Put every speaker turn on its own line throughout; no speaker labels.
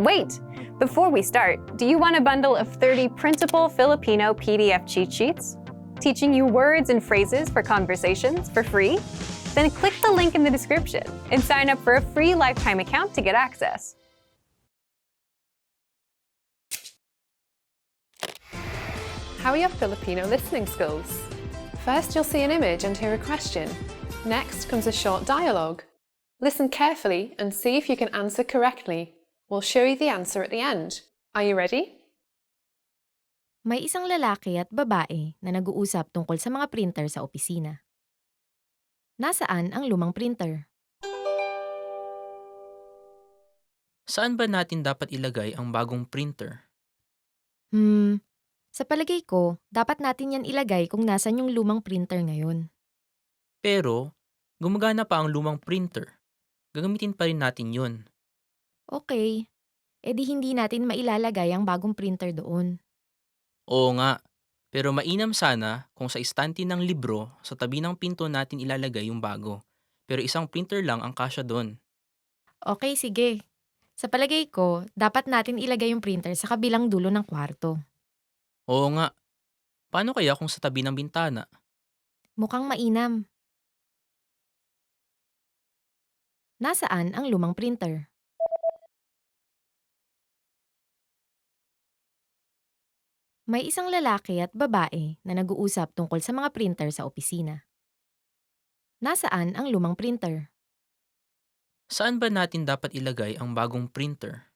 Wait! Before we start, do you want a bundle of 30 printable Filipino PDF cheat sheets? Teaching you words and phrases for conversations for free? Then click the link in the description and sign up for a free lifetime account to get access.
How are your Filipino listening skills? First, you'll see an image and hear a question. Next comes a short dialogue. Listen carefully and see if you can answer correctly. We'll show you the answer at the end. Are you ready?
May isang lalaki at babae na nag-uusap tungkol sa mga printer sa opisina. Nasaan ang lumang printer?
Saan ba natin dapat ilagay ang bagong printer?
Sa palagay ko, dapat natin yan ilagay kung nasan yung lumang printer ngayon.
Pero, gumagana pa ang lumang printer. Gagamitin pa rin natin yun.
Okay, edi hindi natin mailalagay ang bagong printer doon.
Oo nga, pero mainam sana kung sa istante ng libro sa tabi ng pinto natin ilalagay yung bago. Pero isang printer lang ang kasya doon.
Okay, sige. Sa palagay ko, dapat natin ilagay yung printer sa kabilang dulo ng kwarto.
Oo nga, paano kaya kung sa tabi ng bintana?
Mukhang mainam. Nasaan ang lumang printer? May isang lalaki at babae na nag-uusap tungkol sa mga printer sa opisina. Nasaan ang lumang printer?
Saan ba natin dapat ilagay ang bagong printer?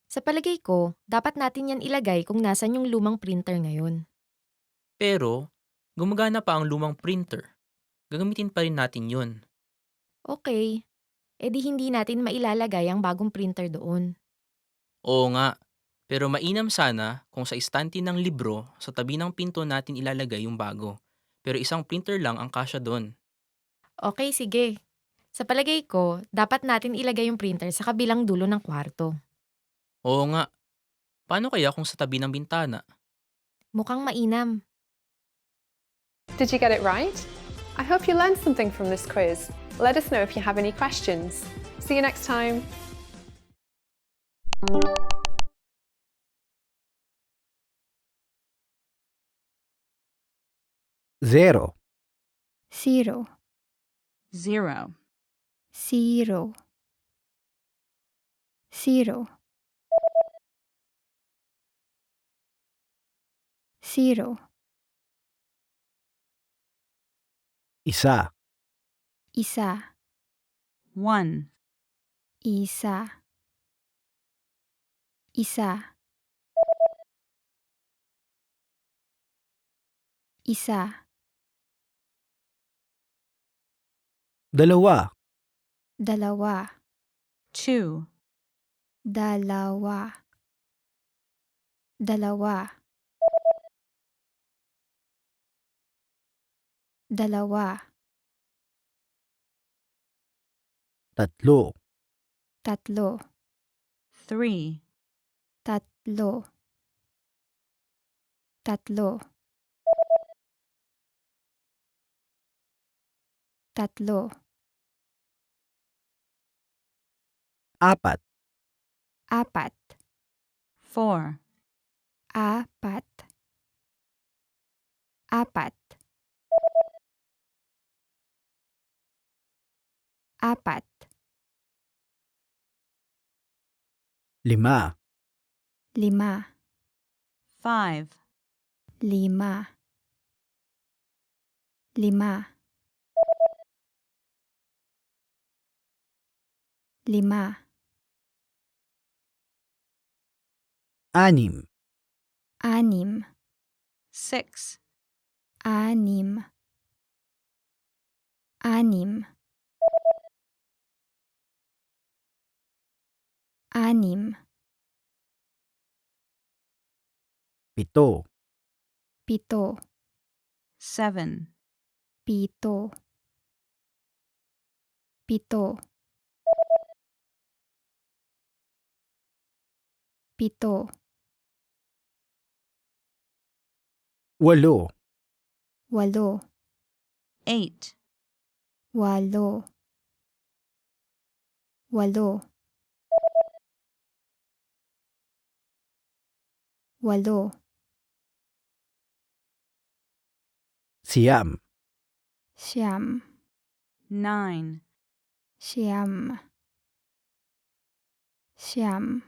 Sa palagay ko, dapat natin yan ilagay kung nasan yung lumang printer ngayon.
Pero, gumagana pa ang lumang printer. Gagamitin pa rin natin yun.
Okay, edi hindi natin mailalagay ang bagong printer doon.
Oo nga, pero mainam sana kung sa istante ng libro sa tabi ng pinto natin ilalagay yung bago. Pero isang printer lang ang kasya doon.
Okay, sige. Sa palagay ko, dapat natin ilagay yung printer sa kabilang dulo ng kwarto.
Oo nga, paano kaya kung sa tabi ng bintana?
Mukhang mainam.
Did you get it right? I hope you learned something from this quiz. Let us know if you have any questions. See you next time.
Zero.
Zero,
Zero.
zero, zero, zero,
Isa.
isa,
One.
isa, isa, isa,
Dalawa.
dalawa,
Two.
dalawa, dalawa, dalawa,
Tatlo.
tatlo,
Three.
tatlo, tatlo, tatlo,
Apat.
apat,
Four.
apat, apat, apat,
Lima.
lima,
Five.
lima, lima, lima,
Anim.
anim,
Six.
anim, anim, anim,
Pito.
pito,
Seven.
pito, pito, pito,
Walo.
walo,
Eight.
walo, walo, walo,
siyam,
siyam,
9,
siyam, siyam,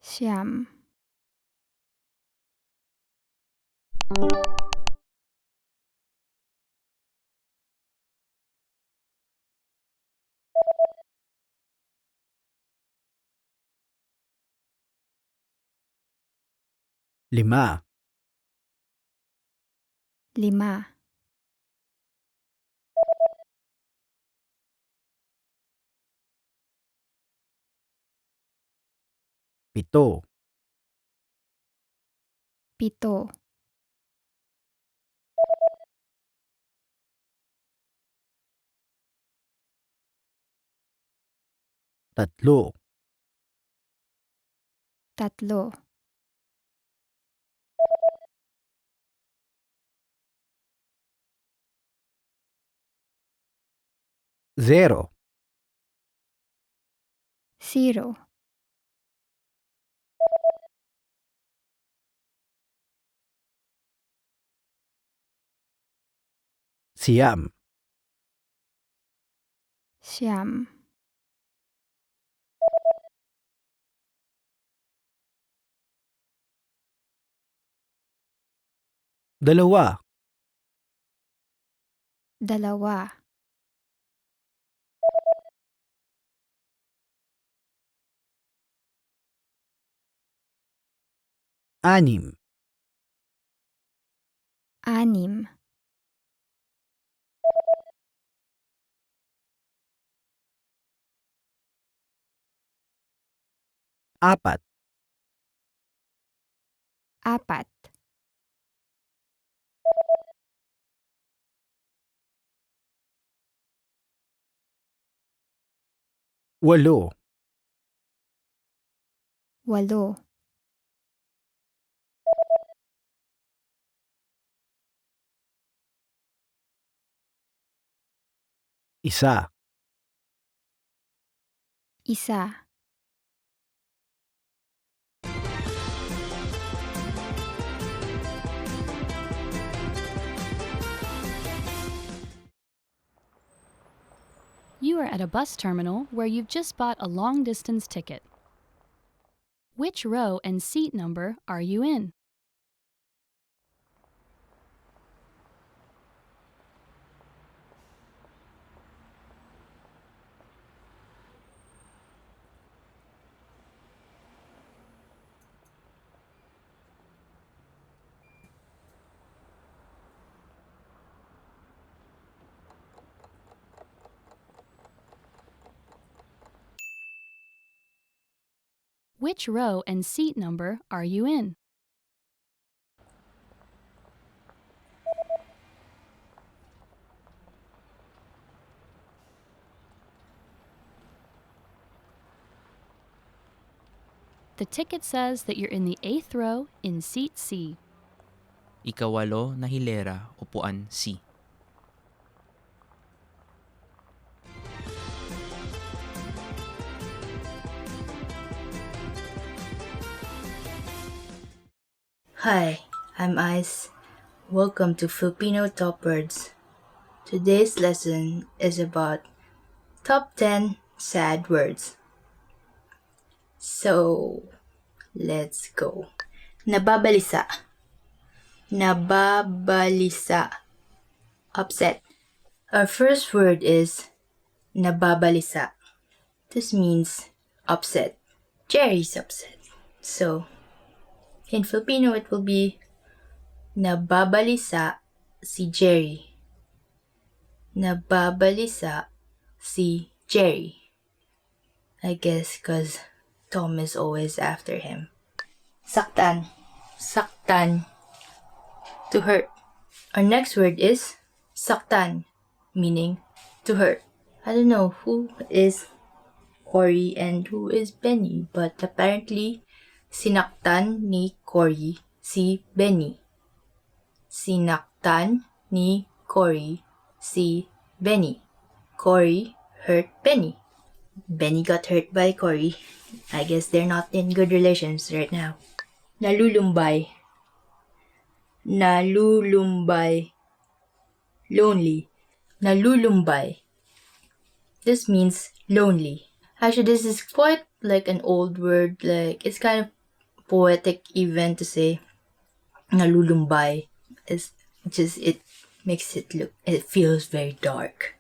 siyam,
lima,
lima,
pito,
pito,
tatlo,
tatlo,
zero,
zero,
siyam,
siyam,
dalawa,
dalawa,
anim,
anim,
apat,
apat,
walo,
walo,
isa,
isa,
You are at a bus terminal where you've just bought a long distance ticket. Which row and seat number are you in? Which row and seat number are you in? The ticket says that you're in the 8th row in seat C.
Ikawalo na hilera, upuan C.
Hi, I'm Ice. Welcome to Filipino Top Words. Today's lesson is about top 10 sad words. So, let's go. Nababalisa. Nababalisa. Upset. Our first word is nababalisa. This means upset. Jerry's upset. So, in Filipino, it will be nababalisa si Jerry. Nababalisa si Jerry. I guess because Tom is always after him. Saktan. Saktan. To hurt. Our next word is saktan, meaning to hurt. I don't know who is Cory and who is Benny, but apparently sinaktan ni Cory si Benny. Sinaktan ni Cory si Benny. Cory hurt Benny. Benny got hurt by Cory. I guess they're not in good relations right now. Nalulumbay. Nalulumbay. Lonely. Nalulumbay. This means lonely. Actually, this is quite like an old word. Like, it's kind of poetic even to say nalulumbay. It's just, it makes it look, it feels very dark.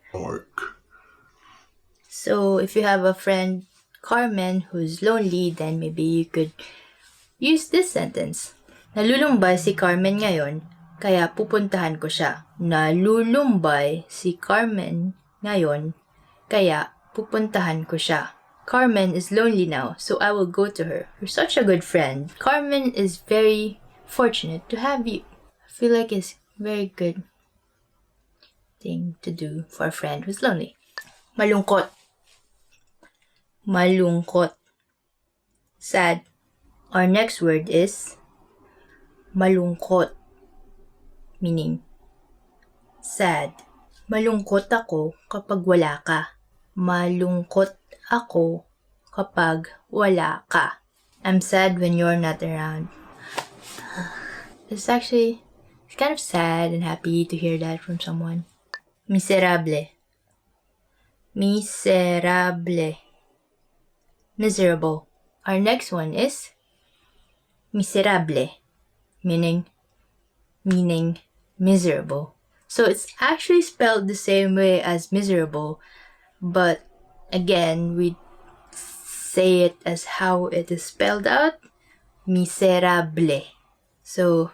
So if you have a friend, Carmen, who's lonely, then maybe you could use this sentence. Nalulumbay si Carmen ngayon, kaya pupuntahan ko siya. Nalulumbay si Carmen ngayon, kaya pupuntahan ko siya. Carmen is lonely now, so I will go to her. You're such a good friend. Carmen is very fortunate to have you. I feel like it's a very good thing to do for a friend who's lonely. Malungkot. Malungkot. Sad. Our next word is malungkot, meaning sad. Malungkot ako kapag wala ka. Malungkot ako kapag wala ka. I'm sad when you're not around. It's kind of sad and happy to hear that from someone. Miserable. Miserable. Miserable. Our next one is miserable, meaning miserable. So it's actually spelled the same way as miserable, but again, we say it as how it is spelled out, miserable. So,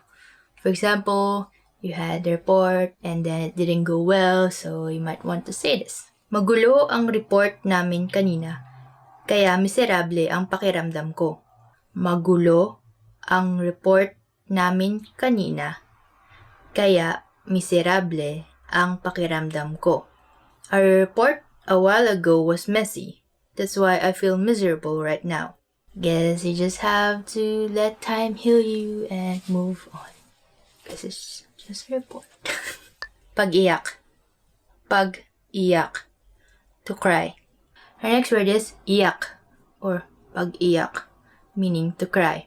for example, you had a report and then it didn't go well, so you might want to say this. Magulo ang report namin kanina, kaya miserable ang pakiramdam ko. Magulo ang report namin kanina, kaya miserable ang pakiramdam ko. Our report a while ago was messy. That's why I feel miserable right now. Guess you just have to let time heal you and move on. Because it's just a report. Pag-iyak. Pag-iyak. To cry. Our next word is iyak or pag-iyak, meaning to cry.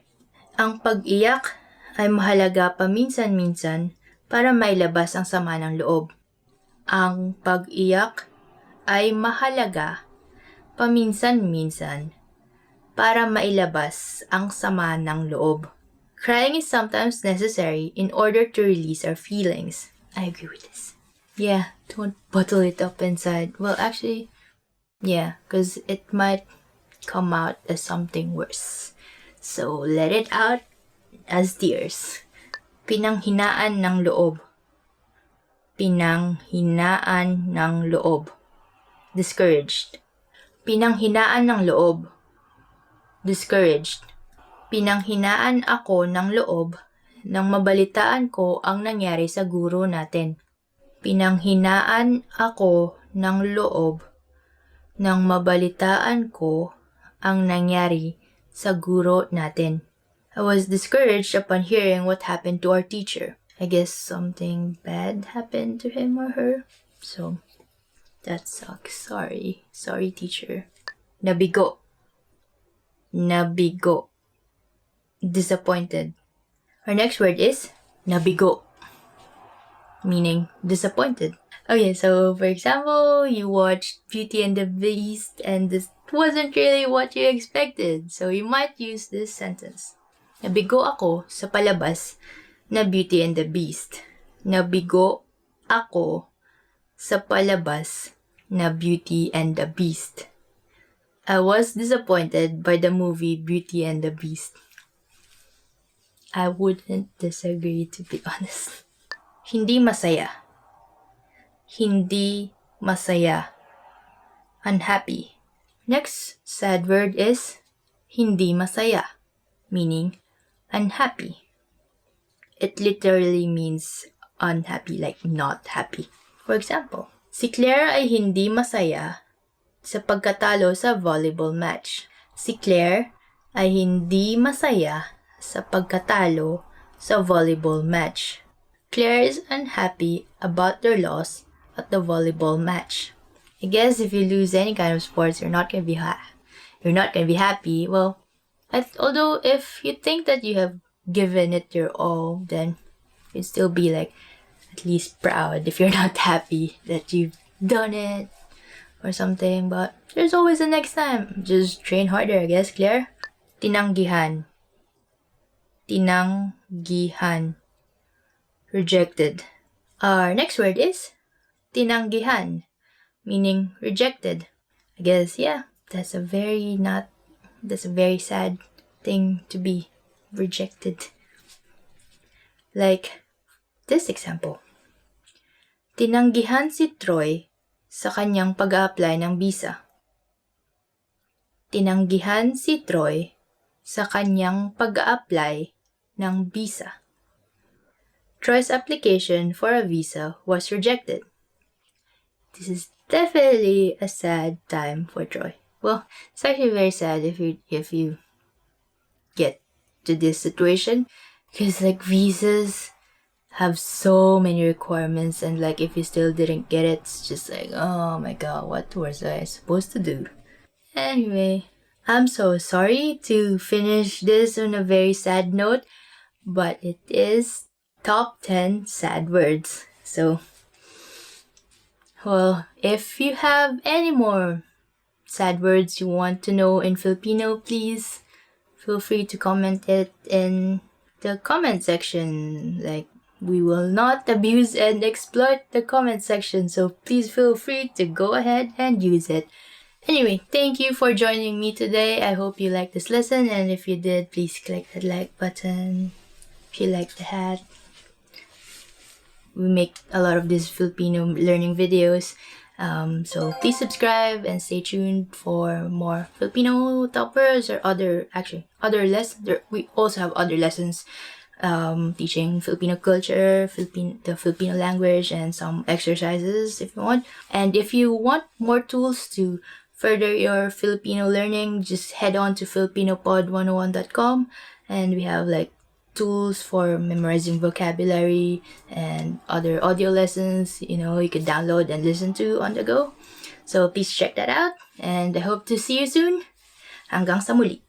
Ang pag-iyak ay mahalaga paminsan-minsan para mailabas ang sama ng loob. Ang pag-iyak ay mahalaga paminsan-minsan para mailabas ang sama ng loob. Crying is sometimes necessary in order to release our feelings. I agree with this. Yeah, don't bottle it up inside. Well, actually, yeah, because it might come out as something worse. So, let it out as tears. Pinanghinaan ng loob. Pinanghinaan ng loob. Discouraged. Pinanghinaan ng loob. Discouraged. Pinanghinaan ako ng loob nang mabalitaan ko ang nangyari sa guro natin. Pinanghinaan ako ng loob nang mabalitaan ko ang nangyari sa guro natin. I was discouraged upon hearing what happened to our teacher. I guess something bad happened to him or her. So, that sucks. Sorry. Sorry, teacher. Nabigo. Nabigo. Disappointed. Our next word is nabigo, meaning disappointed. Okay, so for example, you watched Beauty and the Beast and this wasn't really what you expected. So you might use this sentence. Nabigo ako sa palabas na Beauty and the Beast. Nabigo ako sa palabas na Beauty and the Beast. I was disappointed by the movie Beauty and the Beast. I wouldn't disagree, to be honest. Hindi masaya. Hindi masaya. Unhappy. Next sad word is hindi masaya, meaning unhappy. It literally means unhappy, like not happy. For example, si Claire ay hindi masaya sa pagkatalo sa volleyball match. Si Claire ay hindi masaya sa pagkatalo sa volleyball match. Claire is unhappy about their loss at the volleyball match. I guess if you lose any kind of sports, you're not gonna be happy. Well, although if you think that you have given it your all, then you'd still be like at least proud if you're not happy that you've done it or something. But there's always a next time. Just train harder, I guess. Claire? Tinanggihan. Tinanggihan. Rejected. Our next word is tinanggihan, meaning rejected. I guess, yeah, that's a very sad thing to be rejected. Like this example. Tinanggihan si Troy sa kanyang pag-a-apply ng visa. Tinanggihan si Troy sa kanyang pag-a-apply ng visa. Troy's application for a visa was rejected. This is definitely a sad time for Troy. Well, it's actually very sad if you get to this situation, because like visas have so many requirements, and like if you still didn't get it, it's just like, oh my god, what was I supposed to do? Anyway, I'm so sorry to finish this on a very sad note, but it is top 10 sad words. So, well, if you have any more sad words you want to know in Filipino, please feel free to comment it in the comment section. Like, we will not abuse and exploit the comment section, so please feel free to go ahead and use it. Anyway, thank you for joining me today. I hope you liked this lesson, and if you did, please click that like button. If you like the hat. We make a lot of these Filipino learning videos. So please subscribe and stay tuned for more Filipino toppers or other lessons. We also have other lessons teaching Filipino culture, the Filipino language, and some exercises if you want. And if you want more tools to further your Filipino learning, just head on to filipinopod101.com, and we have like tools for memorizing vocabulary and other audio lessons, you can download and listen to on the go. So please check that out, and I hope to see you soon. Hanggang sa muli.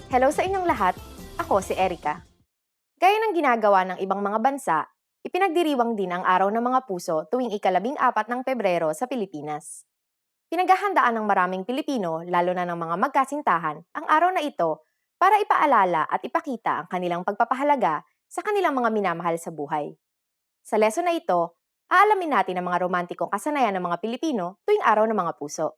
Hello sa inyong lahat, ako si Erica. Gaya ng ginagawa ng ibang mga bansa, ipinagdiriwang din ang Araw ng Mga Puso tuwing ika-14 ng Pebrero sa Pilipinas. Pinaghahandaan ng maraming Pilipino, lalo na ng mga magkasintahan, ang araw na ito para ipaalala at ipakita ang kanilang pagpapahalaga sa kanilang mga minamahal sa buhay. Sa lesson na ito, aalamin natin ang mga romantikong kasanayan ng mga Pilipino tuwing Araw ng Mga Puso.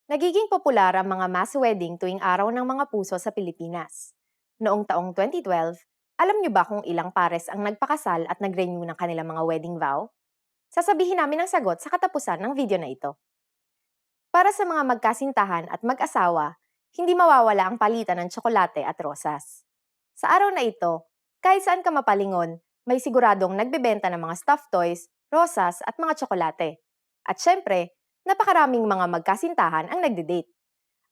Nagiging popular ang mga mass wedding tuwing Araw ng Mga Puso sa Pilipinas. Noong taong 2012, alam niyo ba kung ilang pares ang nagpakasal at nag-renew ng kanilang mga wedding vow? Sasabihin namin ang sagot sa katapusan ng video na ito. Para sa mga magkasintahan at mag-asawa, hindi mawawala ang palitan ng tsokolate at rosas. Sa araw na ito, kahit saan ka mapalingon, may siguradong nagbebenta ng mga stuffed toys, rosas at mga tsokolate. At syempre, napakaraming mga magkasintahan ang nagde-date.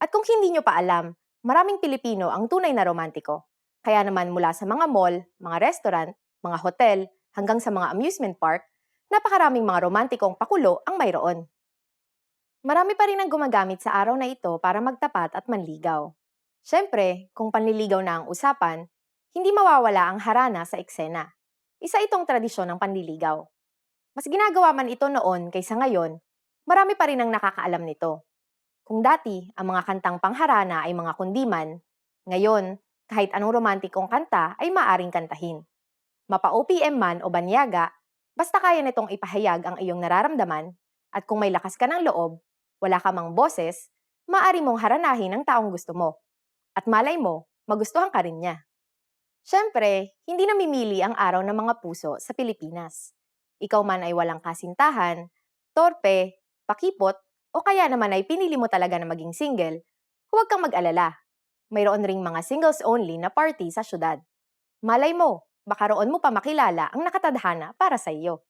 At kung hindi nyo pa alam, maraming Pilipino ang tunay na romantiko. Kaya naman mula sa mga mall, mga restaurant, mga hotel, hanggang sa mga amusement park, napakaraming mga romantikong pakulo ang mayroon. Marami pa rin ang gumagamit sa araw na ito para magtapat at manligaw. Syempre, kung panliligaw na ang usapan, hindi mawawala ang harana sa eksena. Isa itong tradisyon ng panliligaw. Mas ginagawa man ito noon kaysa ngayon, marami pa rin ang nakakaalam nito. Kung dati, ang mga kantang pangharana ay mga kundiman, ngayon, kahit anong romantikong kanta ay maaring kantahin. Mapa-OPM man o banyaga, basta kaya nitong ipahayag ang iyong nararamdaman, at kung may lakas ka ng loob, wala ka mang boses, maaari mong haranahin ang taong gusto mo. At malay mo, magustuhan ka rin niya. Siyempre, hindi namimili ang Araw ng Mga Puso sa Pilipinas. Ikaw man ay walang kasintahan, torpe, pakipot, o kaya naman ay pinili mo talaga na maging single, huwag kang mag-alala. Mayroon ring mga singles-only na party sa syudad. Malay mo, baka roon mo pa makilala ang nakatadhana para sa iyo.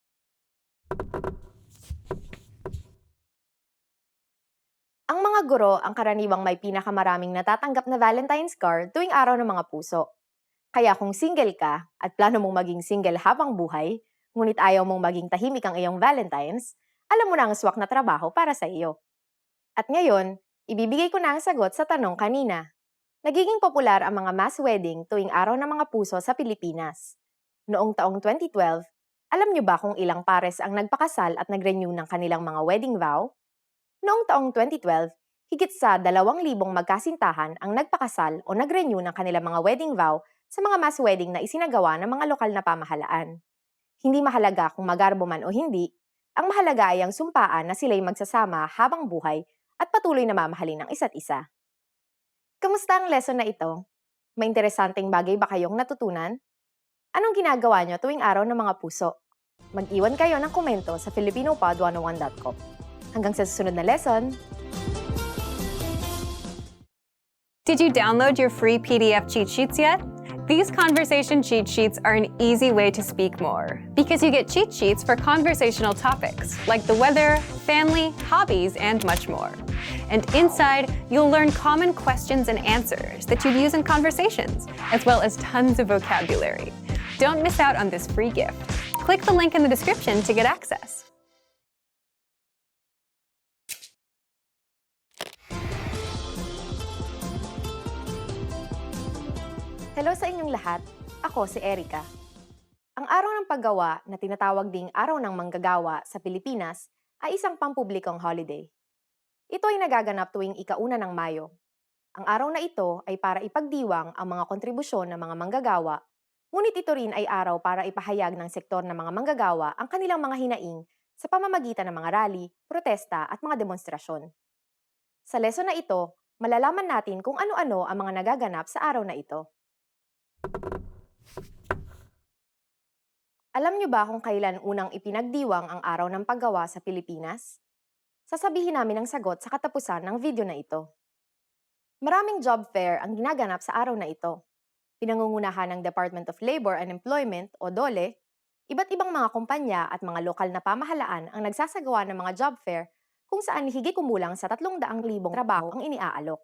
Ang mga guro ang karaniwang may pinakamaraming natatanggap na Valentine's card tuwing araw ng mga puso. Kaya kung single ka at plano mong maging single habang buhay, ngunit ayaw mong maging tahimik ang iyong Valentine's, alam mo na ang swak na trabaho para sa iyo. At ngayon, ibibigay ko na ang sagot sa tanong kanina. Nagiging popular ang mga mass wedding tuwing araw ng mga puso sa Pilipinas. Noong taong 2012, alam niyo ba kung ilang pares ang nagpakasal at nag-renew ng kanilang mga wedding vow? Noong taong 2012, higit sa 2,000 magkasintahan ang nagpakasal o nag-renew ng kanilang mga wedding vow sa mga mass wedding na isinagawa ng mga lokal na pamahalaan. Hindi mahalaga kung magarbo man o hindi, ang mahalaga ay ang sumpaan na sila'y magsasama habang buhay at patuloy na mamahalin ng isa't isa. Kamusta ang lesson na ito? May interesanteng bagay ba kayong natutunan? Anong ginagawa nyo tuwing araw ng mga puso? Mag-iwan kayo ng komento sa filipinopod101.com. Hanggang sa susunod na lesson!
Did you download your free PDF cheat sheets yet? These conversation cheat sheets are an easy way to speak more because you get cheat sheets for conversational topics like the weather, family, hobbies, and much more. And inside, you'll learn common questions and answers that you'd use in conversations, as well as tons of vocabulary. Don't miss out on this free gift. Click the link in the description to get access.
Hello sa inyong lahat, ako si Erica. Ang araw ng paggawa na tinatawag ding Araw ng Manggagawa sa Pilipinas ay isang pampublikong holiday. Ito ay nagaganap tuwing ika-1 ng Mayo. Ang araw na ito ay para ipagdiwang ang mga kontribusyon ng mga manggagawa, ngunit ito rin ay araw para ipahayag ng sektor ng mga manggagawa ang kanilang mga hinaing sa pamamagitan ng mga rally, protesta at mga demonstrasyon. Sa lesson na ito, malalaman natin kung ano-ano ang mga nagaganap sa araw na ito. Alam niyo ba kung kailan unang ipinagdiwang ang araw ng paggawa sa Pilipinas? Sasabihin namin ang sagot sa katapusan ng video na ito. Maraming job fair ang ginaganap sa araw na ito. Pinangungunahan ng Department of Labor and Employment o DOLE, iba't ibang mga kumpanya at mga lokal na pamahalaan ang nagsasagawa ng mga job fair kung saan higit kumulang sa 300,000 trabaho ang iniaalok.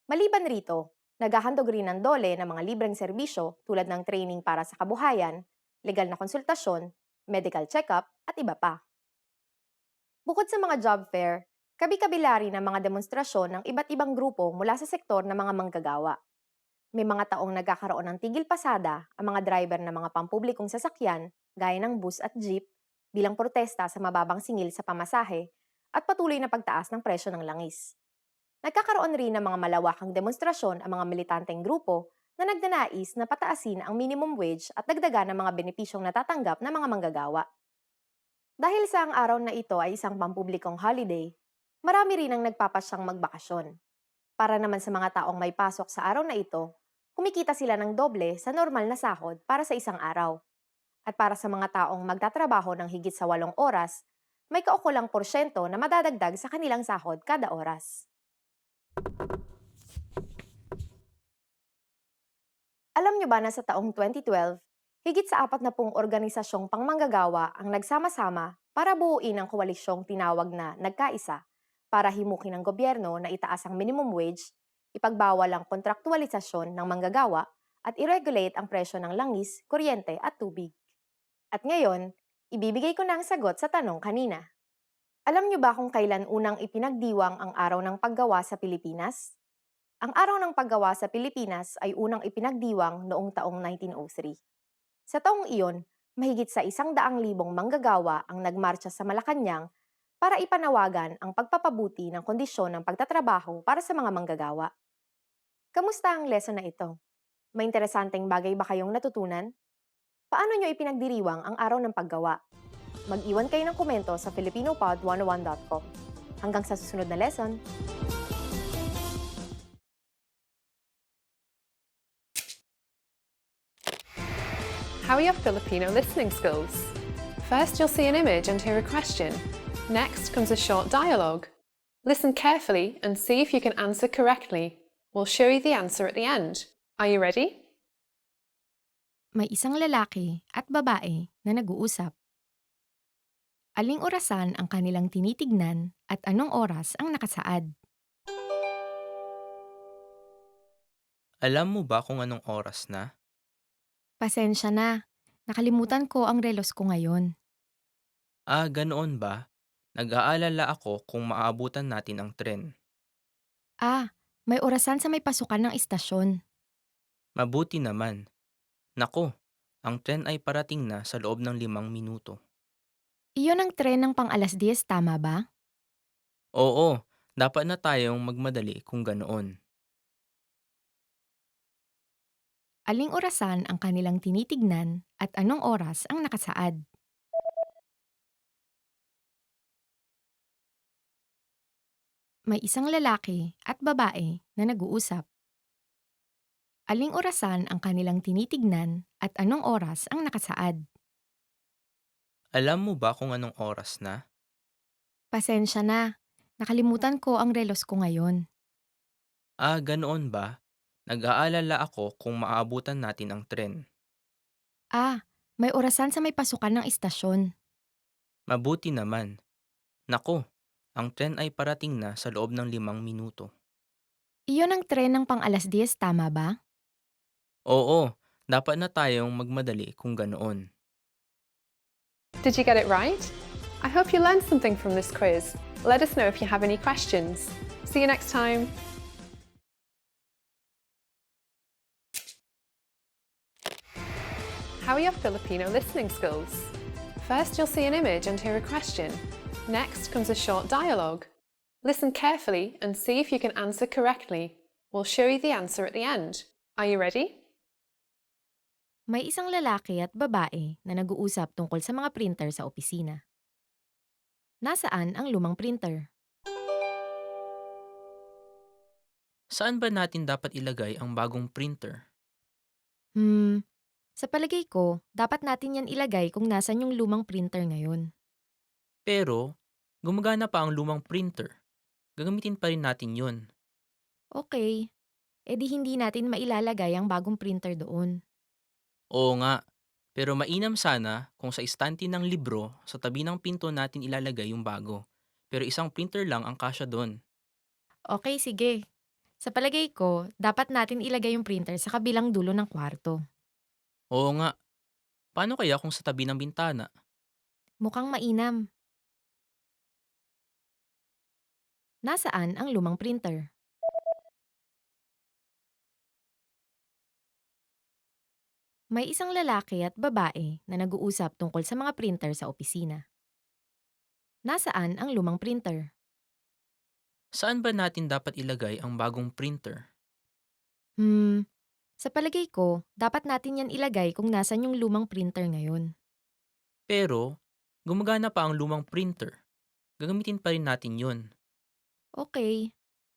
Maliban rito, naghahandog rin ng DOLE ng mga libreng serbisyo tulad ng training para sa kabuhayan, legal na konsultasyon, medical check-up, at iba pa. Bukod sa mga job fair, kabi-kabila rin ang mga demonstrasyon ng iba't ibang grupo mula sa sektor ng mga manggagawa. May mga taong nagkakaroon ng tigil pasada ang mga driver ng mga pampublikong sasakyan gaya ng bus at jeep bilang protesta sa mababang singil sa pamasahe at patuloy na pagtaas ng presyo ng langis. Nagkakaroon rin ng mga malawakang demonstrasyon ang mga militanteng grupo na nagnanais na pataasin ang minimum wage at dagdagan ng mga benepisyong natatanggap ng mga manggagawa. Dahil sa ang araw na ito ay isang pampublikong holiday, marami rin ang nagpapasyang magbakasyon. Para naman sa mga taong may pasok sa araw na ito, kumikita sila ng doble sa normal na sahod para sa isang araw. At para sa mga taong magtatrabaho ng higit sa 8 oras, may kaukulang porsyento na madadagdag sa kanilang sahod kada oras. Alam niyo ba na sa taong 2012, higit sa 40 organisasyong pangmanggagawa ang nagsama-sama para buuin ang koalisyong tinawag na Nagkaisa para himukin ng gobyerno na itaas ang minimum wage, ipagbawal ang kontraktualisasyon ng manggagawa at i-regulate ang presyo ng langis, kuryente at tubig. At ngayon, ibibigay ko na ang sagot sa tanong kanina. Alam niyo ba kung kailan unang ipinagdiwang ang Araw ng Paggawa sa Pilipinas? Ang Araw ng Paggawa sa Pilipinas ay unang ipinagdiwang noong taong 1903. Sa taong iyon, mahigit sa 100,000 manggagawa ang nagmarcha sa Malacanang para ipanawagan ang pagpapabuti ng kondisyon ng pagtatrabaho para sa mga manggagawa. Kamusta ang lesson na ito? May interesanteng bagay ba kayong natutunan? Paano nyo ipinagdiriwang ang Araw ng Paggawa? Mag-iwan kayo ng komento sa filipinopod101.com. Hanggang sa susunod na lesson!
How are your Filipino listening skills? First, you'll see an image and hear a question. Next comes a short dialogue. Listen carefully and see if you can answer correctly. We'll show you the answer at the end. Are you ready?
May isang lalaki at babae na nag-uusap. Aling orasan ang kanilang tinitignan at anong oras ang nakasaad?
Alam mo ba kung anong oras na?
Pasensya na, nakalimutan ko ang relos ko ngayon.
Ganoon ba? Nag-aalala ako kung maaabutan natin ang tren.
May orasan sa may pasukan ng istasyon.
Mabuti naman. Nako, ang tren ay parating na sa loob ng 5 minuto.
Iyon ang tren ng pang alas 10, tama ba?
Oo, dapat na tayong magmadali kung ganoon.
Aling orasan ang kanilang tinitignan at anong oras ang nakasaad? May isang lalaki at babae na nag-uusap. Aling orasan ang kanilang tinitignan at anong oras ang nakasaad?
Alam mo ba kung anong oras na?
Pasensya na, nakalimutan ko ang relos ko ngayon.
Ganoon ba? Nag-aalala ako kung maaabutan natin ang tren.
May orasan sa may pasukan ng istasyon.
Mabuti naman. Nako, ang tren ay parating na sa loob ng 5 minuto.
Iyon ang tren ng pang alas 10, tama ba?
Oo, dapat na tayong magmadali kung ganoon.
Did you get it right? I hope you learned something from this quiz. Let us know if you have any questions. See you next time. How are your Filipino listening skills? First, you'll see an image and hear a question. Next comes a short dialogue. Listen carefully and see if you can answer correctly. We'll show you the answer at the end. Are you ready?
May isang lalaki at babae na nag-uusap tungkol sa mga printer sa opisina. Nasaan ang lumang printer?
Saan ba natin dapat ilagay ang bagong printer?
Sa palagay ko, dapat natin yan ilagay kung nasan yung lumang printer ngayon.
Pero, gumagana pa ang lumang printer. Gagamitin pa rin natin yun.
Okay, edi hindi natin mailalagay ang bagong printer doon.
Oo nga, pero mainam sana kung sa estante ng libro sa tabi ng pinto natin ilalagay yung bago. Pero isang printer lang ang kasya doon.
Okay, sige. Sa palagay ko, dapat natin ilagay yung printer sa kabilang dulo ng kwarto.
Oo nga, paano kaya kung sa tabi ng bintana?
Mukhang mainam. Nasaan ang lumang printer? May isang lalaki at babae na nag-uusap tungkol sa mga printer sa opisina. Nasaan ang lumang printer?
Saan ba natin dapat ilagay ang bagong printer?
Sa palagay ko, dapat natin yan ilagay kung nasan yung lumang printer ngayon.
Pero, gumagana pa ang lumang printer. Gagamitin pa rin natin yun.
Okay,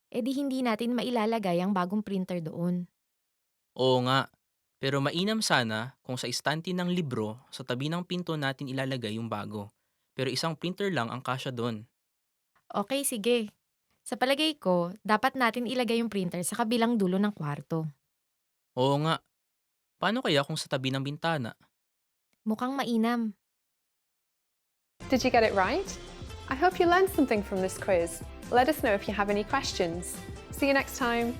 edi hindi natin mailalagay ang bagong printer doon.
Oo nga, pero mainam sana kung sa estante ng libro sa tabi ng pinto natin ilalagay yung bago. Pero isang printer lang ang kasya doon.
Okay, sige. Sa palagay ko, dapat natin ilagay yung printer sa kabilang dulo ng kwarto.
Oo nga, paano kaya kung sa tabi ng bintana?
Mukhang mainam.
Did you get it right? I hope you learned something from this quiz. Let us know if you have any questions. See you next time.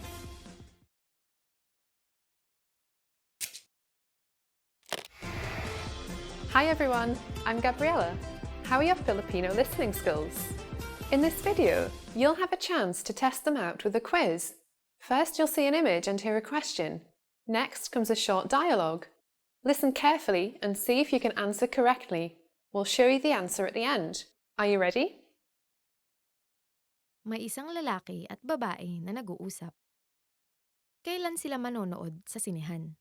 Hi everyone, I'm Gabriella. How are your Filipino listening skills? In this video, you'll have a chance to test them out with a quiz. First, you'll see an image and hear a question. Next comes a short dialogue. Listen carefully and see if you can answer correctly. We'll show you the answer at the end. Are you ready?
May isang lalaki at babae na nag-uusap. Kailan sila manonood sa sinehan?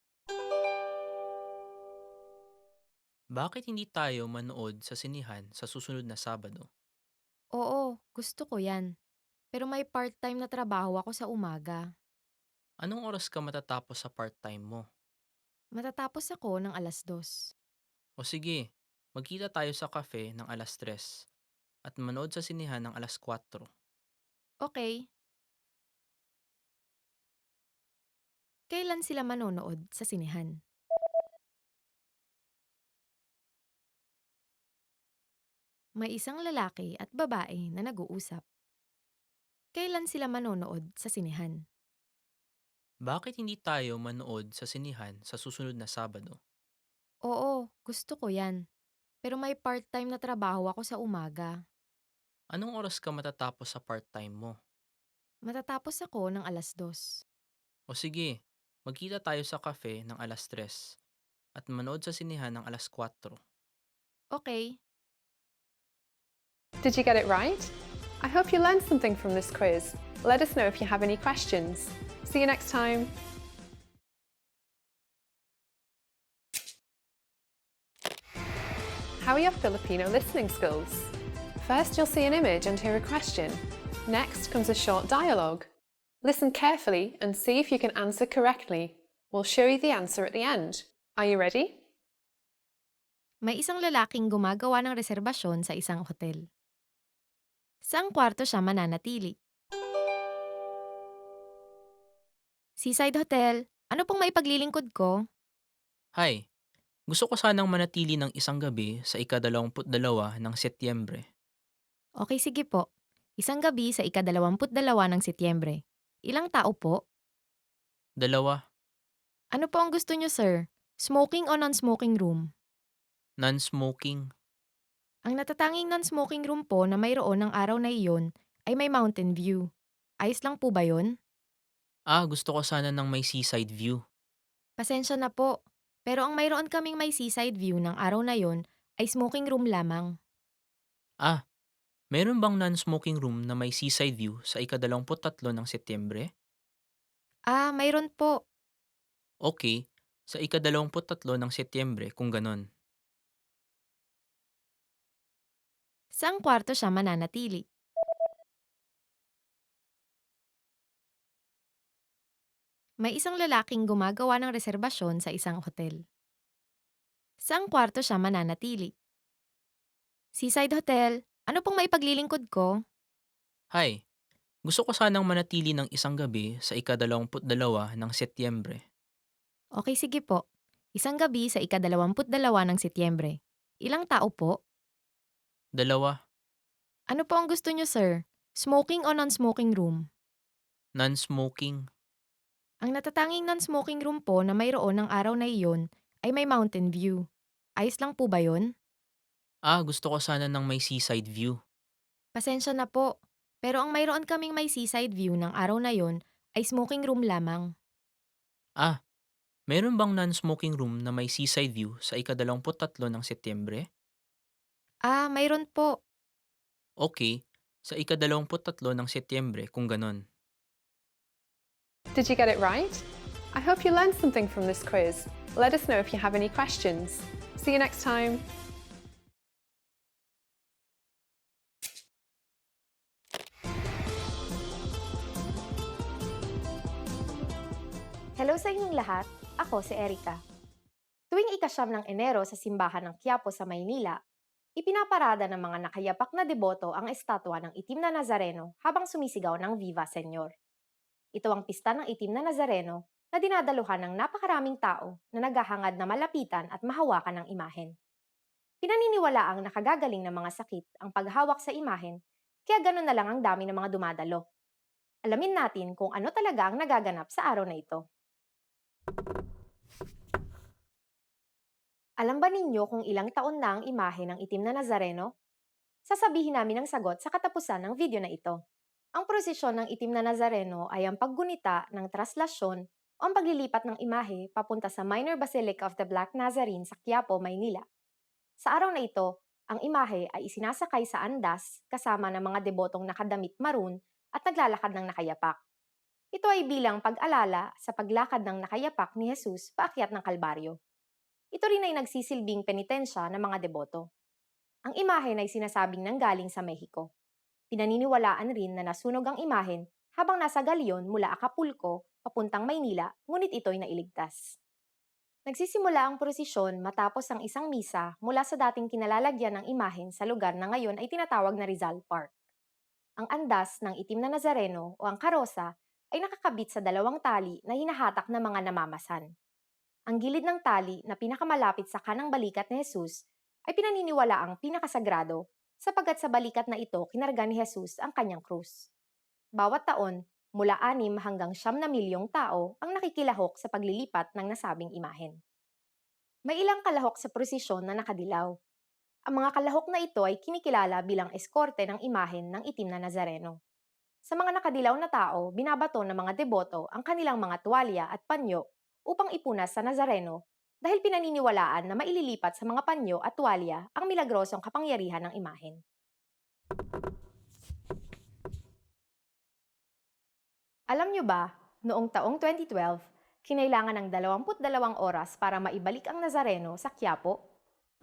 Bakit hindi tayo manood sa sinihan sa susunod na Sabado?
Oo, gusto ko yan. Pero may part-time na trabaho ako sa umaga.
Anong oras ka matatapos sa part-time mo?
Matatapos ako ng alas 2.
O sige, magkita tayo sa cafe ng alas 3 at manood sa sinihan ng alas 4.
Okay, Kailan sila manonood sa sinehan? May isang lalaki at babae na nag-uusap. Kailan sila manonood sa sinehan?
Bakit hindi tayo manood sa sinihan sa susunod na Sabado?
Oo, gusto ko yan. Pero may part-time na trabaho ako sa umaga.
Anong oras ka matatapos sa part-time mo?
Matatapos ako ng 2:00.
O sige, magkita tayo sa cafe ng 3:00 at manood sa sinihan ng 4:00.
Okay.
Did you get it right? I hope you learned something from this quiz. Let us know if you have any questions. See you next time. How are your Filipino listening skills? First, you'll see an image and hear a question. Next comes a short dialogue. Listen carefully and see if you can answer correctly. We'll show you the answer at the end. Are you ready?
May isang lalaking gumagawa ng reserbasyon sa isang hotel. Saang kwarto siya mananatili? Seaside Hotel, ano pong maipaglilingkod ko?
Hi, gusto ko sanang manatili ng isang gabi sa ika-22 ng Setyembre.
Okay, sige po. Isang gabi sa ika-22 ng Setyembre. Ilang tao po?
2,
Ano po ang gusto niyo, sir? Smoking o non-smoking room?
non-smoking.
Ang natatanging non-smoking room po na mayroon ng araw na iyon ay may mountain view. Ayos lang po ba yon?
Gusto ko sana ng may seaside view.
Pasensya na po. Pero ang mayroon kaming may seaside view ng araw na yon ay smoking room lamang.
Meron bang non-smoking room na may seaside view sa ika-23 ng Setyembre?
Mayroon po.
Okay, sa ika-23 ng Setyembre kung ganon.
Saang kwarto siya mananatili? May isang lalaking gumagawa ng reserbasyon sa isang hotel. Saang kwarto siya mananatili? Seaside Hotel, ano pong maipaglilingkod ko?
Hi, gusto ko sanang manatili ng isang gabi sa ika-22 ng Setyembre.
Okay, sige po. Isang gabi sa ika-22 ng Setyembre. Ilang tao po?
2,
Ano po ang gusto niyo, sir? Smoking o non-smoking room?
non-smoking.
Ang natatanging non-smoking room po na mayroon ng araw na iyon ay may mountain view. Ayos lang po ba yon?
Gusto ko sana ng may seaside view.
Pasensya na po. Pero ang mayroon kaming may seaside view ng araw na yon ay smoking room lamang.
Meron bang non-smoking room na may seaside view sa ika-23 ng Setyembre?
Mayroon po.
Okay, sa ika-23 ng Setyembre kung ganon.
Did you get it right? I hope you learned something from this quiz. Let us know if you have any questions. See you next time.
Hello sa inyong lahat. Ako si Erica. Tuwing ika-9 ng Enero sa simbahan ng Quiapo sa Maynila, ipinaparada ng mga nakayapak na deboto ang estatwa ng itim na Nazareno habang sumisigaw ng Viva Señor. Ito ang pista ng itim na Nazareno na dinadaluhan ng napakaraming tao na naghahangad na malapitan at mahawakan ng imahen. Pinaniniwalaang nakagagaling ng mga sakit ang paghawak sa imahen, kaya gano'n na lang ang dami ng mga dumadalo. Alamin natin kung ano talaga ang nagaganap sa araw na ito. Alam ba ninyo kung ilang taon na ang imahe ng itim na Nazareno? Sasabihin namin ang sagot sa katapusan ng video na ito. Ang prosesyon ng itim na Nazareno ay ang paggunita ng traslasyon o ang paglilipat ng imahe papunta sa Minor Basilica of the Black Nazarene sa Quiapo, Maynila. Sa araw na ito, ang imahe ay isinasakay sa andas kasama ng mga debotong nakadamit maroon at naglalakad ng nakayapak. Ito ay bilang pag-alala sa paglakad ng nakayapak ni Jesus paakyat ng Kalbaryo. Ito rin ay nagsisilbing penitensya ng mga deboto. Ang imahen ay sinasabing nanggaling sa Mexico. Pinaniniwalaan rin na nasunog ang imahen habang nasa galyon mula Acapulco papuntang Maynila, ngunit ito'y nailigtas. Nagsisimula ang prosesyon matapos ang isang misa mula sa dating kinalalagyan ng imahen sa lugar na ngayon ay tinatawag na Rizal Park. Ang andas ng itim na Nazareno o ang karosa ay nakakabit sa dalawang tali na hinahatak ng mga namamasan. Ang gilid ng tali na pinakamalapit sa kanang balikat ni Jesus ay pinaniniwalaang pinakasagrado sapagkat sa balikat na ito kinarga ni Jesus ang kanyang krus. Bawat taon, mula 6 hanggang 9 na milyong tao ang nakikilahok sa paglilipat ng nasabing imahen. May ilang kalahok sa prosesyon na nakadilaw. Ang mga kalahok na ito ay kinikilala bilang eskorte ng imahen ng itim na Nazareno. Sa mga nakadilaw na tao, binabato ng mga deboto ang kanilang mga tuwalya at panyo upang ipunas sa Nazareno dahil pinaniniwalaan na maililipat sa mga panyo at tuwalya ang milagrosong kapangyarihan ng imahen. Alam nyo ba, noong taong 2012, kinailangan ng 22 oras para maibalik ang Nazareno sa Quiapo?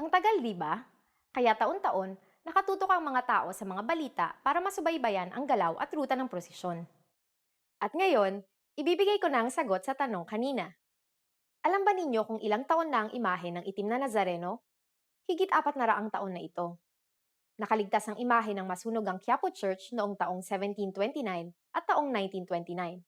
Ang tagal, di ba? Kaya taon-taon, nakatutok ang mga tao sa mga balita para masubaybayan ang galaw at ruta ng prosesyon. At ngayon, ibibigay ko na ang sagot sa tanong kanina. Alam ba ninyo kung ilang taon na ang imahe ng itim na Nazareno? Higit 400 taon na ito. Nakaligtas ang imahe ng masunog ang Quiapo Church noong taong 1729 at taong 1929.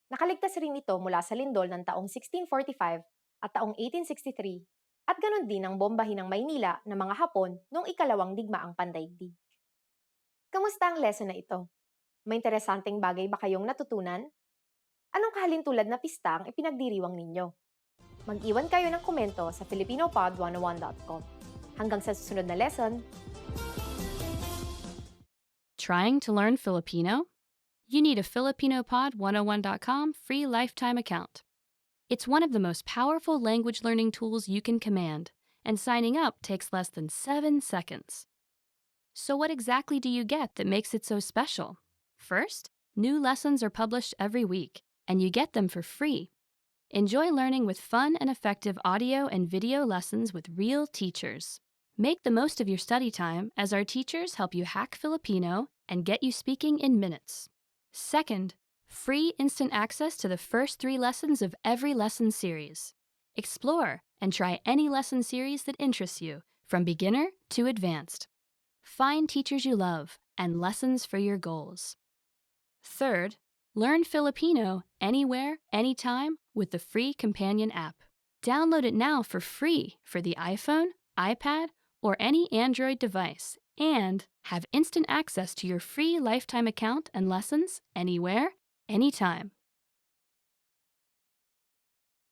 Nakaligtas rin ito mula sa lindol ng taong 1645 at taong 1863 at ganon din ang bombahin ng Maynila ng mga Hapon noong ikalawang digmaang pandaigdig. Kamusta ang lesson na ito? May interesanteng bagay ba kayong natutunan? Anong kahalintulad na pista ang ipinagdiriwang ninyo? Mag-iwan kayo ng komento sa filipinopod101.com. Hanggang sa susunod na lesson!
Trying to learn Filipino? You need a filipinopod101.com free lifetime account. It's one of the most powerful language learning tools you can command, and signing up takes less than 7 seconds. So what exactly do you get that makes it so special? First, new lessons are published every week, and you get them for free. Enjoy learning with fun and effective audio and video lessons with real teachers. Make the most of your study time as our teachers help you hack Filipino and get you speaking in minutes. Second, free instant access to the first 3 lessons of every lesson series. Explore and try any lesson series that interests you, from beginner to advanced. Find teachers you love and lessons for your goals. Third, learn Filipino anywhere, anytime with the free companion app. Download it now for free for the iPhone, iPad, or any Android device, and have instant access to your free lifetime account and lessons anywhere, anytime.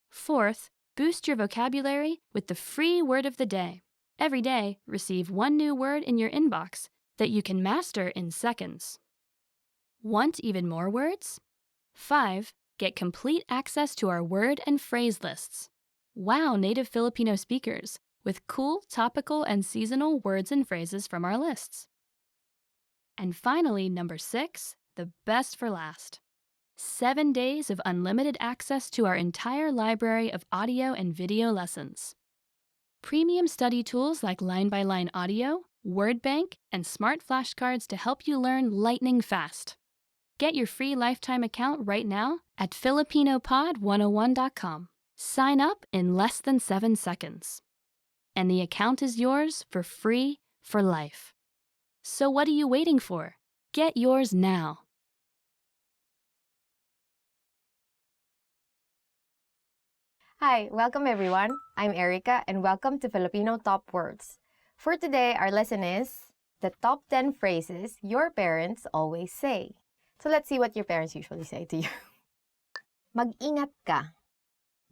Fourth, boost your vocabulary with the free word of the day. Every day, receive 1 new word in your inbox that you can master in seconds. Want even more words? 5. Get complete access to our word and phrase lists. Wow native Filipino speakers with cool, topical, and seasonal words and phrases from our lists. And finally, number 6, the best for last. 7 days of unlimited access to our entire library of audio and video lessons. Premium study tools like line-by-line audio, word bank, and smart flashcards to help you learn lightning fast. Get your free lifetime account right now at filipinopod101.com. Sign up in less than 7 seconds. And the account is yours for free for life. So what are you waiting for? Get yours now.
Hi, welcome everyone. I'm Erica and welcome to Filipino Top Words. For today, our lesson is the top 10 phrases your parents always say. So let's see what your parents usually say to you. Mag-ingat ka.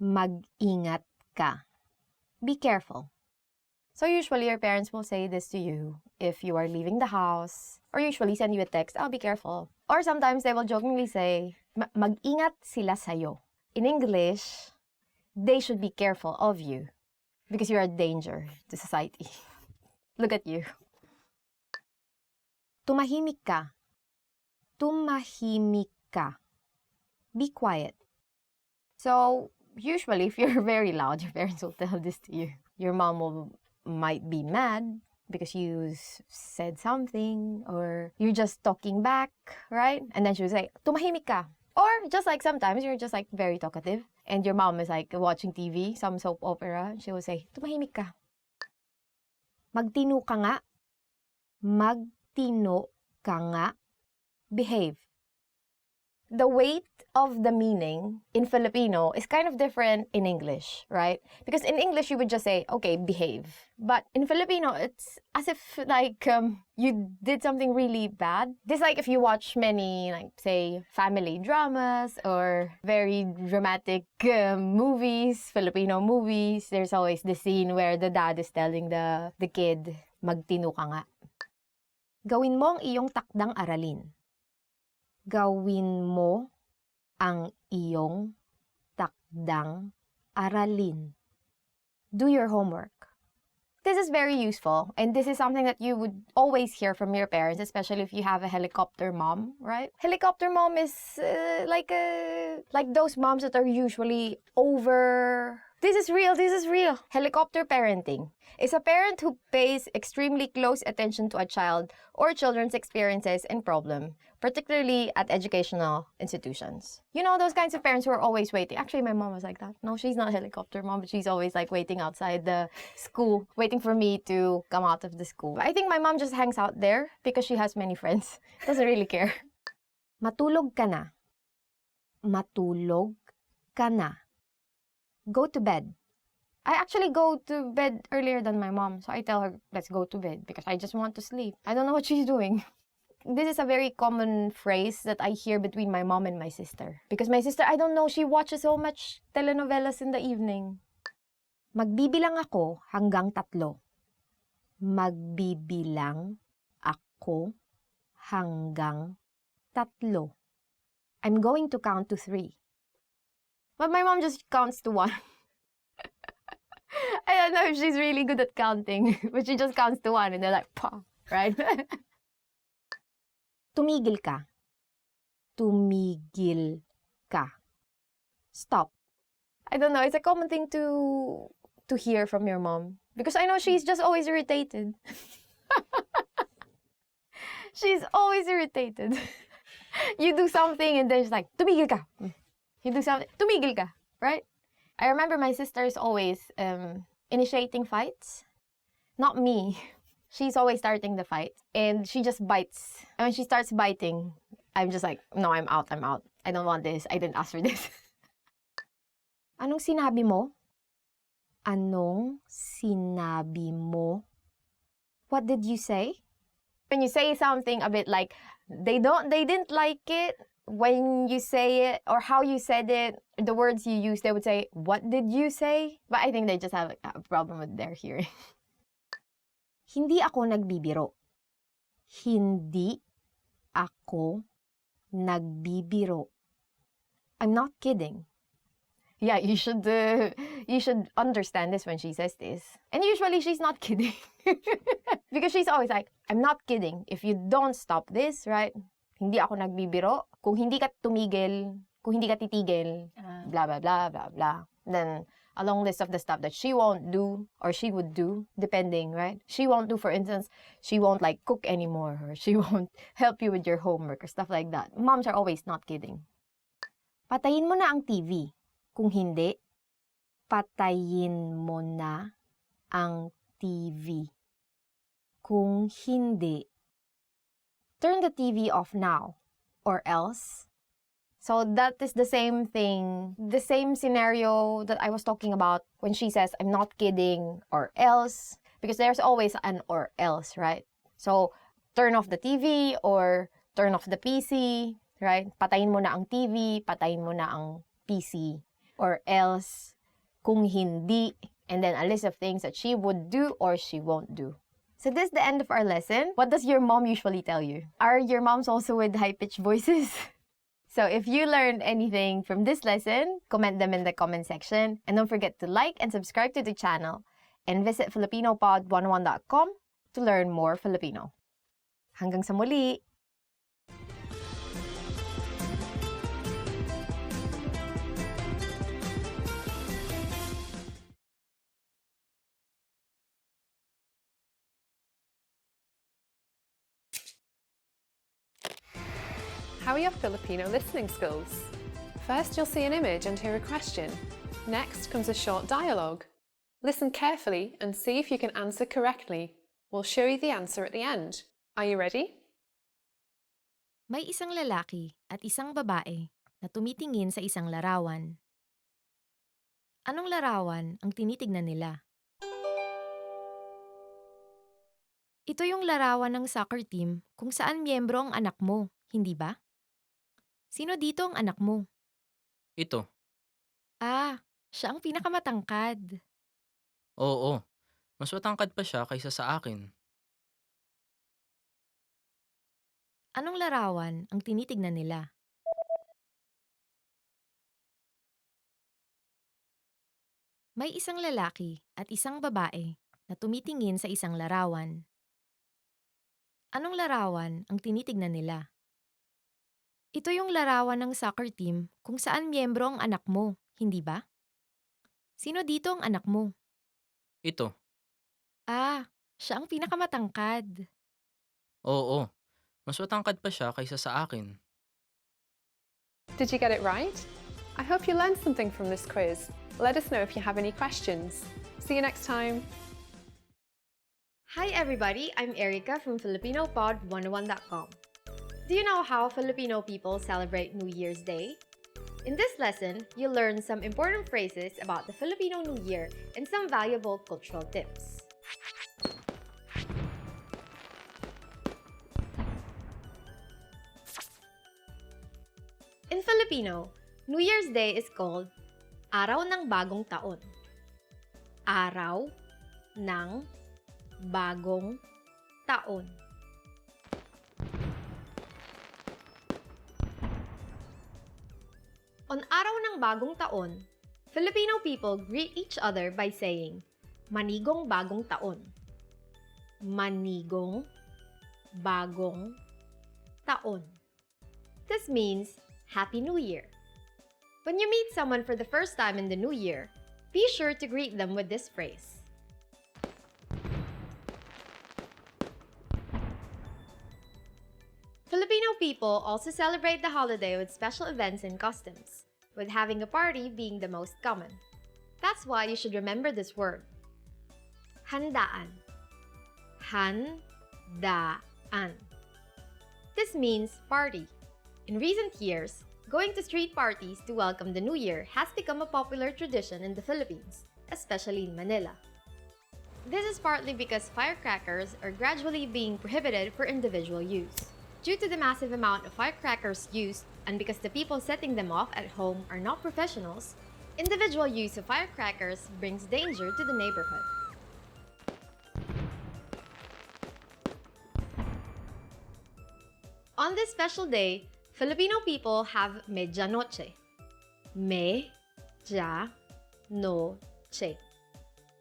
Mag-ingat ka. Be careful. So usually your parents will say this to you if you are leaving the house, or usually send you a text, oh, be careful. Or sometimes they will jokingly say, mag-ingat sila sa'yo. In English, they should be careful of you because you are a danger to society. Look at you. Tumahimik ka. Tumahimik ka. Be quiet. So, usually, if you're very loud, your parents will tell this to you. Your mom might be mad because you said something or you're just talking back, right? And then she will say, tumahimik ka. Or just like sometimes you're just like very talkative and your mom is like watching TV, some soap opera. She will say, tumahimik ka. Magtino ka nga. Magtino ka nga. Behave. the weight of the meaning in Filipino is kind of different in English, right? Because in English, you would just say, okay, behave. But in Filipino, it's as if like you did something really bad. Just like if you watch many, like say, family dramas or very dramatic movies, Filipino movies, there's always the scene where the dad is telling the kid, magtino ka nga. Gawin mo ang iyong takdang aralin. Gawin mo ang iyong takdang aralin. Do your homework. This is very useful, and this is something that you would always hear from your parents, especially if you have a helicopter mom, right? Helicopter mom is like those moms that are usually over... This is real, this is real. Helicopter parenting is a parent who pays extremely close attention to a child or children's experiences and problem, particularly at educational institutions. You know, those kinds of parents who are always waiting. Actually, my mom was like that. No, she's not a helicopter mom, but she's always like waiting outside the school, waiting for me to come out of the school. I think my mom just hangs out there because she has many friends. Doesn't really care. Matulog ka na. Matulog ka na. Go to bed. I actually go to bed earlier than my mom, so I tell her, let's go to bed because I just want to sleep. I don't know what she's doing. This is a very common phrase that I hear between my mom and my sister. Because my sister, I don't know, she watches so much telenovelas in the evening. Magbibilang ako hanggang 3. Magbibilang ako hanggang 3. I'm going to count to 3. But my mom just counts to 1. I don't know if she's really good at counting, but she just counts to 1 and they're like, pa, right? Tumigil ka. Tumigil ka. Stop. I don't know, it's a common thing to hear from your mom. Because I know she's just always irritated. She's always irritated. You do something and then she's like, tumigil ka. You do something, tumigil ka, right? I remember my sister's always initiating fights. Not me. She's always starting the fight. And she just bites. And when she starts biting, I'm just like, no, I'm out. I don't want this. I didn't ask for this. Anong sinabi mo? Anong sinabi mo? What did you say? When you say something a bit like, they didn't like it, when you say it or how you said it, the words you use, they would say, what did you say? But I think they just have a problem with their hearing. Hindi ako nagbibiro. Hindi ako nagbibiro. I'm not kidding. Yeah, you should understand this when she says this. And usually she's not kidding. Because she's always like, I'm not kidding. If you don't stop this, right? Hindi ako nagbibiro. Kung hindi ka tumigil, kung hindi ka titigil, blah, blah, blah, blah, blah. Then, a long list of the stuff that she won't do or she would do, depending, right? She won't do, for instance, she won't like cook anymore or she won't help you with your homework or stuff like that. Moms are always not kidding. Patayin mo na ang TV. Kung hindi, patayin mo na ang TV. Kung hindi, turn the TV off now, or else. So that is the same thing, the same scenario that I was talking about when she says, I'm not kidding, or else, because there's always an or else, right? So, turn off the TV, or turn off the PC, right? Patayin mo na ang TV, patayin mo na ang PC, or else, kung hindi, and then a list of things that she would do or she won't do. So this is the end of our lesson. What does your mom usually tell you? Are your moms also with high-pitched voices? So if you learned anything from this lesson, comment them in the comment section. And don't forget to like and subscribe to the channel. And visit FilipinoPod101.com to learn more Filipino. Hanggang sa muli!
How are your Filipino listening skills? First, you'll see an image and hear a question. Next comes a short dialogue. Listen carefully and see if you can answer correctly. We'll show you the answer at the end. Are you ready?
May isang lalaki at isang babae na tumitingin sa isang larawan. Anong larawan ang tinitignan nila? Ito yung larawan ng soccer team kung saan miyembro ang anak mo, hindi ba? Sino dito ang anak mo?
Ito.
Ah, siya ang pinakamatangkad.
Oo. Mas matangkad pa siya kaysa sa akin.
Anong larawan ang tinitignan nila? May isang lalaki at isang babae na tumitingin sa isang larawan. Anong larawan ang tinitignan nila? Ito yung larawan ng soccer team kung saan miyembro ang anak mo, hindi ba? Sino dito ang anak mo?
Ito.
Ah, siya ang pinakamatangkad.
Oo. Mas matangkad pa siya kaysa sa akin.
Did you get it right? I hope you learned something from this quiz. Let us know if you have any questions. See you next time.
Hi everybody, I'm Erica from FilipinoPod101.com. Do you know how Filipino people celebrate New Year's Day? In this lesson, you'll learn some important phrases about the Filipino New Year and some valuable cultural tips. In Filipino, New Year's Day is called Araw ng Bagong Taon. Araw ng Bagong Taon. On Araw ng Bagong Taon, Filipino people greet each other by saying, Manigong Bagong Taon. Manigong Bagong Taon. This means Happy New Year. When you meet someone for the first time in the new year, be sure to greet them with this phrase. Filipino people also celebrate the holiday with special events and customs, with having a party being the most common. That's why you should remember this word. Handaan. Handaan. This means party. In recent years, going to street parties to welcome the new year has become a popular tradition in the Philippines, especially in Manila. This is partly because firecrackers are gradually being prohibited for individual use. Due to the massive amount of firecrackers used and because the people setting them off at home are not professionals, individual use of firecrackers brings danger to the neighborhood. On this special day, Filipino people have medianoche. Medianoche.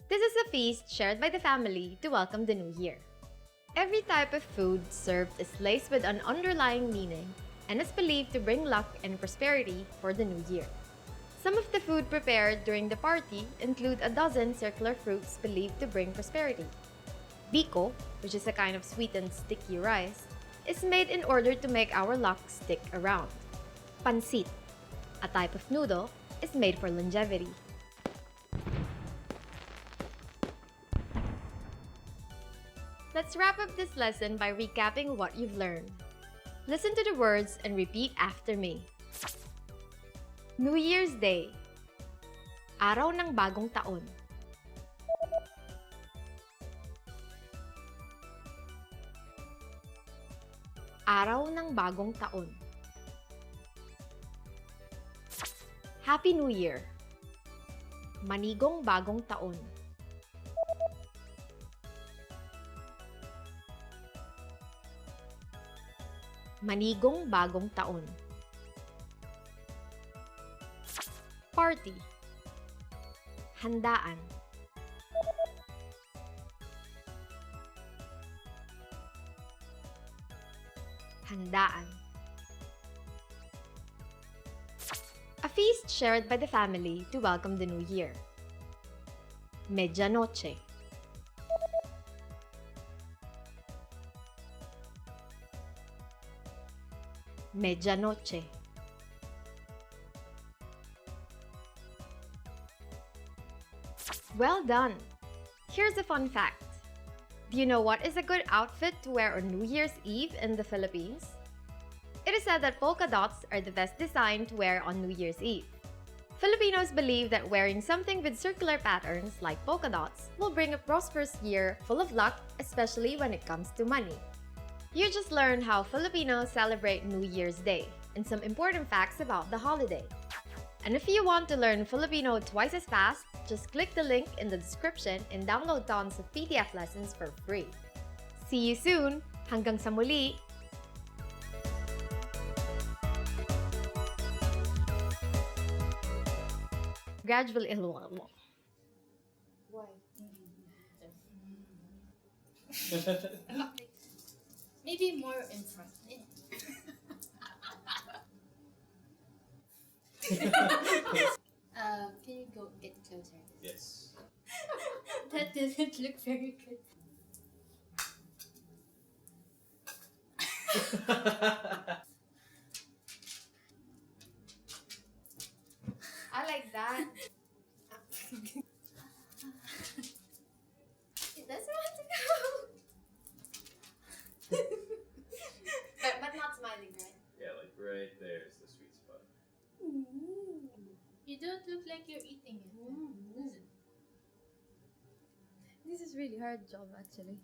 This is a feast shared by the family to welcome the new year. Every type of food served is laced with an underlying meaning and is believed to bring luck and prosperity for the new year. Some of the food prepared during the party include a dozen circular fruits believed to bring prosperity. Biko, which is a kind of sweetened sticky rice, is made in order to make our luck stick around. Pansit, a type of noodle, is made for longevity. Let's wrap up this lesson by recapping what you've learned. Listen to the words and repeat after me. New Year's Day. Araw ng Bagong Taon. Araw ng Bagong Taon. Happy New Year. Manigong Bagong Taon. Manigong Bagong Taon. Party. Handaan. Handaan. A feast shared by the family to welcome the new year. Medianoche. Medianoche. Well done! Here's a fun fact. Do you know what is a good outfit to wear on New Year's Eve in the Philippines? It is said that polka dots are the best design to wear on New Year's Eve. Filipinos believe that wearing something with circular patterns like polka dots will bring a prosperous year full of luck, especially when it comes to money. You just learned how Filipinos celebrate New Year's Day and some important facts about the holiday. And if you want to learn Filipino twice as fast, just click the link in the description and download tons of PDF lessons for free. See you soon! Hanggang sa muli! Gradually,
Why? Maybe more in front. Can you go get closer?
Yes.
That doesn't look very good.
I like that. It doesn't want to go. but not smiling, right?
Yeah, like right there is the sweet spot.
You don't look like you're eating it.
This is really hard job actually.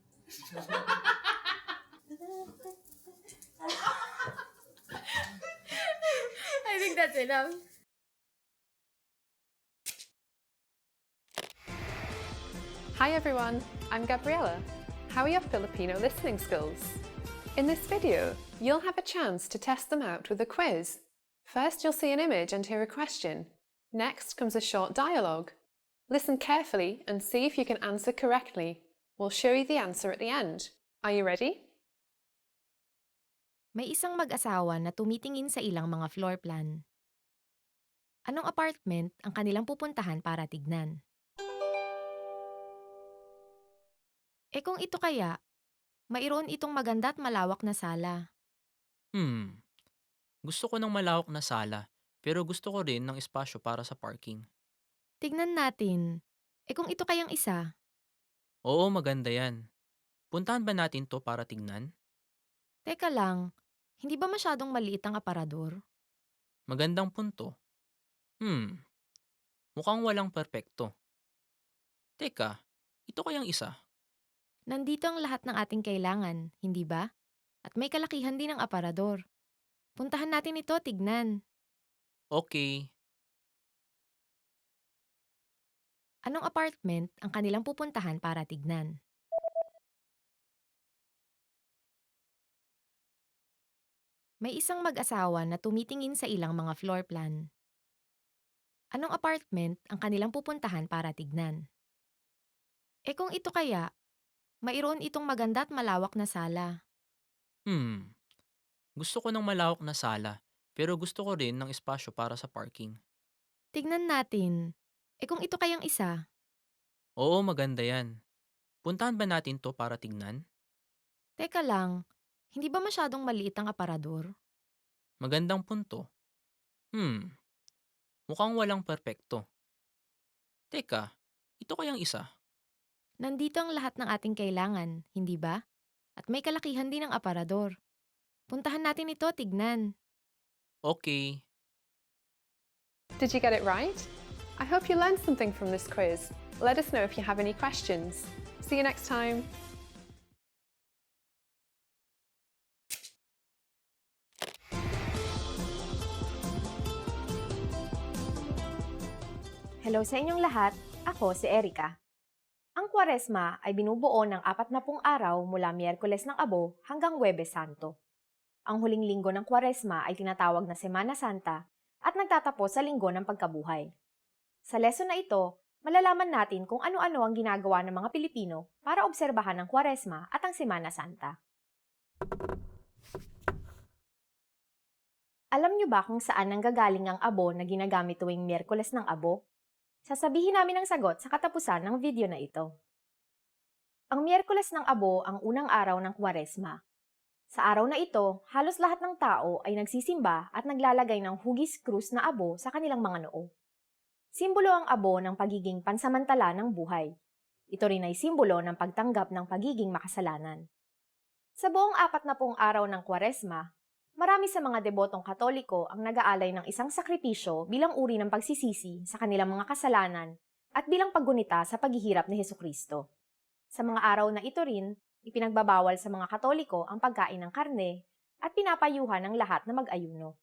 I think that's enough.
Hi everyone, I'm Gabriella. How are your Filipino listening skills? In this video, you'll have a chance to test them out with a quiz. First, you'll see an image and hear a question. Next comes a short dialogue. Listen carefully and see if you can answer correctly. We'll show you the answer at the end. Are you ready?
May isang mag-asawa na tumitingin sa ilang mga floor plan. Anong apartment ang kanilang pupuntahan para tignan? Kung ito kaya, mayroon itong maganda at malawak na sala.
Gusto ko ng malawak na sala, pero gusto ko rin ng espasyo para sa parking.
Tignan natin. Kung ito kayang isa?
Oo, maganda yan. Puntahan ba natin to para tignan?
Teka lang, hindi ba masyadong maliit ang aparador?
Magandang punto. Mukhang walang perpekto. Teka, ito kayang isa?
Nandito ang lahat ng ating kailangan, hindi ba? At may kalakihan din ang aparador. Puntahan natin ito, tignan.
Okay.
Anong apartment ang kanilang pupuntahan para tignan? May isang mag-asawa na tumitingin sa ilang mga floor plan. Anong apartment ang kanilang pupuntahan para tignan? Kung ito kaya, mayroon itong maganda at malawak na sala.
Gusto ko ng malawak na sala, pero gusto ko rin ng espasyo para sa parking.
Tignan natin. Kung ito kayang isa?
Oo, maganda yan. Puntahan ba natin to para tignan?
Teka lang, hindi ba masyadong maliit ang aparador?
Magandang punto. Mukhang walang perpekto. Teka, ito kayang isa?
Nandito ang lahat ng ating kailangan, hindi ba? At may kalakihan din ang aparador. Puntahan natin ito, tignan.
Okay.
Did you get it right? I hope you learned something from this quiz. Let us know if you have any questions. See you next time.
Hello sa inyong lahat, ako si Erica. Ang Kwaresma ay binubuo ng 40 araw mula Miyerkules ng Abo hanggang Huwebes Santo. Ang huling linggo ng Kwaresma ay tinatawag na Semana Santa at nagtatapos sa linggo ng pagkabuhay. Sa lesson na ito, malalaman natin kung ano-ano ang ginagawa ng mga Pilipino para obserbahan ang Kwaresma at ang Semana Santa. Alam niyo ba kung saan nanggagaling ang abo na ginagamit tuwing Miyerkules ng Abo? Sasabihin namin ang sagot sa katapusan ng video na ito. Ang Miyerkules ng Abo ang unang araw ng Kwaresma. Sa araw na ito, halos lahat ng tao ay nagsisimba at naglalagay ng hugis krus na abo sa kanilang mga noo. Simbolo ang abo ng pagiging pansamantala ng buhay. Ito rin ay simbolo ng pagtanggap ng pagiging makasalanan. Sa buong 40 araw ng Kwaresma, Marami sa mga debotong Katoliko ang nag-aalay ng isang sakripisyo bilang uri ng pagsisisi sa kanilang mga kasalanan at bilang paggunita sa paghihirap ni Hesukristo. Sa mga araw na ito rin, ipinagbabawal sa mga Katoliko ang pagkain ng karne at pinapayuhan ng lahat na mag-ayuno.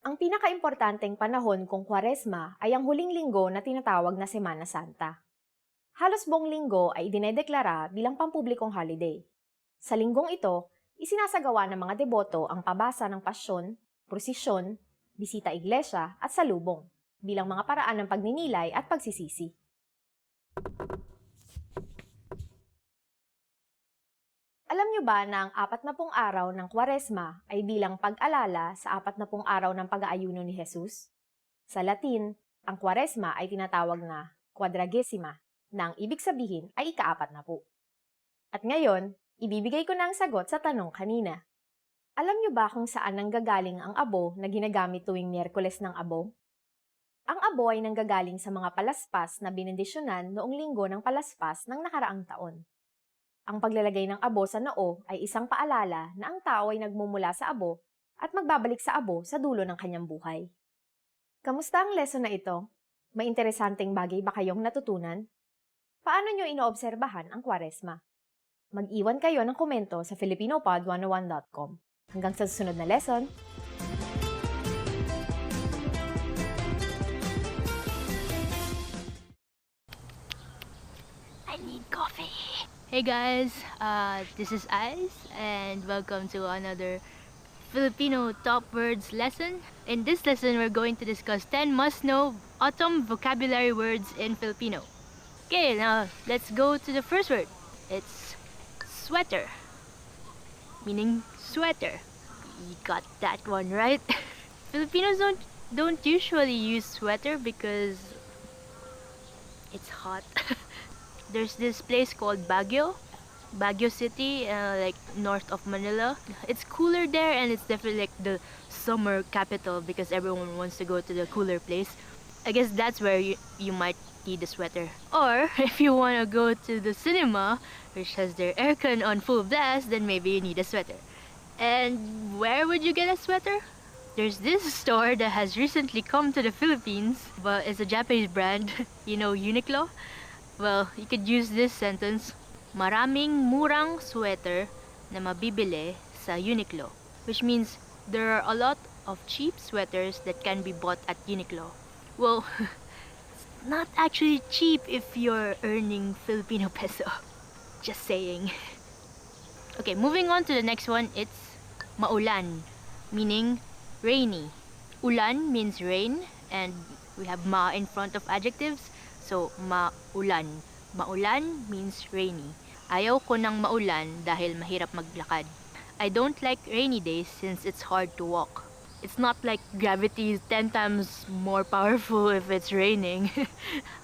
Ang pinakaimportanteng panahon kung Kwaresma ay ang huling linggo na tinatawag na Semana Santa. Halos buong linggo ay idinedeklara bilang pampublikong holiday. Sa linggong ito, isinasagawa ng mga deboto ang pabasa ng pasyon, prosesyon, bisita iglesia at salubong bilang mga paraan ng pagninilay at pagsisisi. Alam niyo ba na ang 40 araw ng Kwaresma ay bilang pag-alala sa 40 araw ng pag-aayuno ni Jesus? Sa Latin, ang Kwaresma ay tinatawag na Quadragesima, na ang ibig sabihin ay ika-40. At ngayon, ibibigay ko na ang sagot sa tanong kanina. Alam niyo ba kung saan nanggagaling ang abo na ginagamit tuwing Miyerkules ng Abo? Ang abo ay nanggagaling sa mga palaspas na binendisyonan noong linggo ng palaspas ng nakaraang taon. Ang paglalagay ng abo sa noo ay isang paalala na ang tao ay nagmumula sa abo at magbabalik sa abo sa dulo ng kanyang buhay. Kamusta ang lesson na ito? May interesanteng bagay ba kayong natutunan? Paano nyo inoobserbahan ang Kwaresma? Mag-iwan kayo ng komento sa filipinopod101.com. Hanggang sa susunod na lesson!
I need coffee. Hey guys, this is Ice and welcome to another Filipino top words lesson. In this lesson, we're going to discuss 10 must-know autumn vocabulary words in Filipino. Okay, now let's go to the first word. It's sweater, meaning sweater. You got that one right. Filipinos don't usually use sweater because it's hot. There's this place called Baguio City, like north of Manila. It's cooler there and it's definitely like the summer capital because everyone wants to go to the cooler place. I guess that's where you might need a sweater. Or if you want to go to the cinema, which has their aircon on full blast, then maybe you need a sweater. And where would you get a sweater? There's this store that has recently come to the Philippines, but it's a Japanese brand, you know, Uniqlo. Well, you could use this sentence, maraming murang sweater na mabibili sa Uniqlo, which means there are a lot of cheap sweaters that can be bought at Uniqlo. Well, it's not actually cheap if you're earning Filipino peso. Just saying. Okay, moving on to the next one, it's maulan, meaning rainy. Ulan means rain, and we have ma in front of adjectives. So, maulan. Maulan means rainy. Ayaw ko ng maulan dahil mahirap maglakad. I don't like rainy days since it's hard to walk. It's not like gravity is 10 times more powerful if it's raining.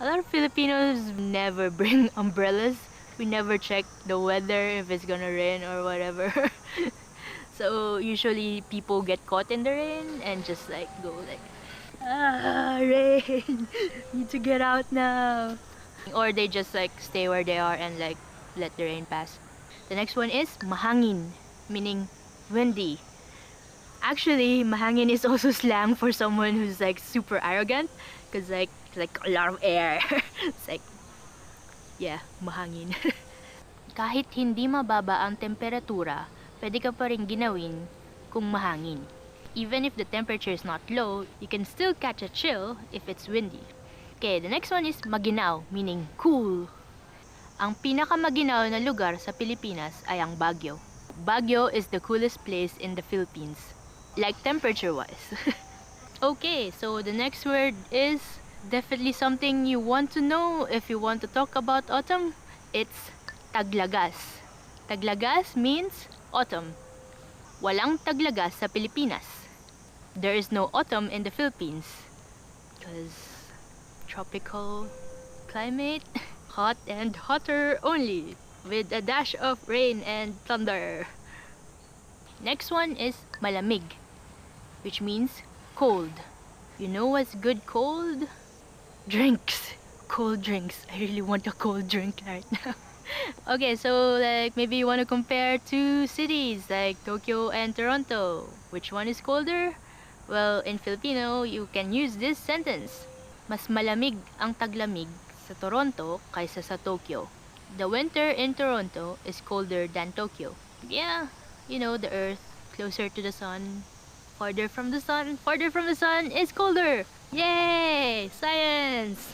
A lot of Filipinos never bring umbrellas. We never check the weather if it's gonna rain or whatever. So, usually people get caught in the rain and just like go like, rain, need to get out now. Or they just like stay where they are and like let the rain pass. The next one is mahangin, meaning windy. Actually, mahangin is also slang for someone who's like super arrogant, cause like a lot of air. It's like, yeah, mahangin. Kahit hindi mababa ang temperatura, pwede ka pa rin ginawin kung mahangin. Even if the temperature is not low, you can still catch a chill if it's windy. Okay, the next one is maginaw, meaning cool. Ang pinakamaginaw na lugar sa Pilipinas ay ang Baguio. Baguio is the coolest place in the Philippines, like temperature-wise. Okay, so the next word is definitely something you want to know if you want to talk about autumn. It's taglagas. Taglagas means autumn. Walang taglagas sa Pilipinas. There is no autumn in the Philippines because tropical climate, hot and hotter only, with a dash of rain and thunder. Next one is malamig, which means cold. You know what's good cold? Drinks. Cold drinks. I really want a cold drink right now.
Okay, so like maybe you want to compare two cities like Tokyo and Toronto. Which one is colder? Well, in Filipino, you can use this sentence. Mas malamig ang taglamig sa Toronto kaysa sa Tokyo. The winter in Toronto is colder than Tokyo. Yeah, you know, the earth closer to the sun, farther from the sun is colder. Yay! Science!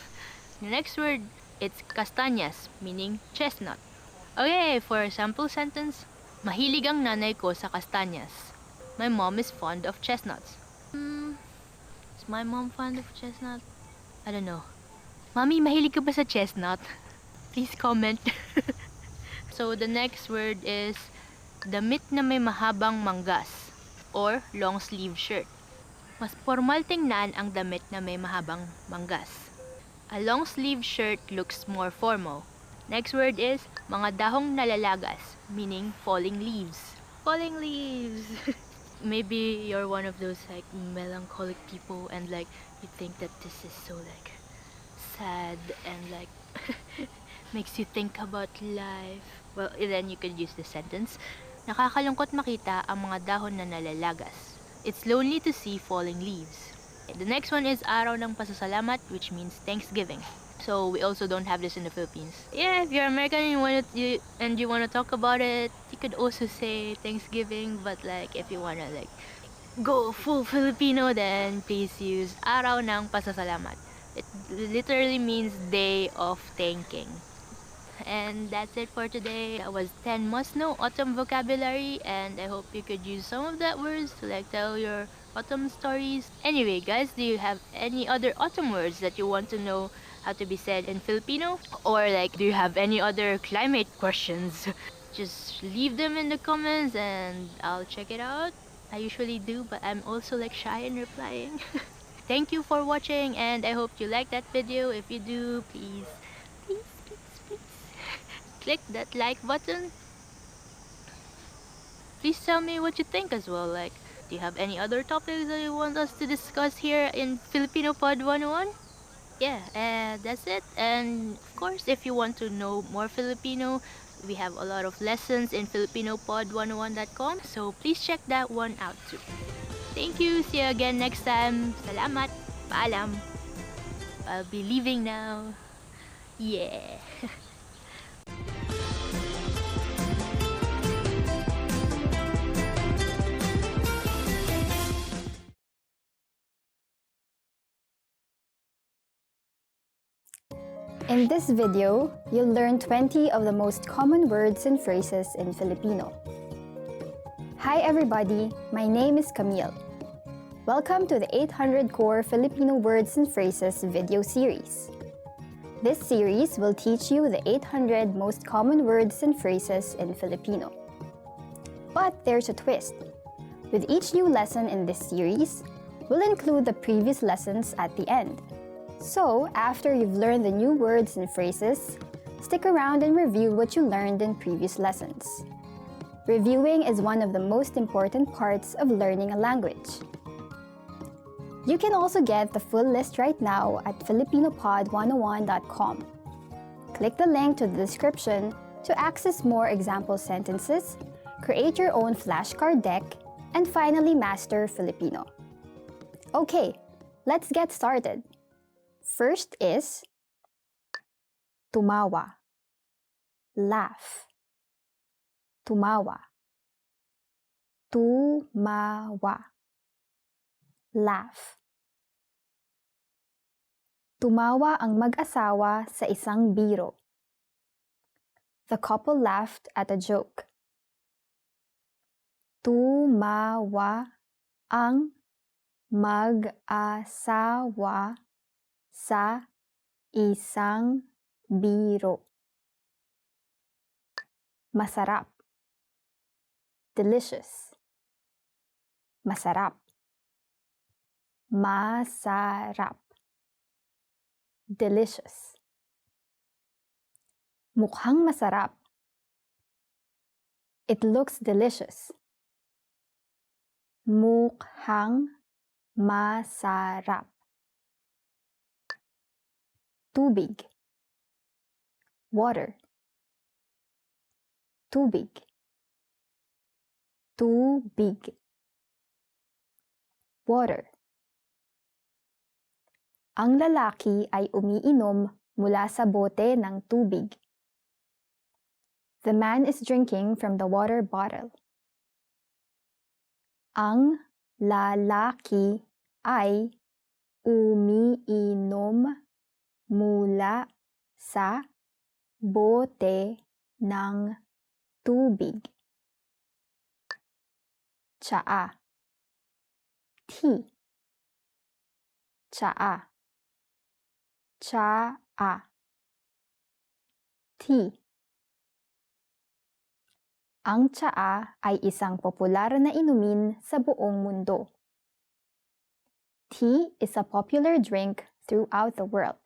The next word, it's castañas, meaning chestnut. Okay, for a sample sentence, mahilig ang nanay ko sa castañas. My mom is fond of chestnuts. Is my mom fond of chestnut? I don't know. Mommy, mahilig ka ba sa chestnut? Please comment. So the next word is damit na may mahabang manggas or long sleeve shirt. Mas formal tingnan ang damit na may mahabang manggas. A long sleeve shirt looks more formal. Next word is mga dahong nalalagas, meaning falling leaves. Falling leaves. Maybe you're one of those like melancholic people and like you think that this is so like sad and like makes you think about life. Well, then you could use the sentence. Nakakalungkot makita ang mga dahon na nalalagas. It's lonely to see falling leaves. The next one is Araw ng Pasasalamat, which means Thanksgiving. So we also don't have this in the Philippines. Yeah, if you're American and you want to talk about it, you could also say Thanksgiving, but like if you want to like go full Filipino, then please use Araw ng Pasasalamat. It literally means day of thanking. And that's it for today. That was 10 must-know autumn vocabulary, and I hope you could use some of that words to like tell your autumn stories. Anyway, guys, do you have any other autumn words that you want to know how to be said in Filipino? Or like, do you have any other climate questions? Just leave them in the comments and I'll check it out. I usually do, but I'm also like shy in replying. Thank you for watching, and I hope you like that video. If you do, please click that like button. Please tell me what you think as well. Like, do you have any other topics that you want us to discuss here in Filipino Pod 101? Yeah, that's it. And of course, if you want to know more Filipino, we have a lot of lessons in filipinopod101.com. So please check that one out too. Thank you. See you again next time. Salamat. Paalam. I'll be leaving now. Yeah.
In this video, you'll learn 20 of the most common words and phrases in Filipino. Hi everybody, my name is Camille. Welcome to the 800 Core Filipino Words and Phrases video series. This series will teach you the 800 most common words and phrases in Filipino. But there's a twist. With each new lesson in this series, we'll include the previous lessons at the end. So, after you've learned the new words and phrases, stick around and review what you learned in previous lessons. Reviewing is one of the most important parts of learning a language. You can also get the full list right now at filipinopod101.com. Click the link to the description to access more example sentences, create your own flashcard deck, and finally master Filipino. Okay, let's get started. First is tumawa, laugh. Tumawa, tumawa, laugh. Tumawa ang mag-asawa sa isang biro. The couple laughed at a joke. Tumawa ang mag-asawa sa isang biro. Masarap. Delicious. Masarap. Masarap. Delicious. Mukhang masarap. It looks delicious. Mukhang masarap. Tubig. Water. tubig, tubig. Water. Ang lalaki ay umiinom mula sa bote ng tubig. The man is drinking from the water bottle. Ang lalaki ay umiinom mula sa bote ng tubig. Tsaa. Tea. Tsaa. Tsaa. Tea. Ang tsaa ay isang popular na inumin sa buong mundo. Tea is a popular drink throughout the world.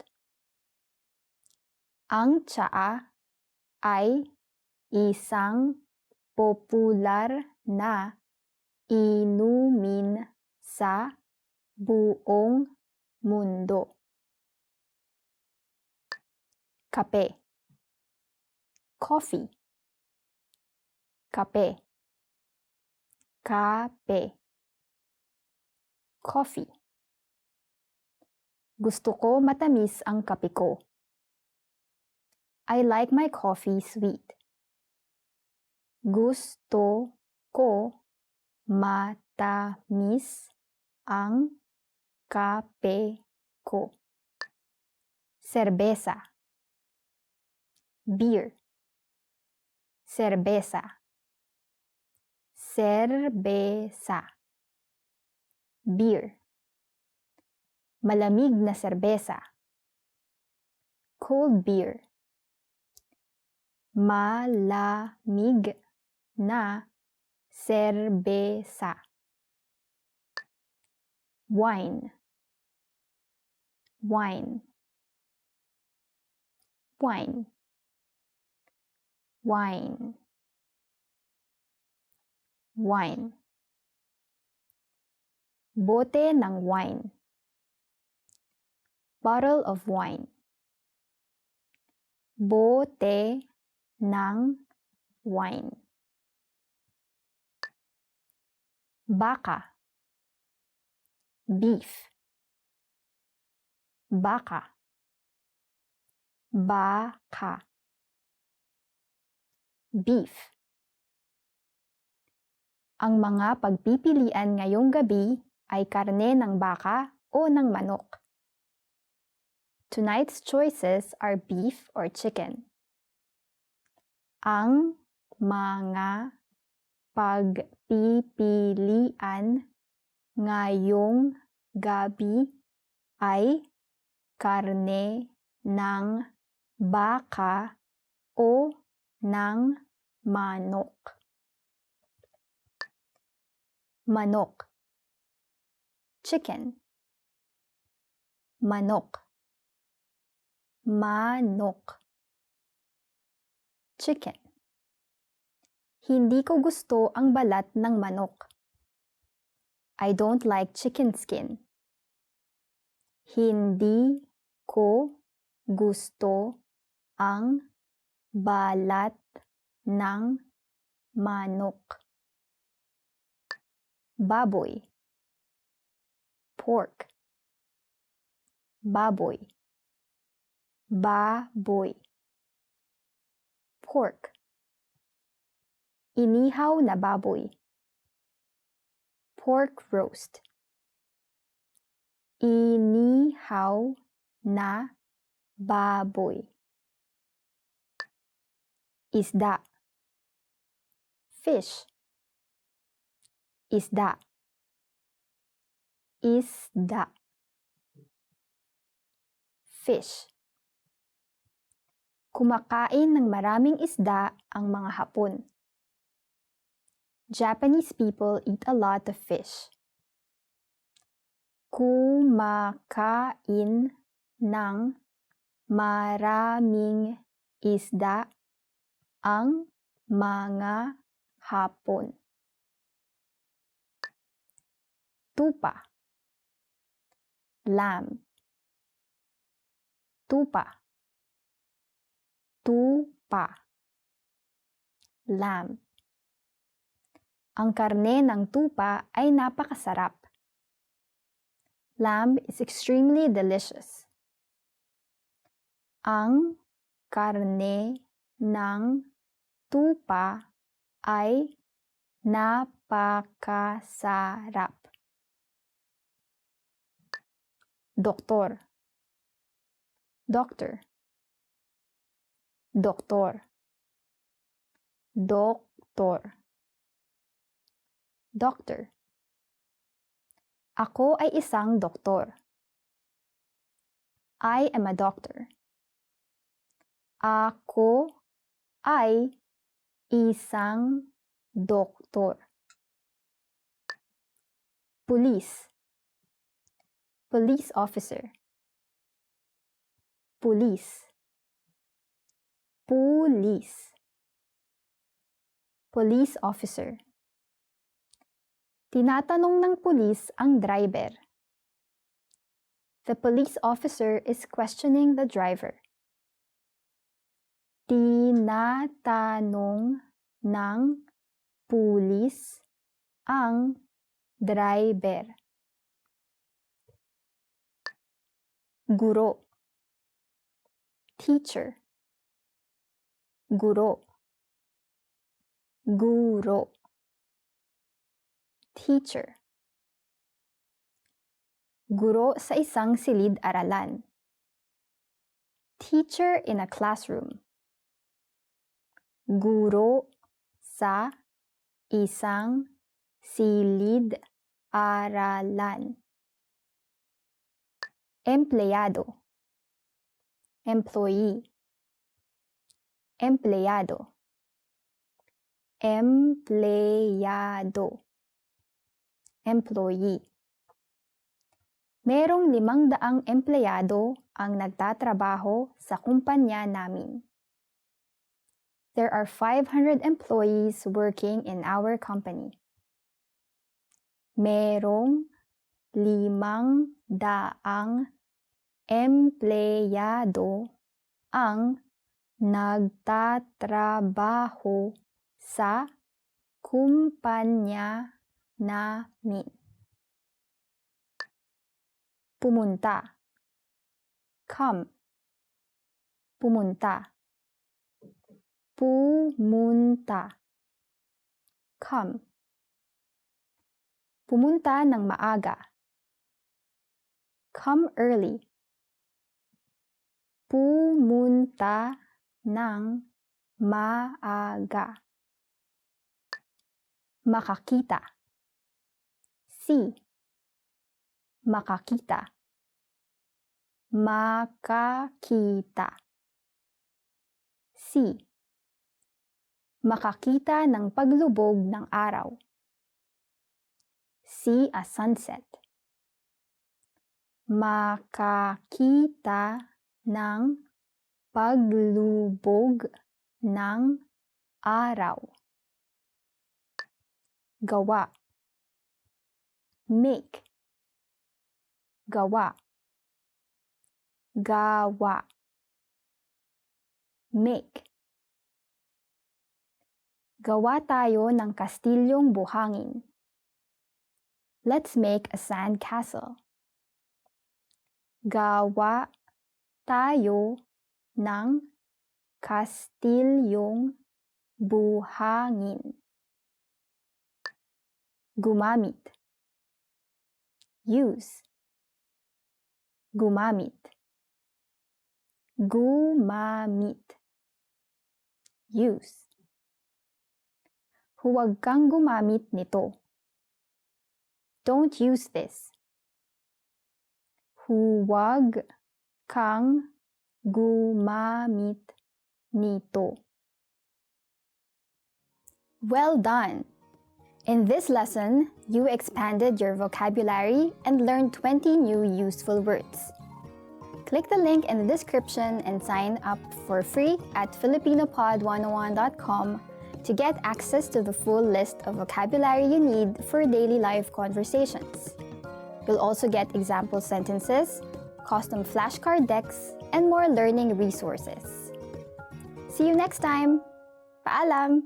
Ang tsaa ay isang popular na inumin sa buong mundo. Kape. Coffee. Kape. Kape. Coffee. Gusto ko matamis ang kape ko. I like my coffee sweet. Gusto ko matamis ang kape ko. Serbesa. Beer. Serbesa. Serbesa. Beer. Malamig na serbesa. Cold beer. Malamig na serbesa. Wine. Wine. Wine. Wine. Wine. Bote ng wine. Bottle of wine. Bote ng wine. Baka. Beef. Baka. Baka. Beef. Ang mga pagpipilian ngayong gabi ay karne ng baka o ng manok. Tonight's choices are beef or chicken. Ang mga pagpipilian ngayong gabi ay karne ng baka o ng manok. Manok. Chicken. Manok. Manok. Chicken. Hindi ko gusto ang balat ng manok. I don't like chicken skin. Hindi ko gusto ang balat ng manok. Baboy. Pork. Baboy. Baboy. Pork. Inihaw na baboy. Pork roast. Inihaw na baboy. Isda. Fish. Isda. Isda. Fish. Kumakain ng maraming isda ang mga Hapon. Japanese people eat a lot of fish. Kumakain ng maraming isda ang mga Hapon. Tupa. Lamb. Tupa. Tupa. lamb. Ang karne ng tupa ay napakasarap. Lamb is extremely delicious. Ang karne ng tupa ay napakasarap. Doktor. Doctor. Doktor. Doktor. Doctor. Ako ay isang doktor. I am a doctor. Ako ay isang doktor. Police. Police officer. Police. Police. Police officer. Tinatanong ng pulis ang driver. The police officer is questioning the driver. Tinatanong ng pulis ang driver. Guro. Teacher. Guro. Guro. Teacher. Guro sa isang silid-aralan. Teacher in a classroom. Guro sa isang silid-aralan. Empleyado. Employee. Empleyado. Empleyado. Employee. Merong 500 empleyado ang nagtatrabaho sa kumpanya namin. There are 500 employees working in our company. Merong 500 empleyado ang nagtatrabaho sa kumpanya namin. Pumunta. Come. Pumunta. Pumunta. Come. Pumunta ng maaga. Come early. Pumunta ng maaga. Makakita. See. Makakita. Makakita. See. Makakita ng paglubog ng araw. See a sunset. Makakita ng paglubog ng araw. Gawa. Make. Gawa. Gawa. Make. Gawa tayo ng kastilyong buhangin. Let's make a sand castle. Gawa tayo ng kastilyong buhangin. Gumamit. Use. Gumamit. Gumamit. Use. Huwag kang gumamit nito. Don't use this. Huwag kang gumamit nito. Well done! In this lesson, you expanded your vocabulary and learned 20 new useful words. Click the link in the description and sign up for free at filipinopod101.com to get access to the full list of vocabulary you need for daily life conversations. You'll also get example sentences, custom flashcard decks, and more learning resources. See you next time! Paalam!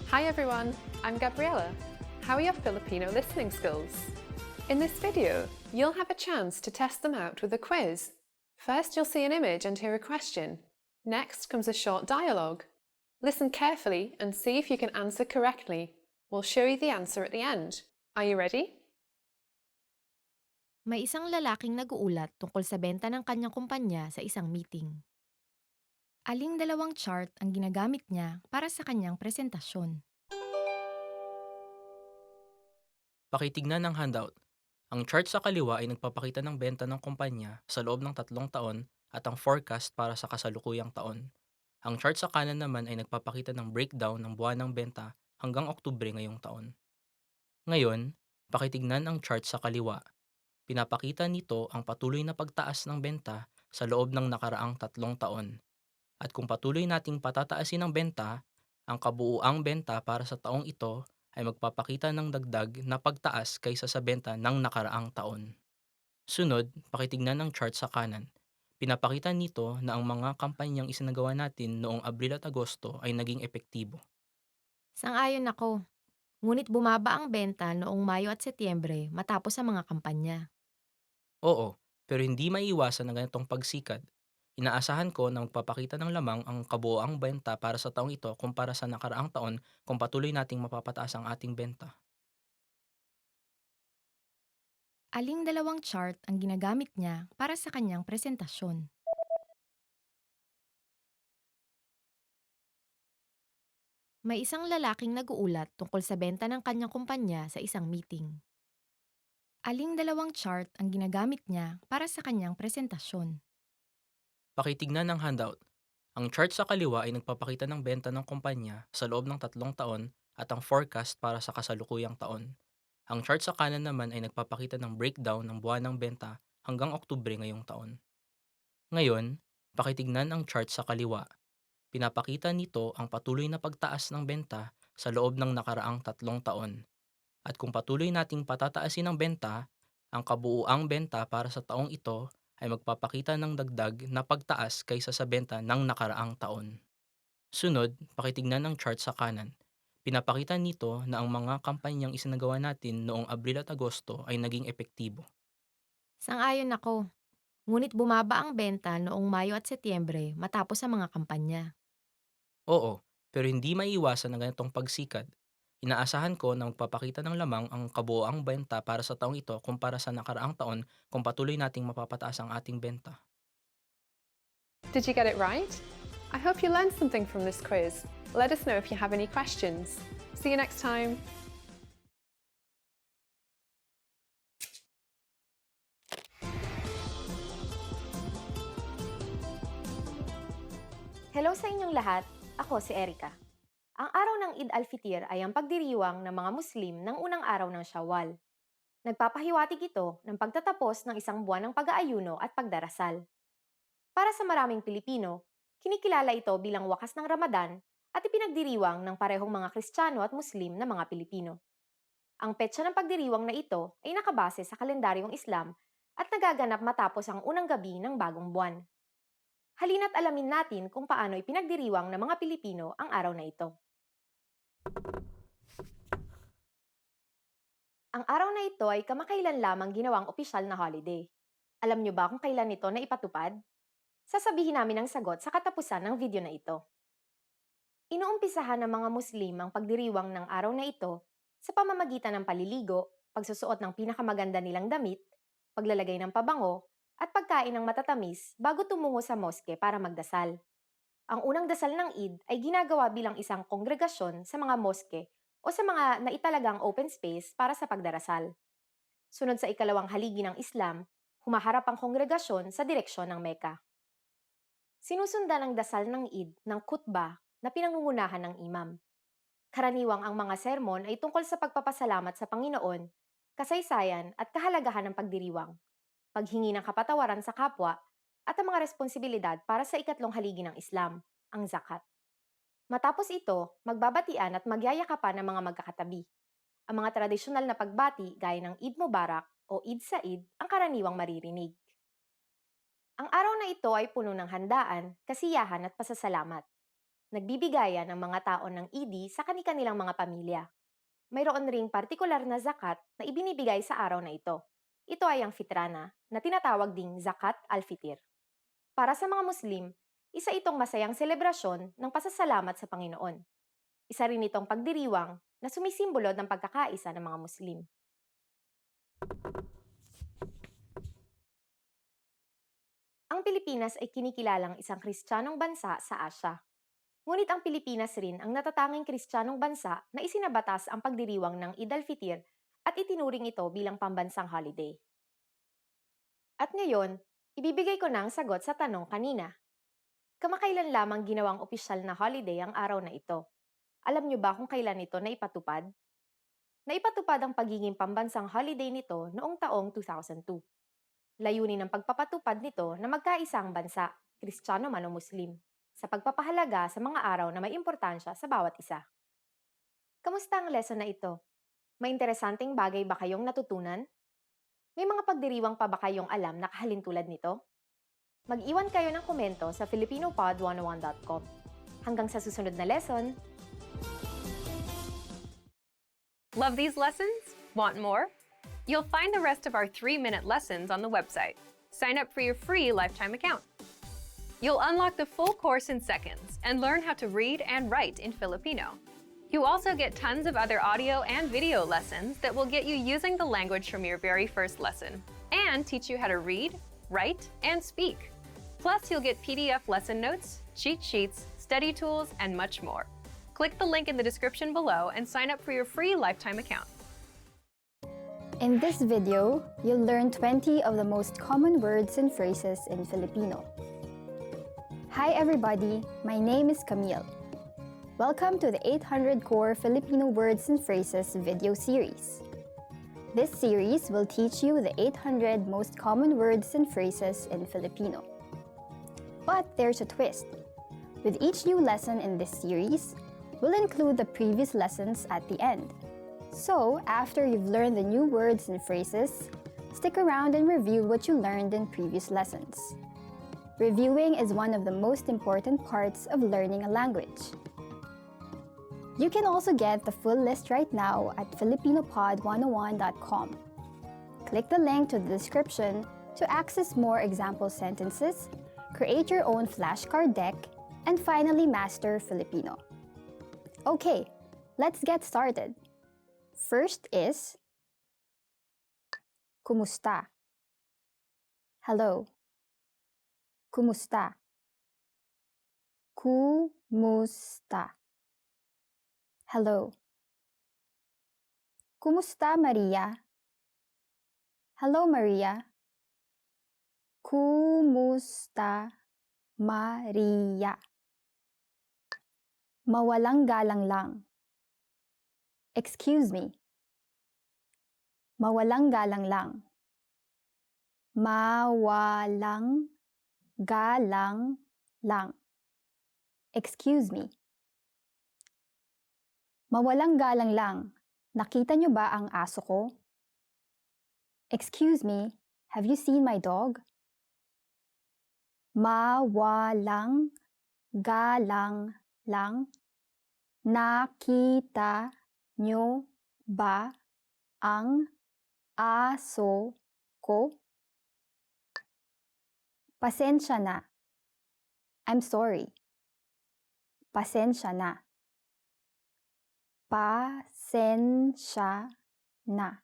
Hi everyone, I'm Gabriella. How are your Filipino listening skills? In this video, you'll have a chance to test them out with a quiz. First, you'll see an image and hear a question. Next comes a short dialogue. Listen carefully and see if you can answer correctly. We'll show you the answer at the end. Are you ready?
May isang lalaking nag-uulat tungkol sa benta ng kanyang kumpanya sa isang meeting. Aling dalawang chart ang ginagamit niya para sa kanyang presentasyon?
Pakitignan ng handout. Ang chart sa kaliwa ay nagpapakita ng benta ng kumpanya sa loob ng 3 taon at ang forecast para sa kasalukuyang taon. Ang chart sa kanan naman ay nagpapakita ng breakdown ng buwan ng benta hanggang Oktubre ngayong taon. Ngayon, pakitignan ang chart sa kaliwa. Pinapakita nito ang patuloy na pagtaas ng benta sa loob ng nakaraang 3 taon. At kung patuloy nating patataasin ang benta, ang kabuuang benta para sa taong ito ay magpapakita ng dagdag na pagtaas kaysa sa benta ng nakaraang taon. Sunod, pakitignan ng chart sa kanan. Pinapakita nito na ang mga kampanyang isinagawa natin noong Abril at Agosto ay naging epektibo.
Sang-ayon ako. Ngunit bumaba ang benta noong Mayo at Setyembre matapos ang mga kampanya.
Oo, pero hindi maiiwasan ang ganitong pagsikat. Inaasahan ko na magpapakita ng lamang ang kabuoang benta para sa taong ito kumpara sa nakaraang taon kung patuloy nating mapapataas ang ating benta.
Aling dalawang chart ang ginagamit niya para sa kanyang presentasyon? May isang lalaking nag-uulat tungkol sa benta ng kanyang kumpanya sa isang meeting. Aling dalawang chart ang ginagamit niya para sa kanyang presentasyon?
Pakitignan ng handout. Ang chart sa kaliwa ay nagpapakita ng benta ng kumpanya sa loob ng 3 taon at ang forecast para sa kasalukuyang taon. Ang chart sa kanan naman ay nagpapakita ng breakdown ng buwan ng benta hanggang Oktubre ngayong taon. Ngayon, pakitignan ang chart sa kaliwa. Pinapakita nito ang patuloy na pagtaas ng benta sa loob ng nakaraang 3 taon. At kung patuloy nating patataasin ang benta, ang kabuuang benta para sa taong ito ay magpapakita ng dagdag na pagtaas kaysa sa benta ng nakaraang taon. Sunod, pakitignan ng chart sa kanan. Pinapakita nito na ang mga kampanyang isinagawa natin noong Abril at Agosto ay naging epektibo.
Sang-ayon ako. Ngunit bumaba ang benta noong Mayo at Setyembre matapos ang mga kampanya.
Oo, pero hindi maiiwasan ang ganitong pagsikat. Inaasahan ko na magpapakita ng lamang ang kabuoang benta para sa taong ito kumpara sa nakaraang taon kung patuloy nating mapapataas ang ating benta.
Did you get it right? I hope you learned something from this quiz. Let us know if you have any questions. See you next time.
Hello sa inyong lahat, ako si Erica. Ang araw ng Eid al-Fitr ay ang pagdiriwang ng mga Muslim ng unang araw ng Shawwal. Nagpapahiwatig ito ng pagtatapos ng isang buwan ng pag-aayuno at pagdarasal. Para sa maraming Pilipino, kinikilala ito bilang wakas ng Ramadan at ipinagdiriwang ng parehong mga Kristiyano at Muslim na mga Pilipino. Ang petsa ng pagdiriwang na ito ay nakabase sa kalendaryong Islam at nagaganap matapos ang unang gabi ng bagong buwan. Halina't alamin natin kung paano ipinagdiriwang ng mga Pilipino ang araw na ito. Ang araw na ito ay kamakailan lamang ginawang opisyal na holiday. Alam niyo ba kung kailan ito na ipatupad? Sasabihin namin ang sagot sa katapusan ng video na ito. Inuumpisahan ng mga Muslim ang pagdiriwang ng araw na ito sa pamamagitan ng paliligo, pagsusuot ng pinakamaganda nilang damit, paglalagay ng pabango, at pagkain ng matatamis bago tumungo sa moske para magdasal. Ang unang dasal ng Eid ay ginagawa bilang isang kongregasyon sa mga moske o sa mga naitalagang open space para sa pagdarasal. Sunod sa ikalawang haligi ng Islam, humaharap ang kongregasyon sa direksyon ng Mecca. Sinusundan ang dasal ng Eid ng khutbah na pinangungunahan ng imam. Karaniwang ang mga sermon ay tungkol sa pagpapasalamat sa Panginoon, kasaysayan at kahalagahan ng pagdiriwang, paghingi ng kapatawaran sa kapwa, at ang mga responsibilidad para sa ikatlong haligi ng Islam, ang zakat. Matapos ito, magbabatian at magyayakapan ng mga magkakatabi. Ang mga tradisyonal na pagbati gaya ng Eid Mubarak o Eid Said ang karaniwang maririnig. Ang araw na ito ay puno ng handaan, kasiyahan at pasasalamat. Nagbibigayan ang mga tao ng ED sa kani-kanilang mga pamilya. Mayroon ring partikular na zakat na ibinibigay sa araw na ito. Ito ay ang fitrana, na tinatawag ding zakat al-fitr. Para sa mga Muslim, isa itong masayang selebrasyon ng pasasalamat sa Panginoon. Isa rin itong pagdiriwang na sumisimbolo ng pagkakaisa ng mga Muslim. Ang Pilipinas ay kinikilalang isang Kristiyanong bansa sa Asya. Ngunit ang Pilipinas rin ang natatanging Kristiyanong bansa na isinabatas ang pagdiriwang ng Eid al-Fitr at itinuring ito bilang pambansang holiday. At ngayon, ibibigay ko na ang sagot sa tanong kanina. Kamakailan lamang ginawang opisyal na holiday ang araw na ito. Alam niyo ba kung kailan ito naipatupad? Naipatupad ang pagiging pambansang holiday nito noong taong 2002. Layunin ng pagpapatupad nito na magkaisa ang bansa, Kristiyano man o Muslim, sa pagpapahalaga sa mga araw na may importansya sa bawat isa. Kamusta ang lesson na ito? May interesanteng bagay ba kayong natutunan? May mga pagdiriwang pa ba kayong alam na kahalintulad nito? Mag-iwan kayo ng komento sa filipinopod101.com. Hanggang sa susunod na lesson!
Love these lessons? Want more? You'll find the rest of our 3-minute lessons on the website. Sign up for your free lifetime account. You'll unlock the full course in seconds and learn how to read and write in Filipino. You also get tons of other audio and video lessons that will get you using the language from your very first lesson and teach you how to read, write, and speak. Plus, you'll get PDF lesson notes, cheat sheets, study tools, and much more. Click the link in the description below and sign up for your free lifetime account.
In this video, you'll learn 20 of the most common words and phrases in Filipino. Hi everybody, my name is Camille. Welcome to the 800 Core Filipino Words and Phrases video series. This series will teach you the 800 most common words and phrases in Filipino. But there's a twist. With each new lesson in this series, we'll include the previous lessons at the end. So, after you've learned the new words and phrases, stick around and review what you learned in previous lessons. Reviewing is one of the most important parts of learning a language. You can also get the full list right now at filipinopod101.com. Click the link to the description to access more example sentences, create your own flashcard deck, and finally master Filipino. Okay, let's get started. First is Kumusta? Hello. Kumusta? Kumusta? Hello. Kumusta, Maria? Hello, Maria. Kumusta, Maria? Mawalang galang lang. Excuse me. Mawalang galang lang. Mawalang galang lang. Excuse me. Mawalang galang lang. Nakita niyo ba ang aso ko? Excuse me, have you seen my dog? Mawalang galang lang. Nakita niyo ba ang aso ko? Pasensya na. I'm sorry. Pasensya na. Pasensya na.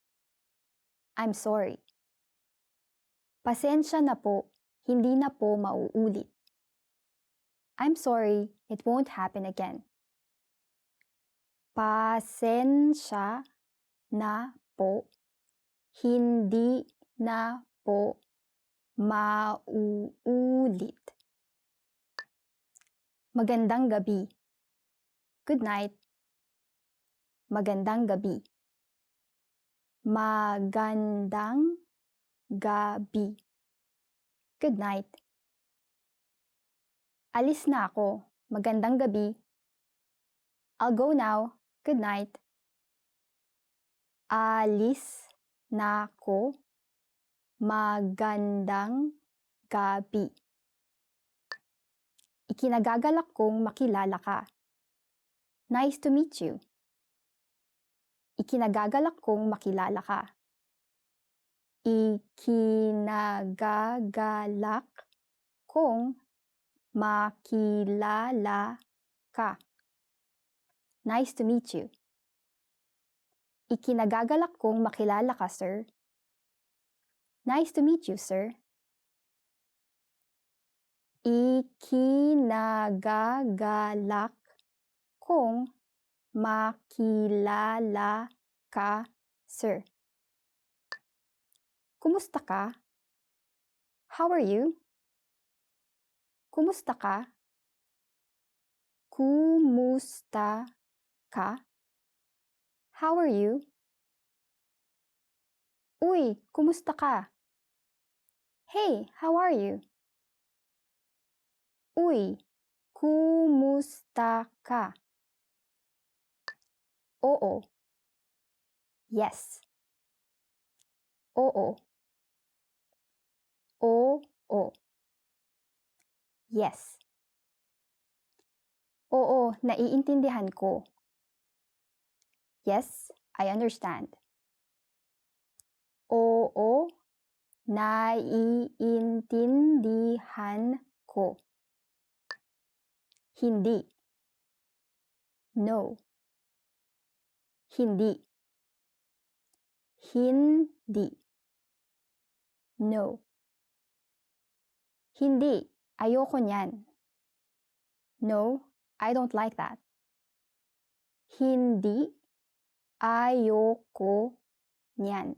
I'm sorry. Pasensya na po, hindi na po mauulit. I'm sorry, it won't happen again. Pasensya na po, hindi na po mauulit. Magandang gabi. Good night. Magandang gabi. Magandang gabi. Good night. Alis na ako. Magandang gabi. I'll go now. Good night. Alis na ako. Magandang gabi. Ikinagagalak kong makilala ka. Nice to meet you. Ikinagagalak kong makilala ka. Ikinagagalak kong makilala ka. Nice to meet you. Ikinagagalak kong makilala ka, sir. Nice to meet you, sir. Ikinagagalak kong makilala ka, sir. Kumusta ka? How are you? Kumusta ka? Kumusta ka? How are you? Uy, kumusta ka? Hey, how are you? Uy, kumusta ka? Oo. Yes. Oo. Oo. Yes. Oo, naiintindihan ko. Yes, I understand. Oo, naiintindihan ko. Hindi. No. Hindi. Hindi. No. Hindi. Ayoko niyan. No, I don't like that. Hindi. Ayoko niyan.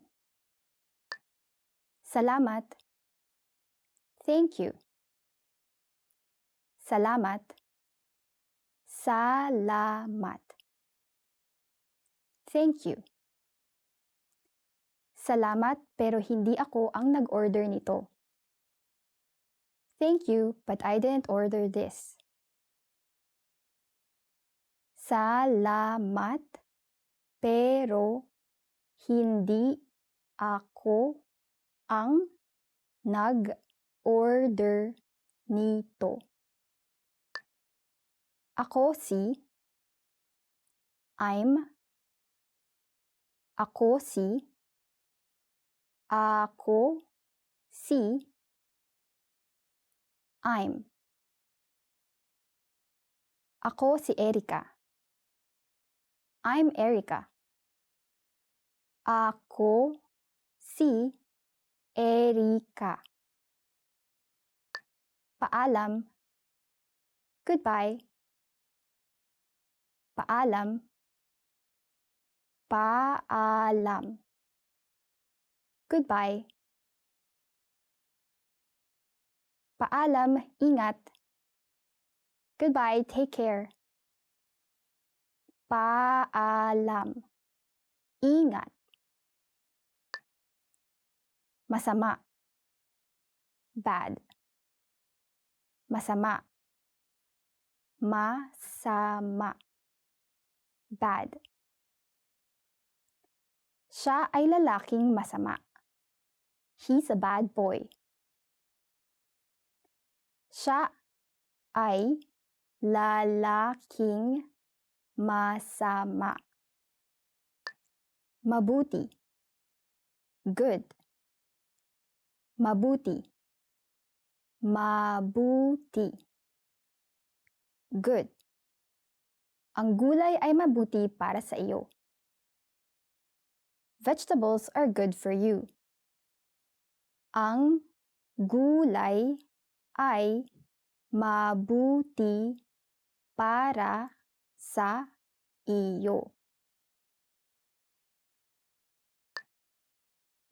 Salamat. Thank you. Salamat. Salamat. Thank you. Salamat pero hindi ako ang nag-order nito. Thank you, but I didn't order this. Salamat pero hindi ako ang nag-order nito. Ako si I'm Ako si Ako si I'm Ako si Erika. I'm Erika. Ako si Erika. Paalam. Goodbye. Paalam. Paalam. Goodbye. Paalam, ingat. Goodbye, take care. Paalam. Ingat. Masama. Bad. Masama. Masama. Bad. Siya ay lalaking masama. He's a bad boy. Siya ay lalaking masama. Mabuti. Good. Mabuti. Mabuti. Good. Ang gulay ay mabuti para sa iyo. Vegetables are good for you. Ang gulay ay mabuti para sa iyo.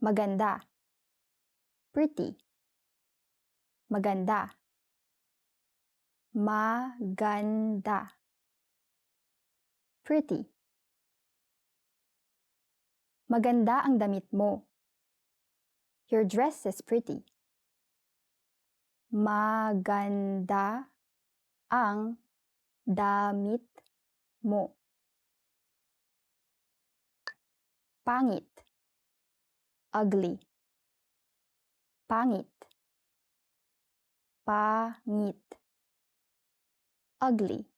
Maganda. Pretty. Maganda. Maganda. Pretty. Maganda ang damit mo. Your dress is pretty. Maganda ang damit mo. Pangit. Ugly. Pangit. Pangit. ugly.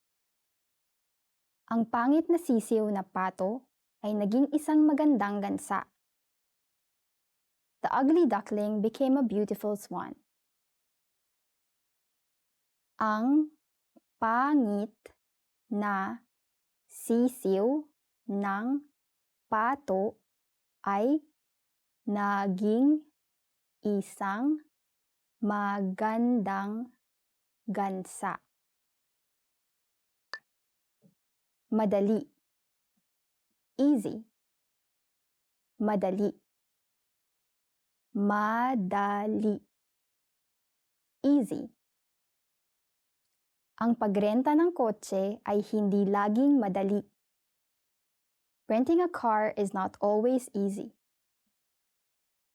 Ang pangit na sisiw na pato ay naging isang magandang gansa. The ugly duckling became a beautiful swan. Ang pangit na sisiw ng pato ay naging isang magandang gansa. Madali. Easy. Madali. Madali. Easy. Ang pagrenta ng kotse ay hindi laging madali. Renting a car is not always easy.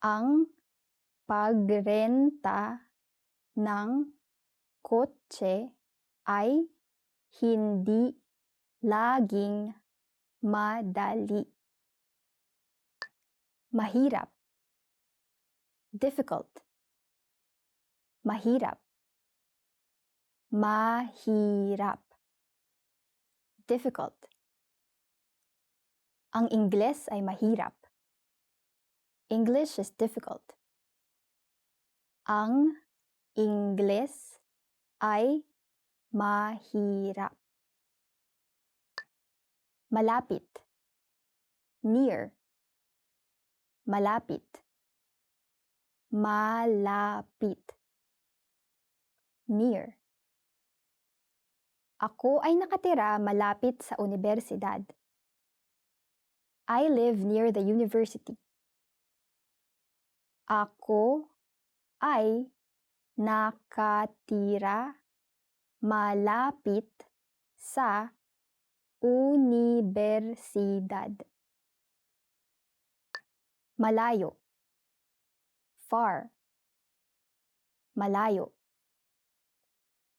Ang pagrenta ng kotse ay hindi laging madali. Mahirap. Difficult. Mahirap. Mahirap. Difficult. Ang Ingles ay mahirap. English is difficult. Ang Ingles ay mahirap. Malapit. Near. Malapit. Malapit. Near. Ako ay nakatira malapit sa universidad. I live near the university. Ako ay nakatira malapit sa universidad. Malayo. Far. Malayo.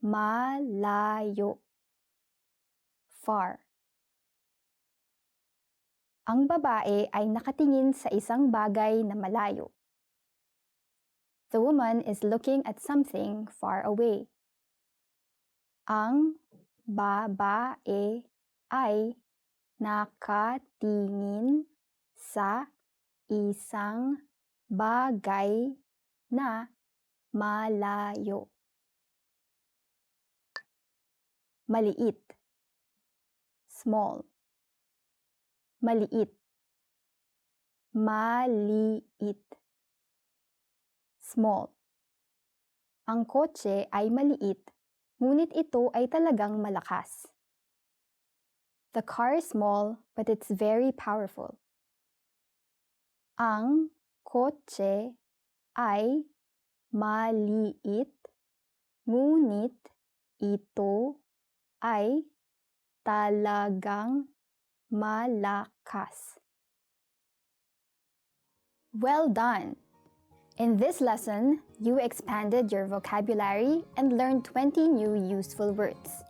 Malayo. Far. Ang babae ay nakatingin sa isang bagay na malayo. The woman is looking at something far away. Ang babae ay nakatingin sa isang bagay na malayo. Maliit. Small. Maliit. Maliit. Small. Ang kotse ay maliit, ngunit ito ay talagang malakas. The car is small, but it's very powerful. Ang kotse ay maliit, ngunit ito ay talagang malakas. Well done! In this lesson, you expanded your vocabulary and learned 20 new useful words.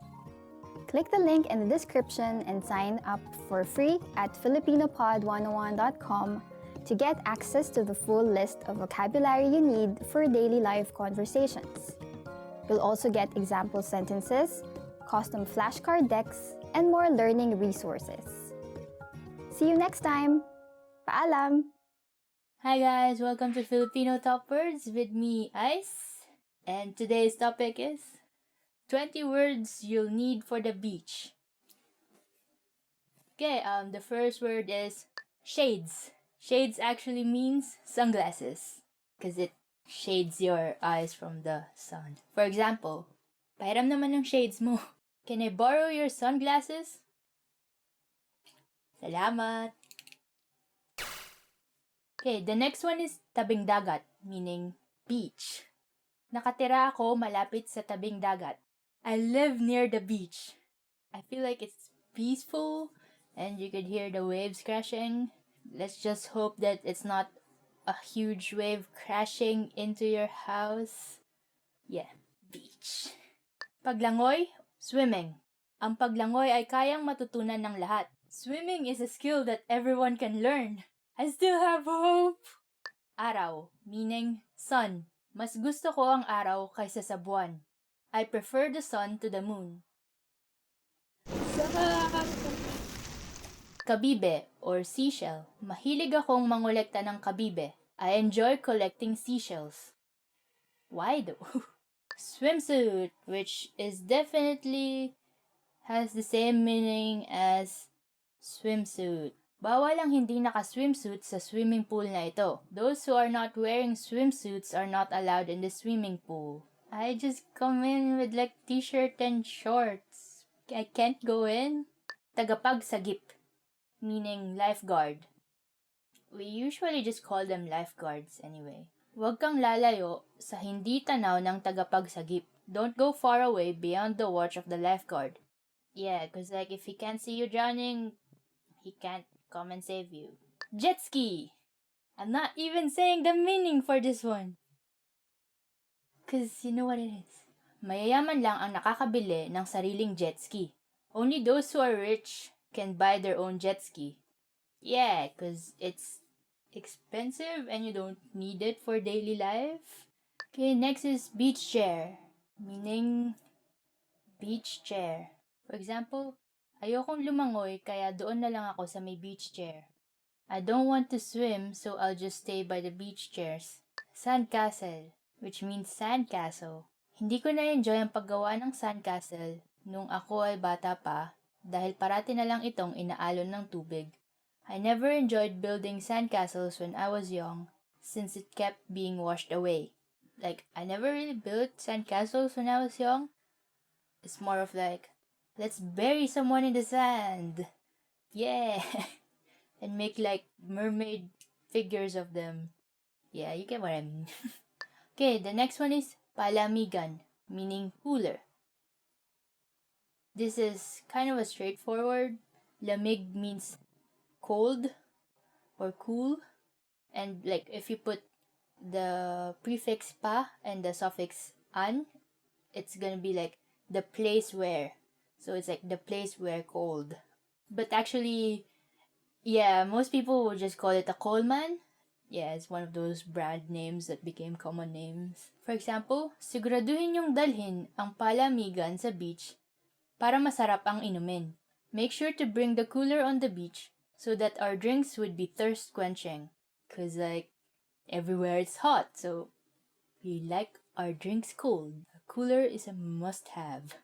Click the link in the description and sign up for free at filipinopod101.com to get access to the full list of vocabulary you need for daily life conversations. You'll also get example sentences, custom flashcard decks, and more learning resources. See you next time! Paalam!
Hi guys, welcome to Filipino Top Words with me, Ice. And today's topic is 20 words you'll need for the beach. Okay, the first word is shades. Shades actually means sunglasses because it shades your eyes from the sun. For example, pahiram naman ng shades mo. Can I borrow your sunglasses? Salamat. Okay, the next one is tabing dagat, meaning beach. Nakatira ako malapit sa tabing dagat. I live near the beach. I feel like it's peaceful and you could hear the waves crashing. Let's just hope that it's not a huge wave crashing into your house. Yeah, beach. Paglangoy, swimming. Ang paglangoy ay kayang matutunan ng lahat. Swimming is a skill that everyone can learn. I still have hope. Araw, meaning sun. Mas gusto ko ang araw kaysa sa buwan. I prefer the sun to the moon. Kabibe or seashell. Mahilig akong mangolekta ng kabibe. I enjoy collecting seashells. Why though? Swimsuit, which is definitely has the same meaning as swimsuit. Bawal ang hindi naka-swimsuit sa swimming pool na ito. Those who are not wearing swimsuits are not allowed in the swimming pool. I just come in with like t-shirt and shorts. I can't go in. Tagapagsagip, meaning lifeguard. We usually just call them lifeguards anyway. Huwag kang lalayo sa hindi tanaw ng tagapagsagip. Don't go far away beyond the watch of the lifeguard. Yeah, cause like if he can't see you drowning, he can't come and save you. Jet ski! I'm not even saying the meaning for this one. Cause you know what it is. Mayayaman lang ang nakakabili ng sariling jet ski. Only those who are rich can buy their own jet ski. Yeah, cause it's expensive and you don't need it for daily life. Okay, next is beach chair, meaning beach chair. For example, ayokong lumangoy kaya doon na lang ako sa may beach chair. I don't want to swim so I'll just stay by the beach chairs. Sandcastle, which means sandcastle. Hindi ko na-enjoy ang paggawa ng sandcastle nung ako ay bata pa dahil parati na lang itong inaalon ng tubig. I never enjoyed building sandcastles when I was young since it kept being washed away. Like, I never really built sandcastles when I was young. It's more of like, let's bury someone in the sand. Yeah. And make like mermaid figures of them. Yeah, you get what I mean. Okay, the next one is palamigan, meaning cooler. This is kind of a straightforward. Lamig means cold or cool, and like if you put the prefix pa and the suffix an, it's gonna be like the place where, so it's like the place where cold. But actually, yeah, most people would just call it a coalman. Yeah, it's one of those brand names that became common names. For example, siguraduhin yung dalhin ang palamigan sa beach para masarap ang inumin. Make sure to bring the cooler on the beach so that our drinks would be thirst-quenching. Cause like, everywhere it's hot, so we like our drinks cold. A cooler is a must-have.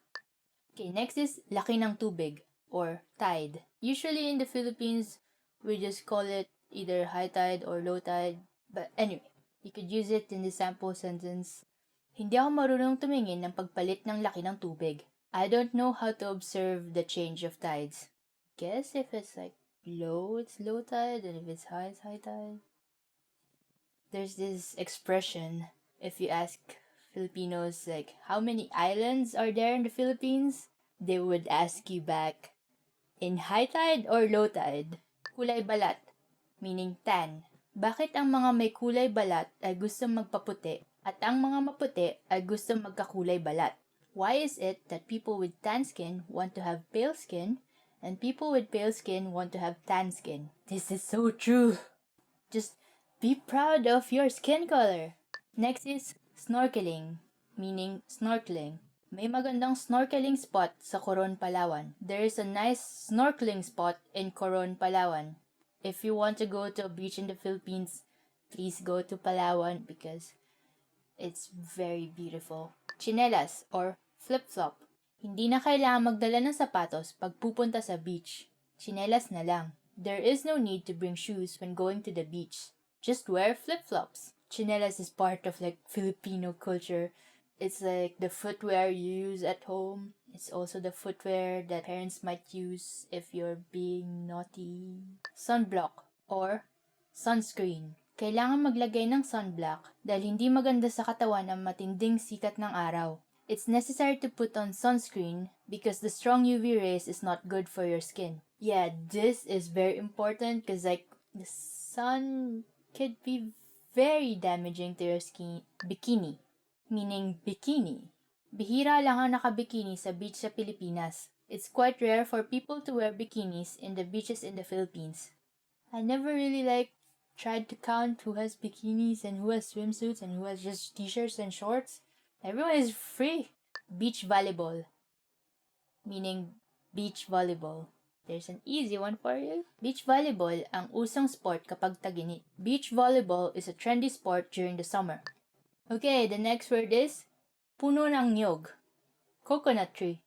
Okay, next is laki ng tubig, or tide. Usually in the Philippines, we just call it either high tide or low tide. But anyway, you could use it in the sample sentence. Hindi ako marunong tumingin ng pagpalit ng laki ng tubig. I don't know how to observe the change of tides. Guess if it's like low, it's low tide, and if it's high, it's high tide. There's this expression, if you ask Filipinos like, how many islands are there in the Philippines? They would ask you back, in high tide or low tide? Kulay balat, meaning tan. Bakit ang mga may kulay balat ay gusto magpaputi at ang mga maputi ay gusto magkakulay balat? Why is it that people with tan skin want to have pale skin and people with pale skin want to have tan skin? This is so true. Just be proud of your skin color. Next is snorkeling, meaning snorkeling. May magandang snorkeling spot sa Coron, Palawan. There is a nice snorkeling spot in Coron, Palawan. If you want to go to a beach in the Philippines, please go to Palawan because it's very beautiful. Chinelas or flip-flop. Hindi na kailangan magdala ng sapatos pag pupunta sa beach. Chinelas na lang. There is no need to bring shoes when going to the beach. Just wear flip-flops. Chinelas is part of like Filipino culture. It's like the footwear you use at home. It's also the footwear that parents might use if you're being naughty. Sunblock or sunscreen. Kailangan maglagay ng sunblock dahil hindi maganda sa katawan ang matinding sikat ng araw. It's necessary to put on sunscreen because the strong UV rays is not good for your skin. Yeah, this is very important because like the sun could be very damaging to your skin. Bikini, meaning bikini. Bihira lang ang nakabikini sa beach sa Pilipinas. It's quite rare for people to wear bikinis in the beaches in the Philippines. I never really tried to count who has bikinis and who has swimsuits and who has just t-shirts and shorts. Everyone is free. Beach volleyball, meaning beach volleyball. There's an easy one for you. Beach volleyball ang usong sport kapag tag-init. Beach volleyball is a trendy sport during the summer. Okay, the next word is puno ng niyog. Coconut tree.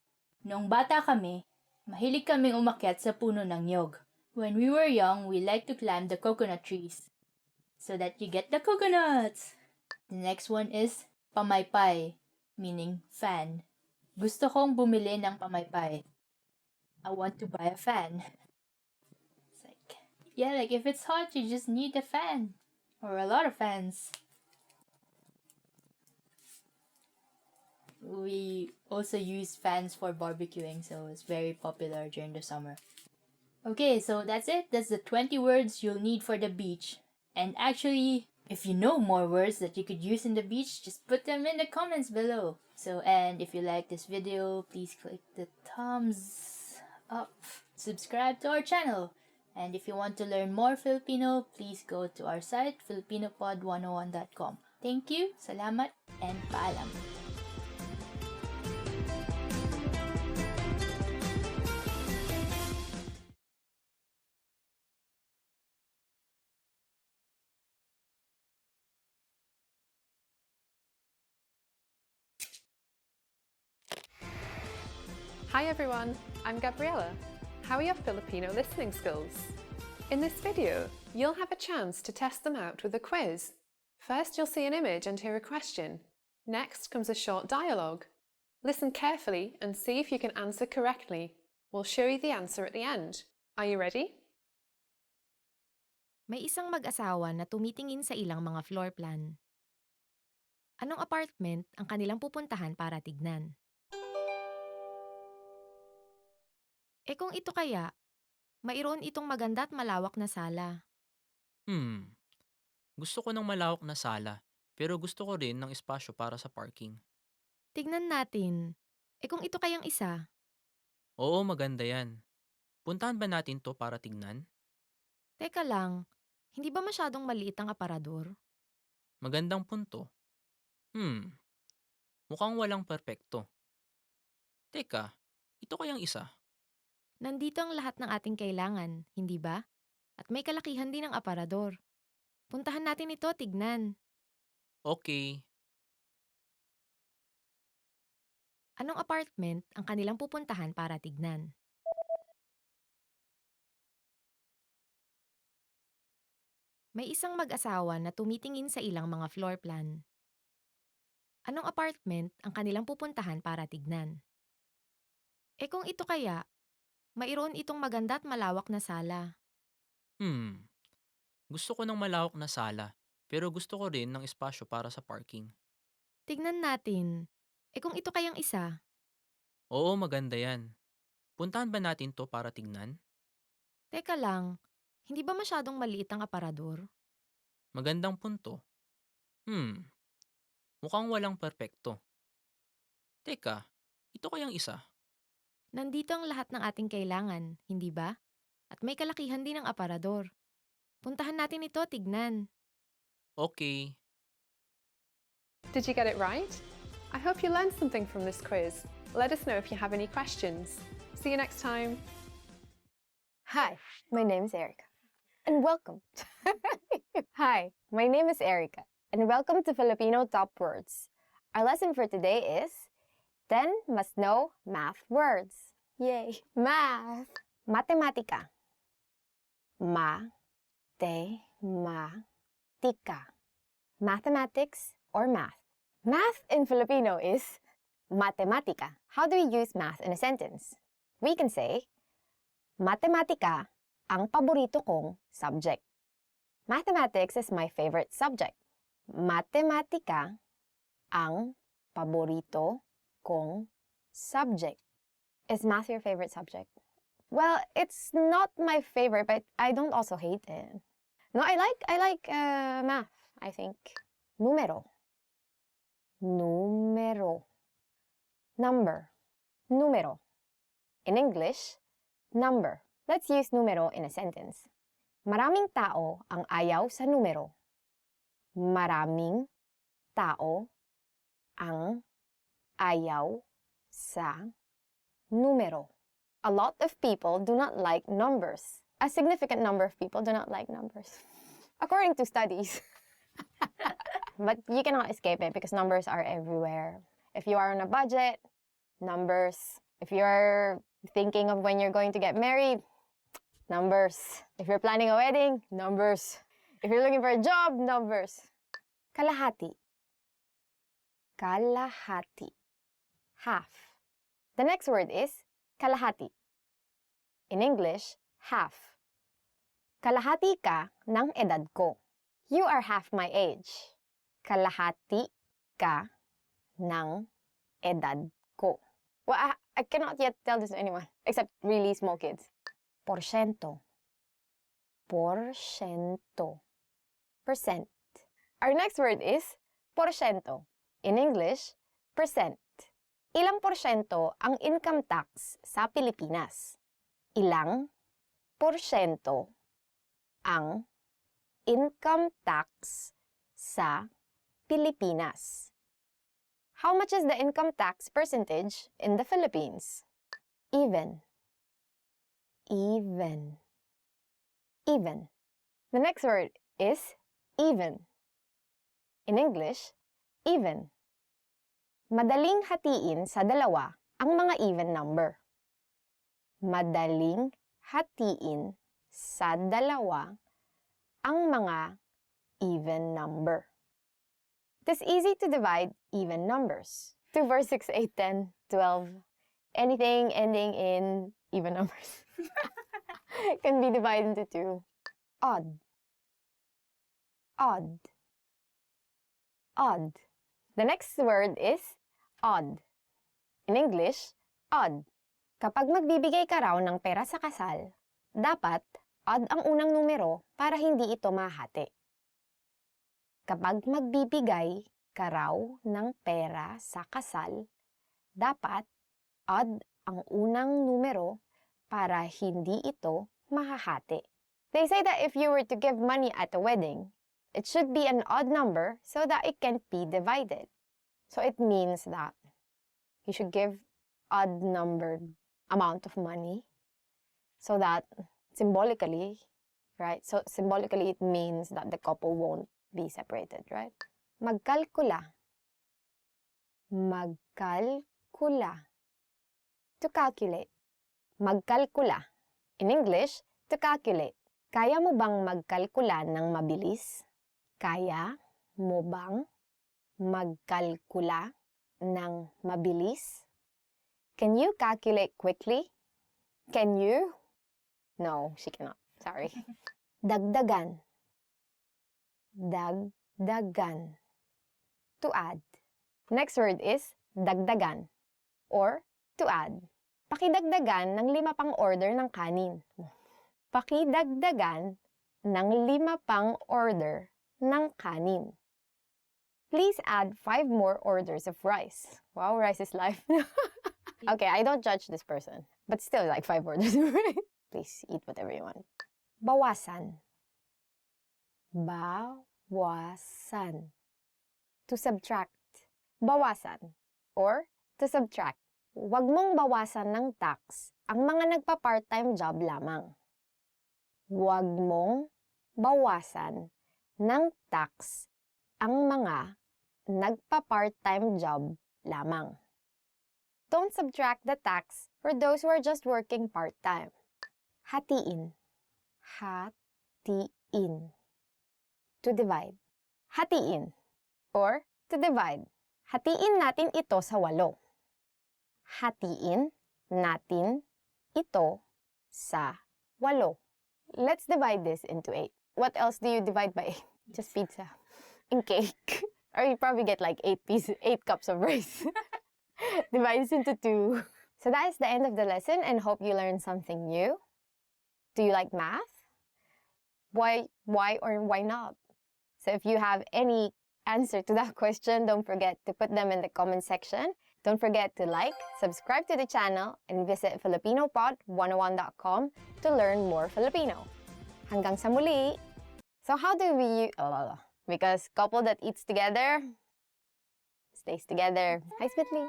Noong bata kami, mahilig kaming umakyat sa puno ng niyog. When we were young, we liked to climb the coconut trees so that you get the coconuts. The next one is pamaypay, meaning fan. Gusto kong bumili ng pamaypay. I want to buy a fan. It's like, yeah, like if it's hot, you just need a fan. Or a lot of fans. We also use fans for barbecuing, so it's very popular during the summer. Okay, so that's it. That's the 20 words you'll need for the beach. And actually, if you know more words that you could use in the beach, just put them in the comments below. So, and if you like this video, please click the thumbs up. Subscribe to our channel. And if you want to learn more Filipino, please go to our site, filipinopod101.com. Thank you, salamat, and paalam.
Hi everyone, I'm Gabriella. How are your Filipino listening skills? In this video, you'll have a chance to test them out with a quiz. First, you'll see an image and hear a question. Next comes a short dialogue. Listen carefully and see if you can answer correctly. We'll show you the answer at the end. Are you ready?
May isang mag-asawa na tumitingin sa ilang mga floor plan. Anong apartment ang kanilang pupuntahan para tignan? Kung ito kaya, mayroon itong maganda at malawak na sala.
Gusto ko ng malawak na sala, pero gusto ko rin ng espasyo para sa parking.
Tignan natin. Kung ito kayang isa?
Oo, maganda yan. Puntahan ba natin to para tignan?
Teka lang, hindi ba masyadong maliit ang aparador?
Magandang punto. Mukhang walang perpekto. Teka, ito kayang isa?
Nandito ang lahat ng ating kailangan, hindi ba? At may kalakihan din ang aparador. Puntahan natin ito, tignan.
Okay.
Anong apartment ang kanilang pupuntahan para tignan? May isang mag-asawa na tumitingin sa ilang mga floor plan. Anong apartment ang kanilang pupuntahan para tignan? Kung ito kaya, mayroon itong maganda at malawak na sala.
Gusto ko ng malawak na sala, pero gusto ko rin ng espasyo para sa parking.
Tignan natin. Kung ito kayang isa?
Oo, maganda yan. Puntahan ba natin to para tignan?
Teka lang, hindi ba masyadong maliit ang aparador?
Magandang punto. Mukhang walang perpekto. Teka, ito kayang isa?
Nandito ang lahat ng ating kailangan, hindi ba? At may kalakihan din ang aparador. Puntahan natin ito, tignan.
Okay.
Did you get it right? I hope you learned something from this quiz. Let us know if you have any questions. See you next time.
Hi, my name is Erica. And welcome. Hi, my name is Erica. And welcome to Filipino Top Words. Our lesson for today is 10 must-know math words. Yay! Math. Matematika. Ma-te-ma-tika. Mathematics or math. Math in Filipino is matematika. How do we use math in a sentence? We can say, matematika ang paborito kong subject. Mathematics is my favorite subject. Matematika ang paborito kong subject. Is math your favorite subject? Well, it's not my favorite, but I don't also hate it. No, I like math, I think. Numero. Numero. Number. Numero. In English, number. Let's use numero in a sentence. Maraming tao ang ayaw sa numero. Maraming tao ang ayaw sa numero.
A lot of people do not like numbers. A significant number of people do not like numbers, according to studies. But you cannot escape it because numbers are everywhere. If you are on a budget, numbers. If you're thinking of when you're going to get married, numbers. If you're planning a wedding, numbers. If you're looking for a job, numbers. Kalahati. Kalahati. Half. The next word is kalahati. In English, half. Kalahati ka ng edad ko. You are half my age. Kalahati ka ng edad ko. Well, I cannot yet tell this to anyone, except really small kids. Porsyento. Porsyento. Percent. Our next word is porsyento. In English, percent. Ilang porsyento ang income tax sa Pilipinas? Ilang porsyento ang income tax sa Pilipinas? How much is the income tax percentage in the Philippines? Even. Even. Even. The next word is even. In English, even. Madaling hatiin sa dalawa ang mga even number. Madaling hatiin sa dalawa ang mga even number. It is easy to divide even numbers. 2, 4, 6, 8, 10, 12. Anything ending in even numbers can be divided into 2. Odd. Odd. Odd. The next word is odd. In English, odd. Kapag magbibigay ka raw ng pera sa kasal, dapat odd ang unang numero para hindi ito mahati. Kapag magbibigay ka raw ng pera sa kasal, dapat odd ang unang numero para hindi ito mahahati. They say that if you were to give money at a wedding, it should be an odd number so that it can't be divided. So it means that you should give odd numbered amount of money so that symbolically, right? So symbolically it means that the couple won't be separated, right? Magkalkula. Magkalkula. To calculate. Magkalkula. In English, to calculate. Kaya mo bang magkalkula ng mabilis? Kaya mo bang magkalkula ng mabilis? Can you calculate quickly? Can you? No, she cannot. Sorry. Dagdagan. Dagdagan. To add. Next word is dagdagan or to add. Pakidagdagan ng 5 pang order ng kanin. Pakidagdagan ng 5 pang order ng kanin. Please add 5 more orders of rice. Wow, rice is life. Okay, I don't judge this person, but still like 5 orders of rice. Please eat whatever you want. Bawasan. Bawasan. To subtract. Bawasan or to subtract. Huwag mong bawasan ng tax ang mga nagpa-part-time job lamang. Huwag mong bawasan ng tax ang mga nagpa-part-time job lamang. Don't subtract the tax for those who are just working part-time. Hatiin. Hatiin. To divide. Hatiin or to divide. Hatiin natin ito sa 8. Hatiin natin ito sa 8. Let's divide this into 8. What else do you divide by 8? Just pizza and cake. Or you probably get like 8 cups of rice. Divide this into 2. So that is the end of the lesson and hope you learned something new. Do you like math? Why or why not? So if you have any answer to that question, don't forget to put them in the comment section. Don't forget to like, subscribe to the channel, and visit FilipinoPod101.com to learn more Filipino. Hanggang sa muli! So how do we... because couple that eats together stays together. Hi, Smithly!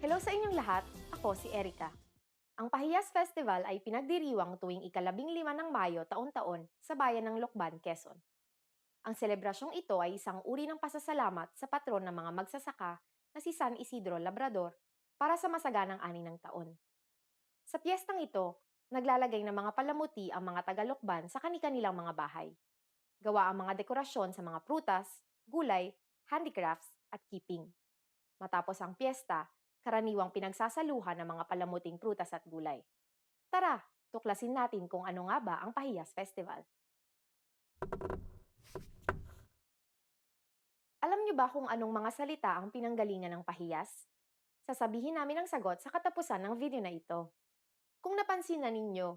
Hello sa inyong lahat, ako si Erika. Ang Pahiyas Festival ay pinagdiriwang tuwing ika-15 ng Mayo taon-taon sa bayan ng Lokban, Quezon. Ang selebrasyong ito ay isang uri ng pasasalamat sa patron ng mga magsasaka na si San Isidro Labrador para sa masaganang ani ng taon. Sa piyestang ito, naglalagay ng mga palamuti ang mga taga-Lokban sa kani-kanilang mga bahay. Gawa ang mga dekorasyon sa mga prutas, gulay, handicrafts at keeping. Matapos ang piyesta, karaniwang pinagsasaluhan ng mga palamuting prutas at gulay. Tara, tuklasin natin kung ano nga ba ang Pahiyas Festival. Alam niyo ba kung anong mga salita ang pinanggalingan ng pahiyas? Sasabihin namin ang sagot sa katapusan ng video na ito. Kung napansin na ninyo,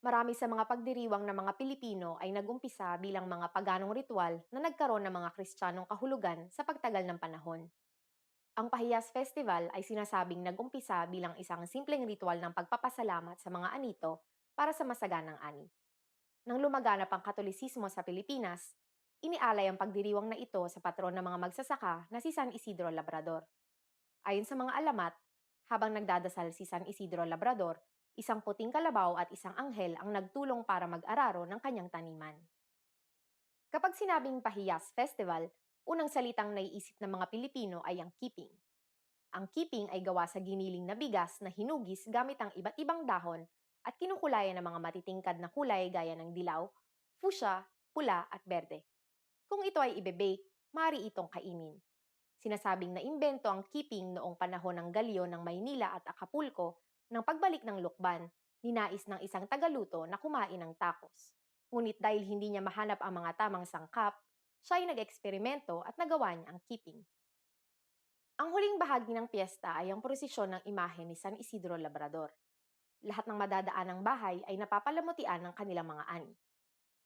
marami sa mga pagdiriwang ng mga Pilipino ay nagumpisa bilang mga paganong ritual na nagkaroon ng mga Kristiyanong kahulugan sa pagtagal ng panahon. Ang Pahiyas Festival ay sinasabing nagumpisa bilang isang simpleng ritual ng pagpapasalamat sa mga anito para sa masaganang ani. Nang lumaganap ang Katolisismo sa Pilipinas, inialay ang pagdiriwang na ito sa patron ng mga magsasaka na si San Isidro Labrador. Ayon sa mga alamat, habang nagdadasal si San Isidro Labrador, isang puting kalabaw at isang anghel ang nagtulong para mag-araro ng kanyang taniman. Kapag sinabing Pahiyas Festival, unang salitang naiisip ng mga Pilipino ay ang keeping. Ang keeping ay gawa sa giniling na bigas na hinugis gamit ang iba't ibang dahon at kinukulayan ng mga matitingkad na kulay gaya ng dilaw, fuchsia, pula at berde. Kung ito ay ibe-bake, maaari itong kainin. Sinasabing naimbento ang keeping noong panahon ng galyo ng Maynila at Acapulco nang pagbalik ng Lukban, ninais ng isang tagaluto na kumain ng tacos. Ngunit dahil hindi niya mahanap ang mga tamang sangkap, siya ay nag-eksperimento at nagawa niya ang keeping. Ang huling bahagi ng piyesta ay ang prosesyon ng imahe ni San Isidro Labrador. Lahat ng madadaan ng bahay ay napapalamutian ng kanilang mga ani.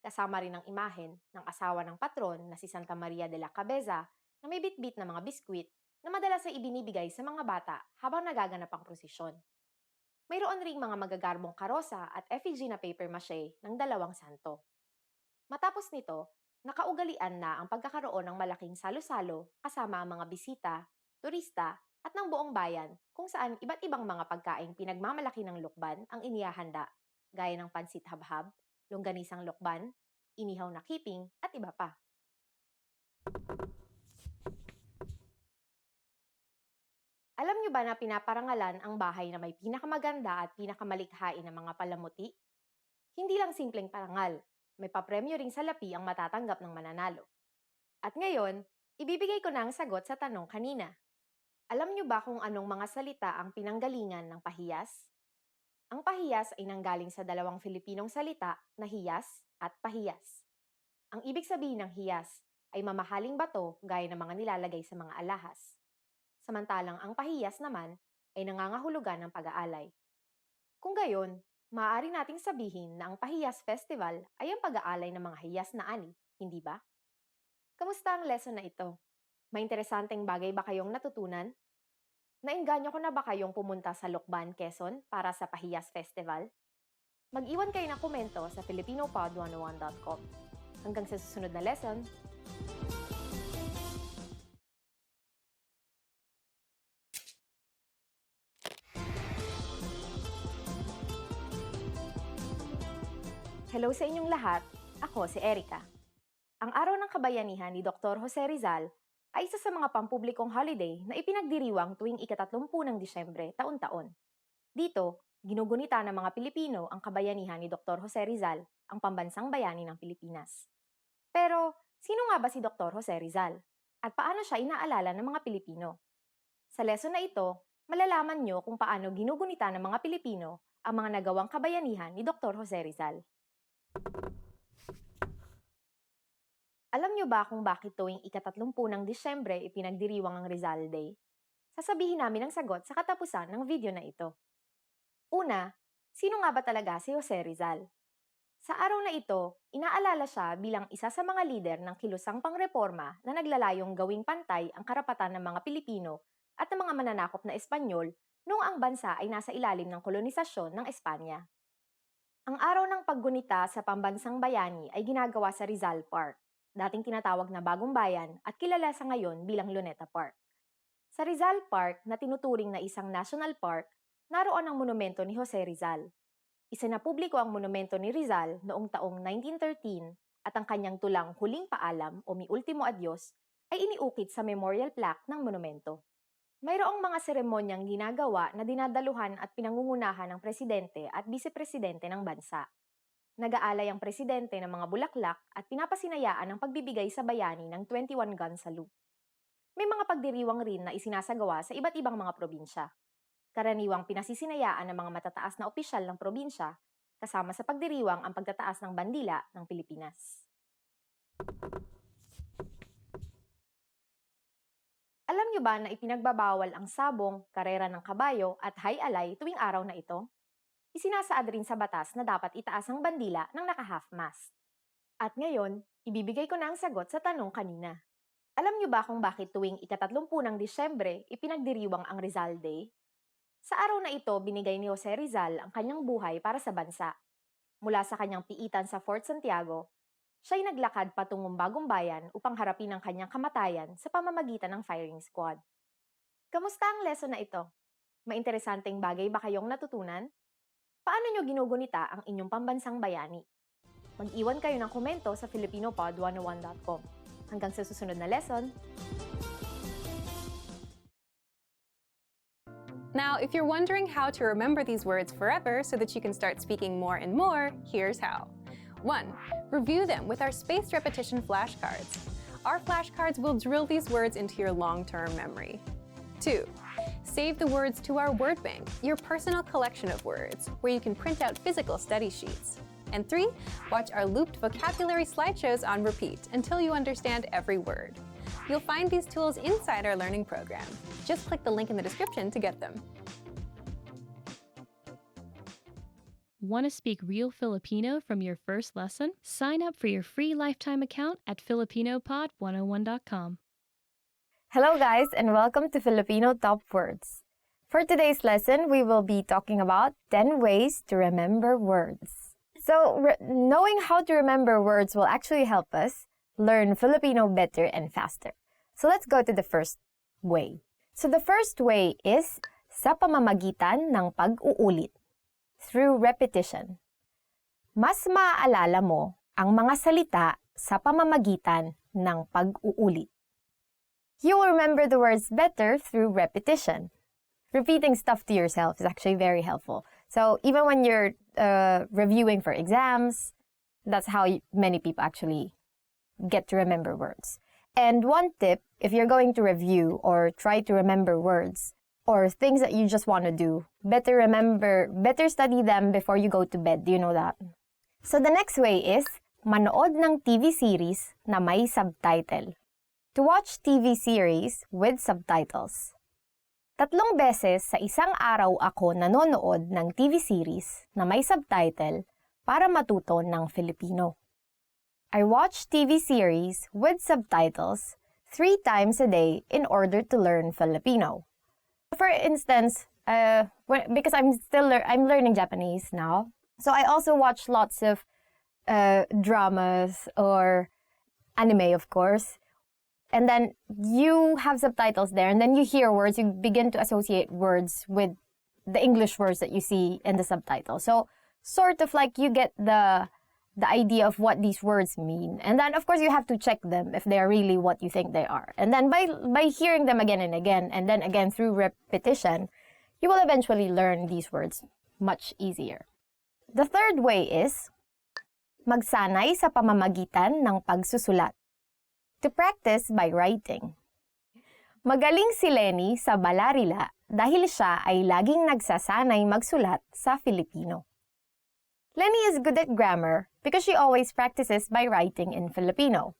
Kasama rin ang imahen ng asawa ng patron na si Santa Maria de la Cabeza na may bitbit na mga biskwit na madalas ay ibinibigay sa mga bata habang nagaganap ang prosesyon. Mayroon ring mga magagarbong karosa at effigy na paper mache ng dalawang santo. Matapos nito, nakaugalian na ang pagkakaroon ng malaking salo-salo kasama ang mga bisita, turista, at ng buong bayan kung saan iba't ibang mga pagkaing pinagmamalaki ng Lukban ang inihahanda, gaya ng pansit habhab, longganisang Lukban, inihaw na keeping, at iba pa. Alam niyo ba na pinaparangalan ang bahay na may pinakamaganda at pinakamalikhain na mga palamuti? Hindi lang simpleng parangal, may papremyo ring salapi ang matatanggap ng mananalo. At ngayon, ibibigay ko na ang sagot sa tanong kanina. Alam niyo ba kung anong mga salita ang pinanggalingan ng pahiyas? Ang pahiyas ay nanggaling sa dalawang Filipinong salita na hiyas at pahiyas. Ang ibig sabihin ng hiyas ay mamahaling bato gaya ng mga nilalagay sa mga alahas. Samantalang ang pahiyas naman ay nangangahulugan ng pag-aalay. Kung gayon, maaari nating sabihin na ang Pahiyas Festival ay ang pag-aalay ng mga hiyas na ani, hindi ba? Kamusta ang lesson na ito? May interesanteng bagay ba kayong natutunan? Naengganyo ko na ba kayong pumunta sa Lokban, Quezon para sa Pahiyas Festival? Mag-iwan kayo ng komento sa filipinopod101.com. Hanggang sa susunod na lesson! Hello sa inyong lahat, ako si Erika. Ang Araw ng Kabayanihan ni Dr. Jose Rizal ay isa sa mga pampublikong holiday na ipinagdiriwang tuwing ika-30 ng Disyembre taon-taon. Dito, ginugunita ng mga Pilipino ang kabayanihan ni Dr. Jose Rizal, ang pambansang bayani ng Pilipinas. Pero, sino nga ba si Dr. Jose Rizal? At paano siya inaalala ng mga Pilipino? Sa lesson na ito, malalaman nyo kung paano ginugunita ng mga Pilipino ang mga nagawang kabayanihan ni Dr. Jose Rizal. Alam niyo ba kung bakit tuwing ika-30 ng Disyembre ipinagdiriwang ang Rizal Day? Sasabihin namin ang sagot sa katapusan ng video na ito. Una, sino nga ba talaga si Jose Rizal? Sa araw na ito, inaalala siya bilang isa sa mga lider ng kilusang pangreporma na naglalayong gawing pantay ang karapatan ng mga Pilipino at ng mga mananakop na Espanyol noong ang bansa ay nasa ilalim ng kolonisasyon ng Espanya. Ang araw ng paggunita sa pambansang bayani ay ginagawa sa Rizal Park, dating tinatawag na Bagong Bayan at kilala sa ngayon bilang Luneta Park. Sa Rizal Park na tinuturing na isang national park, naroon ang monumento ni Jose Rizal. Isinapubliko ang monumento ni Rizal noong taong 1913 at ang kanyang tulang Huling Paalam o Mi Ultimo Adios ay iniukit sa memorial plaque ng monumento. Mayroong mga seremonyang ginagawa na dinadaluhan at pinangungunahan ng presidente at bisepresidente ng bansa. Nag-aalay ang presidente ng mga bulaklak at pinapasinayaan ang pagbibigay sa bayani ng 21 gun salute. May mga pagdiriwang rin na isinasagawa sa iba't ibang mga probinsya. Karaniwang pinasisinayaan ng mga matataas na opisyal ng probinsya, kasama sa pagdiriwang ang pagtataas ng bandila ng Pilipinas. Alam niyo ba na ipinagbabawal ang sabong, karera ng kabayo at high-alay tuwing araw na ito? Isinasaad rin sa batas na dapat itaas ang bandila ng naka-half-mast. At ngayon, ibibigay ko na ang sagot sa tanong kanina. Alam niyo ba kung bakit tuwing ika-30 ng Disyembre ipinagdiriwang ang Rizal Day? Sa araw na ito, binigay ni Jose Rizal ang kanyang buhay para sa bansa. Mula sa kanyang piitan sa Fort Santiago, siya'y naglakad patungong Bagong Bayan upang harapin ang kanyang kamatayan sa pamamagitan ng firing squad. Kamusta ang lesson na ito? May interesanteng bagay ba kayong natutunan? Paano nyo ginugunita ang inyong pambansang bayani? Mag-iwan kayo ng komento sa filipinopod101.com. Hanggang sa susunod na lesson!
Now, if you're wondering how to remember these words forever so that you can start speaking more and more, here's how. 1. Review them with our spaced repetition flashcards. Our flashcards will drill these words into your long-term memory. 2. Save the words to our word bank, your personal collection of words, where you can print out physical study sheets. And 3. Watch our looped vocabulary slideshows on repeat until you understand every word. You'll find these tools inside our learning program. Just click the link in the description to get them.
Want to speak real Filipino from your first lesson? Sign up for your free lifetime account at filipinopod101.com.
Hello guys and welcome to Filipino Top Words. For today's lesson, we will be talking about 10 ways to remember words. So, knowing how to remember words will actually help us learn Filipino better and faster. So let's go to the first way. So the first way is sa pamamagitan ng pag-uulit, through repetition. Mas maaalala mo ang mga salita sa pamamagitan ng pag-uulit. You will remember the words better through repetition. Repeating stuff to yourself is actually very helpful. So even when you're reviewing for exams, that's how many people actually get to remember words. And one tip, if you're going to review or try to remember words or things that you just want to do, better study them before you go to bed. Do you know that? So the next way is manood ng TV series na may subtitle. To watch TV series with subtitles. 3 beses sa isang araw ako nanonood ng TV series na may subtitle para matuto ng Filipino. I watch TV series with subtitles 3 times a day in order to learn Filipino. For instance, because I'm learning Japanese now, so I also watch lots of dramas or anime, of course. And then you have subtitles there, and then you hear words, you begin to associate words with the English words that you see in the subtitle. So sort of like you get the idea of what these words mean. And then of course you have to check them if they are really what you think they are. And then by hearing them again and again, and then again through repetition, you will eventually learn these words much easier. The third way is magsanay sa pamamagitan ng pagsusulat. To practice by writing. Magaling si Lenny sa balarila dahil siya ay laging nagsasanay magsulat sa Filipino. Lenny is good at grammar because she always practices by writing in Filipino.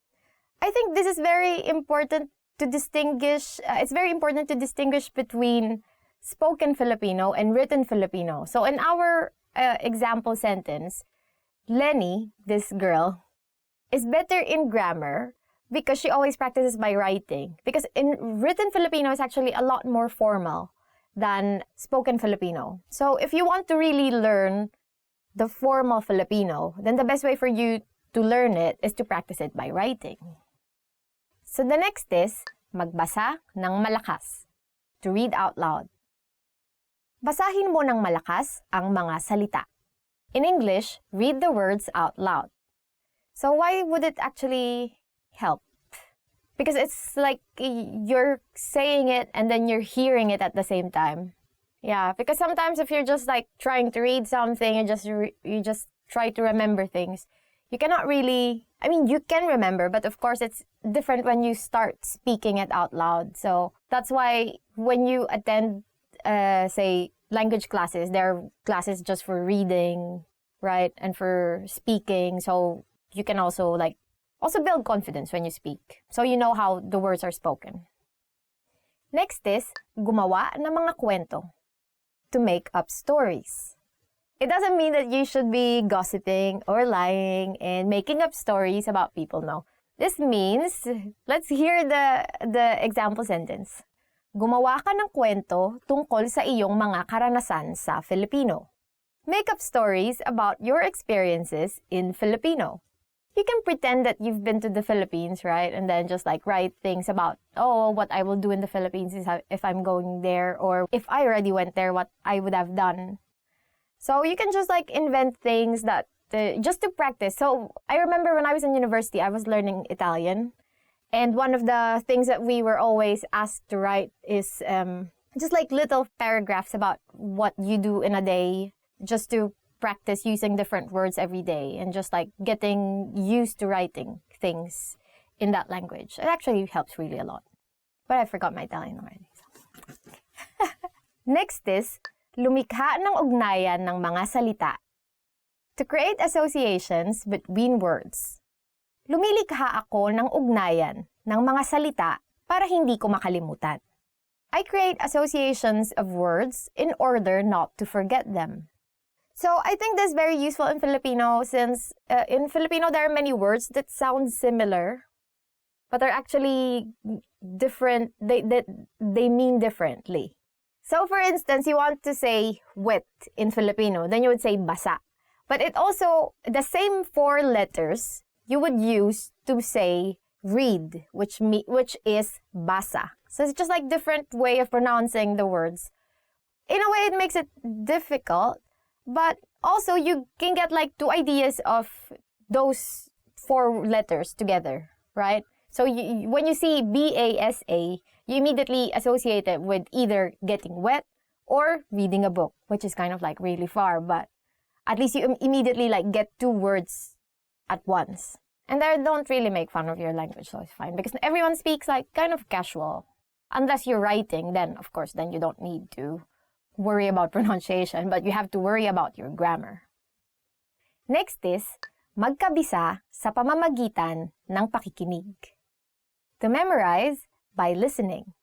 I think this is very important to distinguish. It's very important to distinguish between spoken Filipino and written Filipino. So in our example sentence, Lenny, this girl, is better in grammar because she always practices by writing. Because in written Filipino is actually a lot more formal than spoken Filipino. So if you want to really learn the formal Filipino, then the best way for you to learn it is to practice it by writing. So the next is magbasa ng malakas. to read out loud. Basahin mo ng malakas ang mga salita. In English, read the words out loud. So why would it actually help? Because it's like you're saying it and then you're hearing it at the same time. Yeah, because sometimes if you're just like trying to read something and you just try to remember things, you cannot really, I mean, you can remember, but of course it's different when you start speaking it out loud. So that's why when you attend, say, language classes, there are classes just for reading, right, and for speaking. So you can also build confidence when you speak. So you know how the words are spoken. Next is, gumawa ng mga kwento. To make up stories. It doesn't mean that you should be gossiping or lying and making up stories about people, no. This means, let's hear the example sentence. Gumawa ka ng kwento tungkol sa iyong mga karanasan sa Filipino. Make up stories about your experiences in Filipino. You can pretend that you've been to the Philippines, right? And then just write things about, what I will do in the Philippines is if I'm going there, or if I already went there, what I would have done. So you can just invent things that, just to practice. So I remember when I was in university, I was learning Italian. And one of the things that we were always asked to write is just little paragraphs about what you do in a day, just to practice using different words every day and just getting used to writing things in that language. It actually helps really a lot. But I forgot my Italian already. So. Next is, lumikha ng ugnayan ng mga salita. To create associations between words. Lumilikha ako ng ugnayan ng mga salita para hindi ko makalimutan. I create associations of words in order not to forget them. So I think this is very useful in Filipino since in Filipino there are many words that sound similar but are actually different. They mean differently. So for instance, you want to say wet in Filipino, then you would say basa. But it also, the same 4 letters you would use to say read, which is basa. So it's just different way of pronouncing the words. In a way, it makes it difficult. But also, you can get 2 ideas of those 4 letters together, right? So when you see B-A-S-A, you immediately associate it with either getting wet or reading a book, which is kind of really far, but at least you immediately get 2 words at once. And I don't really make fun of your language, so it's fine. Because everyone speaks kind of casual. Unless you're writing, then of course, then you don't need to worry about pronunciation, but you have to worry about your grammar. Next is, magkabisa sa pamamagitan ng pakikinig. To memorize by listening.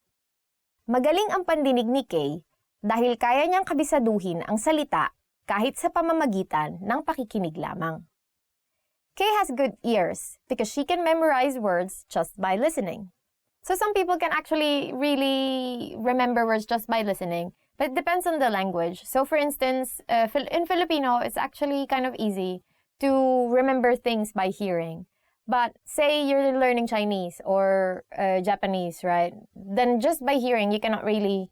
Magaling ang pandinig ni Kay dahil kaya niyang kabisaduhin ang salita kahit sa pamamagitan ng pakikinig lamang. Kay has good ears because she can memorize words just by listening. So some people can actually really remember words just by listening. But it depends on the language. So for instance, in Filipino, it's actually kind of easy to remember things by hearing. But say you're learning Chinese or Japanese, right? Then just by hearing, you cannot really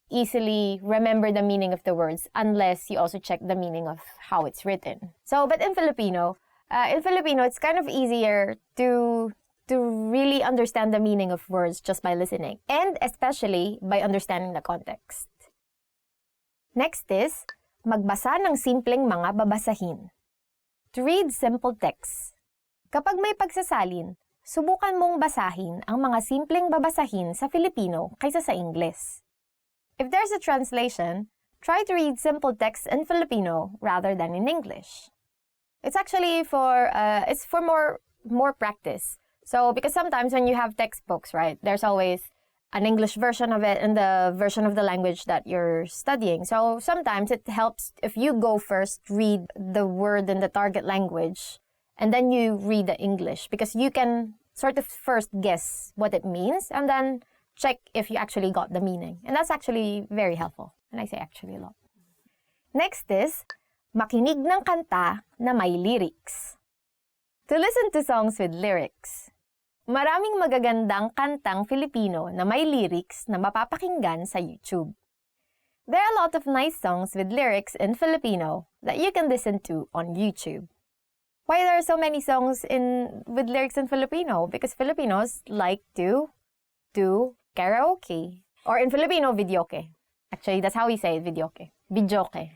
easily remember the meaning of the words unless you also check the meaning of how it's written. So, but in Filipino, it's kind of easier to really understand the meaning of words just by listening. And especially by understanding the context. Next is, magbasa ng simpleng mga babasahin. To read simple texts. Kapag may pagsasalin, subukan mong basahin ang mga simpleng babasahin sa Filipino kaysa sa Ingles. If there's a translation, try to read simple texts in Filipino rather than in English. It's actually for more practice. So because sometimes when you have textbooks, right, there's always an English version of it and the version of the language that you're studying. So sometimes it helps if you go first, read the word in the target language, and then you read the English because you can sort of first guess what it means and then check if you actually got the meaning. And that's actually very helpful. And I say actually a lot. Next is, makinig ng kanta na may lyrics. To listen to songs with lyrics. Maraming magagandang kantang Filipino na may lyrics na mapapakinggan sa YouTube. There are a lot of nice songs with lyrics in Filipino that you can listen to on YouTube. Why there are so many songs with lyrics in Filipino? Because Filipinos like to do karaoke. Or in Filipino, videoke. Actually, that's how we say it, videoke. Videoke.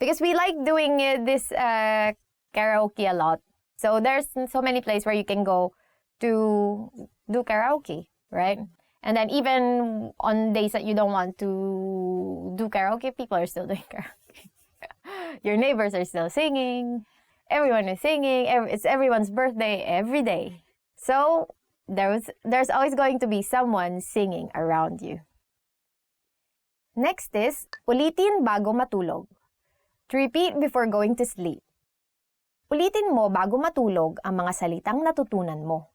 Because we like doing this karaoke a lot. So there's so many places where you can go to do karaoke, right? And then even on days that you don't want to do karaoke, people are still doing karaoke. Your neighbors are still singing. Everyone is singing. It's everyone's birthday every day. So there's always going to be someone singing around you. Next is, ulitin bago matulog. To repeat before going to sleep. Ulitin mo bago matulog ang mga salitang natutunan mo.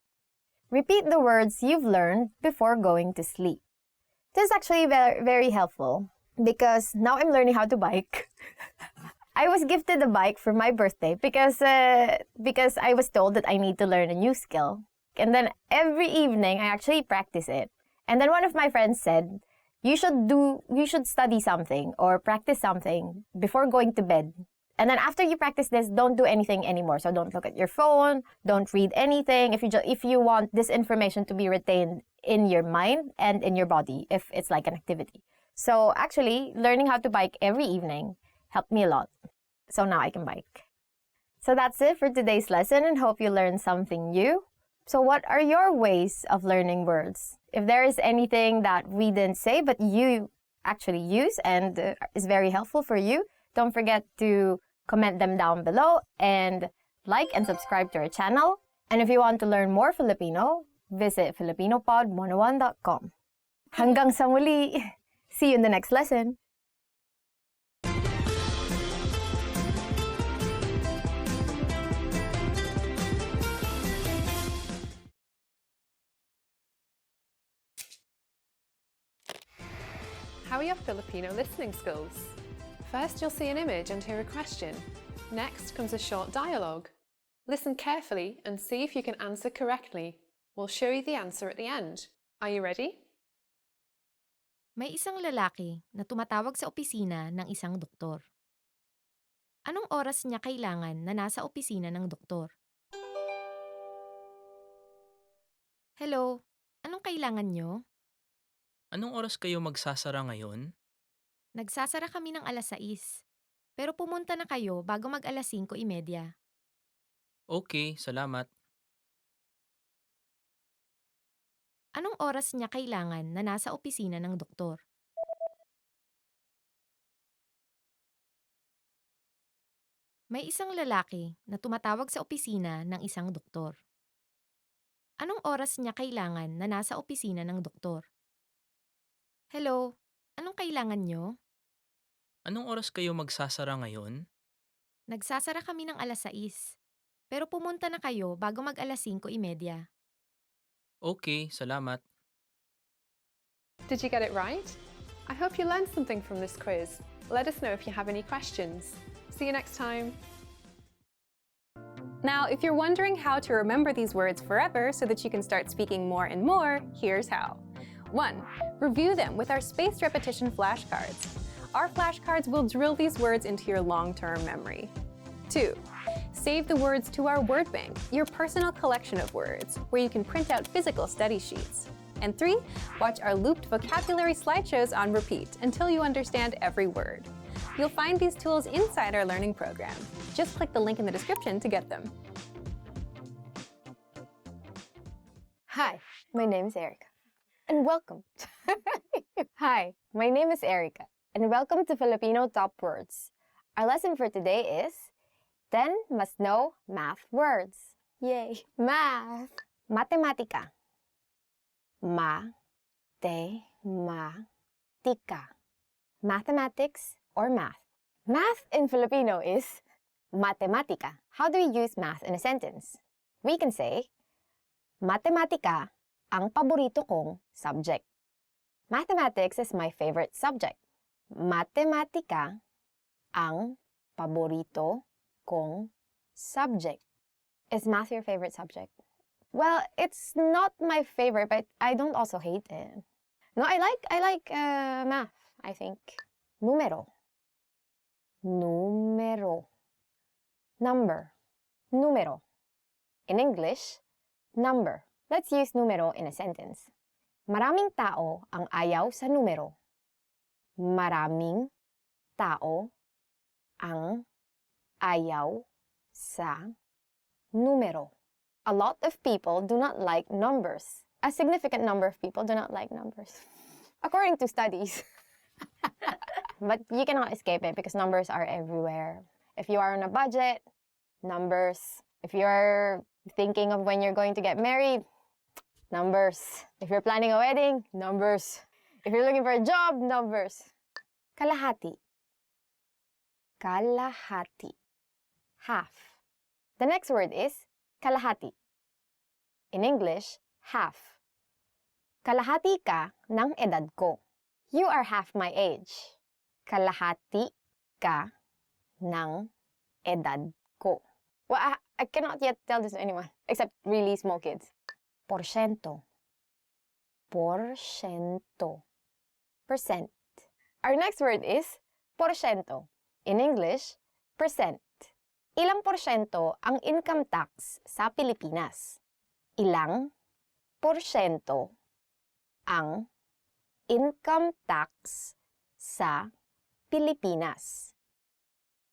Repeat the words you've learned before going to sleep. This is actually very, very helpful because now I'm learning how to bike. I was gifted a bike for my birthday because I was told that I need to learn a new skill. And then every evening I actually practice it. And then one of my friends said, you should study something or practice something before going to bed. And then after you practice this, don't do anything anymore. So don't look at your phone, don't read anything. If you want this information to be retained in your mind and in your body, if it's like an activity. So actually, learning how to bike every evening helped me a lot. So now I can bike. So that's it for today's lesson and hope you learned something new. So what are your ways of learning words? If there is anything that we didn't say but you actually use and is very helpful for you, don't forget to comment them down below and like and subscribe to our channel. And if you want to learn more Filipino, visit filipinopod101.com. Hanggang sa muli! See you in the next lesson!
How are your Filipino listening skills? First, you'll see an image and hear a question. Next comes a short dialogue. Listen carefully and see if you can answer correctly. We'll show you the answer at the end. Are you ready?
May isang lalaki na tumatawag sa opisina ng isang doktor. Anong oras niya kailangan na nasa opisina ng doktor? Hello, anong kailangan nyo?
Anong oras kayo magsasara ngayon?
Nagsasara kami ng alas 6. Pero pumunta na kayo bago mag alas 5:30.
Okay, salamat.
Anong oras niya kailangan na nasa opisina ng doktor? May isang lalaki na tumatawag sa opisina ng isang doktor. Anong oras niya kailangan na nasa opisina ng doktor? Hello, anong kailangan nyo?
Anong oras kayo magsasara ngayon?
Nagsasara kami ng alas 6. Pero pumunta na kayo bago mag alas 5:30.
Okay, salamat.
Did you get it right? I hope you learned something from this quiz. Let us know if you have any questions. See you next time.
Now, if you're wondering how to remember these words forever so that you can start speaking more and more, here's how. 1. Review them with our spaced repetition flashcards. Our flashcards will drill these words into your long-term memory. 2. Save the words to our word bank, your personal collection of words, where you can print out physical study sheets. And 3. Watch our looped vocabulary slideshows on repeat until you understand every word. You'll find these tools inside our learning program. Just click the link in the description to get them.
Hi, my name is Erica. And welcome. Hi, my name is Erica. And welcome to Filipino Top Words. Our lesson for today is 10 must-know math words. Yay! Math! Matematika. Ma-te-ma-tika. Mathematics or math. Math in Filipino is matematika. How do we use math in a sentence? We can say, matematika ang paborito kong subject. Mathematics is my favorite subject. Matematika ang paborito kong subject. Is math your favorite subject? Well, it's not my favorite, but I don't also hate it. No, I like math, I think. Numero. Numero. Number. Numero. In English, number. Let's use numero in a sentence. Maraming tao ang ayaw sa numero. Maraming tao ang ayaw sa numero. A lot of people do not like numbers. A significant number of people do not like numbers. According to studies. But you cannot escape it because numbers are everywhere. If you are on a budget, numbers. If you're thinking of when you're going to get married, numbers. If you're planning a wedding, numbers. If you're looking for a job, numbers. Kalahati. Kalahati. Half. The next word is kalahati. In English, half. Kalahati ka ng edad ko. You are half my age. Kalahati ka ng edad ko. Well, I cannot yet tell this to anyone, except really small kids. Porsyento. Porsyento. Percent. Our next word is porsyento. In English, percent. Ilang porsyento ang income tax sa Pilipinas? Ilang porsyento ang income tax sa Pilipinas?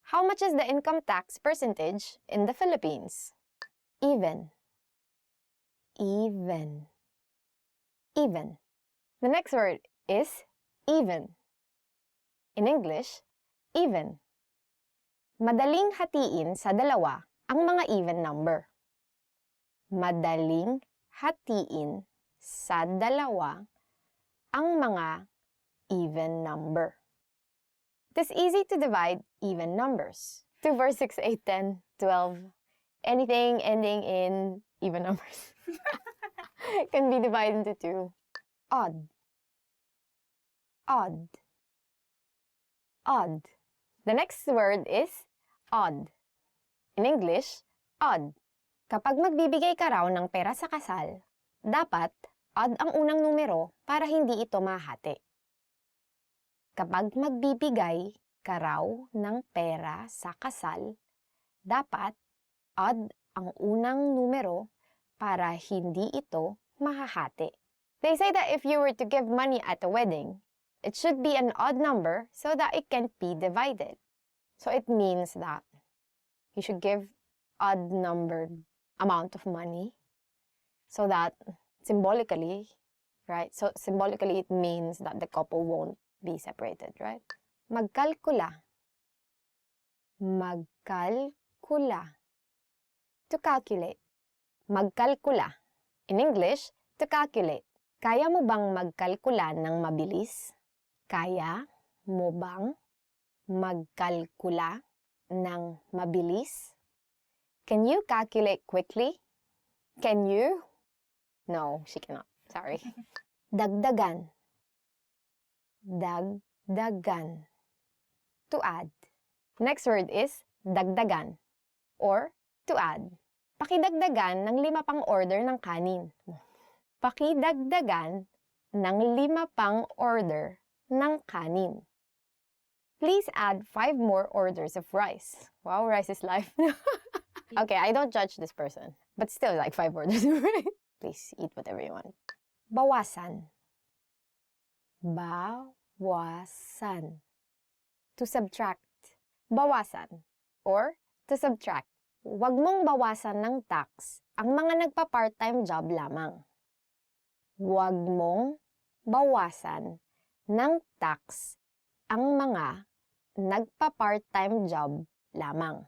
How much is the income tax percentage in the Philippines? Even. Even. Even. The next word is even. In English, even. Madaling hatiin sa dalawa ang mga even number. Madaling hatiin sa dalawa ang mga even number. It is easy to divide even numbers. 2, 4, 6, 8, 10, 12. Anything ending in even numbers can be divided into 2. Odd. Odd. Odd. The next word is odd. In English, odd. Kapag magbibigay ka raw ng pera sa kasal, dapat odd ang unang numero para hindi ito mahati. Kapag magbibigay ka raw ng pera sa kasal, dapat odd ang unang numero para hindi ito mahahati. They say that if you were to give money at a wedding, it should be an odd number so that it can be divided. So it means that you should give odd numbered amount of money so that symbolically, right? So symbolically it means that the couple won't be separated, right? Magkalkula. Magkalkula. To calculate. Magkalkula. In English, to calculate. Kaya mo bang magkalkula ng mabilis? Kaya mo bang magkalkula ng mabilis? Can you calculate quickly? Can you? No, she cannot. Sorry. Dagdagan. Dagdagan. To add. Next word is dagdagan or to add. Pakidagdagan ng 5 pang order ng kanin. Pakidagdagan ng 5 pang order ng kanin. Please add 5 more orders of rice. Wow, rice is life. Okay, I don't judge this person, but still like 5 orders of rice. Please eat whatever you want. Bawasan. Bawasan. To subtract. Bawasan or to subtract. Huwag mong bawasan ng tax ang mga nagpa-part-time job lamang. Huwag mong bawasan ng tax ang mga nagpa-part-time job lamang.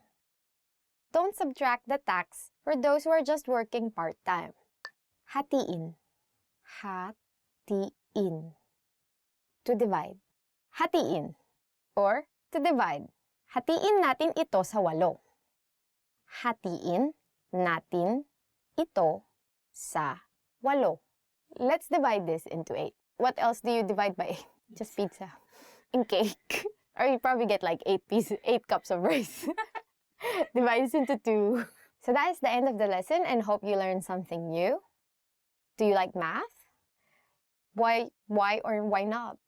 Don't subtract the tax for those who are just working part-time. Hatiin. Hatiin. To divide. Hatiin or to divide. Hatiin natin ito sa 8. Hatiin natin ito sa 8. Let's divide this into 8. What else do you divide by 8? Just pizza and cake. Or you probably get like 8 cups of rice. Divides into 2. So that is the end of the lesson and hope you learned something new. Do you like math? Why or why not?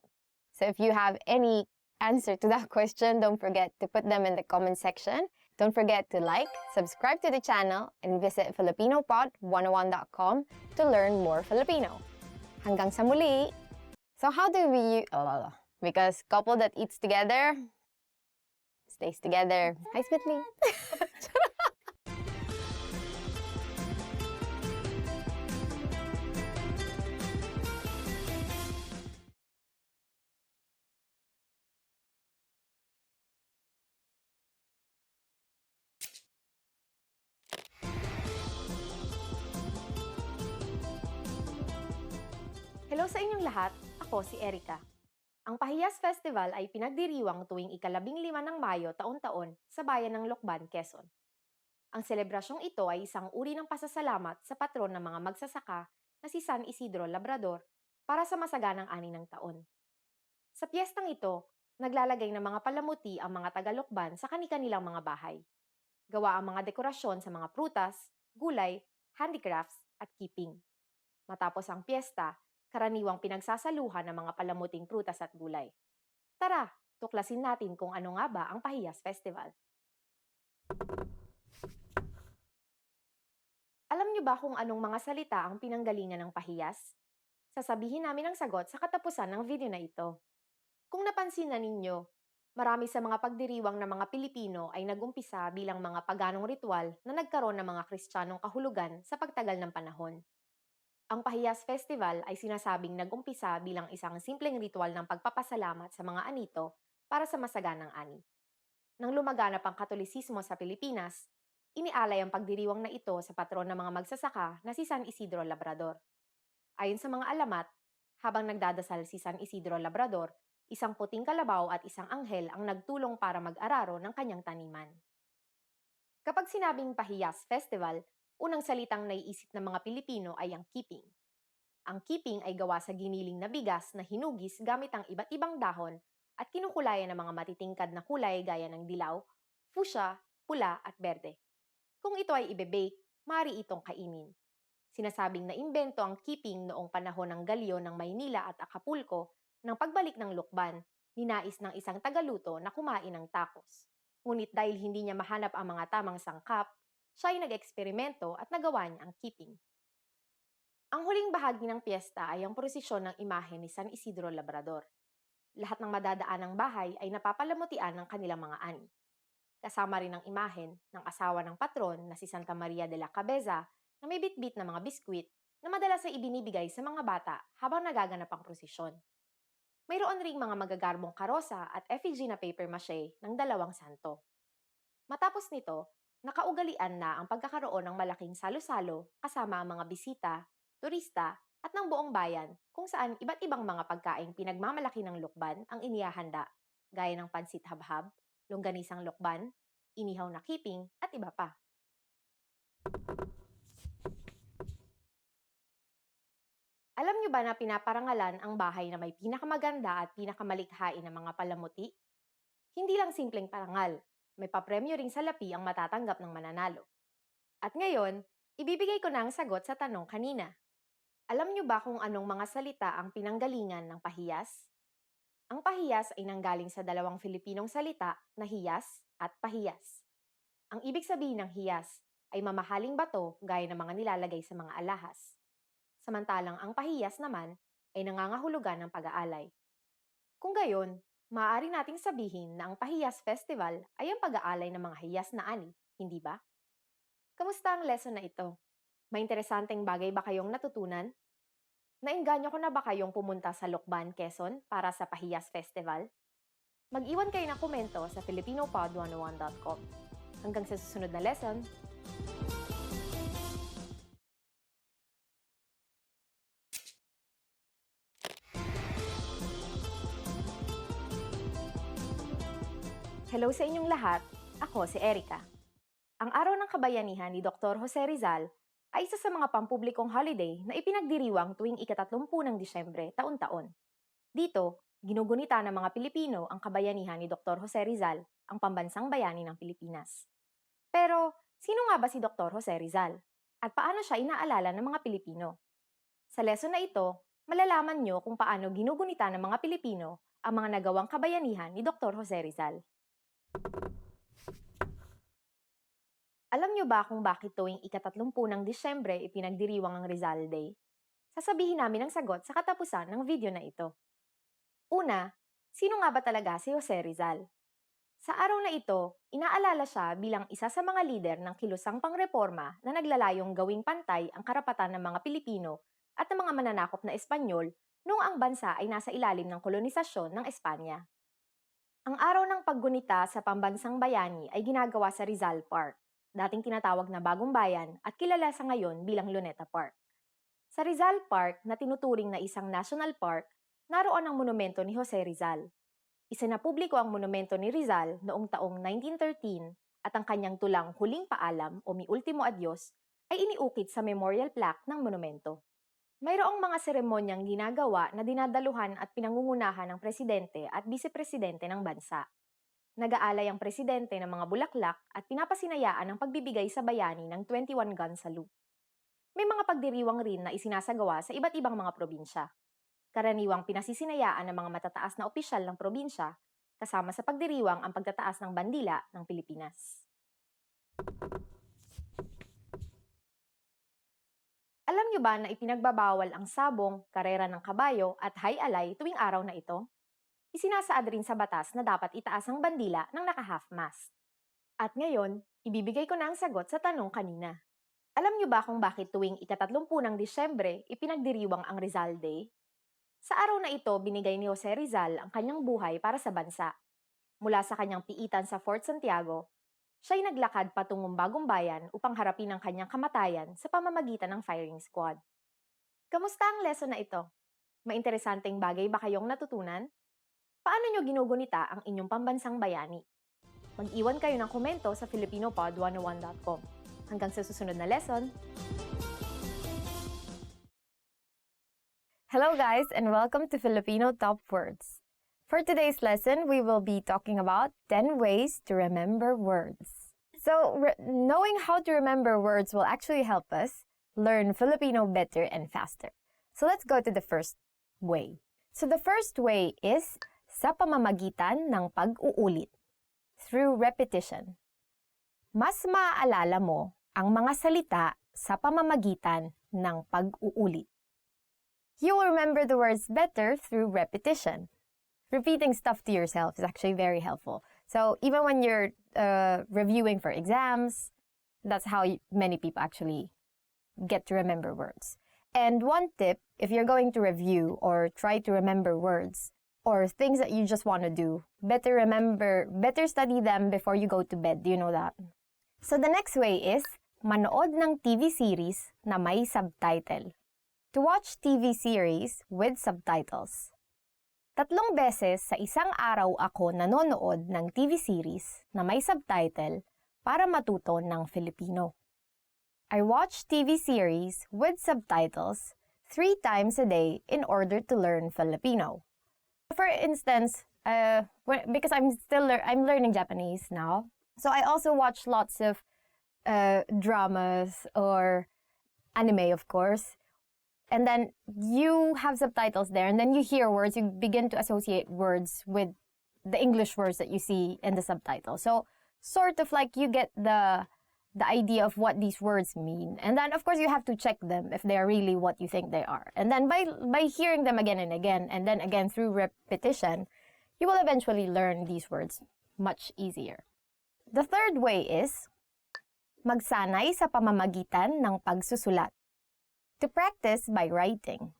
So if you have any answer to that question, don't forget to put them in the comment section. Don't forget to like, subscribe to the channel, and visit FilipinoPod101.com to learn more Filipino. Hanggang sa muli! So how do we... because couple that eats together stays together. Hi, Smitly! Hello sa inyong lahat, ako si Erica. Ang Pahiyas Festival ay pinagdiriwang tuwing ika-15 ng Mayo taon-taon sa bayan ng Lokban, Quezon. Ang selebrasyong ito ay isang uri ng pasasalamat sa patron ng mga magsasaka na si San Isidro Labrador para sa masaganang ani ng taon. Sa piyestang ito, naglalagay ng mga palamuti ang mga taga-Lokban sa kani-kanilang mga bahay. Gawa ang mga dekorasyon sa mga prutas, gulay, handicrafts at keeping. Matapos ang piyesta, karaniwang pinagsasaluhan ng mga palamuting prutas at gulay. Tara, tuklasin natin kung ano nga ba ang Pahiyas Festival. Alam niyo ba kung anong mga salita ang pinanggalingan ng pahiyas? Sasabihin namin ang sagot sa katapusan ng video na ito. Kung napansin na ninyo, marami sa mga pagdiriwang ng mga Pilipino ay nagumpisa bilang mga paganong ritual na nagkaroon ng mga Kristiyanong kahulugan sa pagtagal ng panahon. Ang Pahiyas Festival ay sinasabing nag-umpisa bilang isang simpleng ritual ng pagpapasalamat sa mga anito para sa masaganang ani. Nang lumaganap ang Katolisismo sa Pilipinas, inialay ang pagdiriwang na ito sa patron ng mga magsasaka na si San Isidro Labrador. Ayon sa mga alamat, habang nagdadasal si San Isidro Labrador, isang puting kalabaw at isang anghel ang nagtulong para mag-araro ng kanyang taniman. Kapag sinabing Pahiyas Festival, unang salitang naiisip ng mga Pilipino ay ang keeping. Ang keeping ay gawa sa giniling na bigas na hinugis gamit ang iba't ibang dahon at kinukulayan ng mga matitingkad na kulay gaya ng dilaw, fuchsia, pula at berde. Kung ito ay ibe-bake, maaari itong kainin. Sinasabing naimbento ang keeping noong panahon ng galyo ng Maynila at Acapulco nang pagbalik ng Lukban, ninais ng isang tagaluto na kumain ng tacos. Ngunit dahil hindi niya mahanap ang mga tamang sangkap, siya ay nag-eksperimento at nagawa niya ang keeping. Ang huling bahagi ng piyesta ay ang prosesyon ng imahe ni San Isidro Labrador. Lahat ng madadaanang bahay ay napapalamutian ng kanilang mga ani. Kasama rin ang imahen ng asawa ng patron na si Santa Maria de la Cabeza na may bitbit na mga biskwit na madalas ay ibinibigay sa mga bata habang nagaganap ang prosesyon. Mayroon ring mga magagarbong karosa at effigy na paper mache ng dalawang santo. Matapos nito, nakaugalian na ang pagkakaroon ng malaking salo-salo kasama ang mga bisita, turista, at ng buong bayan kung saan iba't ibang mga pagkaing pinagmamalaki ng Lukban ang inihahanda, gaya ng pansit habhab, longganisang Lukban, inihaw na keeping, at iba pa. Alam niyo ba na pinaparangalan ang bahay na may pinakamaganda at pinakamalikhain ng mga palamuti? Hindi lang simpleng parangal, may papremyo ring salapi ang matatanggap ng mananalo. At ngayon, ibibigay ko na ang sagot sa tanong kanina. Alam niyo ba kung anong mga salita ang pinanggalingan ng pahiyas? Ang pahiyas ay nanggaling sa dalawang Filipinong salita na hiyas at pahiyas. Ang ibig sabihin ng hiyas ay mamahaling bato gaya ng mga nilalagay sa mga alahas. Samantalang ang pahiyas naman ay nangangahulugan ng pag-aalay. Kung gayon, maaari nating sabihin na ang Pahiyas Festival ay ang pag-aalay ng mga hiyas na ani, hindi ba? Kamusta ang lesson na ito? May interesanteng bagay ba kayong natutunan? Naengganyo ko na ba kayong pumunta sa Lokban, Quezon para sa Pahiyas Festival? Mag-iwan kayo ng komento sa FilipinoPod101.com. Hanggang sa susunod na lesson! Hello sa inyong lahat, ako si Erica. Ang Araw ng Kabayanihan ni Dr. Jose Rizal ay isa sa mga pampublikong holiday na ipinagdiriwang tuwing ika-30 ng Disyembre taon-taon. Dito, ginugunita ng mga Pilipino ang kabayanihan ni Dr. Jose Rizal, ang pambansang bayani ng Pilipinas. Pero, Sino nga ba si Dr. Jose Rizal? At paano siya inaalala ng mga Pilipino? Sa lesson na ito, malalaman nyo kung paano ginugunita ng mga Pilipino ang mga nagawang kabayanihan ni Dr. Jose Rizal. Alam nyo ba kung bakit tuwing ika-30 ng Disyembre ipinagdiriwang ang Rizal Day? Sasabihin namin ang sagot sa katapusan ng video na ito. Una, sino nga ba talaga si Jose Rizal? Sa araw na ito, inaalala siya bilang isa sa mga lider ng kilusang pangreporma na naglalayong gawing pantay ang karapatan ng mga Pilipino at ng mga mananakop na Espanyol noong ang bansa ay nasa ilalim ng kolonisasyon ng Espanya. Ang araw ng paggunita sa pambansang bayani ay ginagawa sa Rizal Park, dating tinatawag na Bagong Bayan at kilala sa ngayon bilang Luneta Park. Sa Rizal Park na tinuturing na isang national park, naroon ang monumento ni Jose Rizal. Isinapubliko ang monumento ni Rizal noong taong 1913 at ang kanyang tulang Huling Paalam o Mi Ultimo Adios ay iniukit sa memorial plaque ng monumento. Mayroong mga seremonyang ginagawa na dinadaluhan at pinangungunahan ng presidente at vice-presidente ng bansa. Nag-aalay ang presidente ng mga bulaklak at pinapasinayaan ang pagbibigay sa bayani ng 21 gun salute. May mga pagdiriwang rin na isinasagawa sa iba't ibang mga probinsya. Karaniwang pinasisinayaan ng mga matataas na opisyal ng probinsya, kasama sa pagdiriwang ang pagtataas ng bandila ng Pilipinas. Alam niyo ba na ipinagbabawal ang sabong, karera ng kabayo at hay-alay tuwing araw na ito? Isinasaad rin sa batas na dapat itaas ang bandila ng naka-half-mast. At ngayon, ibibigay ko na ang sagot sa tanong kanina. Alam niyo ba kung bakit tuwing ika-30 ng Disyembre ipinagdiriwang ang Rizal Day? Sa araw na ito, binigay ni Jose Rizal ang kanyang buhay para sa bansa. Mula sa kanyang piitan sa Fort Santiago, siya'y naglakad patungong Bagong Bayan upang harapin ang kanyang kamatayan sa pamamagitan ng firing squad. Kamusta ang lesson na ito? May interesanteng bagay ba kayong natutunan? Paano nyo ginugunita ang inyong pambansang bayani? Mag-iwan kayo ng komento sa filipinopod101.com. Hanggang sa susunod na lesson!
Hello guys and welcome to Filipino Top Words. For today's lesson, we will be talking about 10 ways to remember words. So, knowing how to remember words will actually help us learn Filipino better and faster. So, let's go to the first way. So, the first way is sa pamamagitan ng pag-uulit, through repetition. Mas maaalala mo ang mga salita sa pamamagitan ng pag-uulit. You will remember the words better through repetition. Repeating stuff to yourself is actually very helpful. So even when you're reviewing for exams, that's how many people actually get to remember words. And one tip, if you're going to review or try to remember words or things that you just want to do, better study them before you go to bed. Do you know that? So the next way is manood ng TV series na may subtitle. To watch TV series with subtitles. 3 beses sa isang araw ako nanonood ng TV series na may subtitle para matuto ng Filipino. I watch TV series with subtitles 3 times a day in order to learn Filipino. For instance, because I'm learning Japanese now, so I also watch lots of dramas or anime, of course. And then you have subtitles there, and then you hear words, you begin to associate words with the English words that you see in the subtitle. So sort of like you get the idea of what these words mean. And then of course you have to check them if they are really what you think they are. And then by hearing them again and again, and then again through repetition, you will eventually learn these words much easier. The third way is magsanay sa pamamagitan ng pagsusulat. To practice by writing.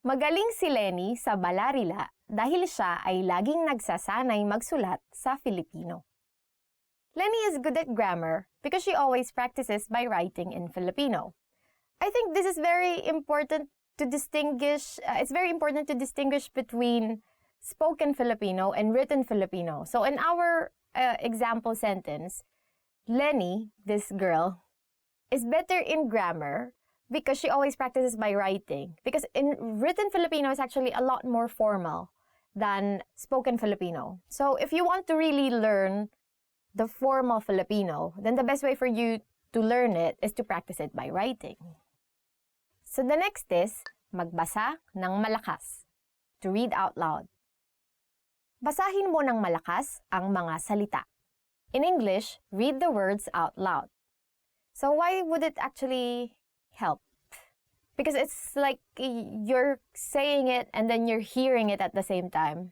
Magaling si Lenny sa balarila dahil siya ay laging nagsasanay magsulat sa Filipino. Lenny is good at grammar because she always practices by writing in Filipino. I think this is very important to distinguish, it's very important to distinguish between spoken Filipino and written Filipino. So in our example sentence, Lenny, this girl, is better in grammar because she always practices by writing. Because in written Filipino is actually a lot more formal than spoken Filipino. So if you want to really learn
the formal Filipino, then the best way for you to learn it is to practice it by writing. So the next is magbasa ng malakas, to read out loud. Basahin mo ng malakas ang mga salita. In English, read the words out loud. So why would it actually help? Because it's like you're saying it and then you're hearing it at the same time.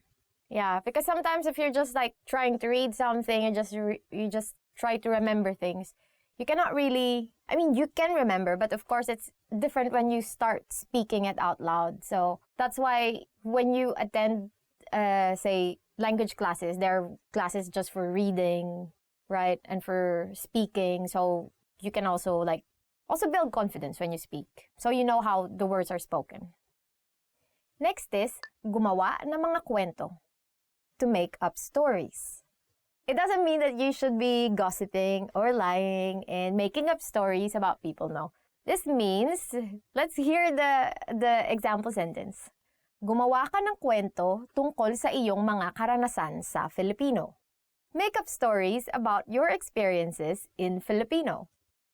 Yeah, because sometimes if you're just like trying to read something and you just try to remember things, you cannot really, I mean, you can remember, but of course it's different when you start speaking it out loud. So that's why when you attend, say, language classes, there are classes just for reading, right? And for speaking. So you can also build confidence when you speak. So you know how the words are spoken. Next is, gumawa ng mga kwento, to make up stories. It doesn't mean that you should be gossiping or lying and making up stories about people, no. This means, let's hear the example sentence. Gumawa ka ng kwento tungkol sa iyong mga karanasan sa Filipino. Make up stories about your experiences in Filipino.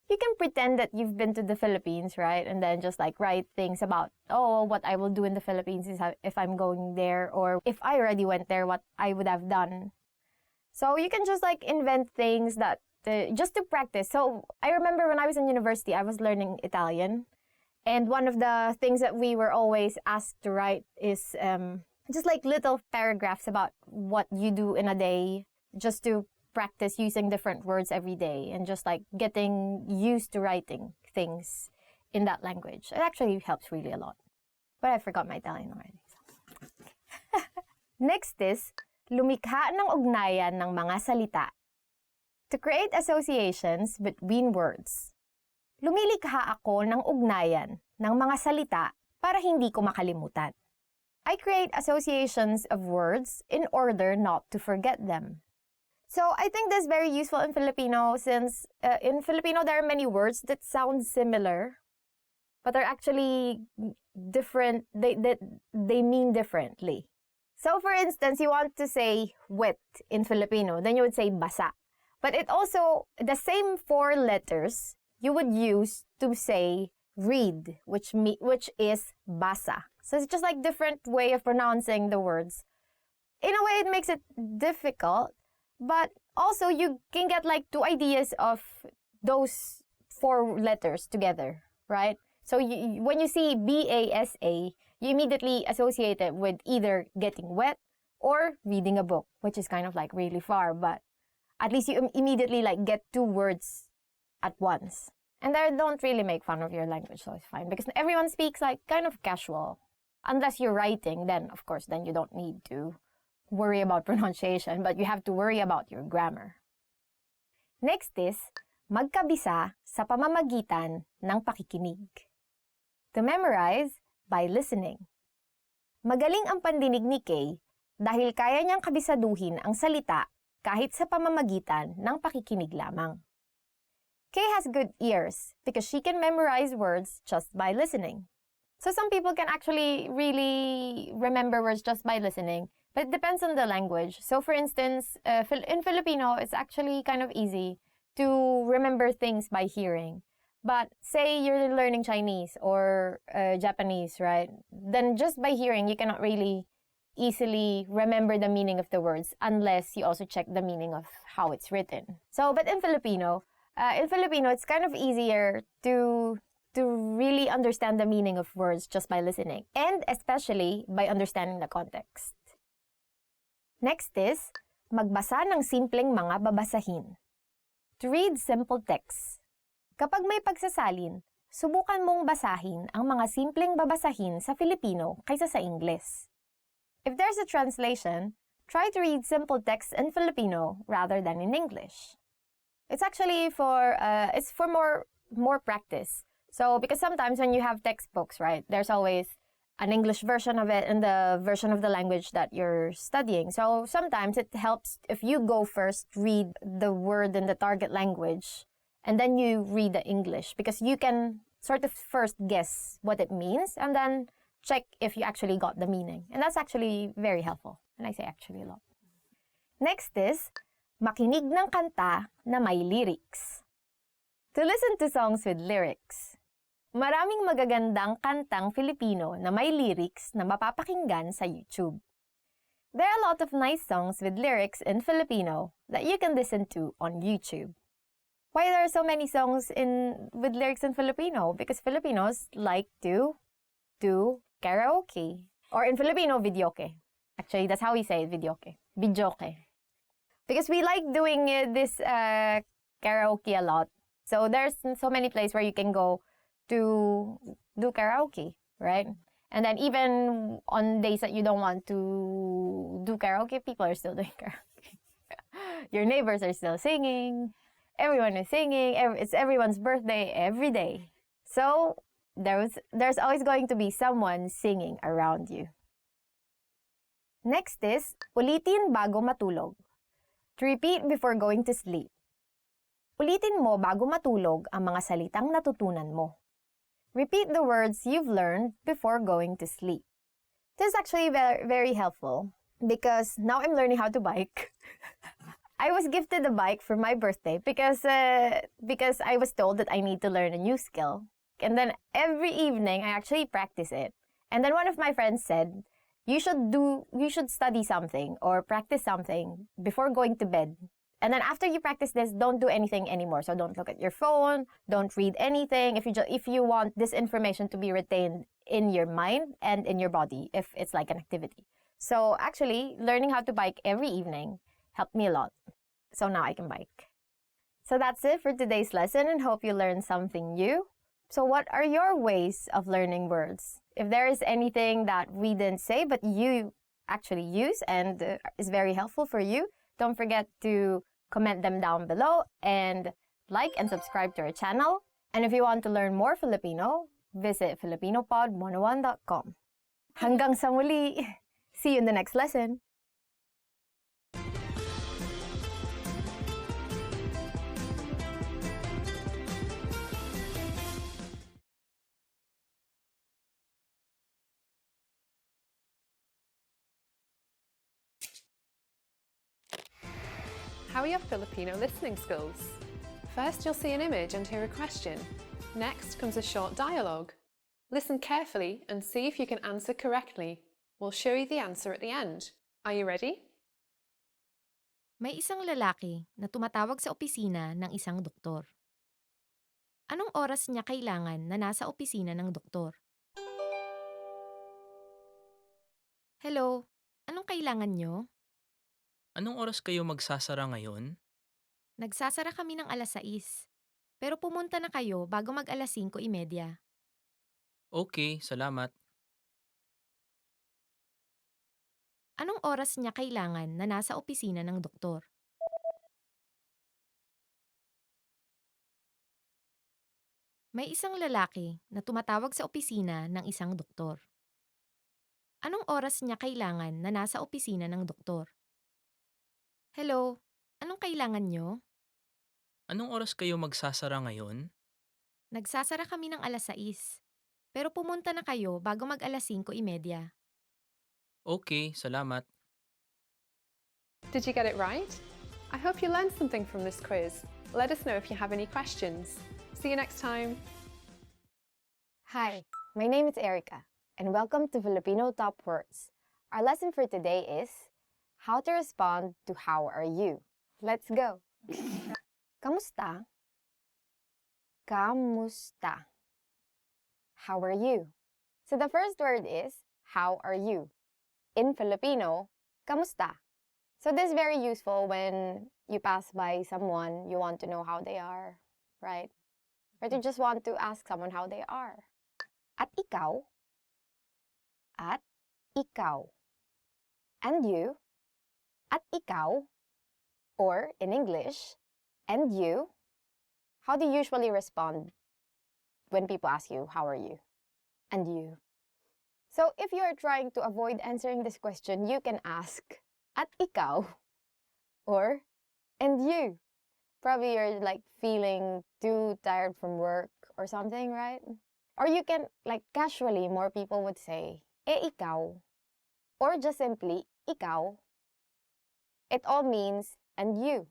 You can pretend that you've been to the Philippines, right? And then just like write things about, oh, what I will do in the Philippines is if I'm going there, or if I already went there, what I would have done. So you can just like invent things that just to practice. So I remember when I was in university, I was learning Italian. And one of the things that we were always asked to write is just like little paragraphs about what you do in a day, just to practice using different words every day and just like getting used to writing things in that language. It actually helps really a lot. But I forgot my Italian already. So. Next is, lumikha ng ugnayan ng mga salita. To create associations between words. Lumilikha ako ng ugnayan ng mga salita para hindi ko makalimutan. I create associations of words in order not to forget them. So I think this is very useful in Filipino since in Filipino there are many words that sound similar but are actually different, they mean differently. So for instance, you want to say wet in Filipino, then you would say basa. But it also, the same 4 letters you would use to say read, which is basa. So it's just like different way of pronouncing the words. In a way, it makes it difficult, but also you can get like 2 ideas of those 4 letters together, right? So when you see B-A-S-A, you immediately associate it with either getting wet or reading a book, which is kind of like really far, but at least you immediately like get 2 words at once. And they don't really make fun of your language, so it's fine. Because everyone speaks like kind of casual. Unless you're writing, then of course, then you don't need to worry about pronunciation, but you have to worry about your grammar. Next is, magkabisa sa pamamagitan ng pakikinig. To memorize by listening. Magaling ang pandinig ni Kay dahil kaya niyang kabisaduhin ang salita kahit sa pamamagitan ng pakikinig lamang. Kay has good ears because she can memorize words just by listening. So some people can actually really remember words just by listening, but it depends on the language. So for instance, in Filipino, it's actually kind of easy to remember things by hearing. But say you're learning Chinese or Japanese, right? Then just by hearing, you cannot really easily remember the meaning of the words unless you also check the meaning of how it's written. So, but in Filipino, it's kind of easier to really understand the meaning of words just by listening, and especially by understanding the context. Next is, magbasa ng simpleng mga babasahin. To read simple texts. Kapag may pagsasalin, subukan mong basahin ang mga simpleng babasahin sa Filipino kaysa sa Ingles. If there's a translation, try to read simple texts in Filipino rather than in English. It's actually for more practice. So because sometimes when you have textbooks, right, there's always an English version of it and the version of the language that you're studying. So sometimes it helps if you go first, read the word in the target language, and then you read the English, because you can sort of first guess what it means and then check if you actually got the meaning. And that's actually very helpful. And I say actually a lot. Next is, Makinig ng kanta na may lyrics. To listen to songs with lyrics. Maraming magagandang kantang Filipino na may lyrics na mapapakinggan sa YouTube. There are a lot of nice songs with lyrics in Filipino that you can listen to on YouTube. Why there are so many songs with lyrics in Filipino? Because Filipinos like to do karaoke. Or in Filipino, videoke. Actually, that's how we say it, videoke. Videoke. Because we like doing this karaoke a lot. So there's so many places where you can go to do karaoke, right? And then even on days that you don't want to do karaoke, people are still doing karaoke. Your neighbors are still singing. Everyone is singing. It's everyone's birthday every day. So there's always going to be someone singing around you. Next is, ulitin bago matulog. To repeat before going to sleep. Ulitin mo bago matulog ang mga salitang natutunan mo. Repeat the words you've learned before going to sleep. This is actually very, very helpful because now I'm learning how to bike. I was gifted a bike for my birthday because I was told that I need to learn a new skill. And then every evening I actually practice it. And then one of my friends said, you should study something or practice something before going to bed. And then after you practice this, don't do anything anymore. So don't look at your phone, don't read anything. If you want this information to be retained in your mind and in your body, if it's like an activity. So actually, learning how to bike every evening helped me a lot. So now I can bike. So that's it for today's lesson and hope you learned something new. So what are your ways of learning words? If there is anything that we didn't say but you actually use and is very helpful for you, don't forget to comment them down below and like and subscribe to our channel. And if you want to learn more Filipino, visit filipinopod101.com. Hanggang sa muli! See you in the next lesson!
How are your Filipino listening skills? First, you'll see an image and hear a question. Next comes a short dialogue. Listen carefully and see if you can answer correctly. We'll show you the answer at the end. Are you ready?
May isang lalaki na tumatawag sa opisina ng isang doktor. Anong oras niya kailangan na nasa opisina ng doktor? Hello, anong kailangan nyo?
Anong oras kayo magsasara ngayon?
Nagsasara kami ng alas 6. Pero pumunta na kayo bago mag alas 5:30.
Okay, salamat.
Anong oras niya kailangan na nasa opisina ng doktor? May isang lalaki na tumatawag sa opisina ng isang doktor. Anong oras niya kailangan na nasa opisina ng doktor? Hello, anong kailangan nyo?
Anong oras kayo magsasara ngayon?
Nagsasara kami ng alas 6. Pero pumunta na kayo bago mag alas 5:30.
Okay, salamat.
Did you get it right? I hope you learned something from this quiz. Let us know if you have any questions. See you next time.
Hi, my name is Erica, and welcome to Filipino Top Words. Our lesson for today is how to respond to how are you. Let's go. Kamusta? Kamusta? How are you? So the first word is how are you? In Filipino, kamusta? So this is very useful when you pass by someone, you want to know how they are, right? Or you just want to ask someone how they are. At ikaw? At ikaw. And you? At ikaw? Or in English, and you? How do you usually respond when people ask you, how are you? And you? So if you are trying to avoid answering this question, you can ask, at ikaw? Or, and you? Probably you're like feeling too tired from work or something, right? Or you can, like casually, more people would say, ikaw? Or just simply, ikaw? It all means and you.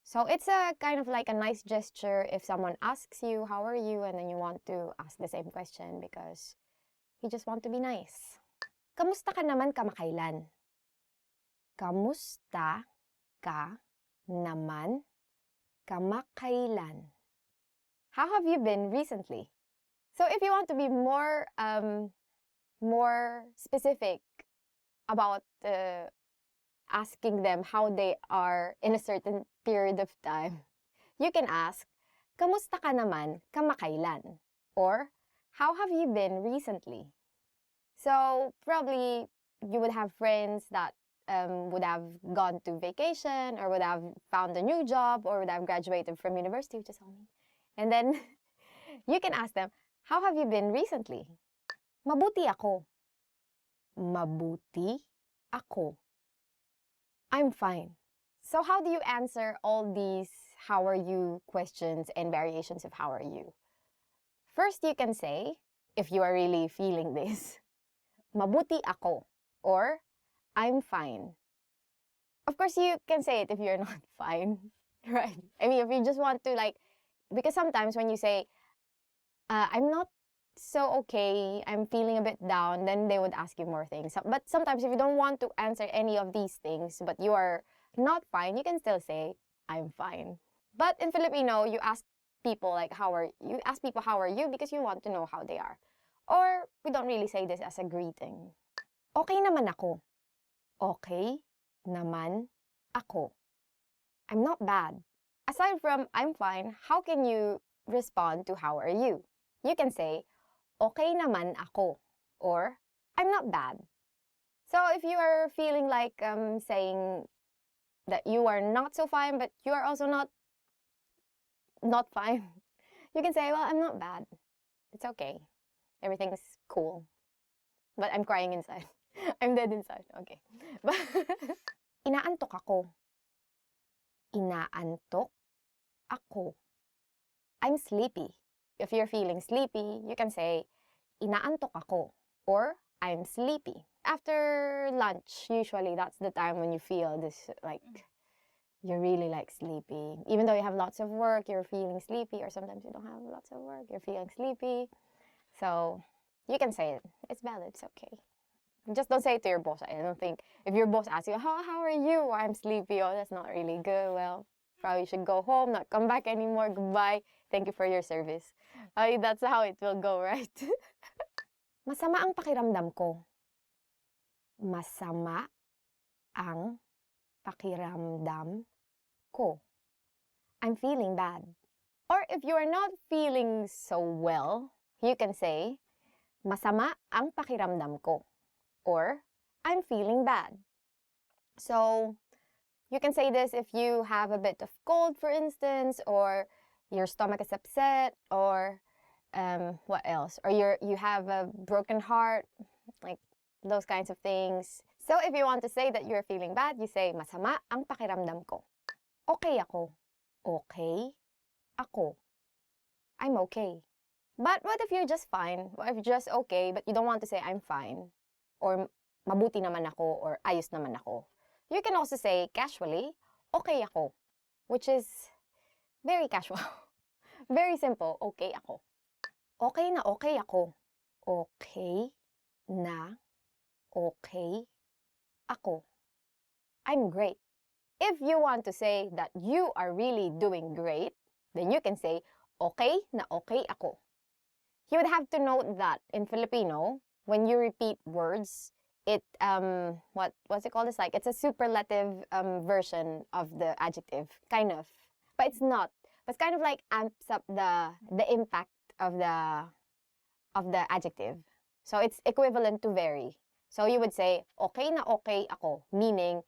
So it's a kind of like a nice gesture if someone asks you, how are you? And then you want to ask the same question because you just want to be nice. Kamusta ka naman kamakailan? Kamusta ka naman kamakailan? How have you been recently? So if you want to be more specific about asking them how they are in a certain period of time, you can ask, kamusta ka naman kamakailan? Or, how have you been recently? So probably you would have friends that would have gone to vacation or would have found a new job or would have graduated from university, which is all me. And then you can ask them, how have you been recently? Mabuti ako. Mabuti ako. I'm fine. So how do you answer all these how are you questions and variations of how are you? First, you can say, if you are really feeling this, mabuti ako or I'm fine. Of course, you can say it if you're not fine, right? I mean, if you just want to because sometimes when you say, I'm not so okay, I'm feeling a bit down, then they would ask you more things. But sometimes if you don't want to answer any of these things, but you are not fine, you can still say, I'm fine. But in Filipino, you ask people how are you because you want to know how they are. Or we don't really say this as a greeting. Okay naman ako. Okay naman ako. I'm not bad. Aside from I'm fine, how can you respond to how are you? You can say, okay naman ako, or I'm not bad. So if you are feeling like saying that you are not so fine, but you are also not fine, you can say, well, I'm not bad. It's okay. Everything's cool. But I'm crying inside. I'm dead inside. Okay. Inaantok ako. Inaantok ako. I'm sleepy. If you're feeling sleepy, you can say, inaantok ako, or I'm sleepy. After lunch, usually that's the time when you feel this, you're really sleepy. Even though you have lots of work, you're feeling sleepy, or sometimes you don't have lots of work, you're feeling sleepy. So, you can say it. It's valid, it's okay. Just don't say it to your boss. I don't think, if your boss asks you, how are you? I'm sleepy. Oh, that's not really good. Well, probably should go home, not come back anymore. Goodbye. Thank you for your service. That's how it will go, right? Masama ang pakiramdam ko. Masama ang pakiramdam ko. I'm feeling bad. Or if you are not feeling so well, you can say, masama ang pakiramdam ko. Or, I'm feeling bad. So, you can say this if you have a bit of cold, for instance, or your stomach is upset, or what else? Or you have a broken heart, those kinds of things. So if you want to say that you're feeling bad, you say, masama ang pakiramdam ko. Okay ako. Okay ako. I'm okay. But what if you're just fine? What if you're just okay, but you don't want to say I'm fine? Or mabuti naman ako, or ayos naman ako? You can also say casually, okay ako, which is very casual. Very simple, okay ako. Okay na okay ako. Okay na okay ako. I'm great. If you want to say that you are really doing great, then you can say, okay na okay ako. You would have to note that in Filipino, when you repeat words, it, what's it called? It's a superlative version of the adjective, kind of. But it's not. But it's kind of amps up the impact of the adjective. So it's equivalent to very. So you would say, okay na okay ako, meaning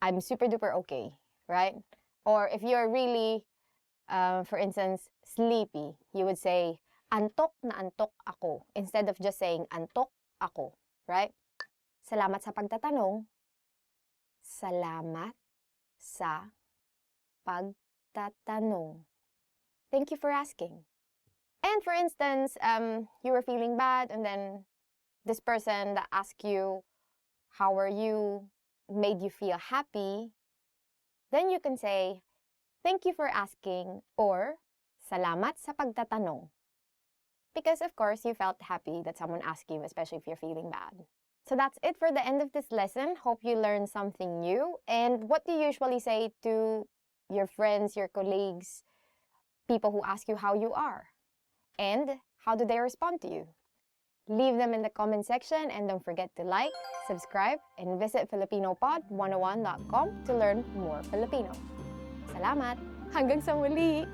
I'm super duper okay, right? Or if you're really, for instance, sleepy, you would say, antok na antok ako, instead of just saying antok ako, right? Salamat sa pagtatanong. Salamat sa pagtatanong. Thank you for asking. And for instance, you were feeling bad, and then this person that asked you, how are you, made you feel happy. Then you can say, thank you for asking, or salamat sa pagtatanong. Because of course, you felt happy that someone asked you, especially if you're feeling bad. So that's it for the end of this lesson. Hope you learned something new. And what do you usually say to your friends, your colleagues, people who ask you how you are? And how do they respond to you? Leave them in the comment section and don't forget to like, subscribe, and visit FilipinoPod101.com to learn more Filipino. Salamat! Hanggang sa muli!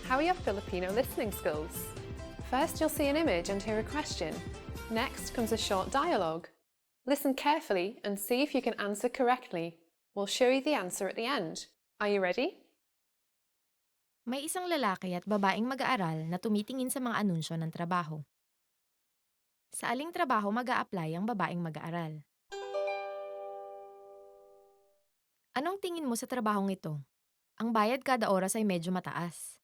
How are your Filipino listening skills? First, you'll see an image and hear a question. Next comes a short dialogue. Listen carefully and see if you can answer correctly. We'll show you the answer at the end. Are you ready?
May isang lalaki at babaeng mag-aaral na tumitingin sa mga anunsyo ng trabaho. Sa aling trabaho mag-a-apply ang babaeng mag-aaral? Anong tingin mo sa trabahong ito? Ang bayad kada oras ay medyo mataas.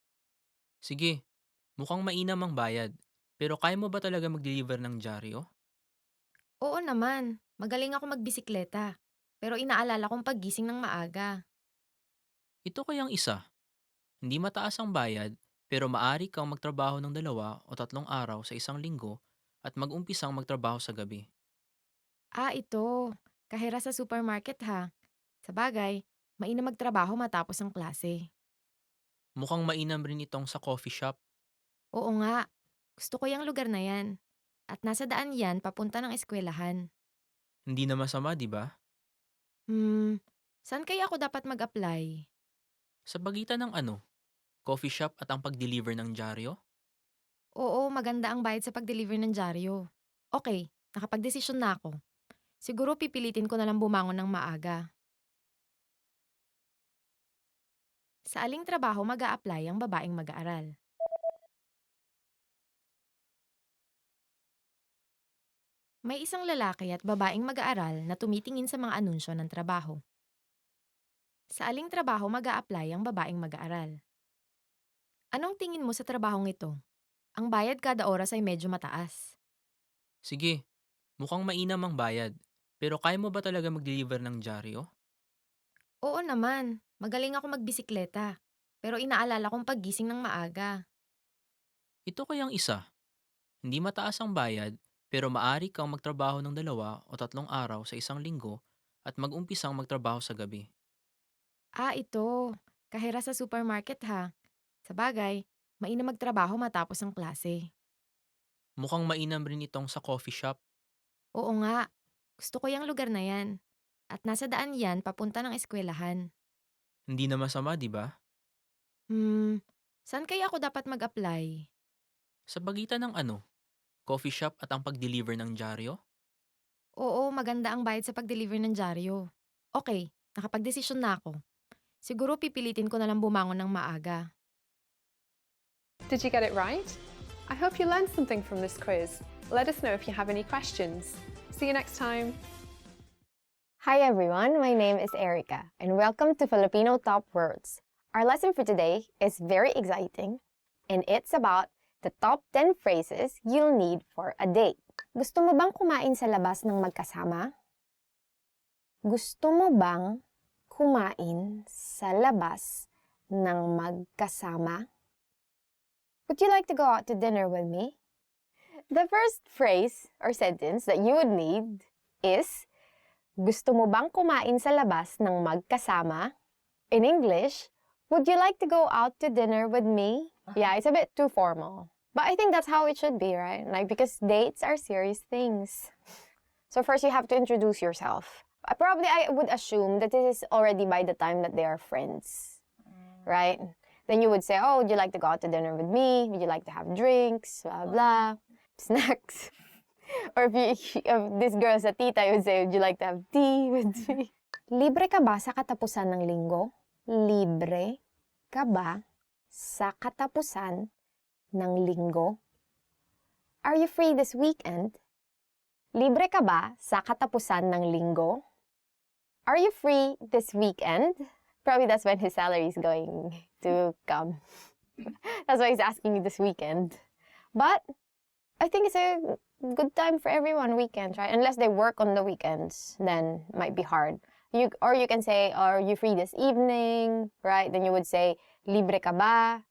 Sige, mukhang mainam ang bayad. Pero kaya mo ba talaga mag-deliver ng dyaryo?
Oo naman, magaling ako magbisikleta. Pero inaalala kong paggising ng maaga.
Ito kayang isa. Hindi mataas ang bayad, pero maari kang magtrabaho ng 2 o 3 araw sa isang linggo at mag-umpisang magtrabaho sa gabi.
Ah, ito. Kahera sa supermarket ha. Sa bagay, mainam magtrabaho matapos ang klase.
Mukhang mainam rin itong sa coffee shop.
Oo nga, gusto ko yung lugar na yan. At nasa daan yan papunta ng eskwelahan.
Hindi na masama, di ba?
Saan kaya ako dapat mag-apply?
Sa pagitan ng ano? Coffee shop at ang pag-deliver ng dyaryo?
Oo, maganda ang bayad sa pag-deliver ng dyaryo. Okay, nakapag-desisyon na ako. Siguro pipilitin ko na lang bumangon ng maaga. Sa aling trabaho mag-a-apply ang babaeng mag-aaral? May isang lalaki at babaeng mag-aaral na tumitingin sa mga anunsyo ng trabaho. Sa aling trabaho mag-a-apply ang babaeng mag-aaral? Anong tingin mo sa trabahong ito? Ang bayad kada oras ay medyo mataas.
Sige, mukhang mainam ang bayad. Pero kaya mo ba talaga mag-deliver ng dyaryo?
Oo naman, magaling ako magbisikleta. Pero inaalala kong paggising ng maaga.
Ito kayang isa. Hindi mataas ang bayad, pero maari kang magtrabaho ng 2 o 3 araw sa isang linggo at mag-umpisang magtrabaho sa gabi.
Ah, ito. Kahera sa supermarket ha. Sa bagay, mainam magtrabaho matapos ang klase.
Mukhang mainam rin itong sa coffee shop.
Oo nga, gusto ko yung lugar na yan. At nasa daan yan papunta ng eskwelahan.
Hindi na masama, di ba?
Saan kaya ako dapat mag-apply?
Sa pagitan ng ano? Coffee shop at ang pag-deliver ng dyaryo?
Oo, maganda ang bayad sa pag-deliver ng dyaryo. Okay, nakapag-desisyon na ako. Siguro pipilitin ko na lang bumangon ng maaga.
Did you get it right? I hope you learned something from this quiz. Let us know if you have any questions. See you next time.
Hi everyone, my name is Erica and welcome to Filipino Top Words. Our lesson for today is very exciting and it's about the top 10 phrases you'll need for a date. Gusto mo bang kumain sa labas ng magkasama? Gusto mo bang kumain sa labas ng magkasama? Would you like to go out to dinner with me? The first phrase or sentence that you would need is, gusto mo bang kumain sa labas ng magkasama? In English, would you like to go out to dinner with me? Yeah, it's a bit too formal. But I think that's how it should be, right? Like, because dates are serious things. So first you have to introduce yourself. I would assume that this is already by the time that they are friends, right? Then you would say, oh, would you like to go out to dinner with me? Would you like to have drinks, blah, blah, snacks? Or if this girl's a tita, you would say, would you like to have tea with me? Libre ka ba sa katapusan ng linggo? Libre ka ba sa katapusan ng linggo? Are you free this weekend? Libre ka ba sa katapusan ng linggo? Are you free this weekend? Probably that's when his salary is going to come. That's why he's asking you this weekend. But I think it's a good time for everyone, weekends, right? Unless they work on the weekends, then it might be hard. You can say, are you free this evening, right? Then you would say, libre ka ba?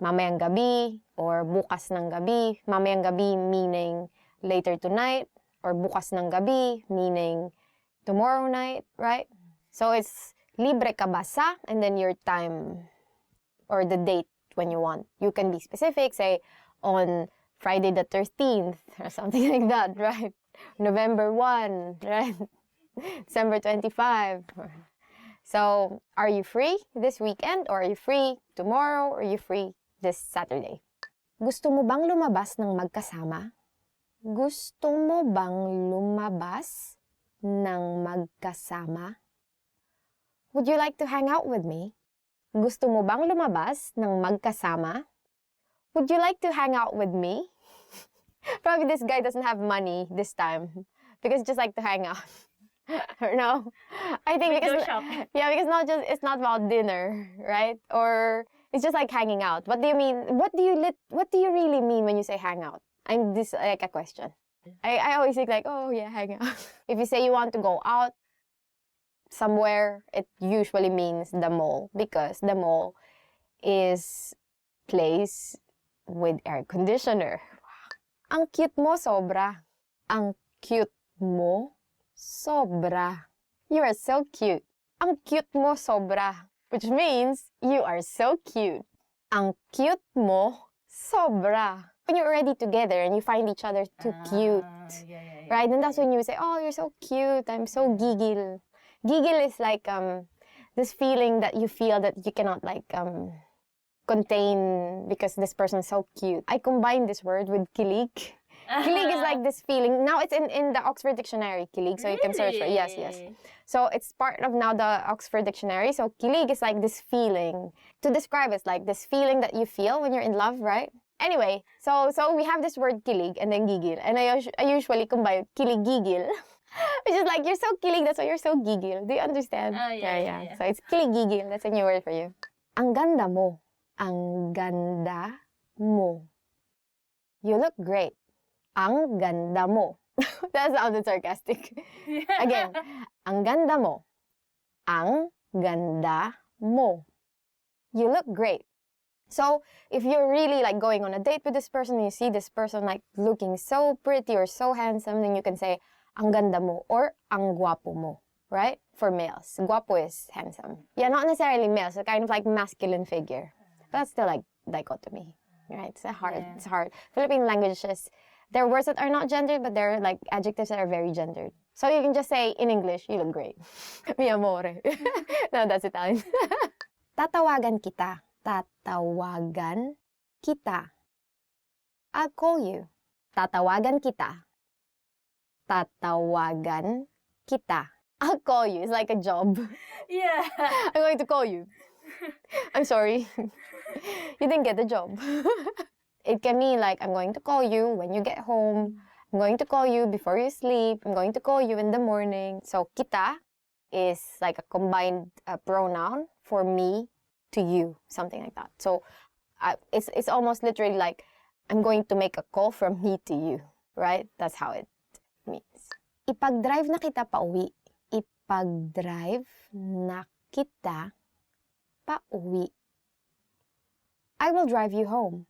Mamayang gabi, or bukas ng gabi. Mamayang gabi meaning later tonight, or bukas ng gabi meaning tomorrow night, right? So it's libre ka ba sa, and then your time or the date when you want. You can be specific, say on Friday the 13th or something like that, right? November 1, right? December 25. So, are you free this weekend, or are you free tomorrow, or are you free this Saturday? Gusto mo bang lumabas ng magkasama? Gusto mo bang lumabas ng magkasama? Would you like to hang out with me? Gusto mo bang lumabas ng magkasama? Would you like to hang out with me? Probably this guy doesn't have money this time because he just like to hang out. Or no, I think because it's not about dinner, right? Or it's just like hanging out. What do you mean? What do you really mean when you say hang out? I'm this like a question. I always think like, oh yeah, hang out. If you say you want to go out somewhere, it usually means the mall, because the mall is place with air conditioner. Ang cute mo sobra. Ang cute mo sobra. You are so cute. Ang cute mo sobra. Which means you are so cute. Ang cute mo sobra. When you're already together and you find each other too cute, right? And that's when you say, oh, you're so cute. I'm so gigil. Gigil is like this feeling that you feel that you cannot like contain because this person is so cute. I combine this word with kilig. Kilig is like this feeling. Now it's in the Oxford Dictionary, kilig, so you can search for it. Yes. So it's part of now the Oxford Dictionary. So kilig is like this feeling. To describe it's like this feeling that you feel when you're in love, right? Anyway, so we have this word kilig and then gigil. And I usually combine kilig gigil. Which is like, you're so kilig, that's why you're so gigil. Do you understand? Yeah. So it's kilig gigil. That's a new word for you. Ang ganda mo. Ang ganda mo. You look great. Ang ganda mo. That sounded sarcastic. Again, ang ganda mo. Ang ganda mo. You look great. So, if you're really like going on a date with this person and you see this person like looking so pretty or so handsome, then you can say, ang ganda mo or ang guwapo mo, right? For males. Guwapo is handsome. Yeah, not necessarily males, so kind of like masculine figure. But that's still like dichotomy, right? It's hard. Philippine languages, there are words that are not gendered, but there are like adjectives that are very gendered. So you can just say in English, you look great. Mi amore. No, that's Italian. Tatawagan kita. Tatawagan kita. I'll call you. Tatawagan kita. Tatawagan kita. I'll call you. It's like a job.
Yeah.
I'm going to call you. I'm sorry. You didn't get the job. It can mean like, I'm going to call you when you get home. I'm going to call you before you sleep. I'm going to call you in the morning. So, kita is like a combined pronoun for me to you, something like that. So, it's almost literally like, I'm going to make a call from me to you, right? That's how it means. Ipag-drive na kita pauwi. Ipag-drive na kita pauwi. I will drive you home.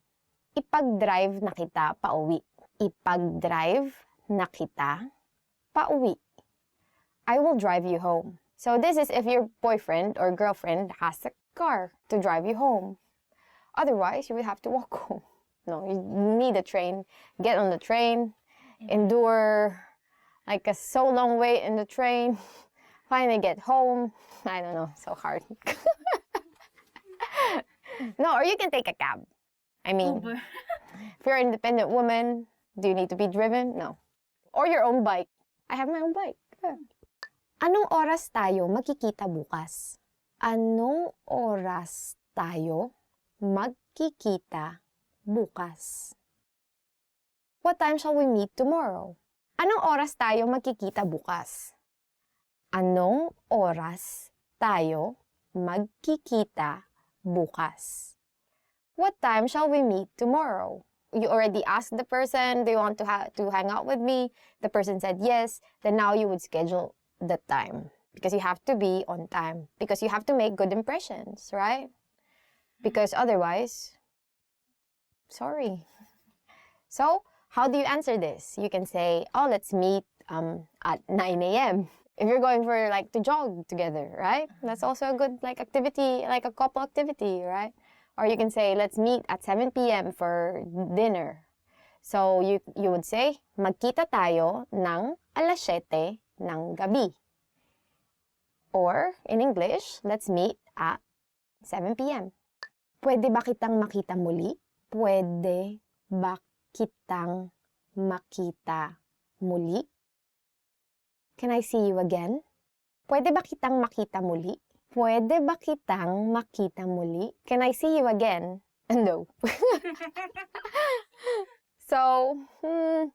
Ipag-drive na kita pauwi. Ipag-drive na kita pauwi. I will drive you home. So this is if your boyfriend or girlfriend has a car to drive you home. Otherwise, you would have to walk home. No, you need a train. Get on the train, endure like a so long wait in the train, finally get home. I don't know, so hard. No, or you can take a cab. I mean, if you're an independent woman, do you need to be driven? No. Or your own bike. I have my own bike. Yeah. Anong oras tayo magkikita bukas? Anong oras tayo magkikita bukas? What time shall we meet tomorrow? Anong oras tayo magkikita bukas? Anong oras tayo magkikita bukas? What time shall we meet tomorrow? You already asked the person, do you want to hang out with me? The person said yes. Then now you would schedule the time. Because you have to be on time. Because you have to make good impressions, right? Because otherwise, sorry. So, how do you answer this? You can say, oh, let's meet at 9 a.m. If you're going for like to jog together, right? That's also a good like activity, like a couple activity, right? Or you can say, let's meet at 7 p.m. for dinner. So, you would say, magkita tayo ng alas 7 ng gabi. Or, in English, let's meet at 7 p.m. Pwede ba kitang makita muli? Pwede ba kitang makita muli? Can I see you again? Pwede ba kitang makita muli? Pwede ba kitang makita muli? Can I see you again? No. So,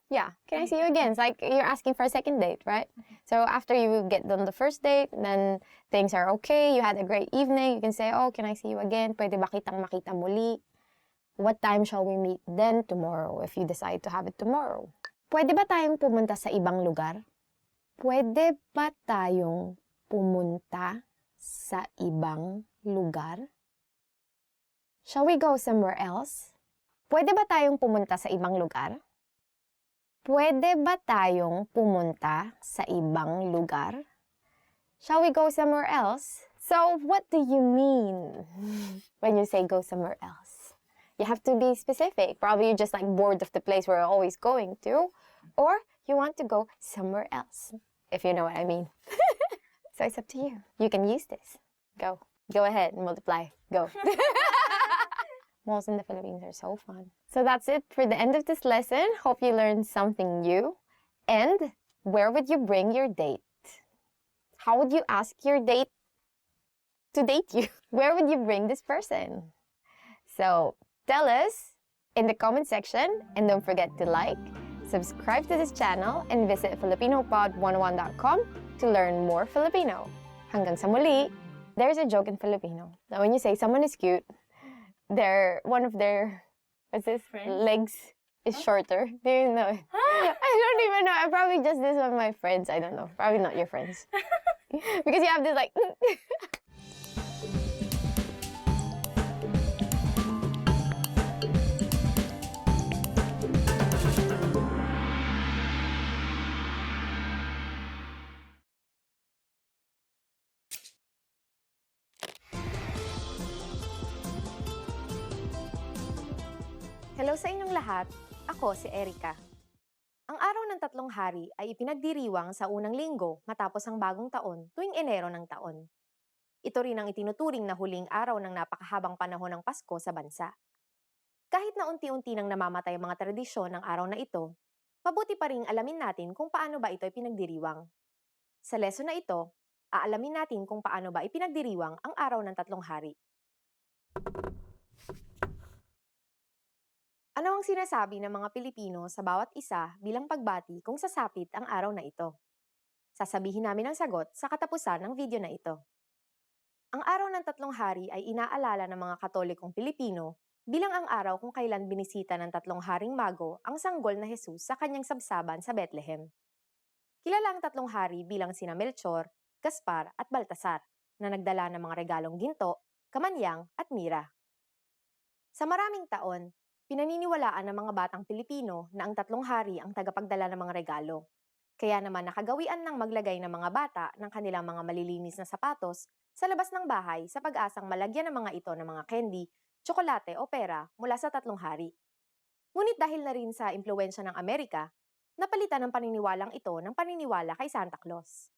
yeah, can I see you again? It's like you're asking for a second date, right? So after you get done the first date, then things are okay, you had a great evening, you can say, oh, can I see you again? Pwede ba kitang makita muli? What time shall we meet then tomorrow if you decide to have it tomorrow? Pwede ba tayong pumunta sa ibang lugar? Pwede ba tayong pumunta sa ibang lugar? Shall we go somewhere else? Pwede ba tayong pumunta sa ibang lugar? Pwede ba tayong pumunta sa ibang lugar? Shall we go somewhere else? So, what do you mean when you say go somewhere else? You have to be specific. Probably you're just like bored of the place where you're always going to. Or you want to go somewhere else, if you know what I mean. So it's up to you. You can use this. Go. Go ahead and multiply. Go. Malls in the Philippines are so fun. So that's it for the end of this lesson. Hope you learned something new. And where would you bring your date? How would you ask your date to date you? Where would you bring this person? So tell us in the comment section, and don't forget to like, subscribe to this channel, and visit FilipinoPod101.com to learn more Filipino. Hanggang sa muli! There's a joke in Filipino that when you say someone is cute, one of their legs is shorter. Do you know? I don't even know. I probably just this one of my friends. I don't know. Probably not your friends. Because you have this like. Hello sa inyong lahat, ako si Erica. Ang araw ng tatlong hari ay ipinagdiriwang sa unang linggo matapos ang bagong taon tuwing Enero ng taon. Ito rin ang itinuturing na huling araw ng napakahabang panahon ng Pasko sa bansa. Kahit na unti-unti nang namamatay ang mga tradisyon ng araw na ito, mabuti pa ring alamin natin kung paano ba ito ipinagdiriwang. Sa lesson na ito, aalamin natin kung paano ba ipinagdiriwang ang araw ng tatlong hari. Ano ang sinasabi ng mga Pilipino sa bawat isa bilang pagbati kung sasapit ang araw na ito? Sasabihin namin ang sagot sa katapusan ng video na ito. Ang araw ng tatlong hari ay inaalala ng mga Katolikong Pilipino bilang ang araw kung kailan binisita ng tatlong haring mago ang sanggol na Jesus sa kanyang sabsaban sa Bethlehem. Kilala ang tatlong hari bilang sina Melchor, Gaspar at Baltasar na nagdala ng mga regalong ginto, kamanyang at mira. Sa maraming taon, pinaniniwalaan ng mga batang Pilipino na ang tatlong hari ang tagapagdala ng mga regalo. Kaya naman nakagawian ng maglagay ng mga bata ng kanilang mga malilinis na sapatos sa labas ng bahay sa pag-asang malagyan ng mga ito ng mga candy, tsokolate o pera mula sa tatlong hari. Ngunit dahil na rin sa impluwensya ng Amerika, napalitan ang paniniwalang ito ng paniniwala kay Santa Claus.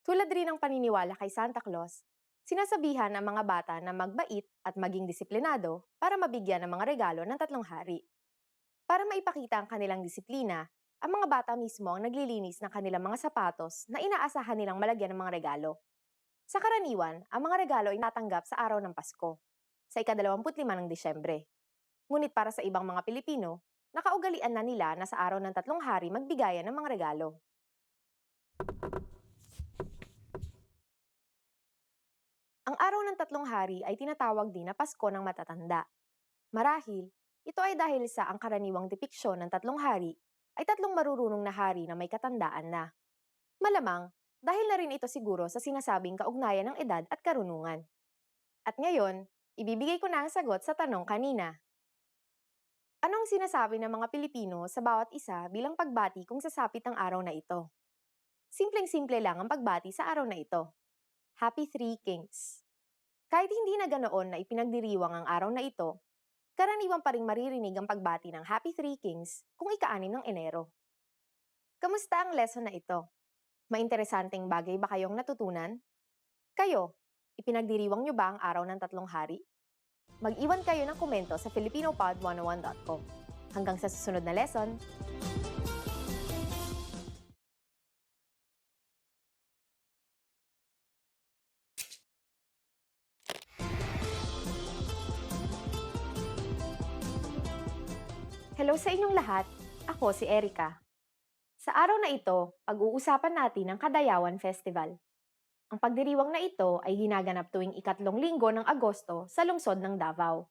Tulad rin ng paniniwala kay Santa Claus, sinasabihan ang mga bata na magbait at maging disiplinado para mabigyan ng mga regalo ng tatlong hari. Para maipakita ang kanilang disiplina, ang mga bata mismo ang naglilinis ng kanilang mga sapatos na inaasahan nilang malagyan ng mga regalo. Sa karaniwan, ang mga regalo ay natanggap sa araw ng Pasko, sa ika-25 ng Disyembre. Ngunit para sa ibang mga Pilipino, nakaugalian na nila na sa araw ng tatlong hari magbigayan ng mga regalo. Ang araw ng tatlong hari ay tinatawag din na Pasko ng Matatanda. Marahil, ito ay dahil sa ang karaniwang depiksyon ng tatlong hari ay tatlong marurunong na hari na may katandaan na. Malamang, dahil na rin ito siguro sa sinasabing kaugnayan ng edad at karunungan. At ngayon, ibibigay ko na ang sagot sa tanong kanina. Anong sinasabi ng mga Pilipino sa bawat isa bilang pagbati kung sasapit ang araw na ito? Simpleng-simple lang ang pagbati sa araw na ito. Happy Three Kings. Kahit hindi na ganoon na ipinagdiriwang ang araw na ito, karaniwan pa ring maririnig ang pagbati ng Happy Three Kings kung ika-6 ng Enero. Kamusta ang lesson na ito? May interesanteng bagay ba kayong natutunan? Kayo, ipinagdiriwang nyo ba ang araw ng tatlong hari? Mag-iwan kayo ng komento sa filipinopod101.com. Hanggang sa susunod na lesson! Hello sa inyong lahat! Ako si Erica. Sa araw na ito, pag-uusapan natin ang Kadayawan Festival. Ang pagdiriwang na ito ay ginaganap tuwing ikatlong linggo ng Agosto sa lungsod ng Davao.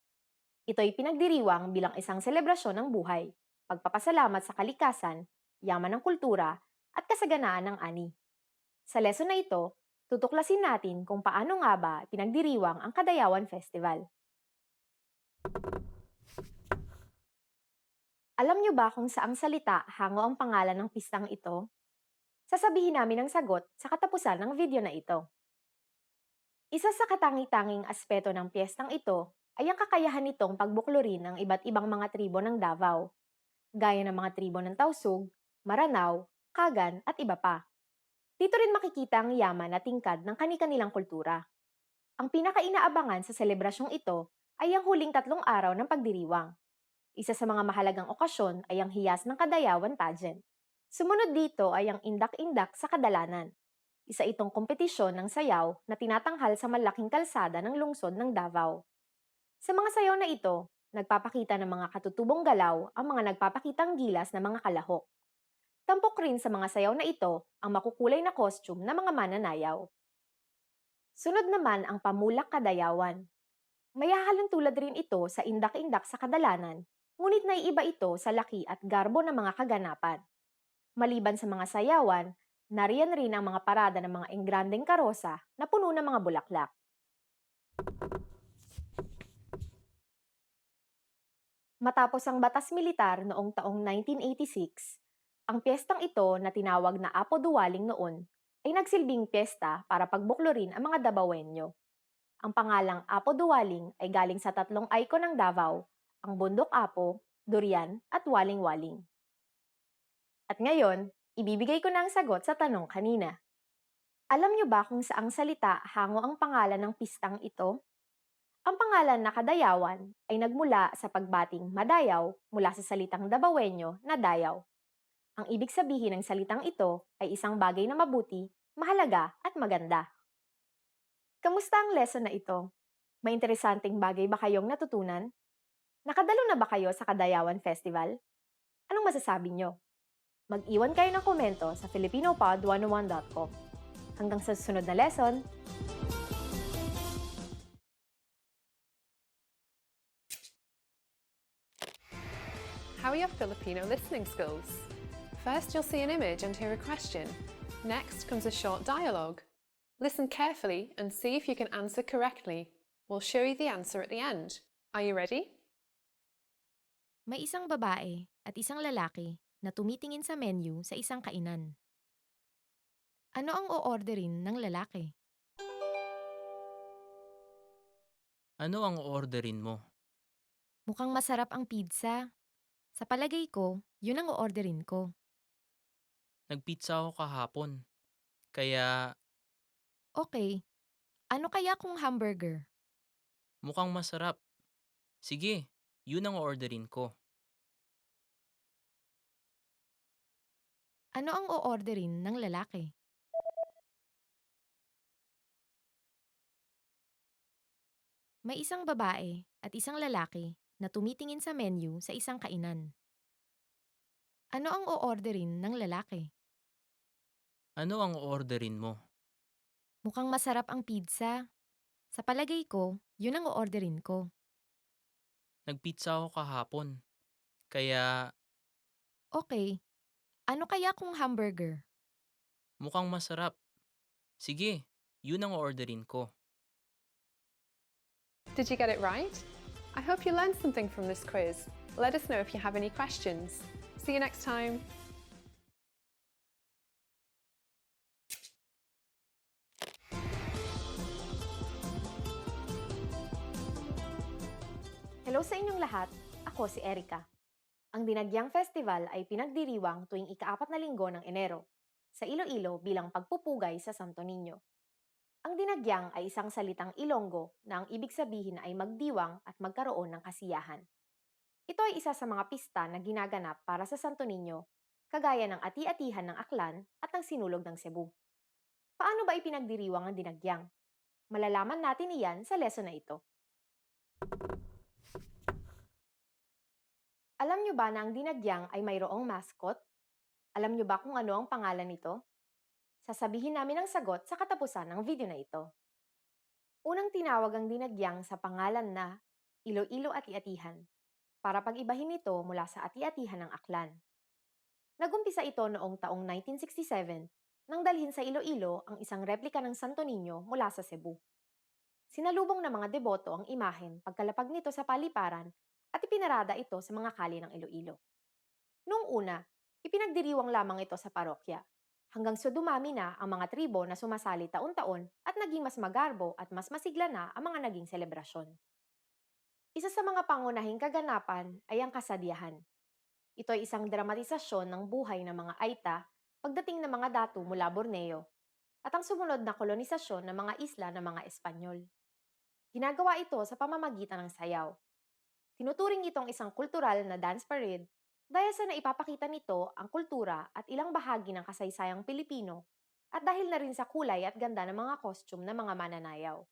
Ito ay pinagdiriwang bilang isang selebrasyon ng buhay, pagpapasalamat sa kalikasan, yaman ng kultura, at kasaganaan ng ani. Sa lesson na ito, tutuklasin natin kung paano nga ba pinagdiriwang ang Kadayawan Festival. Alam niyo ba kung saang salita hango ang pangalan ng pistang ito? Sasabihin namin ang sagot sa katapusan ng video na ito. Isa sa katangi-tanging aspeto ng piyestang ito ay ang kakayahan nitong pagbuklurin ng iba't ibang mga tribo ng Davao, gaya ng mga tribo ng Tausug, Maranao, Kagan at iba pa. Dito rin makikita ang yaman at tingkad ng kani-kanilang kultura. Ang pinaka-inaabangan sa selebrasyong ito ay ang huling 3 araw ng pagdiriwang. Isa sa mga mahalagang okasyon ay ang hiyas ng Kadayawan pageant. Sumunod dito ay ang indak-indak sa kadalanan. Isa itong kompetisyon ng sayaw na tinatanghal sa malaking kalsada ng lungsod ng Davao. Sa mga sayaw na ito, nagpapakita ng mga katutubong galaw ang mga nagpapakitang gilas na mga kalahok. Tampok rin sa mga sayaw na ito ang makukulay na costume ng mga mananayaw. Sunod naman ang Pamulak Kadayawan. Mayahalong tulad rin ito sa indak-indak sa kadalanan, ngunit naiiba ito sa laki at garbo ng mga kaganapan. Maliban sa mga sayawan, nariyan rin ang mga parada ng mga engrandeng karosa na puno ng mga bulaklak. Matapos ang batas militar noong taong 1986, ang piyestang ito na tinawag na Apo Duwaling noon ay nagsilbing piyesta para pagbuklurin ang mga Davaoenyo. Ang pangalang Apo Duwaling ay galing sa 3 icon ng Davao, ang Bundok Apo, Durian at Waling-Waling. At ngayon, ibibigay ko na ang sagot sa tanong kanina. Alam niyo ba kung saang salita hango ang pangalan ng pistang ito? Ang pangalan na Kadayawan ay nagmula sa pagbating madayaw mula sa salitang Davaoenyo na dayaw. Ang ibig sabihin ng salitang ito ay isang bagay na mabuti, mahalaga at maganda. Kamusta ang lesson na ito? May interesanteng bagay ba kayong natutunan? Nakadalo na ba kayo sa Kadayawan Festival? Anong masasabi niyo? Mag-iwan kayo ng komento sa filipinopod101.com. Hanggang sa susunod na lesson!
How are your Filipino listening skills? First, you'll see an image and hear a question. Next comes a short dialogue. Listen carefully and see if you can answer correctly. We'll show you the answer at the end. Are you ready?
May isang babae at isang lalaki na tumitingin sa menu sa isang kainan. Ano ang o-orderin ng lalaki?
Ano ang orderin mo?
Mukhang masarap ang pizza. Sa palagay ko, yun ang o-orderin ko.
Nagpizza ako kahapon. Kaya
Okay, ano kaya kung hamburger?
mukhang masarap. Sige, yun ang orderin ko.
Ano ang o-orderin ng lalaki? May isang babae at isang lalaki na tumitingin sa menu sa isang kainan. Ano ang o-orderin ng lalaki?
Ano ang orderin mo?
Mukhang masarap ang pizza. Sa palagay ko, yun ang o-orderin ko.
Nagpizza ako kahapon. Kaya
Okay, ano kaya kung hamburger?
mukhang masarap. Sige, yun ang o-orderin ko.
Did you get it right? I hope you learned something from this quiz. Let us know if you have any questions. See you next time.
Hello sa inyong lahat, ako si Erica. Ang Dinagyang Festival ay pinagdiriwang tuwing ika-4 na linggo ng Enero sa Iloilo bilang pagpupugay sa Santo Niño. Ang dinagyang ay isang salitang Ilonggo na ang ibig sabihin ay magdiwang at magkaroon ng kasiyahan. Ito ay isa sa mga pista na ginaganap para sa Santo Niño, kagaya ng ati-atihan ng Aklan at ng Sinulog ng Cebu. Paano ba ipinagdiriwang ang dinagyang? Malalaman natin iyan sa lesson na ito. Alam niyo ba na ang dinagyang ay mayroong mascot? Alam niyo ba kung ano ang pangalan nito? Sasabihin namin ang sagot sa katapusan ng video na ito. Unang tinawag ang dinagyang sa pangalan na Iloilo Ati-Atihan para pag-ibahin ito mula sa ati-atihan ng Aklan. Nagumpisa ito noong taong 1967 nang dalhin sa Iloilo ang isang replika ng Santo Niño mula sa Cebu. Sinalubong ng mga deboto ang imahen pagkalapag nito sa paliparan at ipinarada ito sa mga kalye ng Iloilo. Noong una, ipinagdiriwang lamang ito sa parokya, hanggang sa dumami na ang mga tribo na sumasali taon-taon at naging mas magarbo at mas masigla na ang mga naging selebrasyon. Isa sa mga pangunahing kaganapan ay ang kasadyahan. Ito ay isang dramatisasyon ng buhay ng mga Aita pagdating ng mga datu mula Borneo at ang sumunod na kolonisasyon ng mga isla ng mga Espanyol. Ginagawa ito sa pamamagitan ng sayaw. Tinuturing itong isang kultural na dance parade dahil sa naipapakita nito ang kultura at ilang bahagi ng kasaysayang Pilipino at dahil na rin sa kulay at ganda ng mga costume ng mga mananayaw.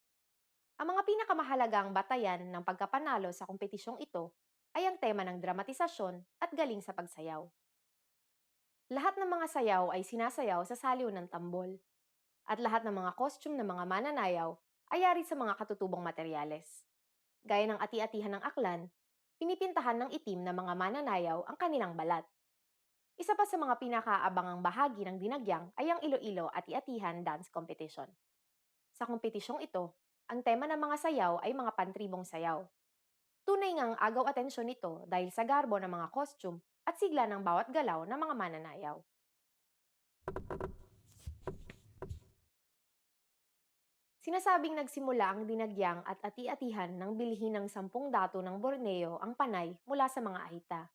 Ang mga pinakamahalagang batayan ng pagkapanalo sa kompetisyong ito ay ang tema ng dramatisasyon at galing sa pagsayaw. Lahat ng mga sayaw ay sinasayaw sa saliw ng tambol at lahat ng mga costume ng mga mananayaw ay yari sa mga katutubong materyales. Gaya ng ati-atihan ng Aklan, pinipintahan ng itim na mga mananayaw ang kanilang balat. Isa pa sa mga pinakaabangang bahagi ng dinagyang ay ang Iloilo Ati-Atihan Dance Competition. Sa kompetisyong ito, ang tema ng mga sayaw ay mga pantribong sayaw. Tunay ngang agaw atensyon nito dahil sa garbo ng mga costume at sigla ng bawat galaw ng mga mananayaw. Sinasabing nagsimula ang dinagyang at ati-atihan ng bilhin ng 10 datu ng Borneo ang panay mula sa mga Aita.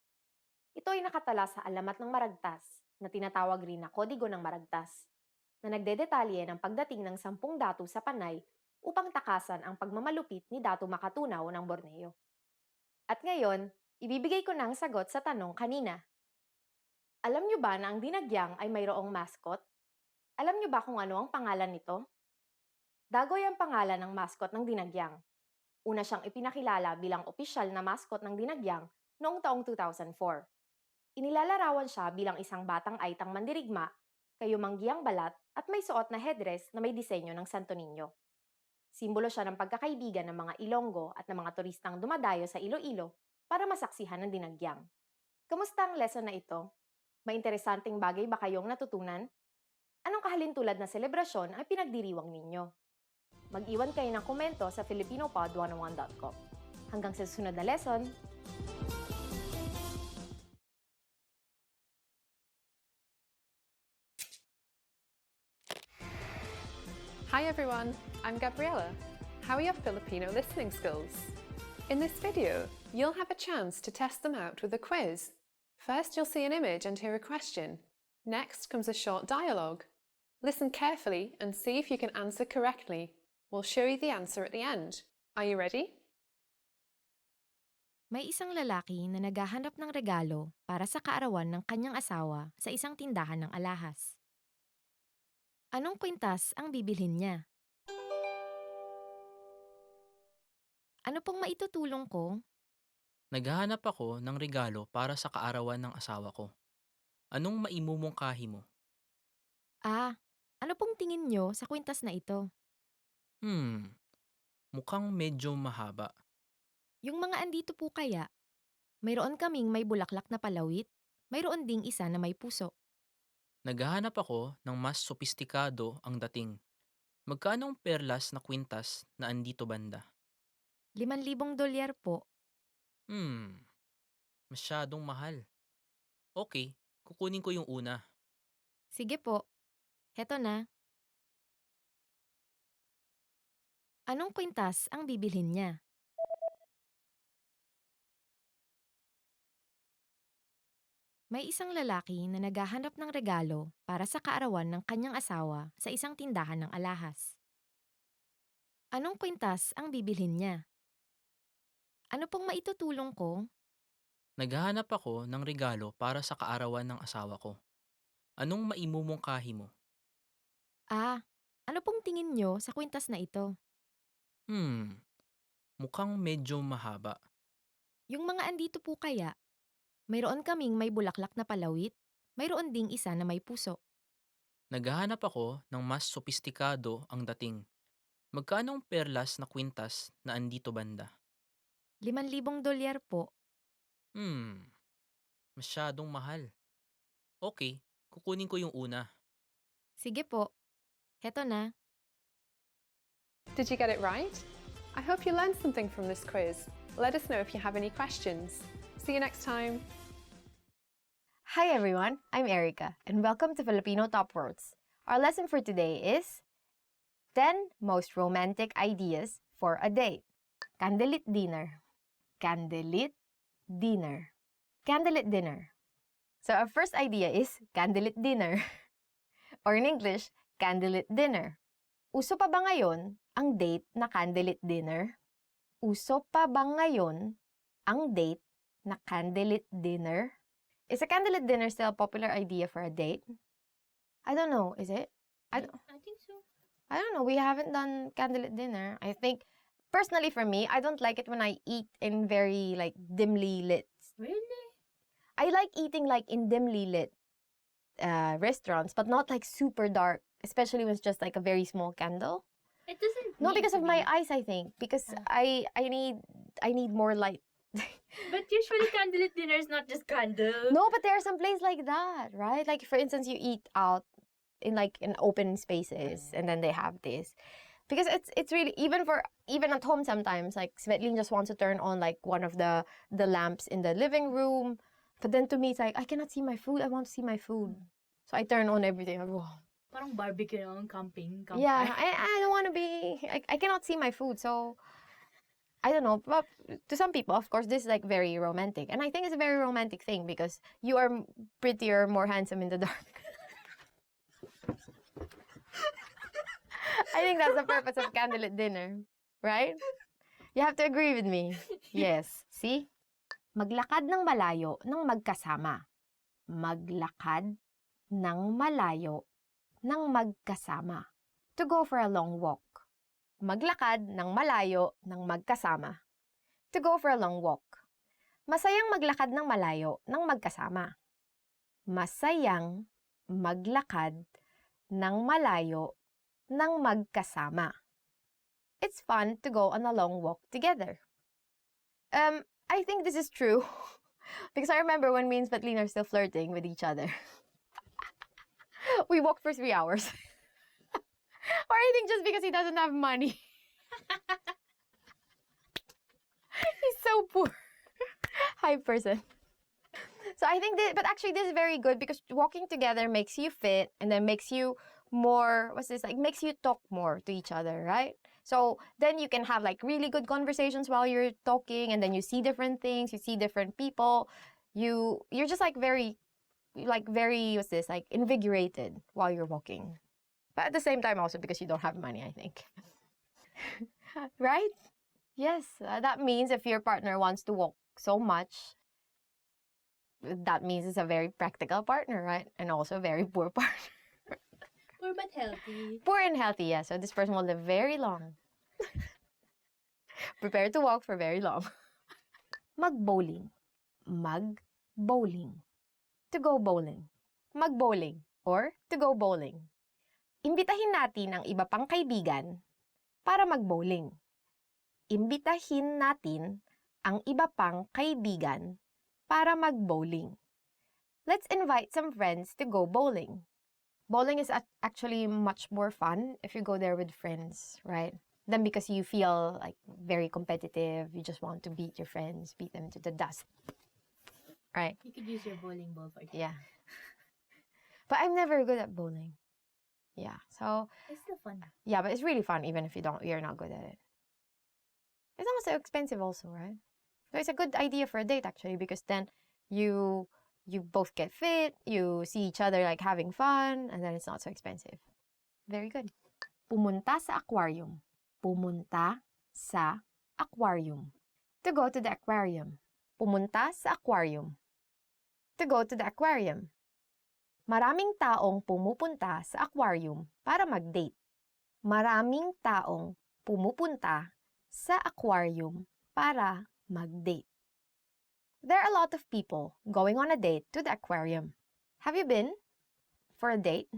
Ito ay nakatala sa alamat ng Maragtas, na tinatawag rin na Kodigo ng Maragtas, na nagdedetalye ng pagdating ng 10 datu sa panay upang takasan ang pagmamalupit ni Datu Makatunaw ng Borneo. At ngayon, ibibigay ko na ang sagot sa tanong kanina. Alam niyo ba na ang dinagyang ay mayroong mascot? Alam niyo ba kung ano ang pangalan nito? Dagoy ang pangalan ng mascot ng dinagyang. Una siyang ipinakilala bilang opisyal na mascot ng dinagyang noong taong 2004. Inilalarawan siya bilang isang batang Aitang mandirigma, kayumanggiyang balat at may suot na headdress na may disenyo ng Santo Niño. Simbolo siya ng pagkakaibigan ng mga Ilonggo at ng mga turistang dumadayo sa Iloilo para masaksihan ng dinagyang. Kamusta ang lesson na ito? May interesanteng bagay ba kayong natutunan? Anong kahalintulad na selebrasyon ang pinagdiriwang ninyo? Mag-iwan kayo ng komento sa filipinopod101.com. Hanggang sa susunod na lesson!
Hi everyone, I'm Gabriella. How are your Filipino listening skills? In this video, you'll have a chance to test them out with a quiz. First, you'll see an image and hear a question. Next comes a short dialogue. Listen carefully and see if you can answer correctly. We'll show you the answer at the end. Are you ready?
May isang lalaki na naghahanap ng regalo para sa kaarawan ng kanyang asawa sa isang tindahan ng alahas. Anong kwintas ang bibilhin niya? Ano pong maitutulong ko?
Naghahanap ako ng regalo para sa kaarawan ng asawa ko. Anong maimumungkahi mo?
Ano pong tingin nyo sa kwintas na ito?
Mukhang medyo mahaba.
Yung mga andito po kaya, mayroon kaming may bulaklak na palawit, mayroon ding isa na may puso.
Naghahanap ako ng mas sopistikado ang dating. Magkano ang perlas na kwintas na andito banda?
$5,000 po.
Masyadong mahal. Okay, kukunin ko yung una.
Sige po. Heto na. Anong kwintas ang bibilhin niya? May isang lalaki na naghahanap ng regalo para sa kaarawan ng kanyang asawa sa isang tindahan ng alahas. Anong kwintas ang bibilhin niya? Ano pong maitutulong ko?
Naghahanap ako ng regalo para sa kaarawan ng asawa ko. Anong maimumungkahi mo?
Ano pong tingin nyo sa kwintas na ito?
Mukhang medyo mahaba.
Yung mga andito po kaya, mayroon kaming may bulaklak na palawit, mayroon ding isa na may puso.
Naghahanap ako ng mas sopistikado ang dating. Magkano ang perlas na kwintas na andito banda?
$5,000 po.
Masyadong mahal. Okay, kukunin ko yung una.
Sige po. Heto na.
Did you get it right? I hope you learned something from this quiz. Let us know if you have any questions. See you next time.
Hi everyone, I'm Erica, and welcome to Filipino Top Words. Our lesson for today is 10 most romantic ideas for a date. Candlelit dinner. Candlelit dinner. Candlelit dinner. So our first idea is candlelit dinner. Or in English, candlelit dinner. Uso pa ba ngayon ang date na candlelit dinner? Uso pa ba ngayon ang date na candlelit dinner? Is a candlelit dinner still a popular idea for a date? I don't know, is it?
I think so.
I don't know, we haven't done candlelit dinner. I think, personally for me, I don't like it when I eat in very, dimly lit.
Really?
I like eating, in dimly lit restaurants, but not, super dark, especially when it's just, a very small candle.
It doesn't.
No,
need
because
to
of my
be.
eyes, I think. Because I need more light.
But usually candlelit dinner is not just candle.
No, but there are some places like that, right? Like, for instance, you eat out in open spaces, and then they have this. Because it's really, even at home sometimes, Svetlin just wants to turn on, one of the lamps in the living room. But then to me, it's I cannot see my food. I want to see my food. So I turn on everything.
Parang barbecue on camping.
Yeah, I don't want to be, I cannot see my food. So, I don't know. But to some people, of course, this is very romantic. And I think it's a very romantic thing because you are prettier, more handsome in the dark. I think that's the purpose of candlelit dinner. Right? You have to agree with me. Yes. See? Maglakad ng malayo ng magkasama. Maglakad ng malayo ng magkasama. To go for a long walk. Maglakad ng malayo ng magkasama. To go for a long walk. Masayang maglakad ng malayo ng magkasama. Masayang maglakad ng malayo ng magkasama. It's fun to go on a long walk together. I think this is true because I remember when me and Svetlin are still flirting with each other. We walked for 3 hours. Or I think just because he doesn't have money. He's so poor. Hi, person. So I think but actually this is very good because walking together makes you fit and then makes you more, makes you talk more to each other, right? So then you can have really good conversations while you're talking and then you see different things, you see different people. You're just very, invigorated while you're walking. But at the same time also because you don't have money, I think. Right? Yes, that means if your partner wants to walk so much, that means it's a very practical partner, right? And also a very poor partner.
Poor but healthy.
Poor and healthy, yeah. So this person will live very long. Prepare to walk for very long. Mag-bowling. Mag-bowling. To go bowling. Mag-bowling or to go bowling. Imbitahin natin ang iba pang kaibigan para mag-bowling. imbitahin natin ang iba pang kaibigan para mag-bowling. Let's invite some friends to go bowling. Bowling is actually much more fun if you go there with friends, right? Then because you feel like very competitive, you just want to beat your friends, beat them to the dust, right?
You could use your bowling ball for that.
Yeah. But I'm never good at bowling. Yeah, so
It's still fun.
yeah, but it's really fun even if you're not good at it. It's not so expensive also, right? So it's a good idea for a date actually, because then you both get fit, you see each other like having fun, and then it's not so expensive. Very good. Pumunta sa aquarium. Pumunta sa aquarium. To go to the aquarium. Pumunta sa aquarium. To go to the aquarium. Maraming taong pumupunta sa aquarium para mag-date. Maraming taong pumupunta sa aquarium para mag-date. There are a lot of people going on a date to the aquarium. Have you been for a date?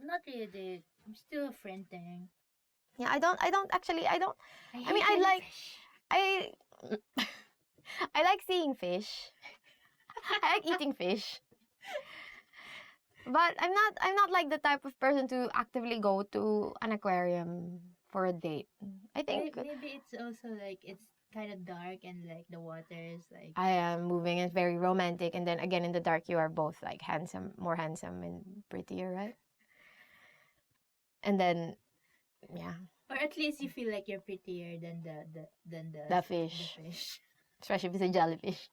Not really a date. I'm still a friend thing.
Yeah, I don't actually, I mean, I like seeing fish. I like eating fish. But I'm not like the type of person to actively go to an aquarium for a date. I think
maybe it's also like it's kind of dark and like the water is like
I am moving. It's very romantic, and then again in the dark you are both like more handsome and prettier, right? And then yeah.
or at least you feel like you're prettier than the
fish.
The fish.
Especially if it's a jellyfish.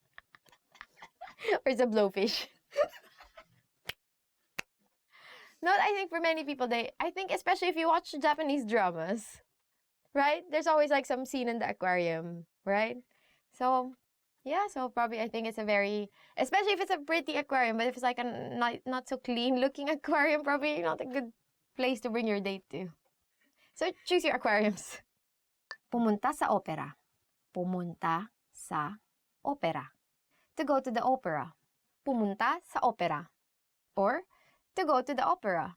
Or it's a blowfish. No, I think for many people, I think especially if you watch Japanese dramas, right? There's always like some scene in the aquarium, right? So, yeah, so probably I think it's a very, especially if it's a pretty aquarium, but if it's like a not so clean looking aquarium, probably not a good place to bring your date to. So, choose your aquariums. Pumunta sa opera. Pumunta sa opera. To go to the opera. Pumunta sa opera. Or, to go to the opera.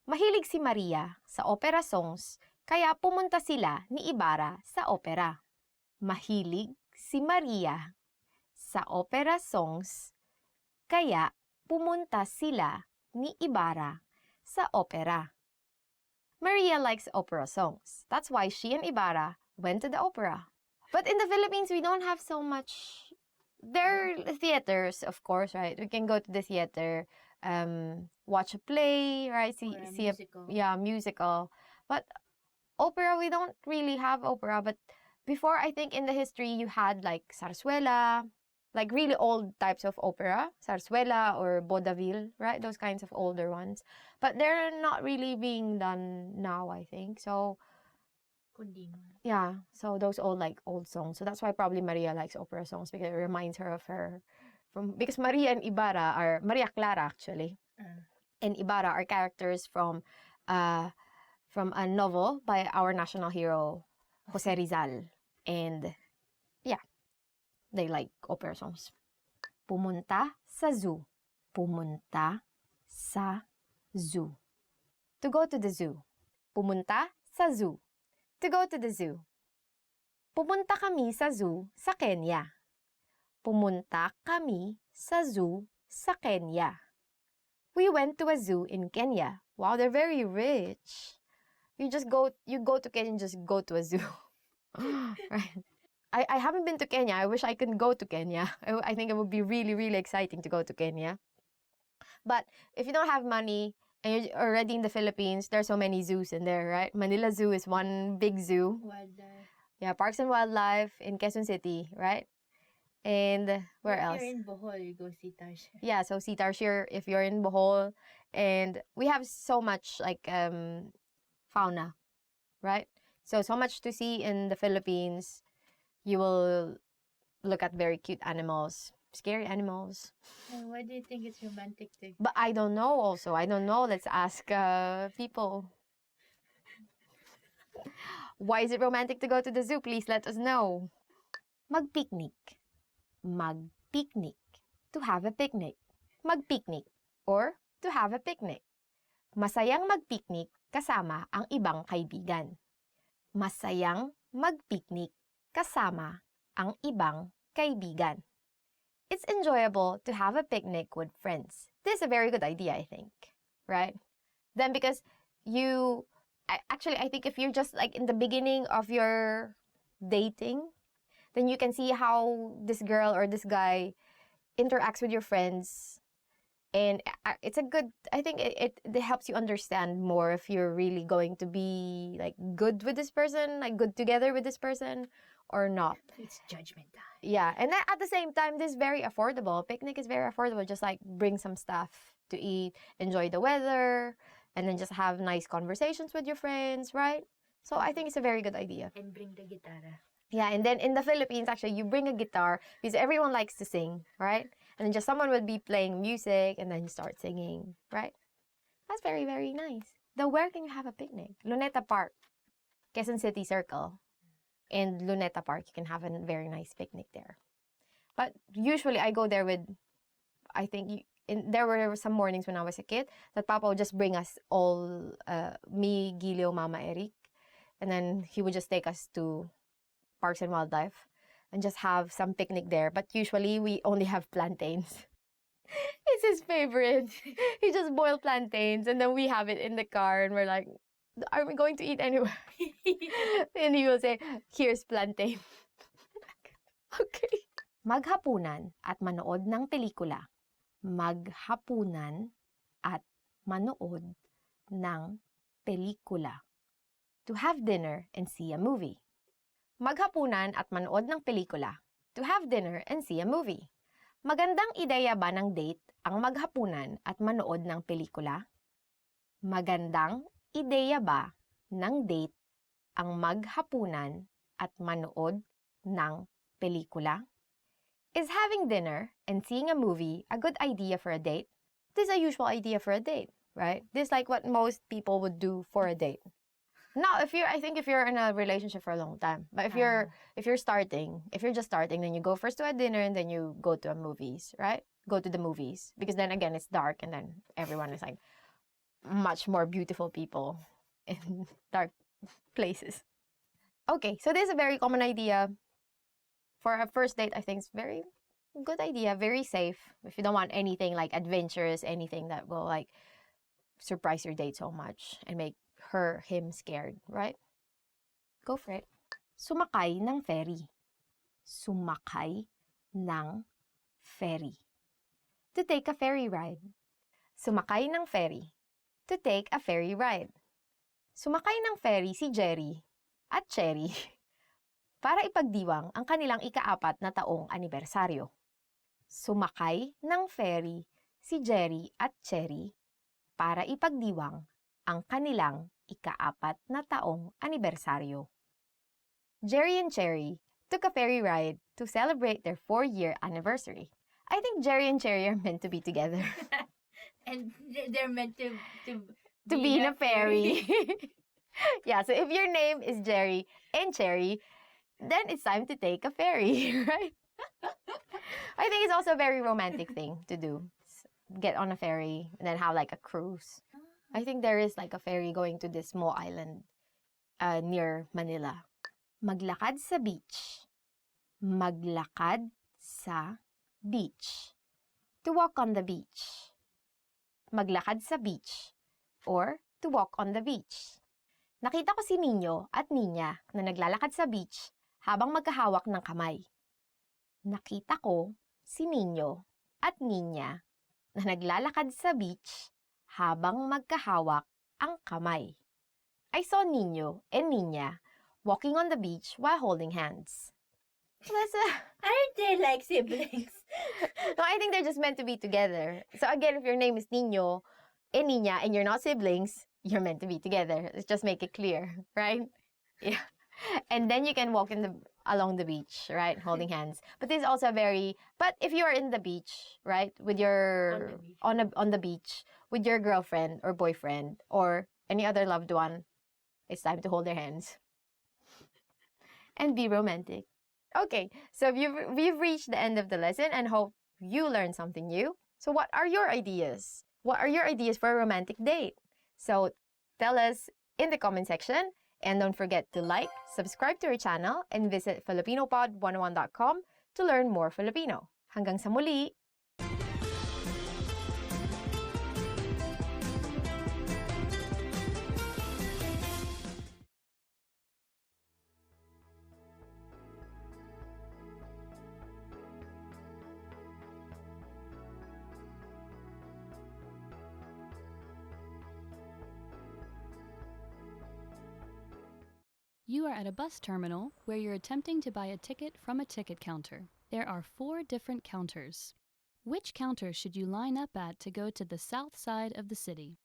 Mahilig si Maria sa opera songs, kaya pumunta sila ni Ibarra sa opera. Mahilig si Maria sa opera songs, kaya pumunta sila ni Ibarra sa opera. Maria likes opera songs. That's why she and Ibarra went to the opera. But in the Philippines, we don't have so much. There are theaters, of course, right? We can go to the theater, watch a play, right? See
musical.
Musical. But opera, we don't really have opera. But before, I think in the history, you had like zarzuela, like really old types of opera, zarzuela or vaudeville, right? Those kinds of older ones. But they're not really being done now, I think. So, yeah, so those old songs. So that's why probably Maria likes opera songs, because it reminds her of her because Maria and Ibarra are Maria Clara actually. And Ibarra are characters from a novel by our national hero Jose Rizal. And yeah, they like opera songs. Pumunta sa zoo. Pumunta sa zoo. To go to the zoo. Pumunta sa zoo. To go to the zoo. Pumunta kami sa zoo sa Kenya. Pumunta kami sa zoo sa Kenya. We went to a zoo in Kenya. Wow, they're very rich. You go to Kenya and just go to a zoo. Right. I haven't been to Kenya. I wish I could go to Kenya. I think it would be really, really exciting to go to Kenya. But if you don't have money and you're already in the Philippines, there's so many zoos in there, right? Manila Zoo is one big zoo.
Wildlife.
Yeah, Parks and Wildlife in Quezon City, right? And where else?
If you're in Bohol, you go see Tarsier.
Yeah, so see Tarsier if you're in Bohol. And we have so much like fauna, right? So much to see in the Philippines. You will look at very cute animals, scary animals.
And why do you think it's romantic to?
But I don't know also. I don't know. Let's ask people. Why is it romantic to go to the zoo? Please let us know. Mag-picnic. Mag-picnic. To have a picnic. Mag-picnic. Or to have a picnic. Masayang mag-picnic kasama ang ibang kaibigan. Masayang Mag-picnic kasama ang ibang kaibigan. It's enjoyable to have a picnic with friends. This is a very good idea, I think. Right? Then because I think if you're just like in the beginning of your dating, then you can see how this girl or this guy interacts with your friends. And it's a good, I think it helps you understand more if you're really going to be like good with this person, like good together with this person or not.
It's judgment time.
Yeah, and then at the same time, this is very affordable. Picnic is very affordable. Just like bring some stuff to eat, enjoy the weather, and then just have nice conversations with your friends, right? So I think it's a very good idea.
And bring the guitar.
Yeah, and then in the Philippines, actually, you bring a guitar because everyone likes to sing, right? And then just someone would be playing music and then you start singing, right? That's very, very nice. Then where can you have a picnic? Luneta Park, Quezon City Circle. In Luneta Park, you can have a very nice picnic there. But usually I go there with, I think, there were some mornings when I was a kid that Papa would just bring us all, me, Gilio, Mama, Eric. And then he would just take us to Parks and Wildlife and just have some picnic there. But usually we only have plantains. It's his favorite. He just boiled plantains and then we have it in the car and we're like, are we going to eat anywhere? And he will say, here's plantain. Okay. Maghapunan at manood ng pelikula. Maghapunan at manood ng pelikula. To have dinner and see a movie. Maghapunan at manood ng pelikula. To have dinner and see a movie. Magandang ideya ba ng date ang maghapunan at manood ng pelikula? Magandang ideya ba ng date ang maghapunan at manood ng pelikula? Is having dinner and seeing a movie a good idea for a date? This is a usual idea for a date, right? This is like what most people would do for a date. Now, I think if you're in a relationship for a long time, but if you're just starting, then you go first to a dinner and then you go to movies, right? Go to the movies because then again it's dark and then everyone is like much more beautiful people in dark places. Okay, so this is a very common idea for a first date. I think it's very good idea, very safe. If you don't want anything like adventurous, anything that will like surprise your date so much and make him scared, right? Go for it. Sumakay ng ferry. Sumakay ng ferry. To take a ferry ride. Sumakay ng ferry. To take a ferry ride. Sumakay ng ferry si Jerry at Cherry para ipagdiwang ang kanilang ika-4 na taong anibersaryo. Sumakay ng ferry si Jerry at Cherry para ipagdiwang ang kanilang ika-4 na taong anibersaryo. Jerry and Cherry took a ferry ride to celebrate their 4-year anniversary. I think Jerry and Cherry are meant to be together.
And they're meant to
be in a ferry. Yeah, so if your name is Jerry and Cherry, then it's time to take a ferry, right? I think it's also a very romantic thing to do. Get on a ferry and then have like a cruise. I think there is like a ferry going to this small island near Manila. Maglakad sa beach. Maglakad sa beach. To walk on the beach. Maglakad sa beach. Or to walk on the beach. Nakita ko si Nino at Ninya na naglalakad sa beach habang magkahawak ng kamay. Nakita ko si Nino at Ninya na naglalakad sa beach habang magkahawak ang kamay. I saw Nino and Ninya walking on the beach while holding hands.
Aren't they like siblings?
No, I think they're just meant to be together. So again, if your name is Nino and Ninya and you're not siblings, you're meant to be together. Let's just make it clear, right? Yeah. And then you can walk along the beach, right? Holding hands. But this is also but if you are in the beach, right? With your, on the beach, with your girlfriend or boyfriend or any other loved one, it's time to hold their hands. And be romantic. Okay, so we've reached the end of the lesson and hope you learned something new. So what are your ideas? What are your ideas for a romantic date? So tell us in the comment section. And don't forget to like, subscribe to our channel, and visit filipinopod101.com to learn more Filipino. Hanggang sa muli!
You are at a bus terminal where you're attempting to buy a ticket from a ticket counter. There are 4 different counters. Which counter should you line up at to go to the south side of the city?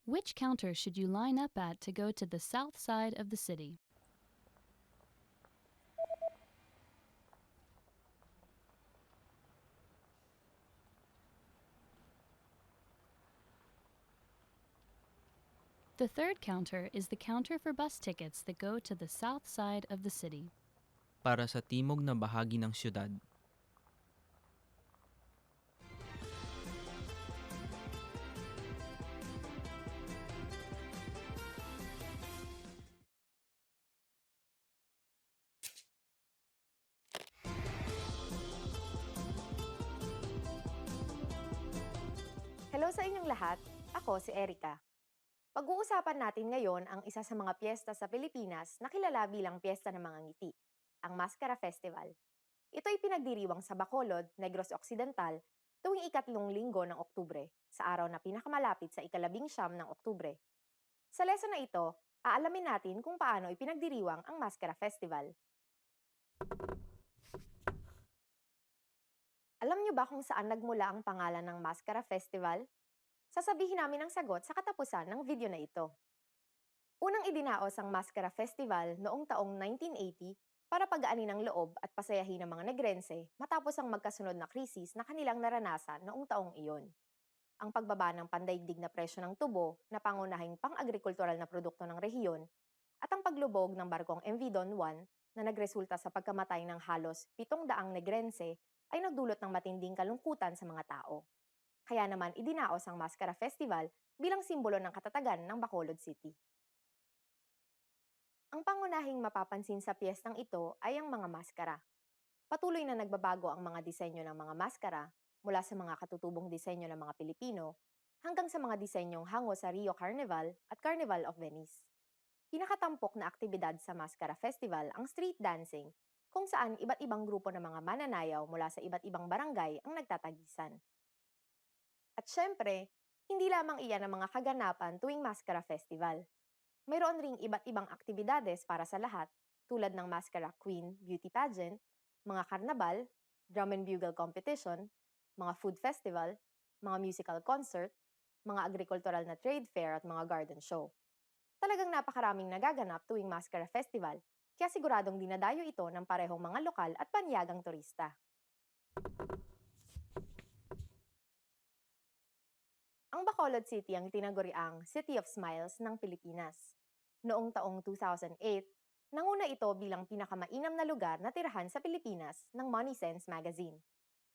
Which counter should you line up at to go to the south side of the city? The third counter is the counter for bus tickets that go to the south side of the city.
Para sa timog na bahagi ng syudad.
Hello sa inyong lahat, ako si Erica. Pag-uusapan natin ngayon ang isa sa mga piyesta sa Pilipinas na kilala bilang Piyesta ng Mga Ngiti, ang Mascara Festival. Ito ay pinagdiriwang sa Bacolod, Negros Occidental, tuwing ikatlong linggo ng Oktubre, sa araw na pinakamalapit sa ika-19 ng Oktubre. Sa lesson na ito, aalamin natin kung paano ipinagdiriwang ang Mascara Festival. Alam niyo ba kung saan nagmula ang pangalan ng Mascara Festival? Sasabihin namin ang sagot sa katapusan ng video na ito. Unang idinaos ang Mascara Festival noong taong 1980 para pagaanin ang loob at pasayahin ng mga Negrense matapos ang magkasunod na krisis na kanilang naranasan noong taong iyon. Ang pagbaba ng pandaigdig na presyo ng tubo na pangunahing pang-agrikultural na produkto ng rehiyon at ang paglubog ng barkong MV Don Juan na nagresulta sa pagkamatay ng halos 700 Negrense ay nagdulot ng matinding kalungkutan sa mga tao. Kaya naman idinaos ang Mascara Festival bilang simbolo ng katatagan ng Bacolod City. Ang pangunahing mapapansin sa piyestang ito ay ang mga maskara. Patuloy na nagbabago ang mga disenyo ng mga maskara mula sa mga katutubong disenyo ng mga Pilipino hanggang sa mga disenyong hango sa Rio Carnival at Carnival of Venice. Pinakatampok na aktibidad sa Mascara Festival ang street dancing, kung saan iba't ibang grupo ng mga mananayaw mula sa iba't ibang barangay ang nagtatagisan. At syempre, hindi lamang iyan ang mga kaganapan tuwing Mascara Festival. Mayroon ring iba't ibang aktibidades para sa lahat, tulad ng Mascara Queen Beauty Pageant, mga karnabal, drum and bugle competition, mga food festival, mga musical concert, mga agricultural na trade fair at mga garden show. Talagang napakaraming nagaganap tuwing Mascara Festival, kaya siguradong dinadayo ito ng parehong mga lokal at panyagang turista. Ang Bacolod City ang tinaguriang City of Smiles ng Pilipinas. Noong taong 2008, nanguna ito bilang pinakamainam na lugar na tirahan sa Pilipinas ng Money Sense magazine.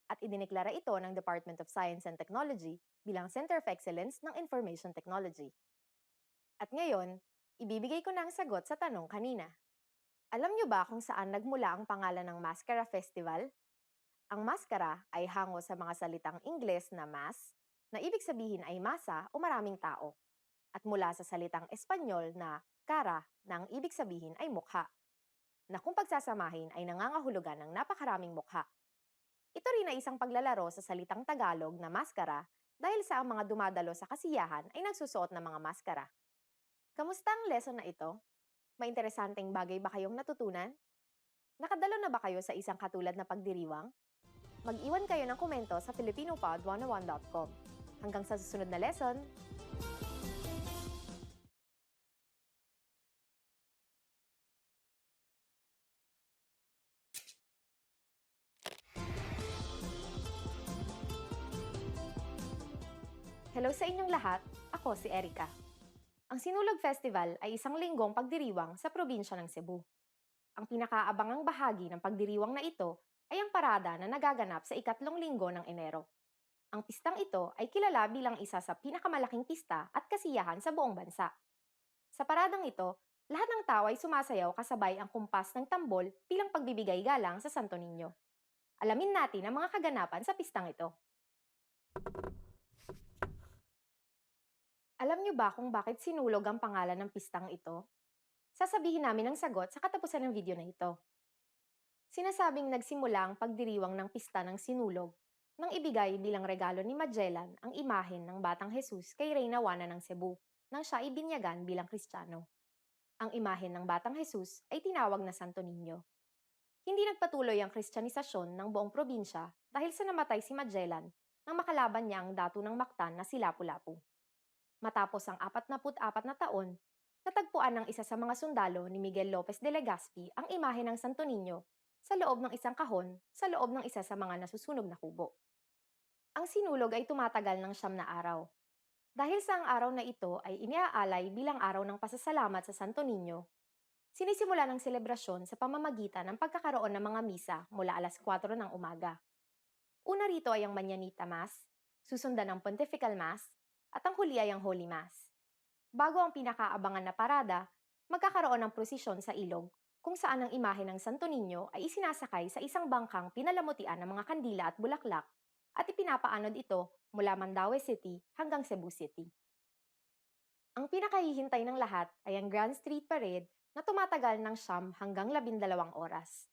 At idineklara ito ng Department of Science and Technology bilang Center of Excellence ng Information Technology. At ngayon, ibibigay ko na ang sagot sa tanong kanina. Alam niyo ba kung saan nagmula ang pangalan ng Mascara Festival? Ang maskara ay hango sa mga salitang Ingles na mass, na ibig sabihin ay masa o maraming tao, at mula sa salitang Espanyol na cara, na ang ibig sabihin ay mukha, na kung pagsasamahin ay nangangahulugan ng napakaraming mukha. Ito rin ay isang paglalaro sa salitang Tagalog na maskara dahil sa ang mga dumadalo sa kasiyahan ay nagsusuot ng mga maskara. Kamusta ang lesson na ito? May interesanteng bagay ba kayong natutunan? Nakadalo na ba kayo sa isang katulad na pagdiriwang? Mag-iwan kayo ng komento sa filipinopod101.com. Hanggang sa susunod na lesson! Hello sa inyong lahat, ako si Erica. Ang Sinulog Festival ay isang linggong pagdiriwang sa probinsya ng Cebu. Ang pinakaabangang bahagi ng pagdiriwang na ito ay ang parada na nagaganap sa ikatlong linggo ng Enero. Ang pistang ito ay kilala bilang isa sa pinakamalaking pista at kasiyahan sa buong bansa. Sa paradang ito, lahat ng tao ay sumasayaw kasabay ang kumpas ng tambol bilang pagbibigay galang sa Santo Niño. Alamin natin ang mga kaganapan sa pistang ito. Alam niyo ba kung bakit sinulog ang pangalan ng pistang ito? Sasabihin namin ang sagot sa katapusan ng video na ito. Sinasabing nagsimula ang pagdiriwang ng pista ng sinulog nang ibigay bilang regalo ni Magellan ang imahen ng Batang Jesus kay Reyna Juana ng Cebu nang siya ibinyagan bilang Kristiyano. Ang imahen ng Batang Jesus ay tinawag na Santo Niño. Hindi nagpatuloy ang kristyanisasyon ng buong probinsya dahil sa namatay si Magellan nang makalaban niya ang datu ng Mactan na si Lapu-Lapu. Matapos ang 44 na taon, natagpuan ng isa sa mga sundalo ni Miguel Lopez de Legazpi ang imahe ng Santo Niño sa loob ng isang kahon sa loob ng isa sa mga nasusunog na kubo. Ang sinulog ay tumatagal ng 9 na araw. Dahil sa ang araw na ito ay iniaalay bilang araw ng pasasalamat sa Santo Niño, sinisimula ng selebrasyon sa pamamagitan ng pagkakaroon ng mga misa mula alas 4 ng umaga. Una rito ay ang Mañanita Mass, susundan ng Pontifical Mass, at ang huli ay ang Holy Mass. Bago ang pinakaabangan na parada, magkakaroon ng prosesyon sa ilog kung saan ang imahe ng Santo Niño ay isinasakay sa isang bangkang pinalamutian ng mga kandila at bulaklak at ipinapaanod ito mula Mandaue City hanggang Cebu City. Ang pinakahihintay ng lahat ay ang Grand Street Parade na tumatagal ng 9 hanggang 12 oras.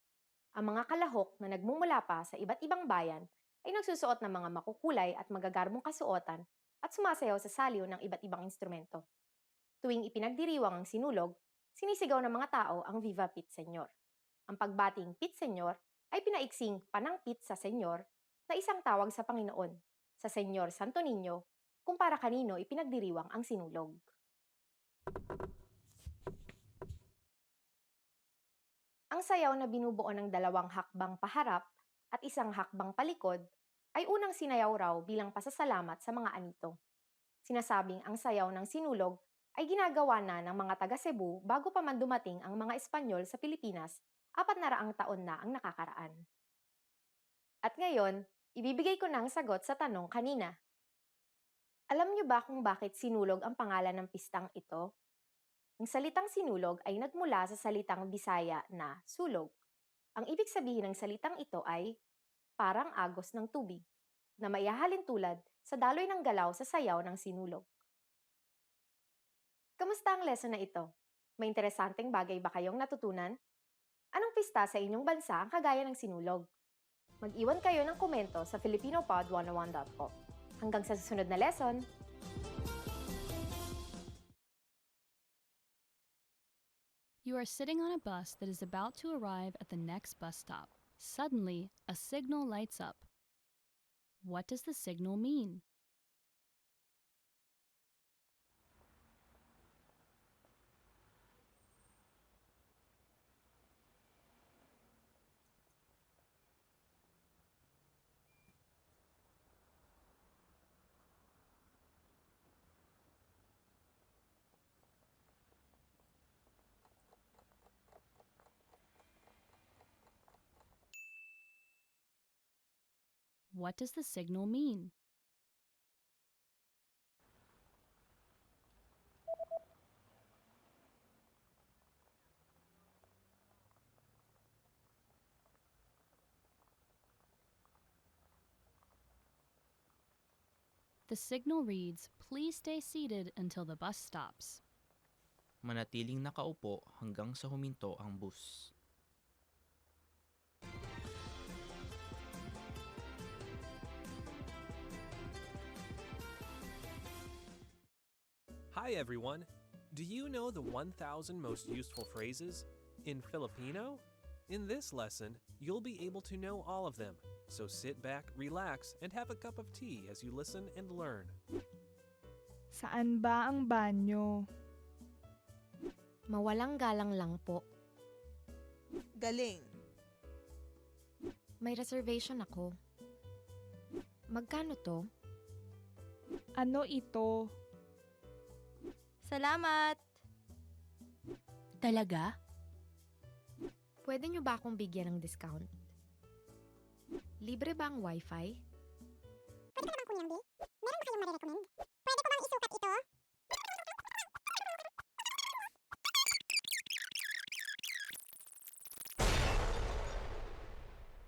Ang mga kalahok na nagmumula pa sa iba't ibang bayan ay nagsusuot ng mga makukulay at magagarbong kasuotan at sumasayaw sa saliw ng iba't ibang instrumento. Tuwing ipinagdiriwang ang sinulog, sinisigaw ng mga tao ang Viva Pit Señor. Ang pagbating Pit Señor ay pinaiksing panangpit sa Señor na isang tawag sa Panginoon, sa Señor Santo Niño, kung para kanino ipinagdiriwang ang sinulog. Ang sayaw na binubuo ng 2 hakbang paharap at 1 hakbang palikod ay unang sinayaw raw bilang pasasalamat sa mga anito. Sinasabing ang sayaw ng sinulog ay ginagawa na ng mga taga Cebu bago pa man dumating ang mga Espanyol sa Pilipinas 400 taon na ang nakakaraan. At ngayon, ibibigay ko na ang sagot sa tanong kanina. Alam niyo ba kung bakit sinulog ang pangalan ng pistang ito? Ang salitang sinulog ay nagmula sa salitang Bisaya na sulog. Ang ibig sabihin ng salitang ito ay parang agos ng tubig, na maihahalin tulad sa daloy ng galaw sa sayaw ng sinulog. Kamusta ang lesson na ito? May interesanteng bagay ba kayong natutunan? Anong pista sa inyong bansa ang kagaya ng sinulog? Mag-iwan kayo ng komento sa filipinopod101.com. Hanggang sa susunod na lesson!
You are sitting on a bus that is about to arrive at the next bus stop. Suddenly, a signal lights up. What does the signal mean? What does the signal mean? The signal reads, "Please stay seated until the bus stops."
Manatiling nakaupo hanggang sa huminto ang bus.
Hi everyone! Do you know the 1,000 most useful phrases in Filipino? In this lesson, you'll be able to know all of them. So sit back, relax, and have a cup of tea as you listen and learn.
Saan ba ang banyo?
Mawalang galang lang po.
Galing.
May reservation ako. Magkano to?
Ano ito?
Salamat!
Talaga?
Pwede nyo ba akong bigyan ng discount? Libre ba ang wifi?
Pwede ka naman kunyang, Bi? Meron ba kayong marirecommend? Pwede ko bang isukat ito?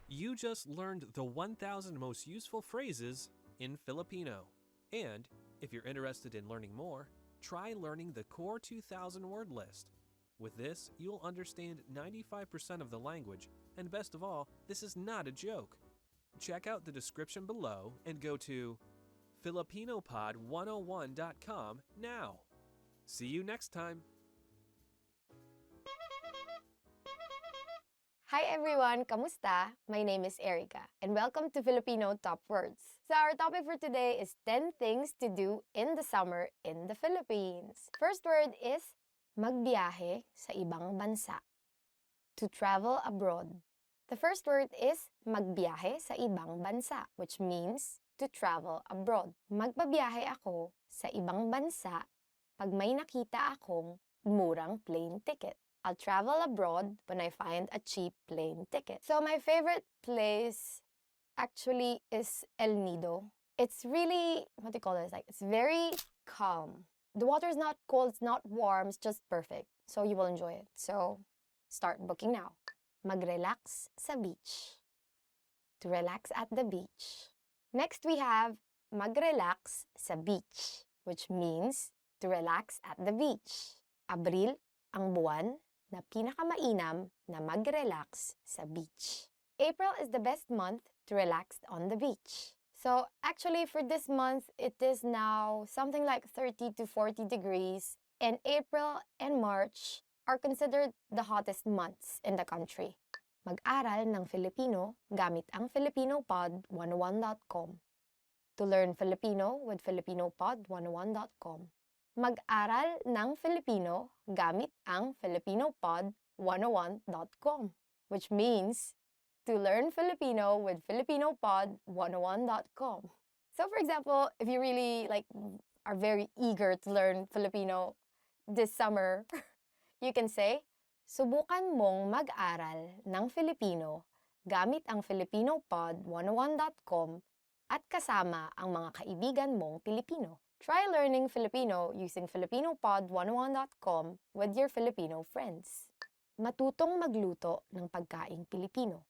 You just learned the 1,000 most useful phrases in Filipino. And if you're interested in learning more, try learning the Core 2000 word list. With this, you'll understand 95% of the language, and best of all, this is not a joke. Check out the description below and go to filipinopod101.com now. See you next time.
Hi everyone! Kamusta? My name is Erica, and welcome to Filipino Top Words. So our topic for today is 10 things to do in the summer in the Philippines. First word is magbiyahe sa ibang bansa. To travel abroad. The first word is magbiyahe sa ibang bansa, which means to travel abroad. Magbabiyahe ako sa ibang bansa pag may nakita akong murang plane ticket. I'll travel abroad when I find a cheap plane ticket. So my favorite place actually is El Nido. It's really, what do you call it? It's very calm. The water is not cold, it's not warm, it's just perfect. So you will enjoy it. So start booking now. Mag-relax sa beach. To relax at the beach. Next we have mag-relax sa beach, which means to relax at the beach. Abril ang buwan na pinakamainam na mag-relax sa beach. April is the best month to relax on the beach. So actually for this month, it is now something like 30 to 40 degrees, and April and March are considered the hottest months in the country. Mag-aral ng Filipino gamit ang filipinopod101.com. To learn Filipino with filipinopod101.com. Mag-aral ng Filipino gamit ang filipinopod101.com, which means to learn Filipino with filipinopod101.com. So for example, if you really are very eager to learn Filipino this summer, you can say, subukan mong mag-aral ng Filipino gamit ang filipinopod101.com at kasama ang mga kaibigan mong Pilipino. Try learning Filipino using filipinopod101.com with your Filipino friends. Matutong magluto ng pagkaing Pilipino.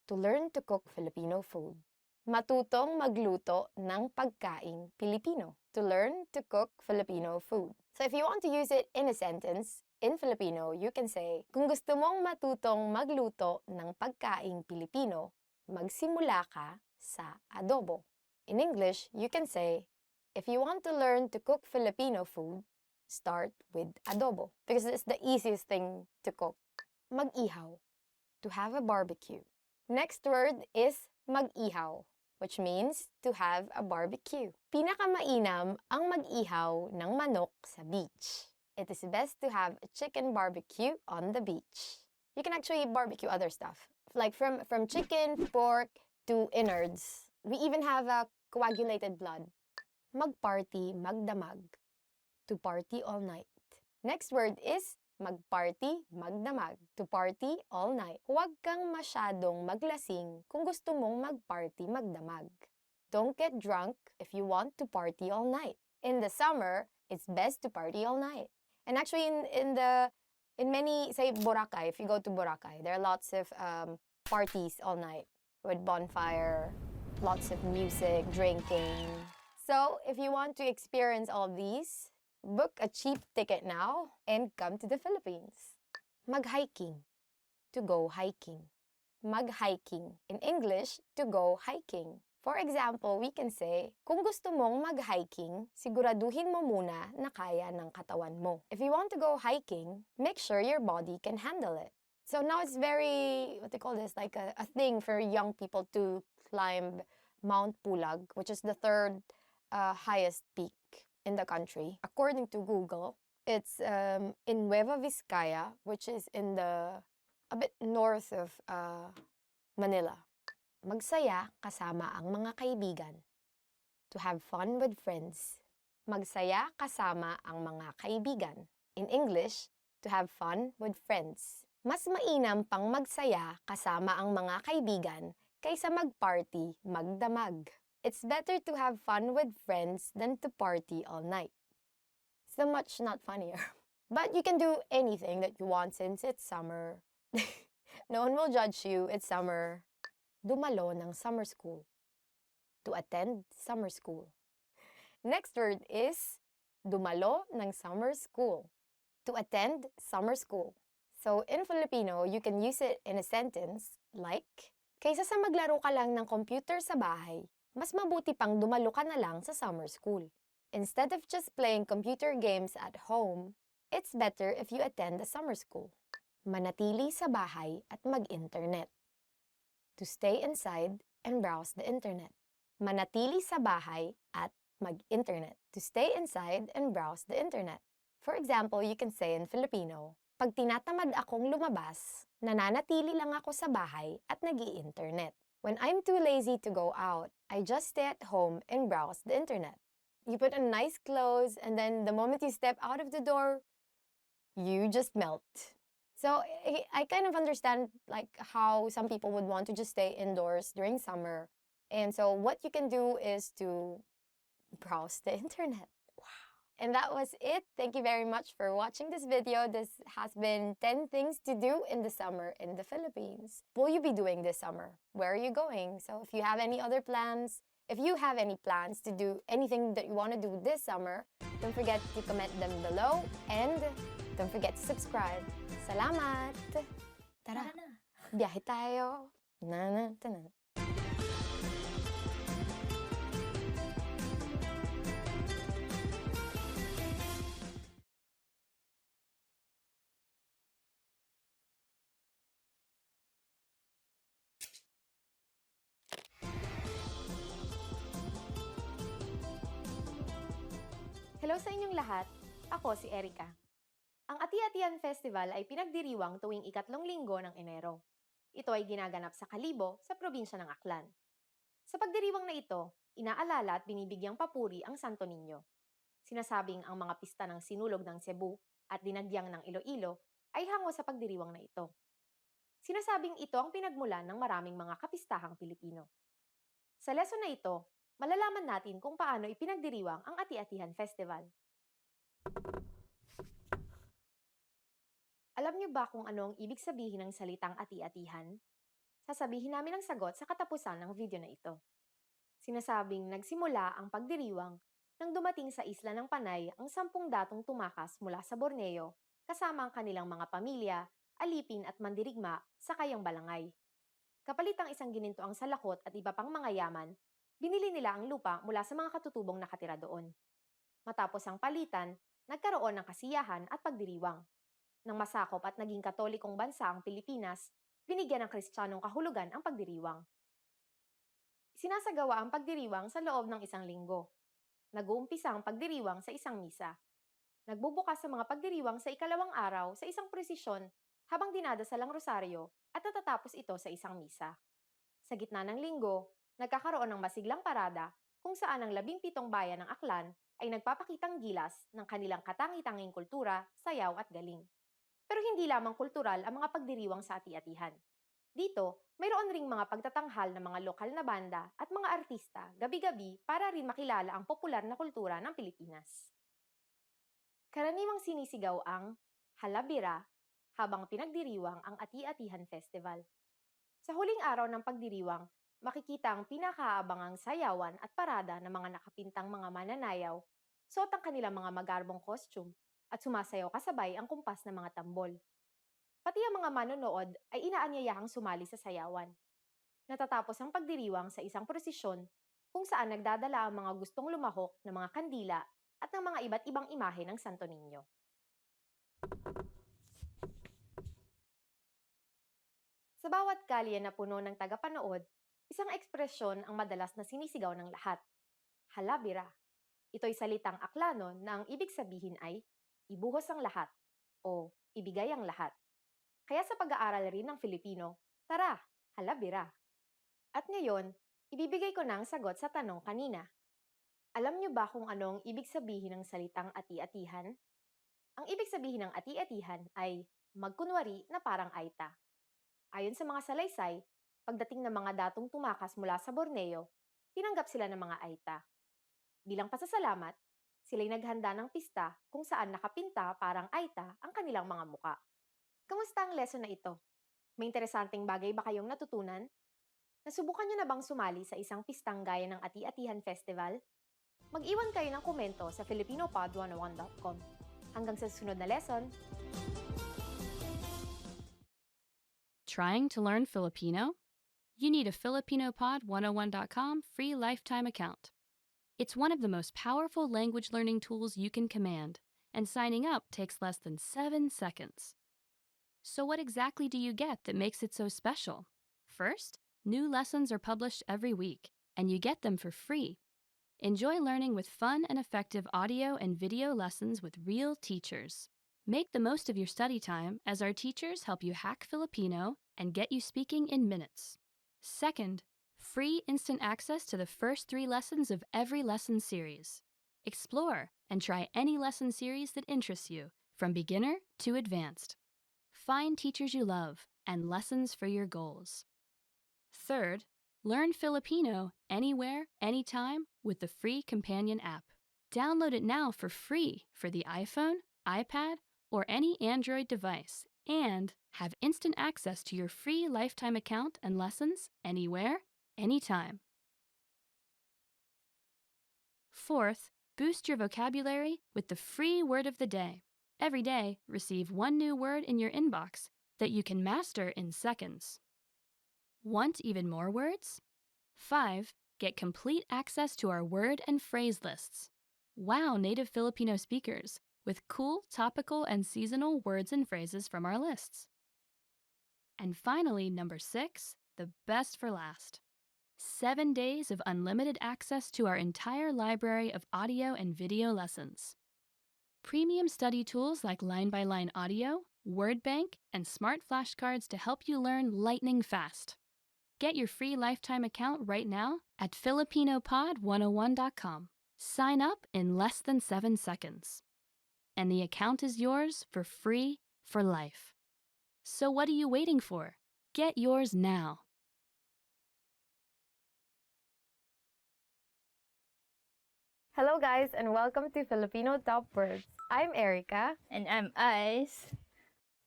To learn to cook Filipino food. Matutong magluto ng pagkaing Pilipino. To learn to cook Filipino food. So if you want to use it in a sentence, in Filipino, you can say, kung gusto mong matutong magluto ng pagkaing Pilipino, magsimula ka sa adobo. In English, you can say, if you want to learn to cook Filipino food, start with adobo because it's the easiest thing to cook. Mag-ihaw, to have a barbecue. Next word is mag-ihaw, which means to have a barbecue. Pinakamainam ang mag-ihaw ng manok sa beach. It is best to have a chicken barbecue on the beach. You can actually barbecue other stuff, like from chicken, pork, to innards. We even have a coagulated blood. Mag-party, magdamag. To party all night. Next word is mag-party, magdamag. To party all night. Huwag kang masyadong maglasing kung gusto mong mag-party, magdamag. Don't get drunk if you want to party all night. In the summer, it's best to party all night. And actually in many, say Boracay, if you go to Boracay, there are lots of parties all night with bonfire, lots of music, drinking. So, if you want to experience all of these, book a cheap ticket now and come to the Philippines. Mag-hiking, to go hiking. Mag-hiking. In English, to go hiking. For example, we can say, kung gusto mong mag-hiking, siguraduhin mo muna na kaya ng katawan mo. If you want to go hiking, make sure your body can handle it. So now it's very, what they call this, like a thing for young people to climb Mount Pulag, which is the third highest peak in the country. According to Google, it's in Nueva Vizcaya, which is in a bit north of Manila. Magsaya kasama ang mga kaibigan. To have fun with friends. Magsaya kasama ang mga kaibigan. In English, to have fun with friends. Mas mainam pang magsaya kasama ang mga kaibigan kaysa mag-party, magdamag. It's better to have fun with friends than to party all night. So much not funnier. But you can do anything that you want since it's summer. No one will judge you, it's summer. Dumalo ng summer school. To attend summer school. Next word is dumalo ng summer school. To attend summer school. So in Filipino, you can use it in a sentence like, kaysa sa maglaro ka lang ng computer sa bahay, mas mabuti pang dumalo ka na lang sa summer school. Instead of just playing computer games at home, it's better if you attend a summer school. Manatili sa bahay at mag-internet. To stay inside and browse the internet. Manatili sa bahay at mag-internet. To stay inside and browse the internet. For example, you can say in Filipino, pag tinatamad akong lumabas, nananatili lang ako sa bahay at nag-i-internet. When I'm too lazy to go out, I just stay at home and browse the internet. You put on nice clothes and then the moment you step out of the door, you just melt. So I kind of understand like how some people would want to just stay indoors during summer. And so what you can do is to browse the internet. Wow. And that was it. Thank you very much for watching this video. This has been 10 things to do in the summer in the Philippines. What will you be doing this summer? Where are you going? So if you have any other plans, if you have any plans to do anything that you want to do this summer, don't forget to comment them below and don't forget to subscribe. Salamat! Tara, biyahe tayo. Na. Hello sa inyong lahat. Ako si Erika. Ang Ati-Atihan Festival ay pinagdiriwang tuwing ikatlong linggo ng Enero. Ito ay ginaganap sa Kalibo sa probinsya ng Aklan. Sa pagdiriwang na ito, inaalala at binibigyang papuri ang Santo Niño. Sinasabing ang mga pista ng Sinulog ng Cebu at Dinagyang ng Iloilo ay hango sa pagdiriwang na ito. Sinasabing ito ang pinagmulan ng maraming mga kapistahang Pilipino. Sa lesson na ito, malalaman natin kung paano ipinagdiriwang ang Ati-Atihan Festival. Alam niyo ba kung ano ang ibig sabihin ng salitang ati-atihan? Sasabihin namin ang sagot sa katapusan ng video na ito. Sinasabing nagsimula ang pagdiriwang nang dumating sa isla ng Panay ang 10 datong tumakas mula sa Borneo kasama ang kanilang mga pamilya, alipin at mandirigma sa Kayang Balangay. Kapalit ang isang gininto ang salakot at iba pang mga yaman, binili nila ang lupa mula sa mga katutubong nakatira doon. Matapos ang palitan, nagkaroon ng kasiyahan at pagdiriwang. Nang masakop at naging katolikong bansa ang Pilipinas, binigyan ng Kristiyanong kahulugan ang pagdiriwang. Sinasagawa ang pagdiriwang sa loob ng isang linggo. Nag-uumpisa ang pagdiriwang sa isang misa. Nagbubukas sa mga pagdiriwang sa ikalawang araw sa isang prosesyon habang dinadasal ang rosaryo at natatapos ito sa isang misa. Sa gitna ng linggo, nagkakaroon ng masiglang parada kung saan ang 17 bayan ng Aklan ay nagpapakitang gilas ng kanilang katangi-tanging kultura, sayaw at galing. Pero hindi lamang kultural ang mga pagdiriwang sa Ati-Atihan. Dito, mayroon ring mga pagtatanghal ng mga lokal na banda at mga artista gabi-gabi para rin makilala ang popular na kultura ng Pilipinas. Karaniwang sinisigaw ang halabira habang pinagdiriwang ang Ati-Atihan Festival. Sa huling araw ng pagdiriwang, makikita ang pinakaabangang sayawan at parada ng mga nakapintang mga mananayaw, suot ang kanilang mga magarbong costume, at sumasayaw kasabay ang kumpas ng mga tambol. Pati ang mga manonood ay inaanyayahang sumali sa sayawan. Natatapos ang pagdiriwang sa isang prosesyon kung saan nagdadala ang mga gustong lumahok ng mga kandila at ng mga iba't ibang imahe ng Santo Niño. Sa bawat kalye na puno ng tagapanood, isang ekspresyon ang madalas na sinisigaw ng lahat. Halabira. Ito'y salitang Aklanon na ang ibig sabihin ay ibuhos ang lahat o ibigay ang lahat. Kaya sa pag-aaral rin ng Filipino, tara, halabira. At ngayon, ibibigay ko na ang sagot sa tanong kanina. Alam niyo ba kung ano ang ibig sabihin ng salitang ati-atihan? Ang ibig sabihin ng ati-atihan ay magkunwari na parang aita. Ayon sa mga salaysay, pagdating ng mga datong tumakas mula sa Borneo, tinanggap sila ng mga aita. Bilang pasasalamat, sila'y naghanda ng pista kung saan nakapinta parang aita ang kanilang mga muka. Kamusta ang lesson na ito? May interesanteng bagay ba kayong natutunan? Nasubukan niyo na bang sumali sa isang pistang gaya ng Ati-Atihan Festival? Mag-iwan kayo ng komento sa filipinopod101.com. Hanggang sa susunod na lesson!
Trying to learn Filipino? You need a filipinopod101.com free lifetime account. It's one of the most powerful language learning tools you can command, and signing up takes less than 7 seconds. So what exactly do you get that makes it so special? First, new lessons are published every week, and you get them for free. Enjoy learning with fun and effective audio and video lessons with real teachers. Make the most of your study time as our teachers help you hack Filipino and get you speaking in minutes. Second, free instant access to the first 3 lessons of every lesson series. Explore and try any lesson series that interests you, from beginner to advanced. Find teachers you love and lessons for your goals. Third, learn Filipino anywhere, anytime with the free companion app. Download it now for free for the iPhone, iPad, or any Android device, and have instant access to your free lifetime account and lessons anywhere, anytime. Fourth, boost your vocabulary with the free word of the day. Every day, receive 1 new word in your inbox that you can master in seconds. Want even more words? 5. Get complete access to our word and phrase lists. Wow native Filipino speakers with cool, topical, and seasonal words and phrases from our lists. And finally, number 6, the best for last. 7 days of unlimited access to our entire library of audio and video lessons. Premium study tools like line-by-line audio, word bank, and smart flashcards to help you learn lightning fast. Get your free lifetime account right now at filipinopod101.com. Sign up in less than 7 seconds. And the account is yours for free for life. So what are you waiting for? Get yours now.
Hello guys and welcome to Filipino Top Words. I'm Erica.
And I'm Ice.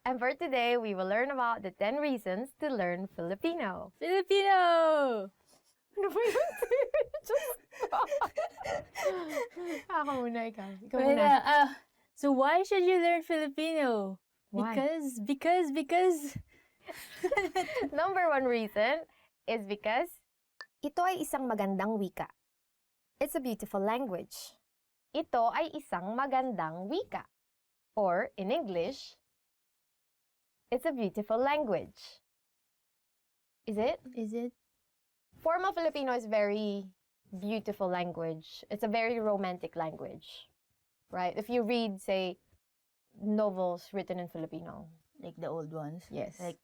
And for today, we will learn about the 10 reasons to learn Filipino.
Filipino!
Ano ba yun? Just stop. Ako muna, ikaw. Ikaw
Wait,
muna.
so why should you learn Filipino?
Why?
Because
Number 1 reason is because ito ay isang magandang wika. It's a beautiful language. Ito ay isang magandang wika. Or, in English, it's a beautiful language. Is it?
Is it?
Formal Filipino is very beautiful language. It's a very romantic language. Right? If you read, say, novels written in Filipino.
Like the old ones?
Yes.
Like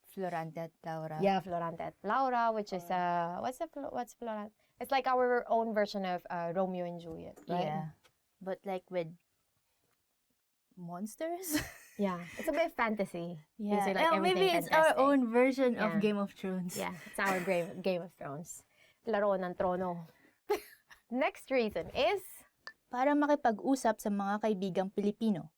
Florante at Laura?
Yeah, Florante at Laura, which is, what's Florante? It's like our own version of Romeo and Juliet, right?
Yeah. But like with monsters?
Yeah, it's a bit fantasy.
Yeah,
Like
maybe it's our
fantastic.
own version
Yeah.
of Game of Thrones.
Yeah, it's our Game of Thrones. Laro ng trono. Next reason is
Para makipag-usap sa mga kaibigang Pilipino.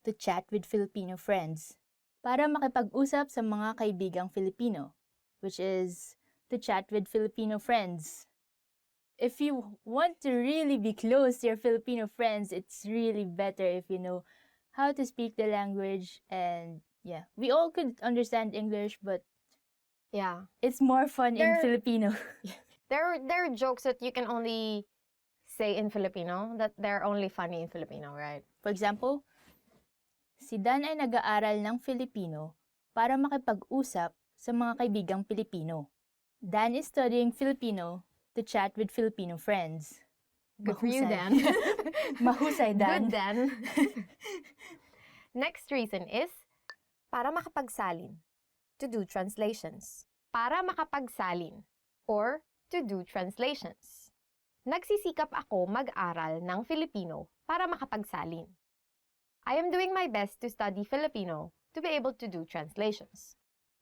To chat with Filipino friends. Para makipag-usap sa mga kaibigang Filipino. Which is to chat with Filipino friends. If you want to really be close to your Filipino friends, it's really better if you know how to speak the language. And yeah, we all could understand English, but
yeah,
it's more fun in Filipino.
there are jokes that you can only say in Filipino, that they're only funny in Filipino, right?
For example, si Dan ay nag-aaral ng Filipino para makipag-usap sa mga kaibigang Pilipino. Dan is studying Filipino to chat with Filipino friends.
Good for you, Dan.
Mahusay, Dan.
Good, Dan. Next reason is para makapagsalin, to do translations. Para makapagsalin, or to do translations. Nagsisikap ako mag-aral ng Filipino para makapagsalin. I am doing my best to study Filipino to be able to do translations.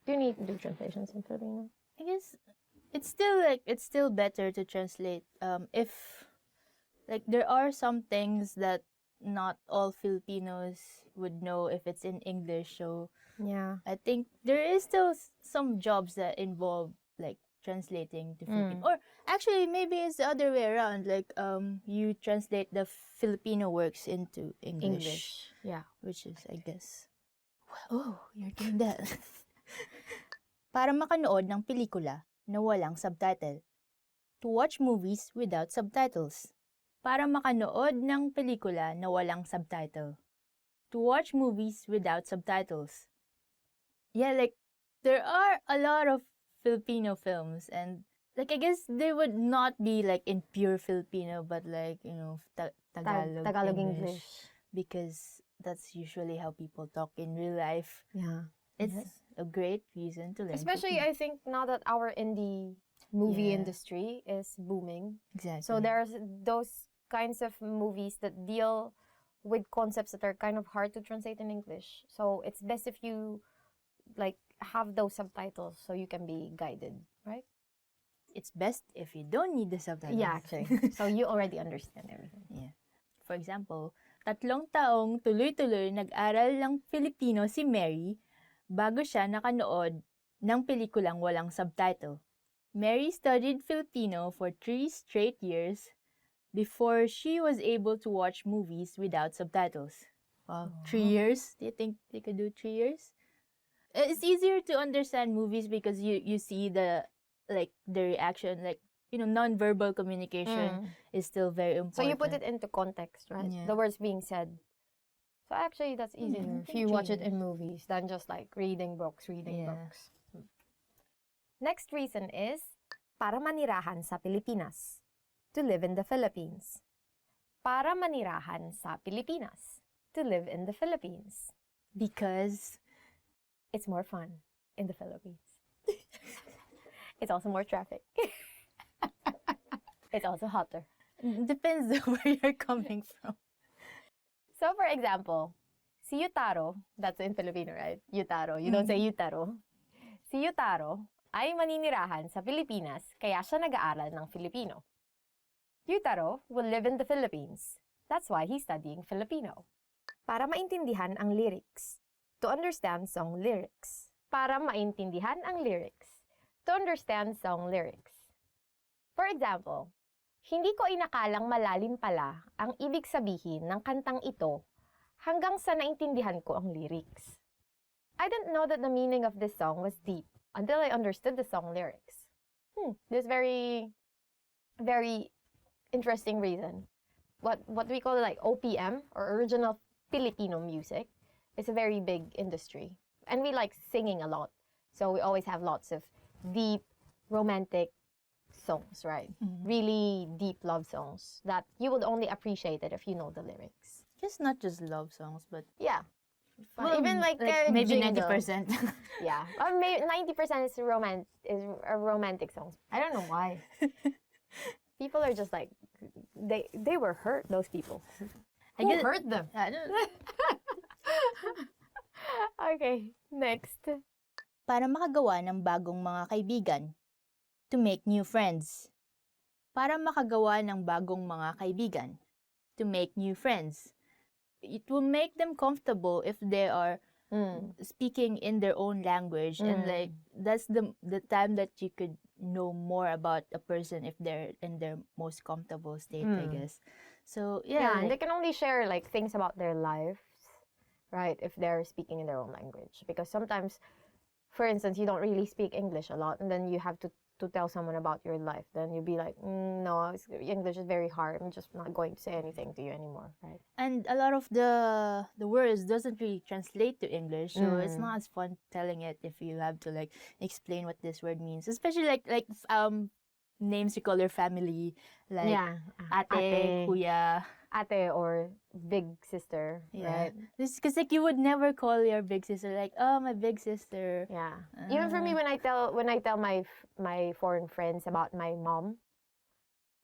Do you need to do translations in Filipino?
I guess it's still better to translate if like there are some things that not all Filipinos would know if it's in English, so
Yeah.
I think there is still some jobs that involve like translating to Filipino. Or actually maybe it's the other way around, like you translate the Filipino works into English.
Yeah.
Which is, I guess, oh, you're doing that. Para makanood ng pelikula na walang subtitle. To watch movies without subtitles. Para makanood ng pelikula na walang subtitle. To watch movies without subtitles. Yeah, like, there are a lot of Filipino films, and like I guess they would not be like in pure Filipino, but like, you know, Tagalog English, because that's usually how people talk in real life.
Yeah.
It's a great reason to learn
Especially,
Filipino.
I think now that our indie movie industry is booming.
Exactly.
So there's those kinds of movies that deal with concepts that are kind of hard to translate in English. So it's best if you like have those subtitles so you can be guided, right?
It's best if you don't need the subtitles.
Yeah, actually. So you already understand everything.
Yeah. For example, 3 taong tuloy-tuloy nag-aral ng Filipino si Mary bago siya nakanood ng pelikulang walang subtitle. Mary studied Filipino for 3 straight years before she was able to watch movies without subtitles. Wow, 3 years? Do you think they could do 3 years? It's easier to understand movies because you see the reaction, like, you know, non-verbal communication is still very important.
So you put it into context, right?
Yeah.
The words being said. So actually, that's easier if you watch it in movies than just like reading books. Next reason is para manirahan sa Pilipinas. To live in the Philippines. Para manirahan sa Pilipinas. To live in the Philippines.
Because
it's more fun in the Philippines. It's also more traffic. It's also hotter.
Depends on where you're coming from.
So for example, si Yutaro, that's in Filipino, right? Yutaro. You don't say Yutaro. Si Yutaro ay maninirahan sa Pilipinas kaya siya nag-aaral ng Filipino. Yutaro will live in the Philippines. That's why he's studying Filipino. Para maintindihan ang lyrics. To understand song lyrics. Para maintindihan ang lyrics. To understand song lyrics. For example, hindi ko inakalang malalim pala ang ibig sabihin ng kantang ito hanggang sa naintindihan ko ang lyrics. I didn't know that the meaning of this song was deep until I understood the song lyrics. This very, very interesting reason. What we call like OPM, or original Filipino music, is a very big industry. And we like singing a lot. So we always have lots of deep, romantic songs, right? Really deep love songs that you would only appreciate it if you know the lyrics.
Just not just love songs, but
yeah.
Well,
even like
maybe
jingle.
90%.
Yeah, or maybe 90% is romantic songs. I don't know why. People are just like they were hurt. Those people.
I
Who
guess-
hurt them?
I don't
Okay, next.
Para makagawa ng bagong mga kaibigan. To make new friends. Para makagawa ng bagong mga kaibigan. To make new friends. It will make them comfortable if they are speaking in their own language, and like that's the time that you could know more about a person if they're in their most comfortable state, I guess. So yeah,
And they can only share like things about their lives, right? If they're speaking in their own language, because sometimes, for instance, you don't really speak English a lot, and then you have to tell someone about your life. Then you'd be like, no, English is very hard. I'm just not going to say anything to you anymore, right?
and a lot of the words doesn't really translate to English, so it's not as fun telling it if you have to like explain what this word means, especially like names you call your family, like ate, kuya,
ate, or big sister, right?
This because like you would never call your big sister like, oh, my big sister.
Yeah. Even for me, when I tell my foreign friends about my mom,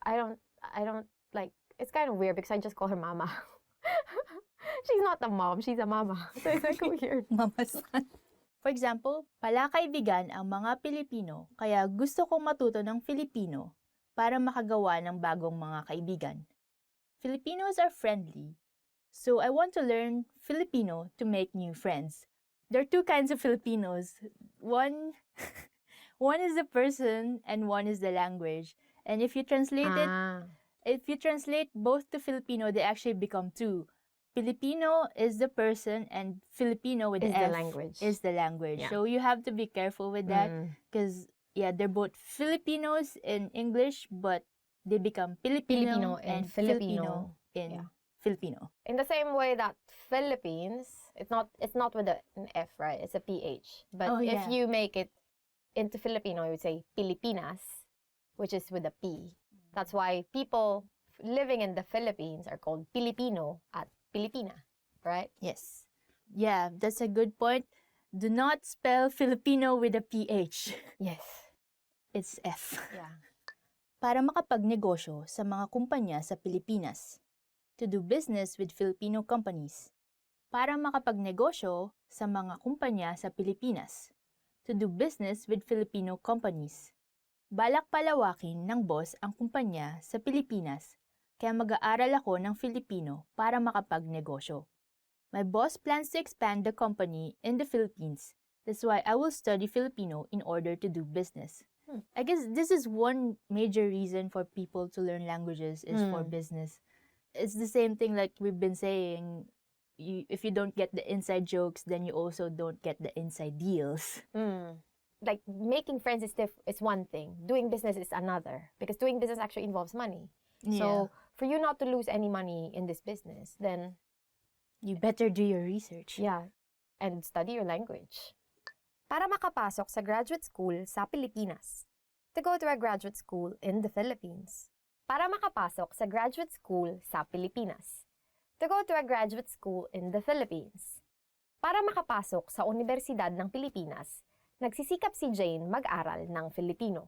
I don't I don't like. It's kind of weird because I just call her mama. She's not a mom. She's a mama. So it's like weird.
Mama-san. For example, palakaibigan ang mga Pilipino kaya gusto kong matuto ng Filipino para makagawa ng bagong mga kaibigan. Filipinos are friendly, so I want to learn Filipino to make new friends. There are two kinds of Filipinos. One is the person and one is the language. And if you translate if you translate both to Filipino, they actually become two. Filipino is the person and Filipino with
Is
the
the
F
language.
is the language.
Yeah.
So you have to be careful with that because they're both Filipinos in English, but they become Filipino
and
Filipino in
Yeah.
Filipino.
In the same way that Philippines, it's not with an F, right? It's a PH. But if you make it into Filipino, you would say Pilipinas, which is with a P. That's why people living in the Philippines are called Filipino at Filipina, right?
Yes. Yeah, that's a good point. Do not spell Filipino with a PH.
Yes.
It's F.
Yeah.
Para makapagnegosyo sa mga kumpanya sa Pilipinas. To do business with Filipino companies. Para makapagnegosyo sa mga kumpanya sa Pilipinas. To do business with Filipino companies. Balak palawakin ng boss ang kumpanya sa Pilipinas, kaya mag-aaral ako ng Filipino para makapagnegosyo. My boss plans to expand the company in the Philippines. That's why I will study Filipino in order to do business. I guess this is one major reason for people to learn languages is for business. It's the same thing like we've been saying. If you don't get the inside jokes, then you also don't get the inside deals.
Like making friends is one thing. Doing business is another. Because doing business actually involves money. So for you not to lose any money in this business, then
you better do your research.
Yeah. And study your language. Para makapasok sa graduate school sa Pilipinas. To go to a graduate school in the Philippines. Para makapasok sa graduate school sa Pilipinas. To go to a graduate school in the Philippines. Para makapasok sa Universidad ng Pilipinas, nagsisikap si Jane mag-aral ng Filipino.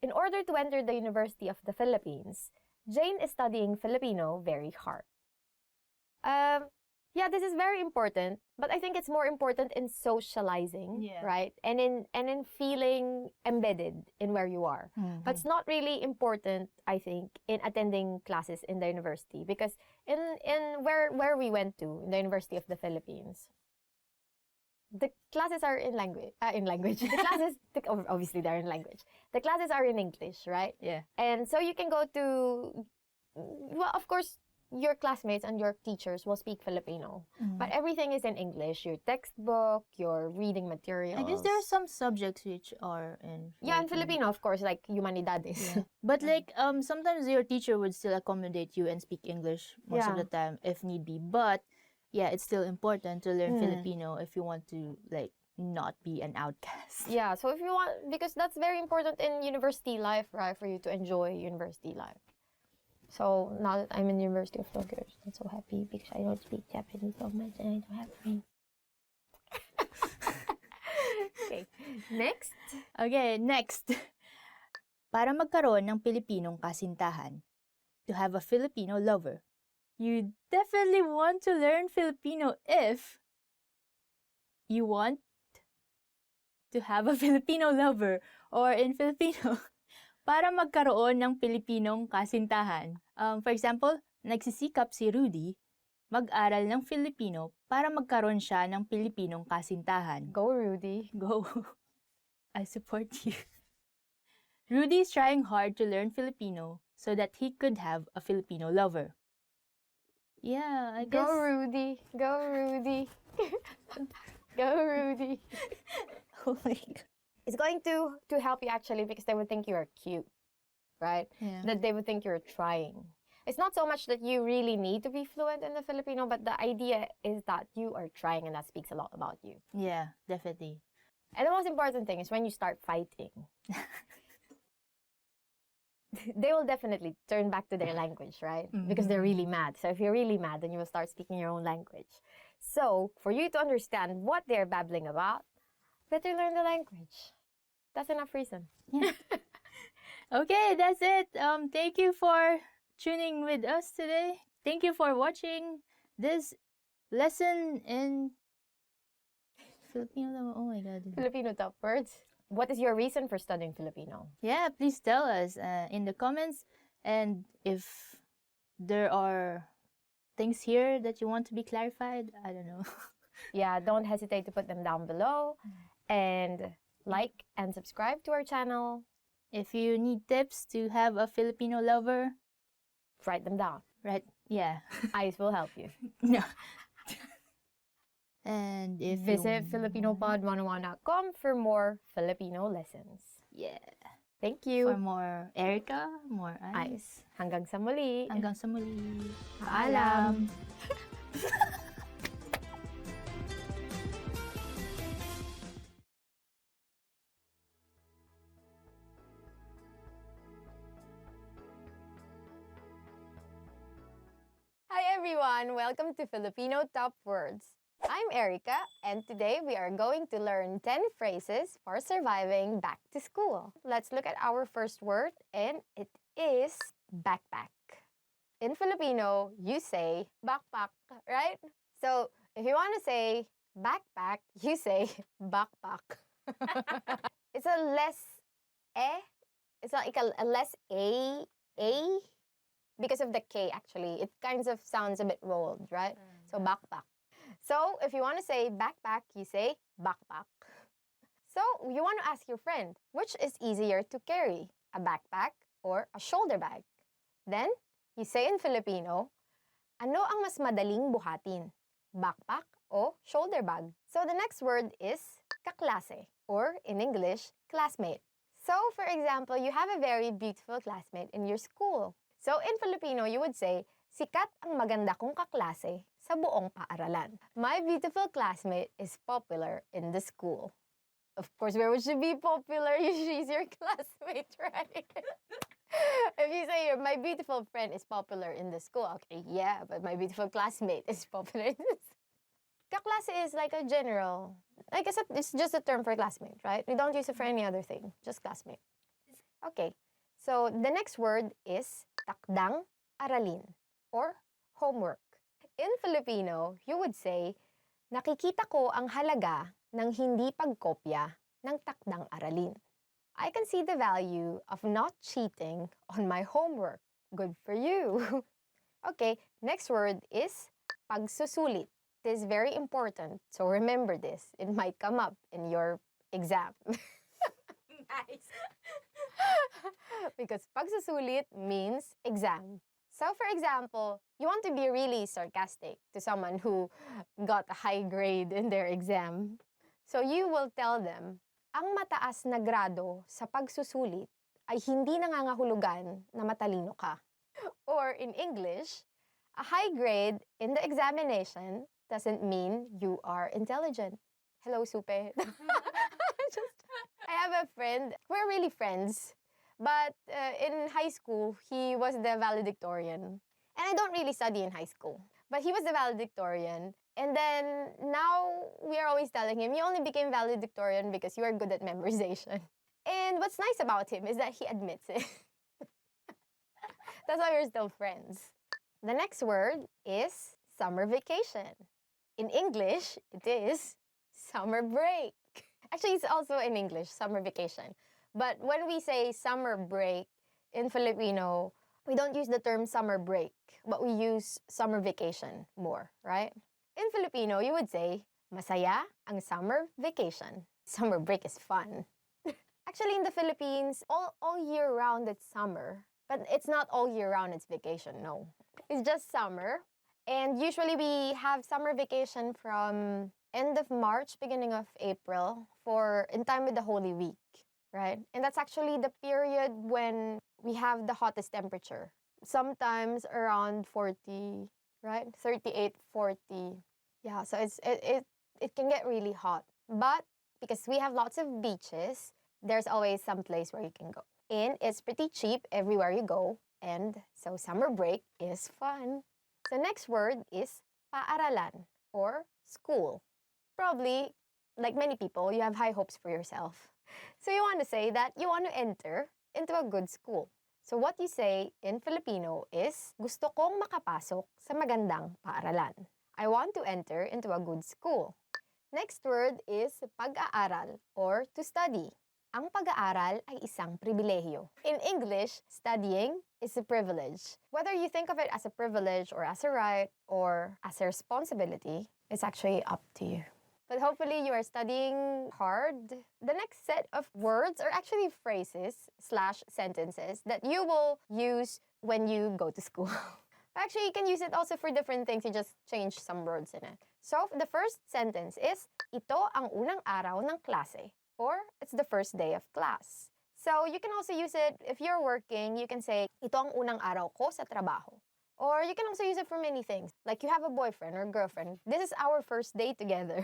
In order to enter the University of the Philippines, Jane is studying Filipino very hard. This is very important, but I think it's more important in socializing, right? And in feeling embedded in where you are. But it's not really important, I think, in attending classes in the university because in where we went to, in the University of the Philippines, the classes are in language. Obviously they're in language. The classes are in English, right?
Yeah.
And so you can go to, well, of course, your classmates and your teachers will speak Filipino. But everything is in English. Your textbook, your reading materials.
I guess there are some subjects which are in Filipino.
Yeah, in Filipino, of course, like Humanidades.
Yeah. But like, sometimes your teacher would still accommodate you and speak English most of the time if need be. But yeah, it's still important to learn Filipino if you want to like not be an outcast.
Yeah, so if you want, because that's very important in university life, right? For you to enjoy university life. So now that I'm in the University of Tokyo, I'm so happy because I don't speak Japanese so much and I don't have friends. Okay, next.
Okay, next. Para magkaroon ng Pilipinong kasintahan, to have a Filipino lover, you definitely want to learn Filipino if you want to have a Filipino lover, or in Filipino, para magkaroon ng Pilipinong kasintahan. For example, nagsisikap si Rudy mag-aral ng Filipino para magkaroon siya ng Pilipinong kasintahan.
Go, Rudy.
Go. I support you. Rudy is trying hard to learn Filipino so that he could have a Filipino lover. Yeah, I guess...
Go, Rudy. Go, Rudy. Go, Rudy.
Oh my God.
It's going to help you actually because they would think you're cute, right?
Yeah.
That they would think you're trying. It's not so much that you really need to be fluent in the Filipino, but the idea is that you are trying and that speaks a lot about you.
Yeah, definitely.
And the most important thing is when you start fighting, they will definitely turn back to their language, right? Because they're really mad. So if you're really mad, then you will start speaking your own language. So for you to understand what they're babbling about, better learn the language. That's enough reason.
Yeah.
Okay, that's it. Thank you for tuning with us today. Thank you for watching this lesson in Filipino. Oh my God.
Filipino top words. What is your reason for studying Filipino?
Yeah, please tell us in the comments. And if there are things here that you want to be clarified, I don't know.
Yeah, don't hesitate to put them down below. And like and subscribe to our channel.
If you need tips to have a Filipino lover,
write them down.
Right? Yeah.
Ice will help you.
No. And if
Visit FilipinoPod101.com for more Filipino lessons.
Yeah.
Thank you.
For more Erica, more
Ice. Hanggang sa muli.
Hanggang sa muli.
Paalam. Hi everyone! Welcome to Filipino Top Words. I'm Erica, and today we are going to learn 10 phrases for surviving back to school. Let's look at our first word, and it is backpack. In Filipino, you say backpack, right? So if you want to say backpack, you say backpack. It's a less it's like a less a. Because of the K, actually. It kind of sounds a bit rolled, right? So, backpack. So, if you want to say backpack, you say backpack. So, you want to ask your friend, which is easier to carry, a backpack or a shoulder bag? Then, you say in Filipino, ano ang mas madaling buhatin, backpack o shoulder bag? So, the next word is kaklase, or in English, classmate. So, for example, you have a very beautiful classmate in your school. So, in Filipino, you would say, sikat ang maganda kong kaklase sa buong paaralan. My beautiful classmate is popular in the school. Of course, where would she be popular? She's your classmate, right? If you say, my beautiful friend is popular in the school, okay, yeah, but my beautiful classmate is popular in the school. Kaklase is like a general, like it's just a term for classmate, right? We don't use it for any other thing, just classmate. Okay. So, the next word is takdang aralin or homework. In Filipino, you would say, nakikita ko ang halaga ng hindi pagkopya ng takdang aralin. I can see the value of not cheating on my homework. Good for you. Okay, next word is pagsusulit. This is very important, so remember this. It might come up in your exam. Nice. Because pagsusulit means exam. So, for example, you want to be really sarcastic to someone who got a high grade in their exam. So, you will tell them, ang mataas na grado sa pagsusulit ay hindi nangangahulugan na matalino ka. Or in English, a high grade in the examination doesn't mean you are intelligent. Hello, Supe. I have a friend, we're really friends, but in high school, he was the valedictorian. And I don't really study in high school, but he was the valedictorian. And then now we are always telling him, you only became valedictorian because you are good at memorization. And what's nice about him is that he admits it. That's why we're still friends. The next word is summer vacation. In English, it is summer break. Actually, it's also in English, summer vacation. But when we say summer break in Filipino, we don't use the term summer break, but we use summer vacation more, right? In Filipino, you would say, masaya ang summer vacation. Summer break is fun. Actually, in the Philippines, all year round it's summer. But it's not all year round it's vacation, no. It's just summer. And usually we have summer vacation from end of March, beginning of April, for in time with the Holy Week, right? And that's actually the period when we have the hottest temperature. Sometimes around 40, right? 38, 40. Yeah, so it can get really hot. But because we have lots of beaches, there's always some place where you can go. And it's pretty cheap everywhere you go. And so summer break is fun. The next word is paaralan or school. Probably, like many people, you have high hopes for yourself. So you want to say that you want to enter into a good school. So what you say in Filipino is, gusto kong makapasok sa magandang paaralan. I want to enter into a good school. Next word is pag-aaral or to study. Ang pag-aaral ay isang pribilehyo. In English, studying is a privilege. Whether you think of it as a privilege or as a right or as a responsibility, it's actually up to you. But hopefully you are studying hard. The next set of words are actually phrases/sentences that you will use when you go to school. Actually, you can use it also for different things. You just change some words in it. So, the first sentence is, ito ang unang araw ng klase. Or, it's the first day of class. So, you can also use it if you're working. You can say, ito ang unang araw ko sa trabaho. Or, you can also use it for many things. Like, you have a boyfriend or girlfriend. This is our first day together.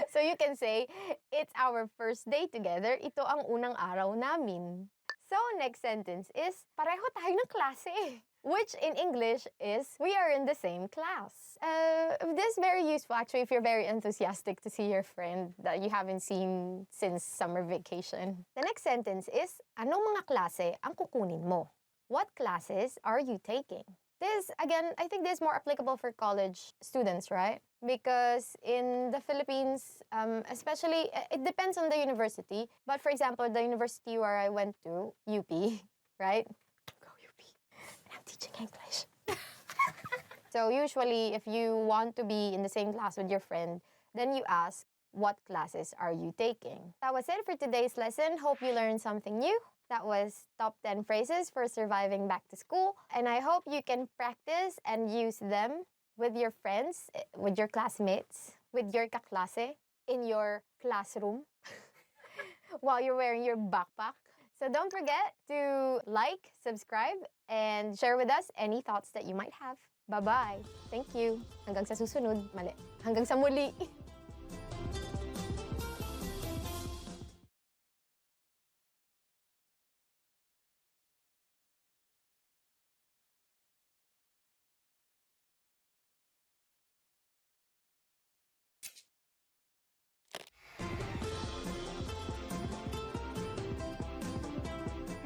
So, you can say, it's our first day together. Ito ang unang araw namin. So, next sentence is, pareho tayo ng klase. Which in English is, we are in the same class. This is very useful actually if you're very enthusiastic to see your friend that you haven't seen since summer vacation. The next sentence is, anong mga klase ang kukunin mo? What classes are you taking? This, again, I think this is more applicable for college students, right? Because in the Philippines, especially, it depends on the university. But for example, the university where I went to, UP, right? I'm teaching English. So usually, if you want to be in the same class with your friend, then you ask, what classes are you taking? That was it for today's lesson. Hope you learned something new. That was top 10 phrases for surviving back to school. And I hope you can practice and use them with your friends, with your classmates, with your kaklase, in your classroom, while you're wearing your backpack. So don't forget to like, subscribe, and share with us any thoughts that you might have. Bye-bye. Thank you. Hanggang sa susunod. Mali. Hanggang sa muli.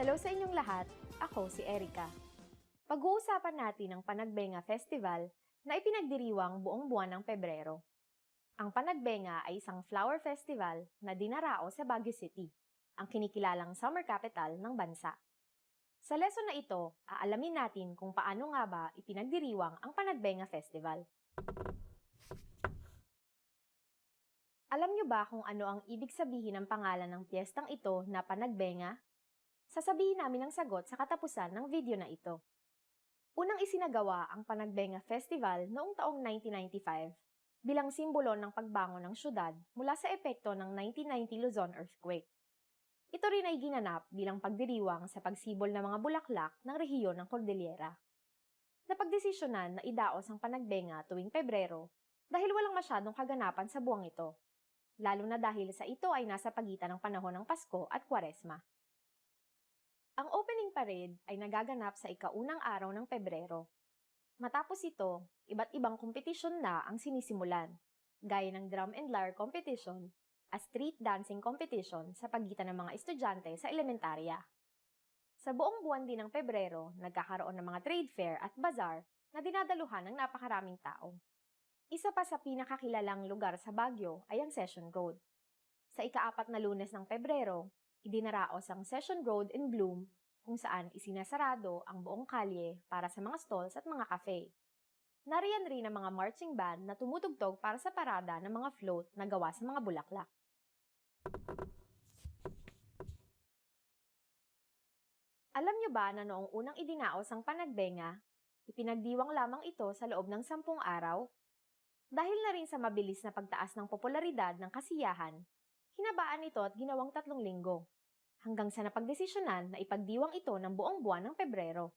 Hello sa inyong lahat. Ako si Erica. Pag-uusapan natin ang Panagbenga Festival na ipinagdiriwang buong buwan ng Pebrero. Ang Panagbenga ay isang flower festival na dinarao sa Baguio City, ang kinikilalang summer capital ng bansa. Sa lesson na ito, aalamin natin kung paano nga ba ipinagdiriwang ang Panagbenga Festival. Alam niyo ba kung ano ang ibig sabihin ng pangalan ng piyestang ito na Panagbenga? Sasabihin namin ang sagot sa katapusan ng video na ito. Unang isinagawa ang Panagbenga Festival noong taong 1995 bilang simbolo ng pagbangon ng syudad mula sa epekto ng 1990 Luzon earthquake. Ito rin ay ginanap bilang pagdiriwang sa pagsibol ng mga bulaklak ng rehiyon ng Cordillera. Napagdesisyonan na idaos ang Panagbenga tuwing Pebrero dahil walang masyadong kaganapan sa buwang ito, lalo na dahil sa ito ay nasa pagitan ng panahon ng Pasko at Kwaresma. Ang opening parade ay nagaganap sa ikaunang araw ng Pebrero. Matapos ito, iba't ibang kompetisyon na ang sinisimulan, gaya ng drum and lyre competition at street dancing competition sa pagitan ng mga estudyante sa elementarya. Sa buong buwan din ng Pebrero, nagkakaroon ng mga trade fair at bazaar na dinadaluhan ng napakaraming tao. Isa pa sa pinakakilalang lugar sa Baguio ay ang Session Road. Sa ika-4 na Lunes ng Pebrero, idinaraos ang Session Road in Bloom kung saan isinasarado ang buong kalye para sa mga stalls at mga cafe. Nariyan rin ang mga marching band na tumutugtog para sa parada ng mga float na gawa sa mga bulaklak. Alam niyo ba na noong unang idinaos ang Panagbenga, ipinagdiwang lamang ito sa loob ng 10 araw? Dahil na rin sa mabilis na pagtaas ng popularidad ng kasiyahan, hinabaan ito at ginawang 3 linggo, hanggang sa napagdesisyonan na ipagdiwang ito ng buong buwan ng Pebrero.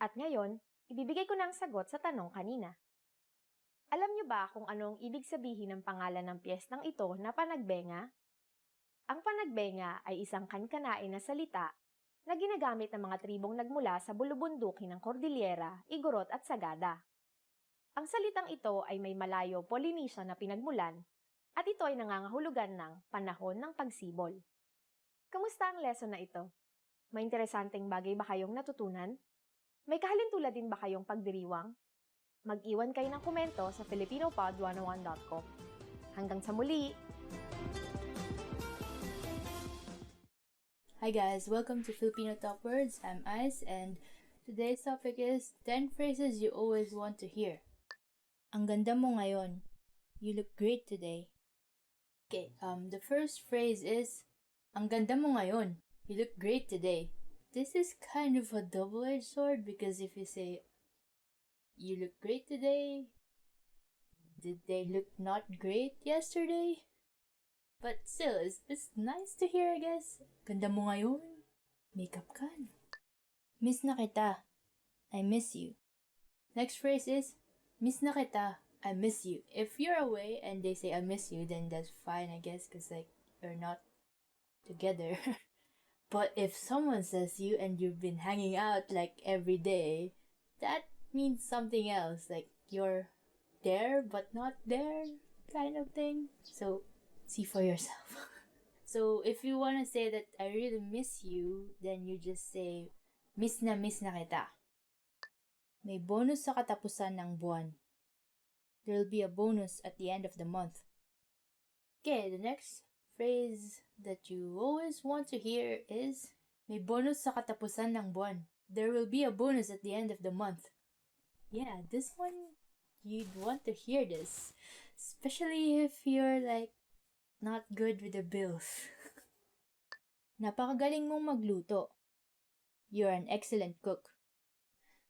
At ngayon, ibibigay ko na ang sagot sa tanong kanina. Alam niyo ba kung anong ibig sabihin ng pangalan ng piyestang ito na Panagbenga? Ang Panagbenga ay isang kankanain na salita na ginagamit ng mga tribong nagmula sa bulubundukin ng Cordillera, Igorot at Sagada. Ang salitang ito ay may Malayo Polynesian na pinagmulan at ito ay nangangahulugan ng panahon ng pagsibol. Kamusta ang lesson na ito? May interesanteng bagay ba kayong natutunan? May kahalintulad din ba kayong pagdiriwang? Mag-iwan kayo ng komento sa filipinopod101.com. Hanggang sa muli!
Hi guys, welcome to Filipino Top Words. I'm Ice and today's topic is 10 phrases you always want to hear. Ang ganda mo ngayon. You look great today. Okay, the first phrase is ang ganda mo ngayon. You look great today. This is kind of a double-edged sword because if you say you look great today, did they look not great yesterday? But still, it's nice to hear, I guess. Ganda mo ngayon. Makeup ka. Miss na kita. I miss you. Next phrase is, miss na kita. I miss you. If you're away and they say I miss you, then that's fine, I guess, because like you're not together. But if someone says you and you've been hanging out like every day, that means something else. Like you're there but not there kind of thing. So see for yourself. So if you want to say that I really miss you, then you just say miss na kita. May bonus sa katapusan ng buwan. There'll be a bonus at the end of the month. Okay, the next phrase that you always want to hear is may bonus sa katapusan ng buwan. There will be a bonus at the end of the month. Yeah, this one, you'd want to hear this. Especially if you're like not good with the bills. Napakagaling mong magluto. You're an excellent cook.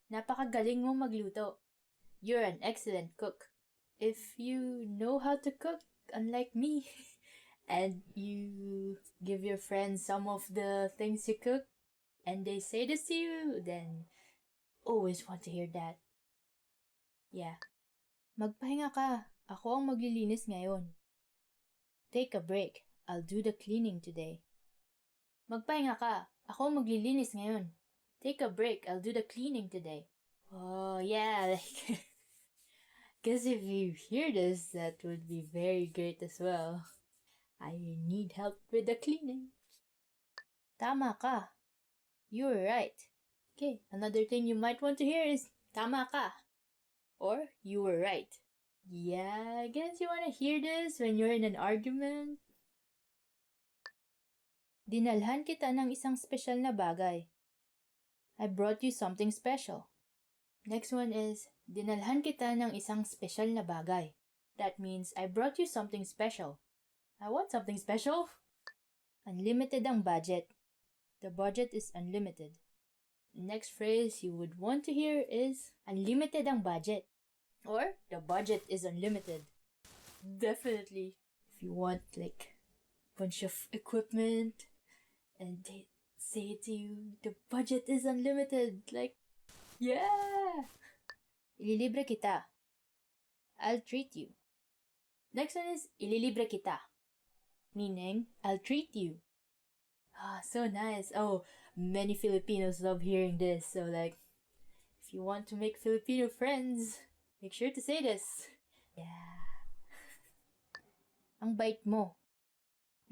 Napakagaling mong magluto. You're an excellent cook. If you know how to cook, unlike me, and you give your friends some of the things you cook, and they say this to you, then always want to hear that. Yeah. Magpahinga ka. Ako ang maglilinis ngayon. Take a break. I'll do the cleaning today. Magpahinga ka. Ako ang maglilinis ngayon. Take a break. I'll do the cleaning today. Oh, yeah. Like, guess if you hear this, that would be very great as well. I need help with the cleaning. Tama ka. You're right. Okay, another thing you might want to hear is tama ka. Or you were right. Yeah, I guess you want to hear this when you're in an argument. Dinalhan kita ng isang special na bagay. I brought you something special. Next one is, dinalhan kita ng isang special na bagay. That means, I brought you something special. I want something special. Unlimited ang budget. The budget is unlimited. Next phrase you would want to hear is, unlimited ang budget. Or, the budget is unlimited. Definitely. If you want like bunch of equipment and they say to you, the budget is unlimited. Like, yeah! Ililibre kita. I'll treat you. Next one is, ililibre kita. Meaning, I'll treat you. Ah, so nice. Oh, many Filipinos love hearing this. So like, if you want to make Filipino friends, make sure to say this. Yeah. Ang bait mo.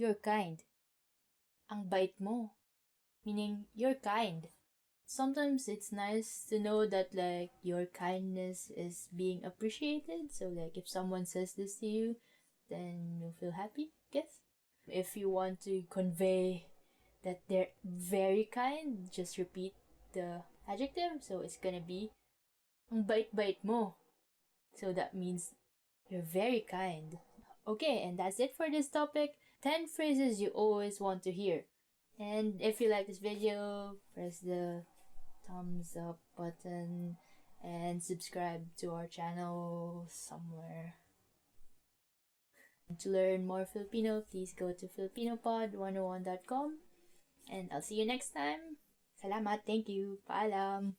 You're kind. Ang bait mo. Meaning, you're kind. Sometimes it's nice to know that like your kindness is being appreciated. So like if someone says this to you, then you'll feel happy, I guess. If you want to convey that they're very kind, just repeat the adjective. So it's gonna be ang bait-bait mo. So that means you're very kind. Okay, and that's it for this topic. 10 phrases you always want to hear. And if you like this video, press the thumbs up button and subscribe to our channel somewhere. To learn more Filipino, please go to filipinopod101.com and I'll see you next time. Salamat, thank you, paalam.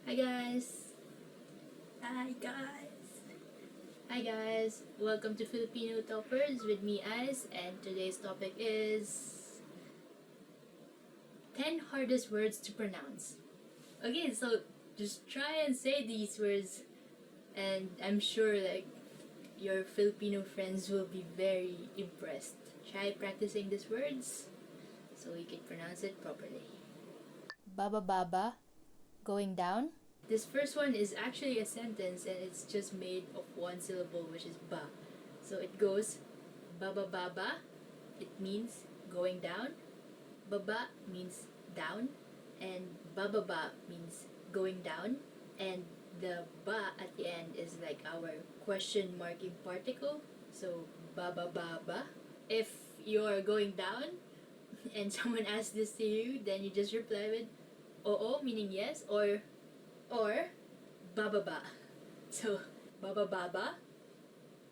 Hi guys! Hi guys! Welcome to Filipino Toppers with me Ice, and today's topic is 10 10 hardest words to pronounce. Okay, so just try and say these words, and I'm sure like your Filipino friends will be very impressed. Try practicing these words so you can pronounce it properly.
Baba baba, going down.
This first one is actually a sentence and it's just made of one syllable, which is ba. So it goes baba baba, it means going down. Baba means down, and bababa means going down, and the ba at the end is like our question marking particle. So baba baba. If you're going down and someone asks this to you, then you just reply with oo, meaning yes, or bababa. So bababa,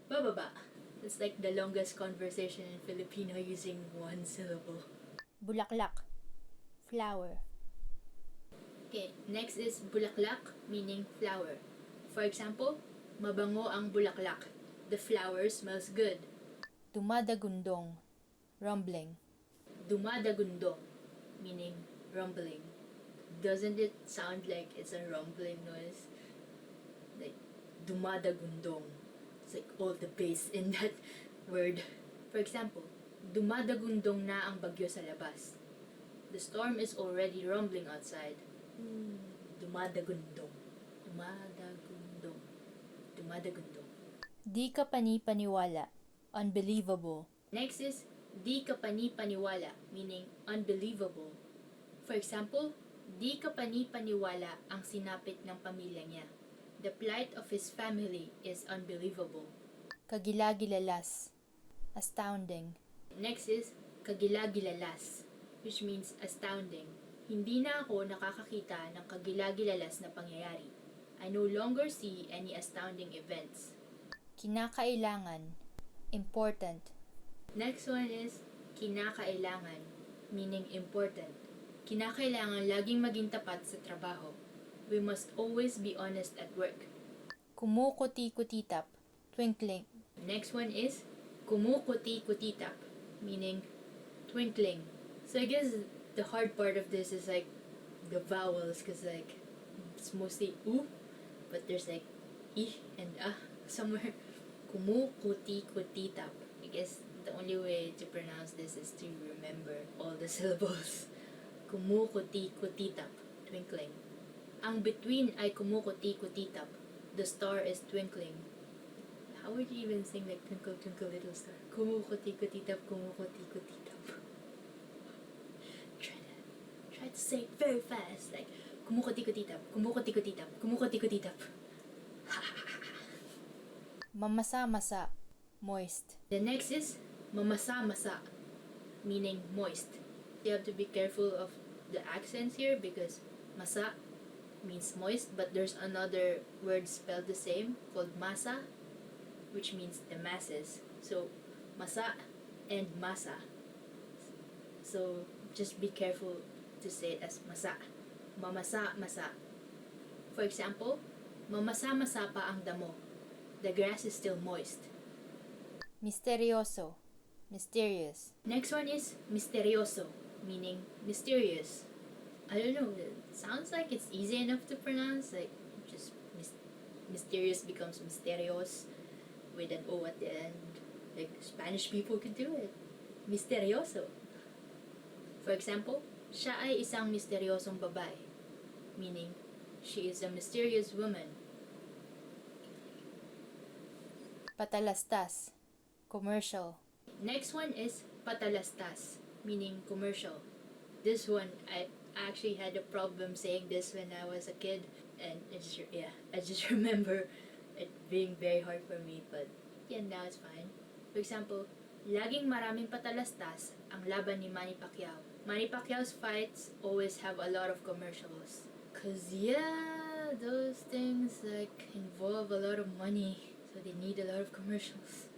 bababa. It's like the longest conversation in Filipino using one syllable.
Bulaklak, flower.
Okay, next is bulaklak, meaning flower. For example, mabango ang bulaklak. The flower smells good.
Dumadagundong, rumbling.
Dumadagundong, meaning rumbling. Doesn't it sound like it's a rumbling noise? Like dumadagundong. It's like all the bass in that word. For example, dumadagundong na ang bagyo sa labas. The storm is already rumbling outside. Dumadagundong. Dumadagundong. Dumadagundong.
Di ka pani-paniwala, unbelievable.
Next is di ka pani-paniwala, meaning unbelievable. For example, di ka pani-paniwala ang sinapit ng pamilya niya. The plight of his family is unbelievable.
Kagilagilalas, astounding.
Next is kagilagilalas, which means astounding. Hindi na ako nakakakita ng kagilagilalas na pangyayari. I no longer see any astounding events.
Kinakailangan, important.
Next one is kinakailangan, meaning important. Kinakailangan laging maging tapat sa trabaho. We must always be honest at work.
Kumukuti-kutitap, twinkling.
Next one is kumukuti-kutitap, meaning twinkling. So I guess the hard part of this is like the vowels, because like it's mostly u, but there's like I and somewhere. Kumukuti-kutitap. I guess the only way to pronounce this is to remember all the syllables. Kumukuti-kutitap, twinkling. Ang between ay kumukuti-kutitap. The star is twinkling. How would you even sing like Twinkle Twinkle Little Star? Kumukuti-kutitap, kumukuti-kutitap. Try to say it very fast, like kumukuti-kutitap, kumukuti-kutitap, kumukuti-kutitap.
Mamasa-masa, moist.
The next is mamasa-masa, meaning moist. You have to be careful of the accents here because masa means moist, but there's another word spelled the same called masa, which means the masses. So masa and masa. So just be careful to say it as masa. Mamasa-masa. For example, mamasa-masa pa ang damo. The grass is still moist.
Misterioso, mysterious.
Next one is misterioso, meaning mysterious. I don't know, it sounds like it's easy enough to pronounce, like just mysterious becomes misterios with an O at the end. Like Spanish people could do it. Misterioso. For example, siya ay isang misteriosong babae, meaning she is a mysterious woman.
Patalastas, commercial.
Next one is patalastas, meaning commercial. This one, I actually had a problem saying this when I was a kid, and I just remember it being very hard for me, but yeah, now it's fine. For example, laging maraming patalastas ang laban ni Manny Pacquiao. Manny Pacquiao's fights always have a lot of commercials. Cause yeah, those things like involve a lot of money, so they need a lot of commercials.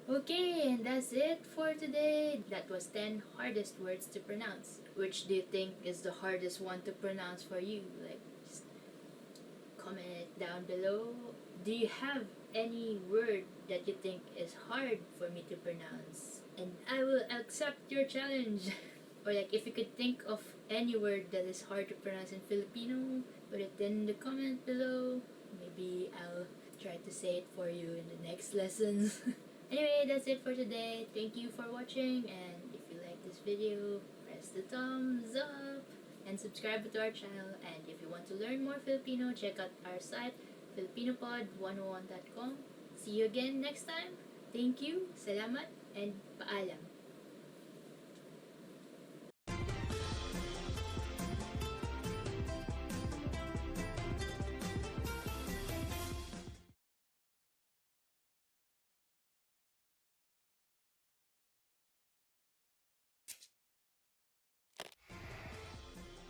Okay, and that's it for today. That was 10 hardest words to pronounce. Which do you think is the hardest one to pronounce for you? Like, just comment it down below. Do you have any word that you think is hard for me to pronounce? And I will accept your challenge. Or like if you could think of any word that is hard to pronounce in Filipino, put it in the comment below. Maybe I'll try to say it for you in the next lessons. Anyway, that's it for today. Thank you for watching, and if you like this video, press the thumbs up and subscribe to our channel. And if you want to learn more Filipino, check out our site, filipinopod101.com. See you again next time. Thank you, salamat, and paalam.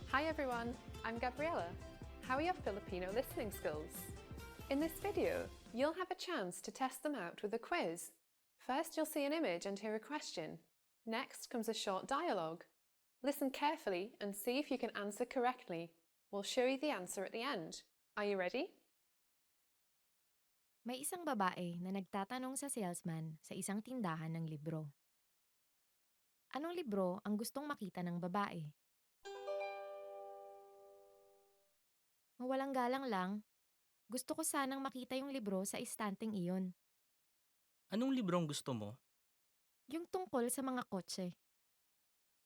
Hi everyone, I'm Gabriella. How are your Filipino listening skills? In this video, you'll have a chance to test them out with a quiz. First, you'll see an image and hear a question. Next comes a short dialogue. Listen carefully and see if you can answer correctly. We'll show you the answer at the end. Are you ready?
May isang babae na nagtatanong sa salesman sa isang tindahan ng libro. Anong libro ang gustong makita ng babae? Mawalang galang lang, gusto ko sanang makita yung libro sa istanteng iyon.
Anong librong gusto mo?
Yung tungkol sa mga kotse.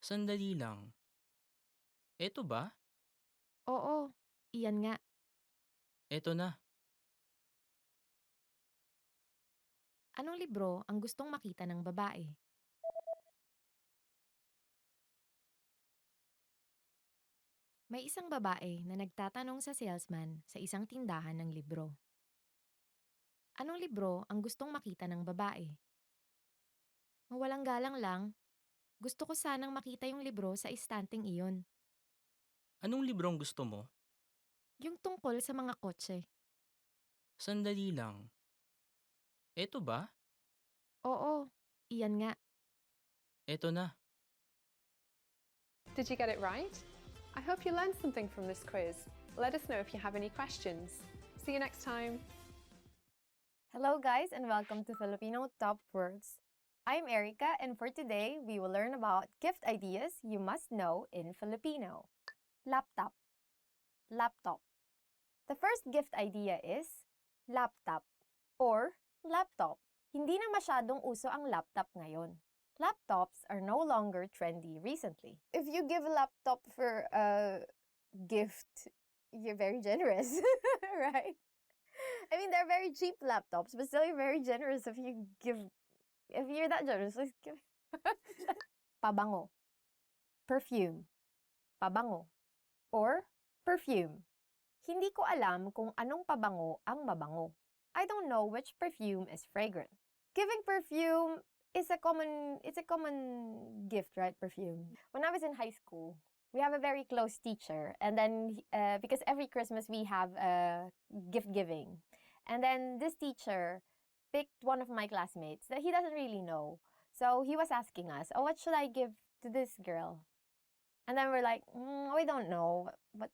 Sandali lang. Eto ba?
Oo, iyan nga.
Eto na.
Anong libro ang gustong makita ng babae? May isang babae na nagtatanong sa salesman sa isang tindahan ng libro. Anong libro ang gustong makita ng babae? Mawalang galang lang, gusto ko sanang makita yung libro sa istanteng iyon.
Anong librong gusto mo?
Yung tungkol sa mga kotse.
Sandali lang. Eto ba?
Oo, iyan nga.
Eto na.
Did you get it right? I hope you learned something from this quiz. Let us know if you have any questions. See you next time.
Hello guys and welcome to Filipino Top Words. I'm Erica and for today we will learn about gift ideas you must know in Filipino. Laptop. Laptop. The first gift idea is laptop or laptop. Hindi na masyadong uso ang laptop ngayon. Laptops are no longer trendy recently. If you give a laptop for a gift, you're very generous, right? I mean, they're very cheap laptops, but still you're very generous if you're that generous, let's give. Pabango. Perfume. Pabango. Or perfume. Hindi ko alam kung anong pabango ang mabango. I don't know which perfume is fragrant. Giving perfume is a common gift, right? Perfume. When I was in high school, we have a very close teacher, and then because every Christmas we have gift giving, and then this teacher picked one of my classmates that he doesn't really know, so he was asking us, "Oh, what should I give to this girl?" And then we're like, "We don't know, but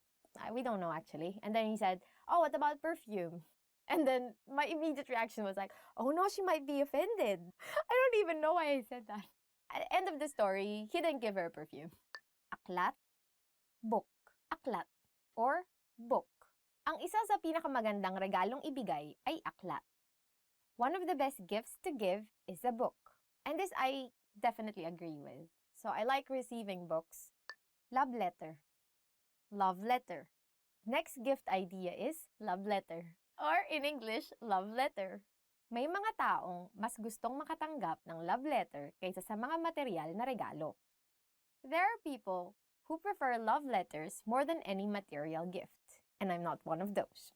we don't know actually." And then he said, "Oh, what about perfume?" And then my immediate reaction was like, "Oh no, she might be offended." I don't even know why I said that. At the end of the story, he didn't give her a perfume. Aklat, book. Aklat or book. Ang isa sa pinakamagandang regalong ibigay ay aklat. One of the best gifts to give is a book. And this I definitely agree with. So I like receiving books. Love letter. Love letter. Next gift idea is love letter. Or in English, love letter. May mga taong mas gustong makatanggap ng love letter kaysa sa mga material na regalo. There are people who prefer love letters more than any material gift. And I'm not one of those.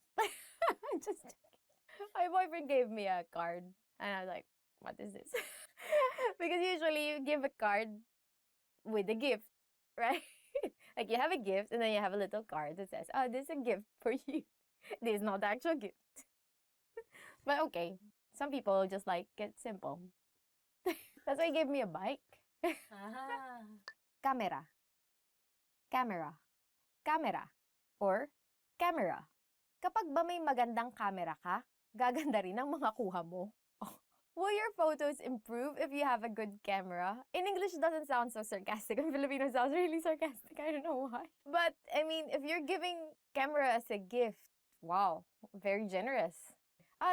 My boyfriend gave me a card. And I was like, what is this? Because usually you give a card with a gift, right? Like you have a gift and then you have a little card that says, "Oh, this is a gift for you." This is not the actual gift. But okay, some people just like it simple. That's why he gave me a bike. Camera. Camera. Camera. Or camera. Kapag ba may magandang camera ka, gaganda rin ang mga kuha mo. Will your photos improve if you have a good camera? In English, it doesn't sound so sarcastic. In Filipino, it sounds really sarcastic. I don't know why. But, I mean, if you're giving camera as a gift, wow, very generous.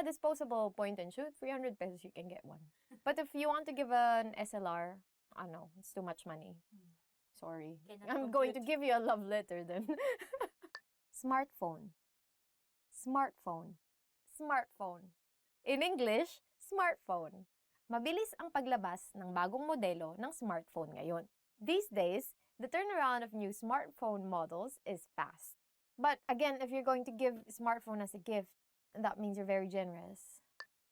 Disposable point and shoot, 300 pesos you can get one. But if you want to give an SLR, no, it's too much money. Sorry. I'm going to give you a love letter then. Smartphone. Smartphone. Smartphone. In English, smartphone. Mabilis ang paglabas ng bagong modelo ng smartphone ngayon. These days, the turnaround of new smartphone models is fast. But again, if you're going to give smartphone as a gift, that means you're very generous.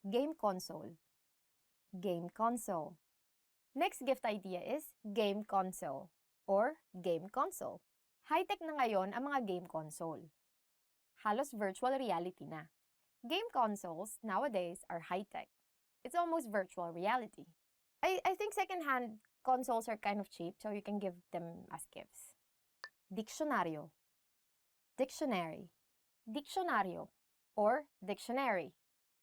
Game console. Game console. Next gift idea is game console or game console. High-tech na ngayon ang mga game console. Halos virtual reality na. Game consoles nowadays are high-tech. It's almost virtual reality. I think second-hand consoles are kind of cheap, so you can give them as gifts. Diccionario. Dictionary. Diccionario or dictionary.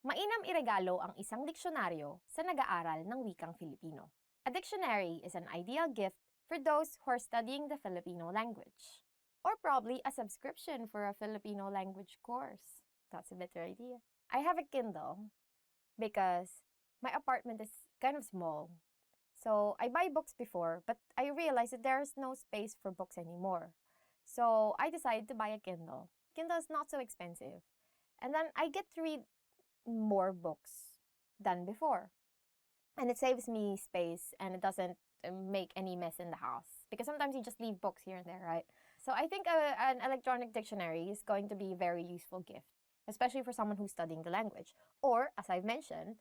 Mainam iregalo ang isang diksyonaryo sa nag-aaral ng wikang Filipino. A dictionary is an ideal gift for those who are studying the Filipino language. Or probably a subscription for a Filipino language course. That's a better idea. I have a Kindle because my apartment is kind of small. So I buy books before, but I realized that there's no space for books anymore. So I decided to buy a Kindle. Kindle is not so expensive. And then I get to read more books than before. And it saves me space and it doesn't make any mess in the house. Because sometimes you just leave books here and there, right? So I think an electronic dictionary is going to be a very useful gift, especially for someone who's studying the language. Or, as I've mentioned,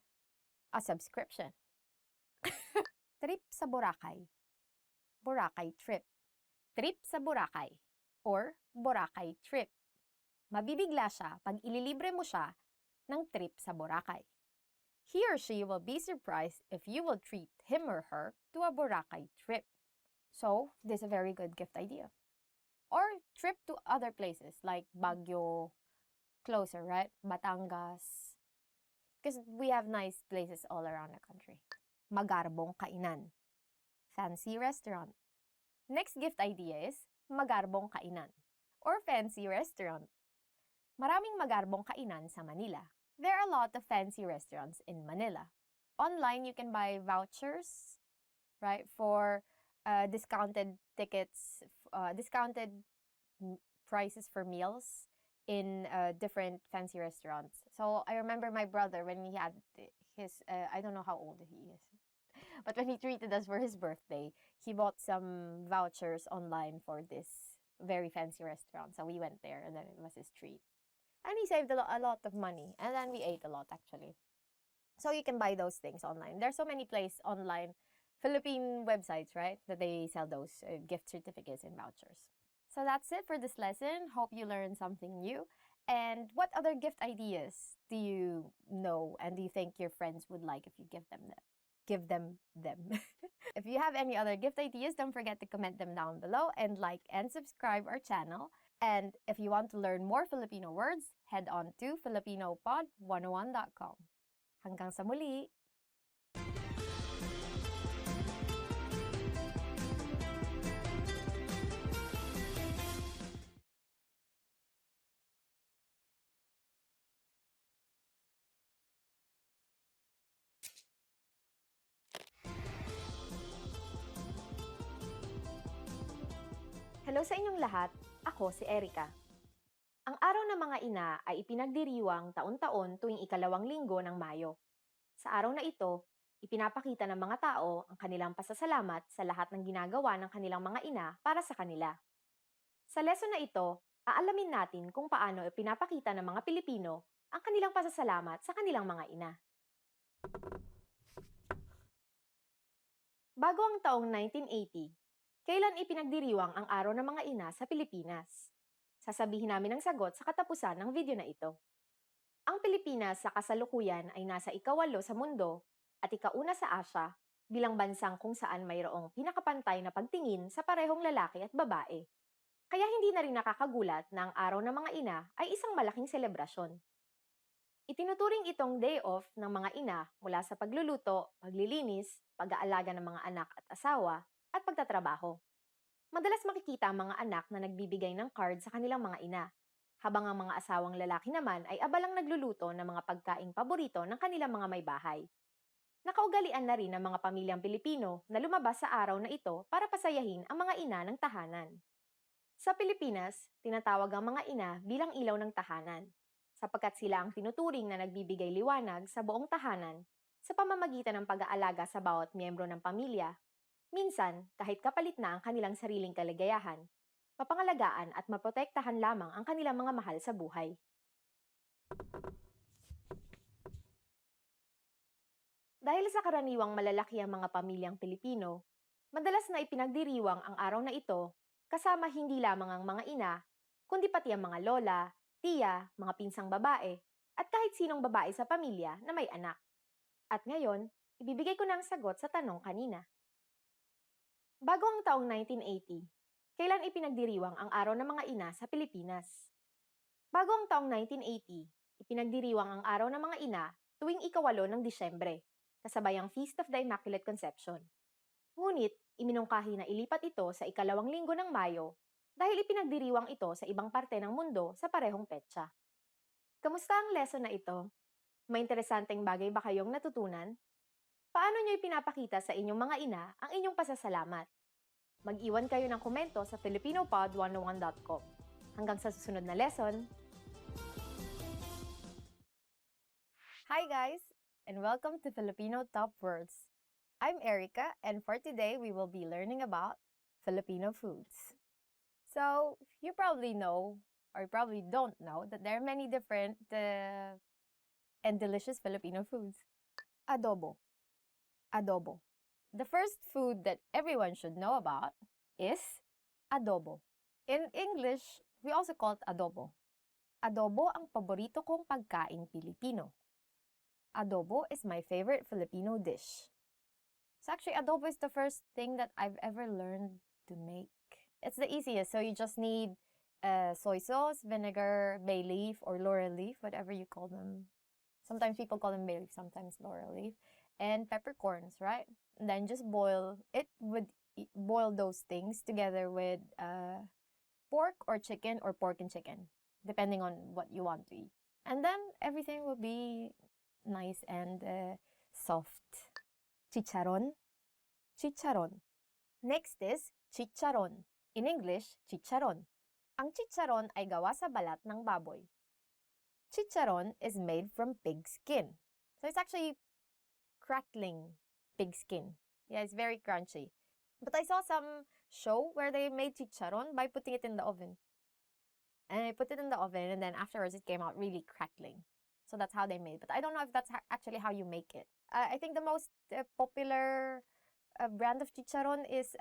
a subscription. Trip sa Boracay. Boracay trip. Trip sa Boracay or Boracay trip. Mabibigla siya pag ililibre mo siya ng trip sa Boracay. He or she will be surprised if you will treat him or her to a Boracay trip. So, this is a very good gift idea. Or trip to other places like Baguio, closer, right? Batangas. Because we have nice places all around the country. Magarbong kainan. Fancy restaurant. Next gift idea is magarbong kainan or fancy restaurant. Maraming magarbong kainan sa Manila. There are a lot of fancy restaurants in Manila. Online, you can buy vouchers, right, for discounted tickets, discounted prices for meals in different fancy restaurants. So I remember my brother when he had his, I don't know how old he is, but when he treated us for his birthday, he bought some vouchers online for this very fancy restaurant. So we went there and then it was his treat. And he saved a lot of money. And then we ate a lot, actually. So you can buy those things online. There's so many places online, Philippine websites, right, that they sell those gift certificates and vouchers. So that's it for this lesson. Hope you learned something new. And what other gift ideas do you know and do you think your friends would like if you give them them? Give them them. If you have any other gift ideas, don't forget to comment them down below and like and subscribe our channel. And if you want to learn more Filipino words, head on to filipinopod101.com. Hanggang sa muli! Hello sa inyong lahat, ako si Erica. Ang araw ng mga ina ay ipinagdiriwang taon-taon tuwing ikalawang linggo ng Mayo. Sa araw na ito, ipinapakita ng mga tao ang kanilang pasasalamat sa lahat ng ginagawa ng kanilang mga ina para sa kanila. Sa lesson na ito, aalamin natin kung paano ipinapakita ng mga Pilipino ang kanilang pasasalamat sa kanilang mga ina. Bago ang taong 1980, kailan ipinagdiriwang ang Araw ng Mga Ina sa Pilipinas? Sasabihin namin ang sagot sa katapusan ng video na ito. Ang Pilipinas sa kasalukuyan ay nasa ika-8 sa mundo at ika-1 sa Asia bilang bansang kung saan mayroong pinakapantay na pagtingin sa parehong lalaki at babae. Kaya hindi na rin nakakagulat na ang Araw ng Mga Ina ay isang malaking selebrasyon. Itinuturing itong day off ng mga ina mula sa pagluluto, paglilinis, pag-aalaga ng mga anak at asawa, at pagtatrabaho. Madalas makikita ang mga anak na nagbibigay ng card sa kanilang mga ina, habang ang mga asawang lalaki naman ay abalang nagluluto ng mga pagkaing paborito ng kanilang mga may bahay. Nakaugalian na rin ng mga pamilyang Pilipino na lumabas sa araw na ito para pasayahin ang mga ina ng tahanan. Sa Pilipinas, tinatawag ang mga ina bilang ilaw ng tahanan, sapagkat sila ang tinuturing na nagbibigay liwanag sa buong tahanan sa pamamagitan ng pag-aalaga sa bawat miyembro ng pamilya, minsan kahit kapalit na ang kanilang sariling kaligayahan, mapangalagaan at maprotektahan lamang ang kanilang mga mahal sa buhay. Dahil sa karaniwang malalaki ang mga pamilyang Pilipino, madalas na ipinagdiriwang ang araw na ito kasama hindi lamang ang mga ina, kundi pati ang mga lola, tiya, mga pinsang babae, at kahit sinong babae sa pamilya na may anak. At ngayon, ibibigay ko na ang sagot sa tanong kanina. Bago ang taong 1980, kailan ipinagdiriwang ang araw ng mga ina sa Pilipinas? Bago ang taong 1980, ipinagdiriwang ang araw ng mga ina tuwing ika-8 ng Disyembre, kasabay ang Feast of the Immaculate Conception. Ngunit, iminungkahi na ilipat ito sa ika-2 linggo ng Mayo dahil ipinagdiriwang ito sa ibang parte ng mundo sa parehong petsa. Kamusta ang lesson na ito? May interesanteng bagay ba kayong natutunan? Paano nyo ipinapakita sa inyong mga ina ang inyong pasasalamat? Mag-iwan kayo ng komento sa filipinopod101.com. Hanggang sa susunod na lesson! Hi guys, and welcome to Filipino Top Words. I'm Erica, and for today we will be learning about Filipino foods. So, you probably know, or probably don't know, that there are many different and delicious Filipino foods. Adobo. Adobo. The first food that everyone should know about is adobo. In English, we also call it adobo. Adobo ang paborito kong pagkaing Pilipino. Adobo is my favorite Filipino dish. So actually, adobo is the first thing that I've ever learned to make. It's the easiest, so you just need soy sauce, vinegar, bay leaf, or laurel leaf, whatever you call them. Sometimes people call them bay leaf, sometimes laurel leaf. And peppercorns, right? And then just boil those things together with pork or chicken or pork and chicken, depending on what you want to eat. And then everything will be nice and soft. Chicharon. Chicharon. Next is chicharon. In English, chicharon. Ang chicharon ay gawa sa balat ng baboy. Chicharon is made from pig skin. So it's actually crackling pig skin. Yeah, it's very crunchy. But I saw some show where they made chicharon by putting it in the oven. And I put it in the oven, and then afterwards it came out really crackling. So that's how they made it. But I don't know if that's actually how you make it. I think the most popular brand of chicharon is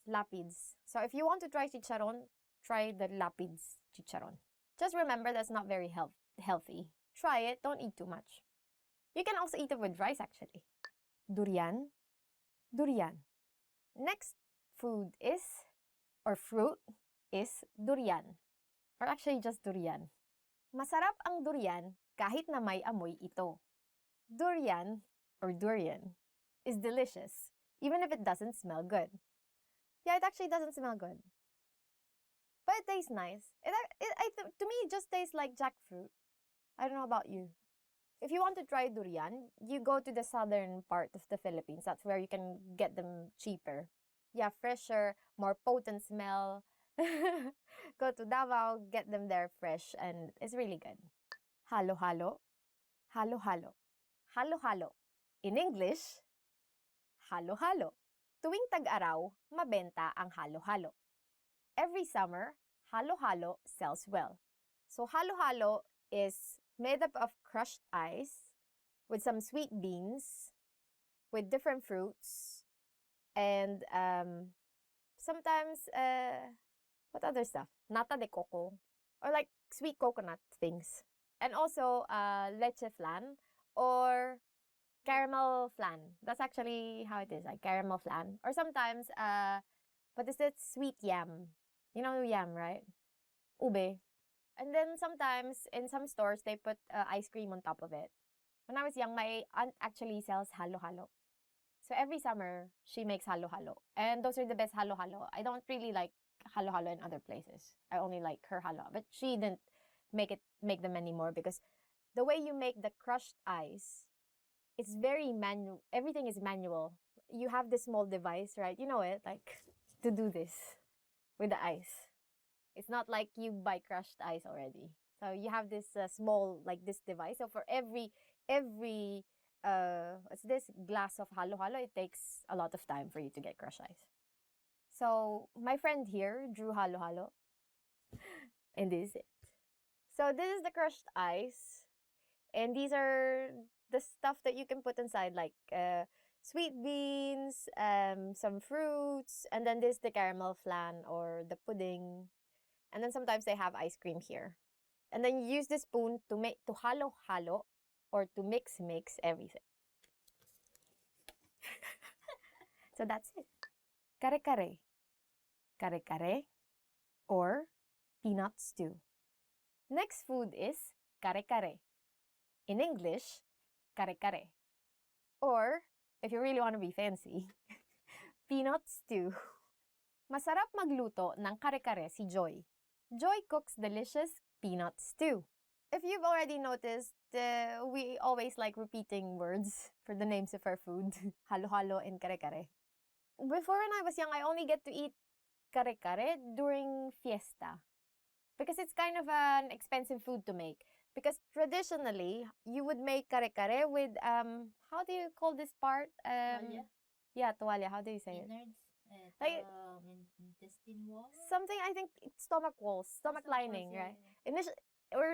Lapids. So if you want to try chicharon, try the Lapids chicharon. Just remember that's not very healthy. Try it, don't eat too much. You can also eat it with rice actually. Durian. Durian. Next fruit is durian. Or actually just durian. Masarap ang durian kahit na may amoy ito. Durian is delicious even if it doesn't smell good. Yeah, it actually doesn't smell good. But it tastes nice. To me, it just tastes like jackfruit. I don't know about you. If you want to try durian, you go to the southern part of the Philippines. That's where you can get them cheaper. Yeah, fresher, more potent smell. Go to Davao, get them there fresh, and it's really good. Halo-halo. Halo-halo. Halo-halo. In English, halo-halo. Tuwing tag-araw, mabenta ang halo-halo. Every summer, halo-halo sells well. So halo-halo is made up of crushed ice with some sweet beans, with different fruits, and sometimes, what other stuff? Nata de coco, or like sweet coconut things. And also leche flan or caramel flan. That's actually how it is, like caramel flan. Or sometimes, what is it? Sweet yam. You know yam, right? Ube. And then sometimes in some stores, they put ice cream on top of it. When I was young, my aunt actually sells halo-halo. So every summer, she makes halo-halo. And those are the best halo-halo. I don't really like halo-halo in other places. I only like her halo. But she didn't make them anymore because the way you make the crushed ice, it's very manual. Everything is manual. You have this small device, right? You know it, like to do this with the ice. It's not like you buy crushed ice already. So you have this small, like this device. So for every what's this glass of halo-halo, it takes a lot of time for you to get crushed ice. So my friend here drew halo-halo. And this is it. So this is the crushed ice. And these are the stuff that you can put inside, like sweet beans, some fruits, and then this the caramel flan or the pudding. And then sometimes they have ice cream here. And then you use the spoon to halo-halo or to mix everything. So that's it. Kare-kare. Kare-kare or peanut stew. Next food is kare-kare. In English, kare-kare. Or, if you really want to be fancy, peanut stew. Masarap magluto ng kare-kare si Joy. Joy cooks delicious peanut stew. If you've already noticed, we always like repeating words for the names of our food. Halo-halo and kare-kare. Before when I was young, I only get to eat kare-kare during fiesta. Because it's kind of an expensive food to make. Because traditionally, you would make kare-kare with, how do you call this part?
Tuwalya?
Yeah, tuwalya. How do you say it?
Innards?
Like,
Intestine wall?
something, I think, stomach walls, stomach lining, right?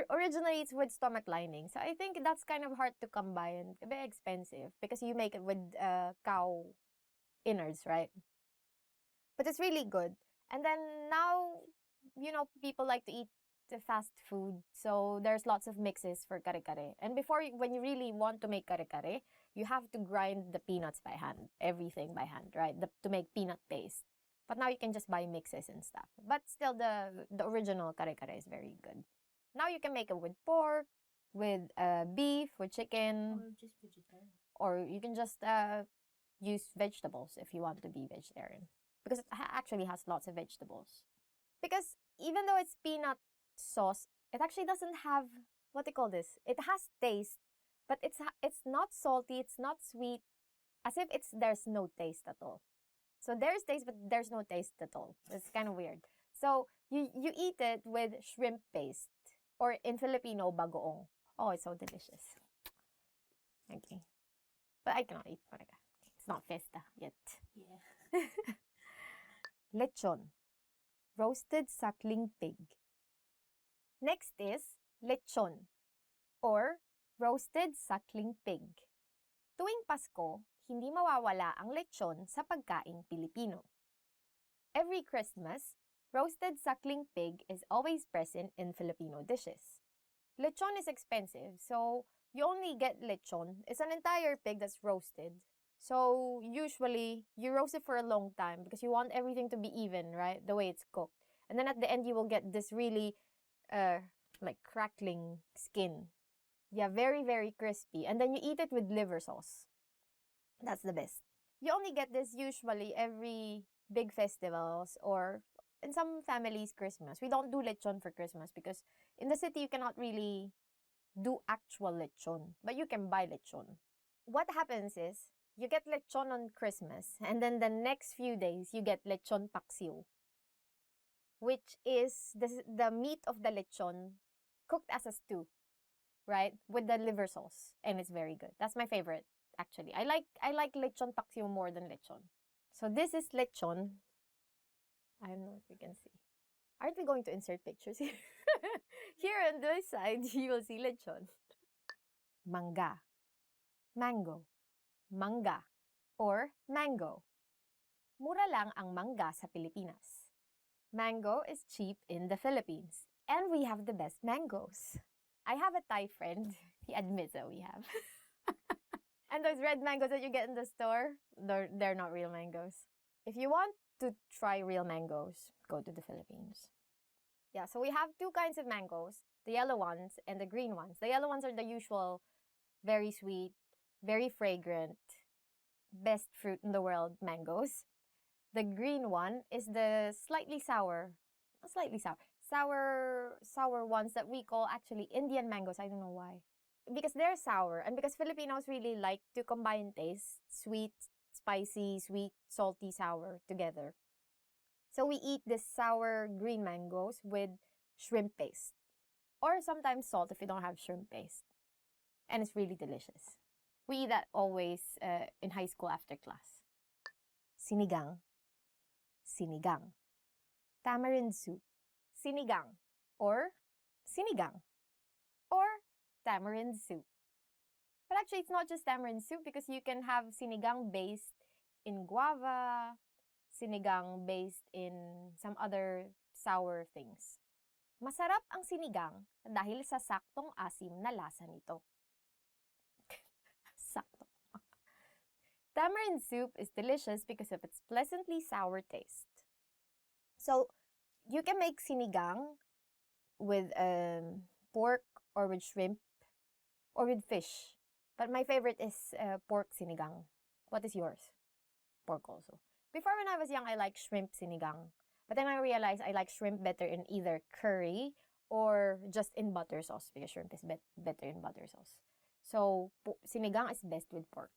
Originally, it's with stomach lining. So I think that's kind of hard to come by and a bit expensive because you make it with cow innards, right? But it's really good. And then now, people like to eat the fast food. So there's lots of mixes for kare-kare. And before, when you really want to make kare-kare, you have to grind the peanuts by hand, everything by hand, right? To make peanut paste. But now you can just buy mixes and stuff. But still, the original kare-kare is very good. Now you can make it with pork, with beef, with chicken.
Or just vegetarian.
Or you can just use vegetables if you want to be vegetarian. Because it actually has lots of vegetables. Because even though it's peanut sauce, it actually doesn't have, what they call this? It has taste, but it's not salty, it's not sweet, as if there's no taste at all. So there's taste, but there's no taste at all. It's kind of weird. So you eat it with shrimp paste, or in Filipino, bagoong. Oh, it's so delicious. Okay. But I cannot eat paraga. It's not fiesta yet.
Yeah.
Lechon. Roasted suckling pig. Next is lechon, or roasted suckling pig. Tuwing Pasko, hindi mawawala ang lechon sa pagkaing Pilipino. Every Christmas, roasted suckling pig is always present in Filipino dishes. Lechon is expensive, so you only get lechon. It's an entire pig that's roasted. So usually, you roast it for a long time because you want everything to be even, right? The way it's cooked. And then at the end, you will get this really like crackling skin. Yeah, very, very crispy. And then you eat it with liver sauce. That's the best. You only get this usually every big festivals or in some families Christmas. We don't do lechon for Christmas because in the city you cannot really do actual lechon, but you can buy lechon. What happens is you get lechon on Christmas and then the next few days you get lechon paksiw, which is the meat of the lechon cooked as a stew, right? With the liver sauce. And it's very good. That's my favorite, actually. I like lechon paksiw more than lechon. So this is lechon. I don't know if you can see. Aren't we going to insert pictures here? Here on this side, you will see lechon. Mangga. Mango. Mangga. Or mango. Mura lang ang mangga sa Pilipinas. Mango is cheap in the Philippines. And we have the best mangoes. I have a Thai friend. He admits that we have. And those red mangoes that you get in the store, they're not real mangoes. If you want to try real mangoes, go to the Philippines. Yeah, so we have two kinds of mangoes, the yellow ones and the green ones. The yellow ones are the usual, very sweet, very fragrant, best fruit in the world mangoes. The green one is the slightly sour, not slightly sour ones that we call actually Indian mangoes. I don't know why. Because they're sour and because Filipinos really like to combine tastes, sweet, spicy, sweet, salty, sour together. So we eat this sour green mangoes with shrimp paste or sometimes salt if you don't have shrimp paste. And it's really delicious. We eat that always in high school after class. Sinigang. Sinigang. Tamarind soup. Sinigang. Or sinigang. Or tamarind soup. But actually, it's not just tamarind soup because you can have sinigang based in guava, sinigang based in some other sour things. Masarap ang sinigang dahil sa saktong asim na lasa nito. Sakto. Tamarind soup is delicious because of its pleasantly sour taste. So, you can make sinigang with pork or with shrimp or with fish. But my favorite is pork sinigang. What is yours? Pork also. Before when I was young, I liked shrimp sinigang. But then I realized I like shrimp better in either curry or just in butter sauce because shrimp is better in butter sauce. So, sinigang is best with pork.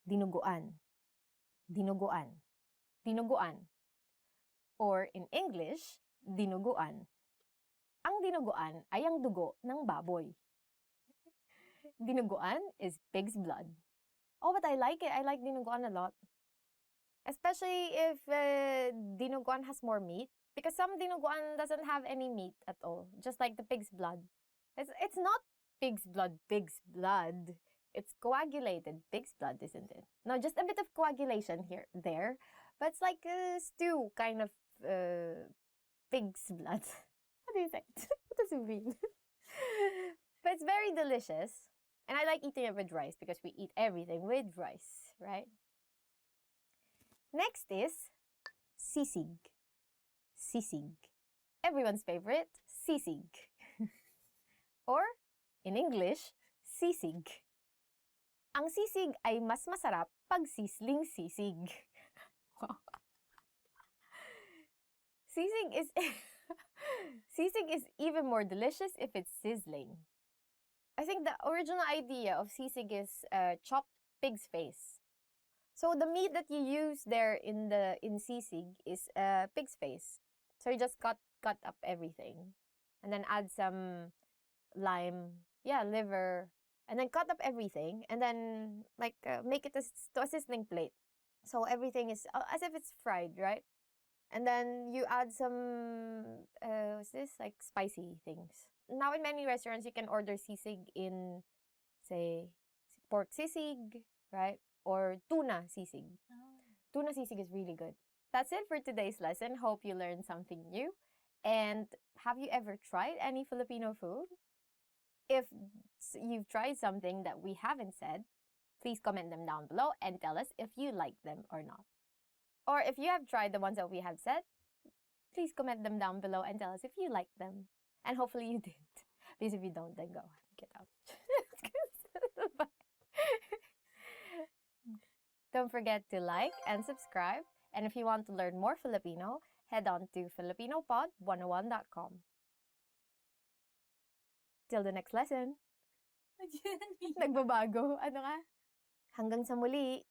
Dinuguan. Dinuguan. Dinuguan. Or in English, dinuguan. Ang dinuguan ay ang dugo ng baboy. Dinuguan is pig's blood. Oh, but I like it. I like dinuguan a lot. Especially if dinuguan has more meat. Because some dinuguan doesn't have any meat at all. Just like the pig's blood. It's not pig's blood. It's coagulated pig's blood, isn't it? No, just a bit of coagulation there. But it's like a stew kind of pig's blood. How do you say it? What does it mean? But it's very delicious. And I like eating it with rice because we eat everything with rice, right? Next is sisig. Sisig. Everyone's favorite, sisig. Or, in English, sisig. Ang sisig ay mas masarap pag sisling sisig. Sisig is even more delicious if it's sizzling. I think the original idea of sisig is chopped pig's face. So the meat that you use there in sisig is pig's face. So you just cut up everything and then add some lime, liver, and then cut up everything and then make it to a sizzling plate. So everything is as if it's fried, right? And then you add some, what's this? Like spicy things. Now in many restaurants, you can order sisig in, say, pork sisig, right? Or tuna sisig. Tuna sisig is really good. That's it for today's lesson. Hope you learned something new. And have you ever tried any Filipino food? If you've tried something that we haven't said, please comment them down below and tell us if you like them or not. Or if you have tried the ones that we have said, please comment them down below and tell us if you like them. And hopefully you did. Because if you don't, then go. Get out. Bye. Don't forget to like and subscribe. And if you want to learn more Filipino, head on to filipinopod101.com. Till the next lesson. Nagbabago. Ano nga? Hanggang sa muli.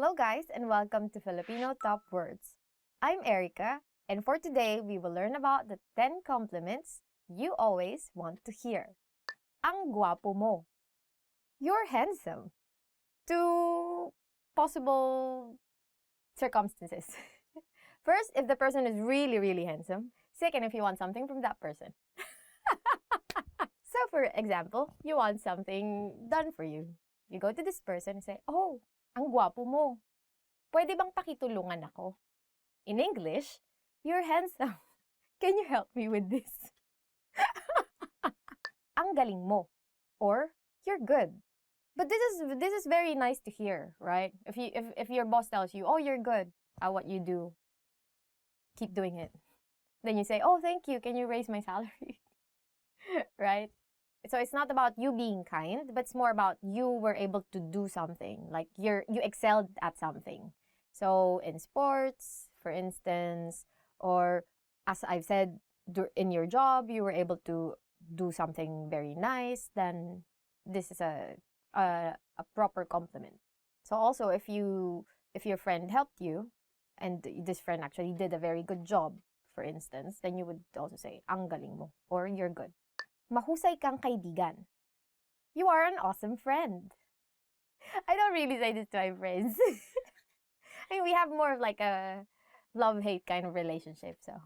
Hello guys and welcome to Filipino Top Words. I'm Erica and for today we will learn about the 10 compliments you always want to hear. Ang guwapo mo. You're handsome. Two possible circumstances. First, if the person is really, really handsome. Second, if you want something from that person. So, for example, you want something done for you. You go to this person and say, "Oh, ang guwapo mo. Pwede bang pakitulungan ako?" In English, "You're handsome. Can you help me with this?" Ang galing mo. Or, "You're good." But this is very nice to hear, right? If your boss tells you, "Oh, you're good at what you do. Keep doing it." Then you say, "Oh, thank you. Can you raise my salary?" Right? So it's not about you being kind, but it's more about you were able to do something. Like you excelled at something. So in sports, for instance, or as I've said, in your job, you were able to do something very nice, then this is a proper compliment. So also if your friend helped you and this friend actually did a very good job, for instance, then you would also say, "Ang galing mo," or "You're good." Mahusay kang kaibigan. You are an awesome friend. I don't really say this to my friends. I mean, we have more of like a love-hate kind of relationship. So,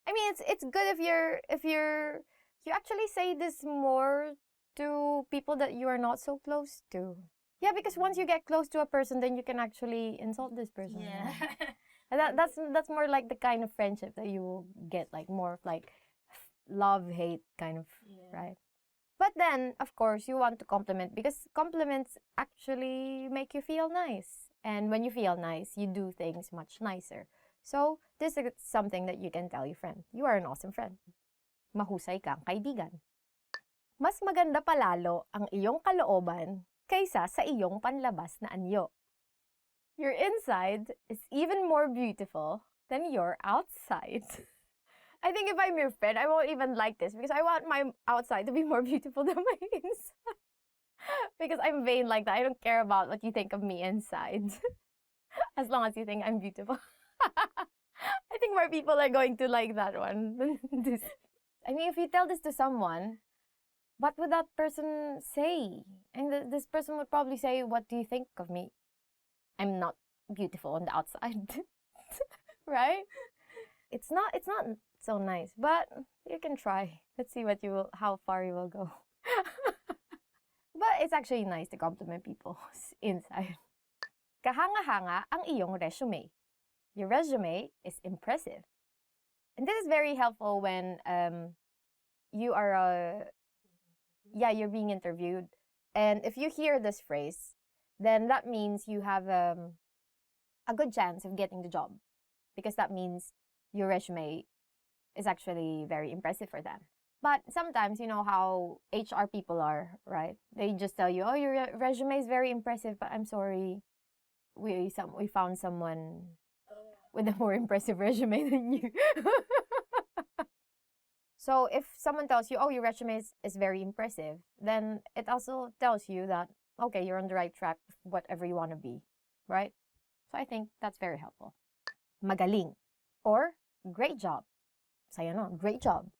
I mean, it's good if you actually say this more to people that you are not so close to. Yeah, because once you get close to a person, then you can actually insult this person.
Yeah.
And that's more like the kind of friendship that you will get, like more of like love-hate kind of, right? But then, of course, you want to compliment because compliments actually make you feel nice. And when you feel nice, you do things much nicer. So, this is something that you can tell your friend. You are an awesome friend. Mahusay kang kaibigan. Mas maganda palalo ang iyong kalooban kaysa sa iyong panlabas na anyo. Your inside is even more beautiful than your outside. I think if I'm your friend, I won't even like this because I want my outside to be more beautiful than my inside. Because I'm vain like that. I don't care about what you think of me inside. As long as you think I'm beautiful. I think more people are going to like that one. I mean, if you tell this to someone, what would that person say? And this person would probably say, "What do you think of me? I'm not beautiful on the outside." Right? It's not so nice, but you can try. Let's see how far you will go. But it's actually nice to compliment people's inside. Kahanga-hanga ang iyong resume. Your resume is impressive. And this is very helpful when you are you're being interviewed. And if you hear this phrase, then that means you have a good chance of getting the job. Because that means your resume is actually very impressive for them. But sometimes, you know how HR people are, right? They just tell you, "Oh, your resume is very impressive, but I'm sorry, we found someone with a more impressive resume than you." So if someone tells you, "Oh, your resume is very impressive," then it also tells you that, okay, you're on the right track of whatever you want to be, right? So I think that's very helpful. Magaling or great job. Saya no, great job.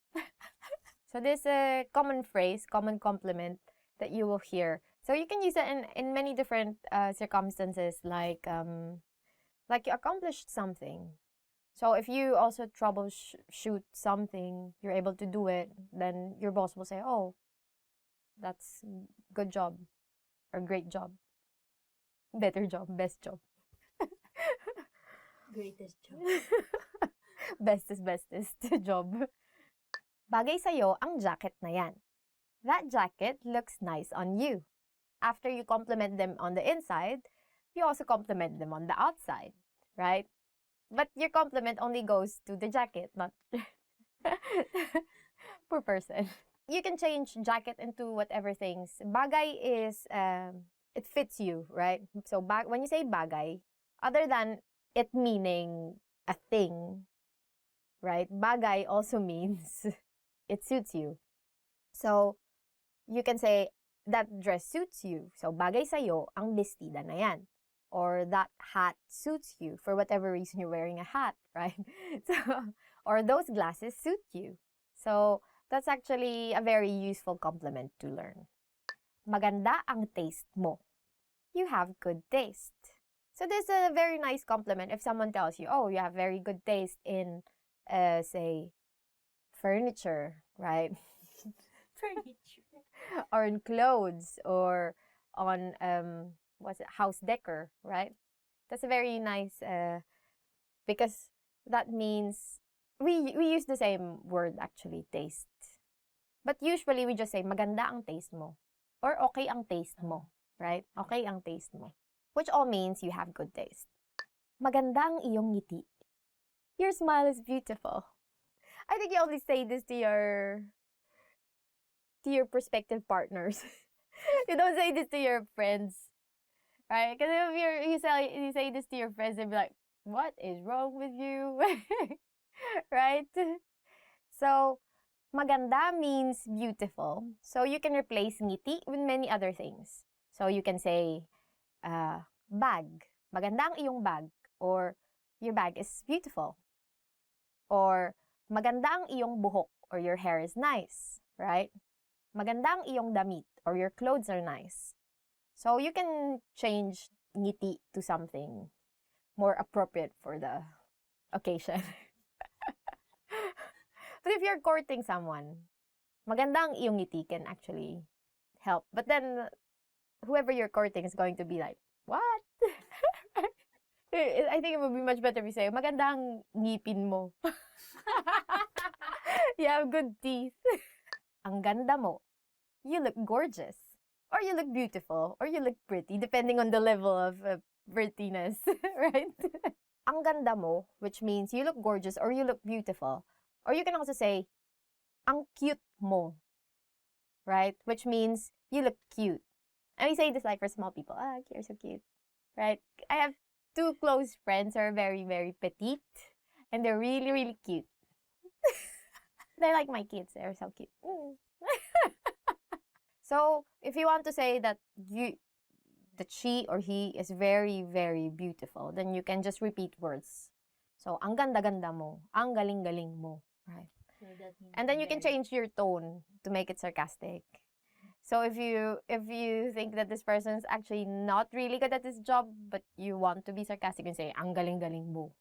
So this is a common phrase, common compliment that you will hear. So you can use it in many different circumstances, like you accomplished something. So if you also troubleshoot something, you're able to do it, then your boss will say, "Oh, that's good job," or "Great job," "Better job," "Best job."
Greatest job.
Bestest job. Bagay sa'yo ang jacket na yan. That jacket looks nice on you. After you compliment them on the inside, you also compliment them on the outside, right? But your compliment only goes to the jacket, not per person. You can change jacket into whatever things. Bagay is, it fits you, right? So when you say bagay, other than it meaning a thing, right? Bagay also means it suits you. So you can say, that dress suits you. So bagay sa'yo ang bestida na yan. or that hat suits you for whatever reason you're wearing a hat, right? So, or those glasses suit you. So that's actually a very useful compliment to learn. Maganda ang taste mo. You have good taste. So this is a very nice compliment if someone tells you, oh, you have very good taste in, say, furniture, right?
Furniture.
Or in clothes, or on house decor, right? That's a very nice because that means we use the same word actually, taste. But usually we just say maganda ang taste mo or okay ang taste mo, right? Okay ang taste mo, which all means you have good taste. Maganda ang iyong ngiti. Your smile is beautiful. I think you only say this to your prospective partners. You don't say this to your friends, right? Because if you say this to your friends, they'll be like, "What is wrong with you?" Right? So, maganda means beautiful. So you can replace ngiti with many other things. So you can say, bag. Maganda ang iyong bag. Or, your bag is beautiful. Or, maganda ang iyong buhok. Or, your hair is nice. Right? Maganda ang iyong damit. Or, your clothes are nice. So you can change ngiti to something more appropriate for the occasion. But if you're courting someone, maganda ang iyong ngiti can actually help. But then, whoever you're courting is going to be like, what? I think it would be much better if you say, maganda ang ngipin mo. You have good teeth. Ang ganda mo. You look gorgeous. Or you look beautiful. Or you look pretty, depending on the level of prettiness, right? Ang ganda mo, which means you look gorgeous or you look beautiful. Or you can also say, ang cute mo, right? Which means you look cute. And we say this like for small people. Ah, you're so cute, right? I have two close friends who are very, very petite. And they're really, really cute. They're like my kids. They're so cute. So, if you want to say that she or he is very, very beautiful, then you can just repeat words. So, ang ganda-ganda mo, ang galing-galing mo, right?
So that means
And then you can change your tone to make it sarcastic. So if you think that this person is actually not really good at this job, but you want to be sarcastic, and say, ang galing-galing mo.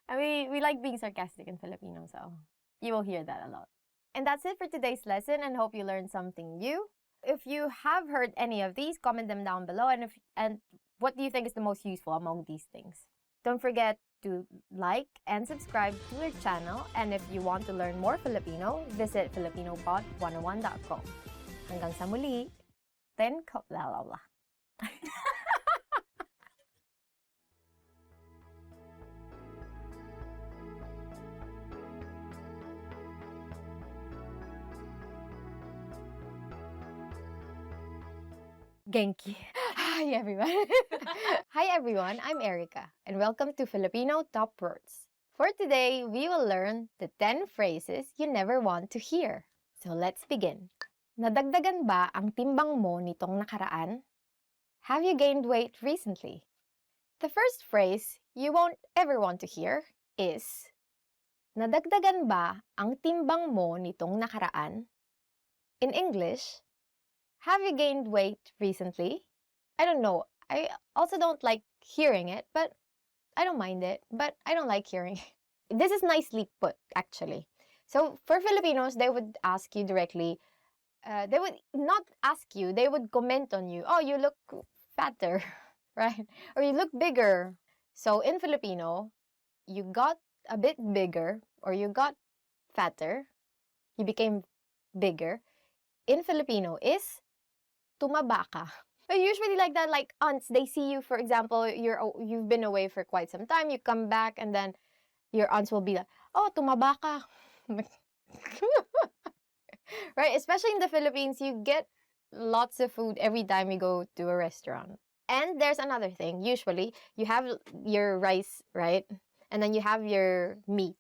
I mean, we like being sarcastic in Filipino, so you will hear that a lot. And that's it for today's lesson, and hope you learned something new. If you have heard any of these, comment them down below, and what do you think is the most useful among these things? Don't forget to like and subscribe to our channel, and if you want to learn more Filipino, visit filipinopod101.com. Hanggang sa muli, la la la. Genki. Hi everyone. Hi everyone, I'm Erica, and welcome to Filipino Top Words. For today, we will learn the 10 phrases you never want to hear. So let's begin. Nadagdagan ba ang timbang mo nitong nakaraan? Have you gained weight recently? The first phrase you won't ever want to hear is, nadagdagan ba ang timbang mo nitong nakaraan? In English, have you gained weight recently? I don't know. I also don't like hearing it, but I don't mind it. But I don't like hearing it. This is nicely put, actually. So for Filipinos, they would ask you directly, they would not ask you, they would comment on you. Oh, you look fatter, right? Or you look bigger. So in Filipino, you got a bit bigger or you got fatter, you became bigger. In Filipino is tumaba ka. So usually like that, like aunts, they see you, for example, you've been away for quite some time, you come back, and then your aunts will be like, oh, tumaba ka. Right? Especially in the Philippines, you get lots of food every time you go to a restaurant. And there's another thing. Usually, you have your rice, right? And then you have your meat.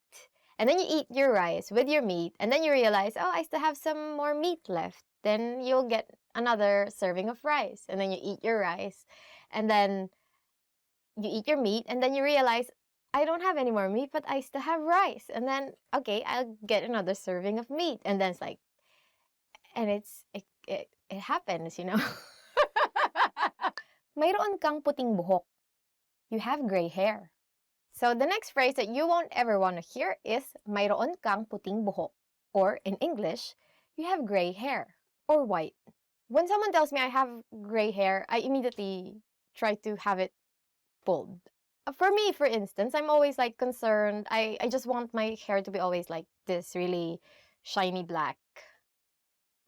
And then you eat your rice with your meat. And then you realize, oh, I still have some more meat left. Then you'll get another serving of rice. And then you eat your rice. And then you eat your meat and then you realize, I don't have any more meat, but I still have rice. And then, okay, I'll get another serving of meat. And then it's like, and it happens, you know. Mayroon kang puting buhok. You have gray hair. So the next phrase that you won't ever want to hear is mayroon kang puting buhok. Or in English, you have gray hair or white. When someone tells me I have gray hair, I immediately try to have it pulled. For me, for instance, I'm always like concerned. I just want my hair to be always like this really shiny black.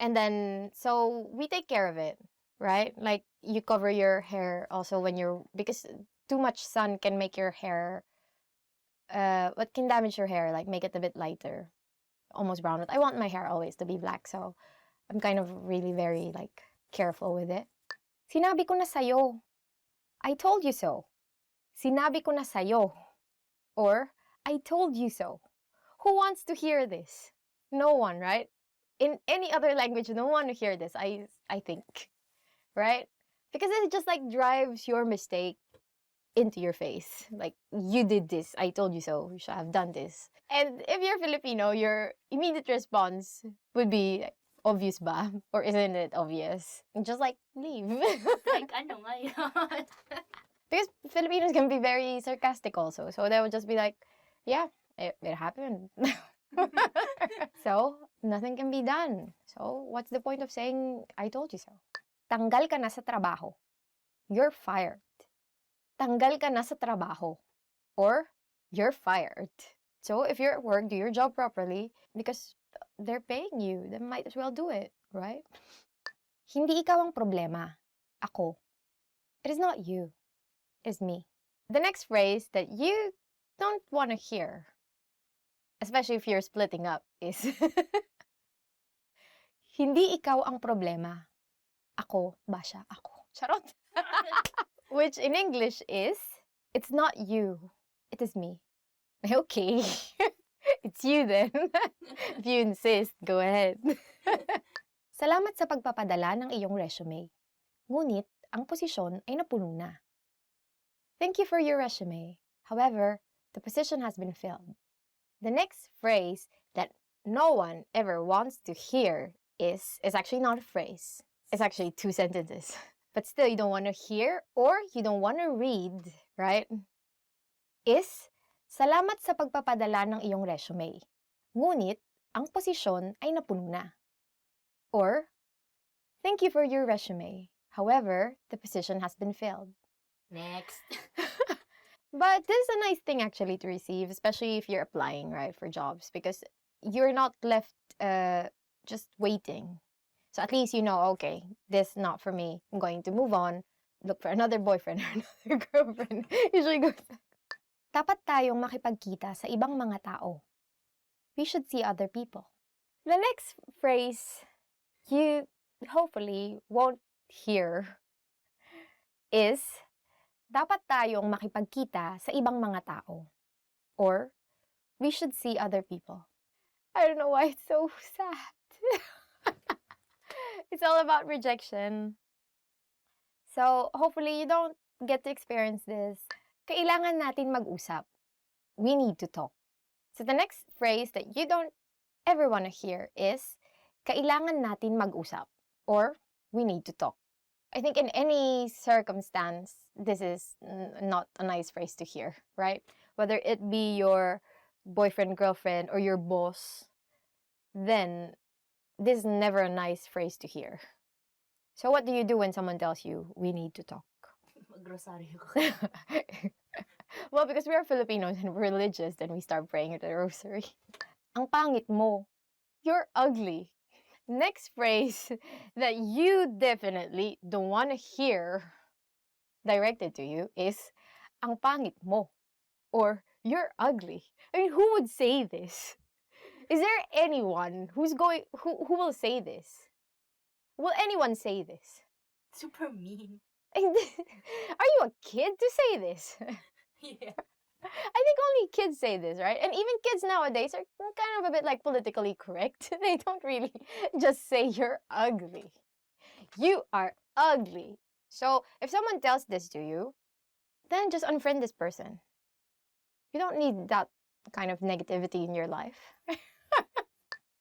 And then, so we take care of it, right? Like you cover your hair also when because too much sun can make your hair, what can damage your hair, like make it a bit lighter, almost brown. But I want my hair always to be black, so I'm kind of really very like careful with it. Sinabi ko na sa'yo. I told you so. Sinabi ko na sa'yo. Or, I told you so. Who wants to hear this? No one, right? In any other language, no one will hear this, I think. Right? Because it just like drives your mistake into your face. Like, you did this. I told you so. You should have done this. And if you're Filipino, your immediate response would be, obvious ba? Or isn't it obvious? Just like, leave.
Like, ano nga yun?
Because Filipinos can be very sarcastic also. So they would just be like, yeah, it happened. So, nothing can be done. So, what's the point of saying, I told you so? Tanggal ka na sa trabaho. You're fired. Tanggal ka na sa trabaho. Or, you're fired. So, if you're at work, do your job properly because they're paying you. Then might as well do it, right? Hindi ikaw ang problema. Ako. It is not you. It is me. The next phrase that you don't want to hear, especially if you're splitting up, is hindi ikaw ang problema. Ako, basya, ako. Charot. Which in English is, it's not you. It is me. Okay. It's you then. If you insist, go ahead. Salamat sa pagpapadala ng iyong resume. Ngunit, ang posisyon ay napuno na. Thank you for your resume. However, the position has been filled. The next phrase that no one ever wants to hear is actually not a phrase. It's actually two sentences. But still, you don't want to hear or you don't want to read, right? Is, salamat sa pagpapadala ng iyong resume. Ngunit, ang posisyon ay napuno na. Or, thank you for your resume. However, the position has been filled.
Next.
But this is a nice thing actually to receive, especially if you're applying, right, for jobs, because you're not left just waiting. So at least you know, okay, this is not for me. I'm going to move on, look for another boyfriend or another girlfriend. Usually goes. Dapat tayong makipagkita sa ibang mga tao. We should see other people. The next phrase you hopefully won't hear is, dapat tayong makipagkita sa ibang mga tao. Or, we should see other people. I don't know why it's so sad. It's all about rejection. So, hopefully you don't get to experience this. Kailangan natin mag-usap. We need to talk. So, the next phrase that you don't ever want to hear is, kailangan natin mag-usap. Or, we need to talk. I think in any circumstance, this is not a nice phrase to hear, right? Whether it be your boyfriend, girlfriend, or your boss, then this is never a nice phrase to hear. So what do you do when someone tells you, we need to talk?
Mag-rosaryo ko.
Well, because we are Filipinos and we're religious, then we start praying at the rosary. Ang pangit mo. You're ugly. Next phrase that you definitely don't want to hear directed to you is, ang pangit mo. Or, you're ugly. I mean, who would say this? Is there anyone who will say this? Will anyone say this?
Super mean.
Are you a kid to say this?
Yeah.
I think only kids say this, right? And even kids nowadays are kind of a bit like politically correct. They don't really just say you're ugly. You are ugly. So if someone tells this to you, then just unfriend this person. You don't need that kind of negativity in your life.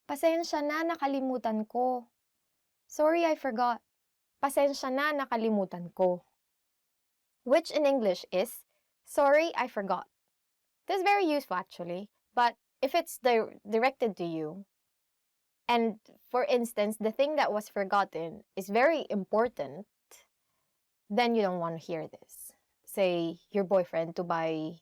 Pasensya na, nakalimutan ko. Sorry, I forgot. Pasensya na, nakalimutan ko. Which in English is, sorry, I forgot. This is very useful actually, but if it's directed to you, and for instance, the thing that was forgotten is very important, then you don't want to hear this. Say, your boyfriend to buy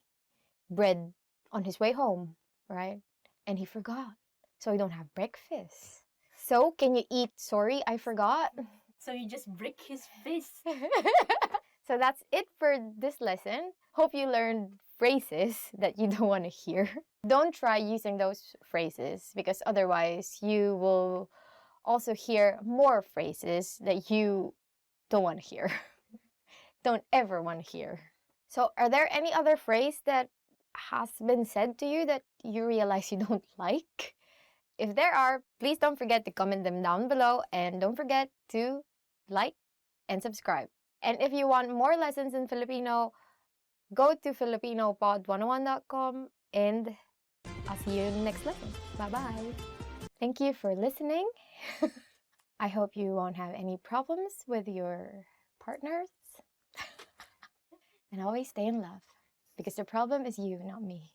bread on his way home, right? And he forgot. So you don't have breakfast. So, can you eat sorry, I forgot?
So you just break his face.
So that's it for this lesson. Hope you learned phrases that you don't want to hear. Don't try using those phrases because otherwise you will also hear more phrases that you don't want to hear. Don't ever want to hear. So are there any other phrase that has been said to you that you realize you don't like? If there are, please don't forget to comment them down below and don't forget to like and subscribe. And if you want more lessons in Filipino, go to filipinopod101.com and I'll see you in the next lesson. Bye-bye. Thank you for listening. I hope you won't have any problems with your partners. And always stay in love because the problem is you, not me.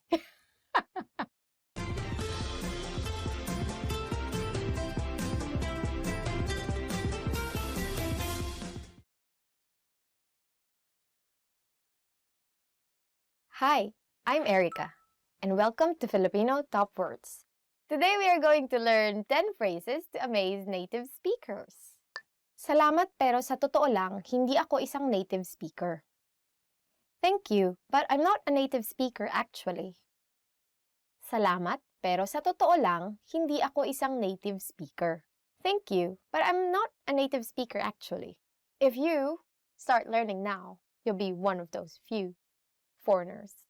Hi, I'm Erica, and welcome to Filipino Top Words. Today we are going to learn 10 phrases to amaze native speakers. Salamat pero sa totoo lang, hindi ako isang native speaker. Thank you, but I'm not a native speaker actually. Salamat pero sa totoo lang, hindi ako isang native speaker. Thank you, but I'm not a native speaker actually. If you start learning now, you'll be one of those few foreigners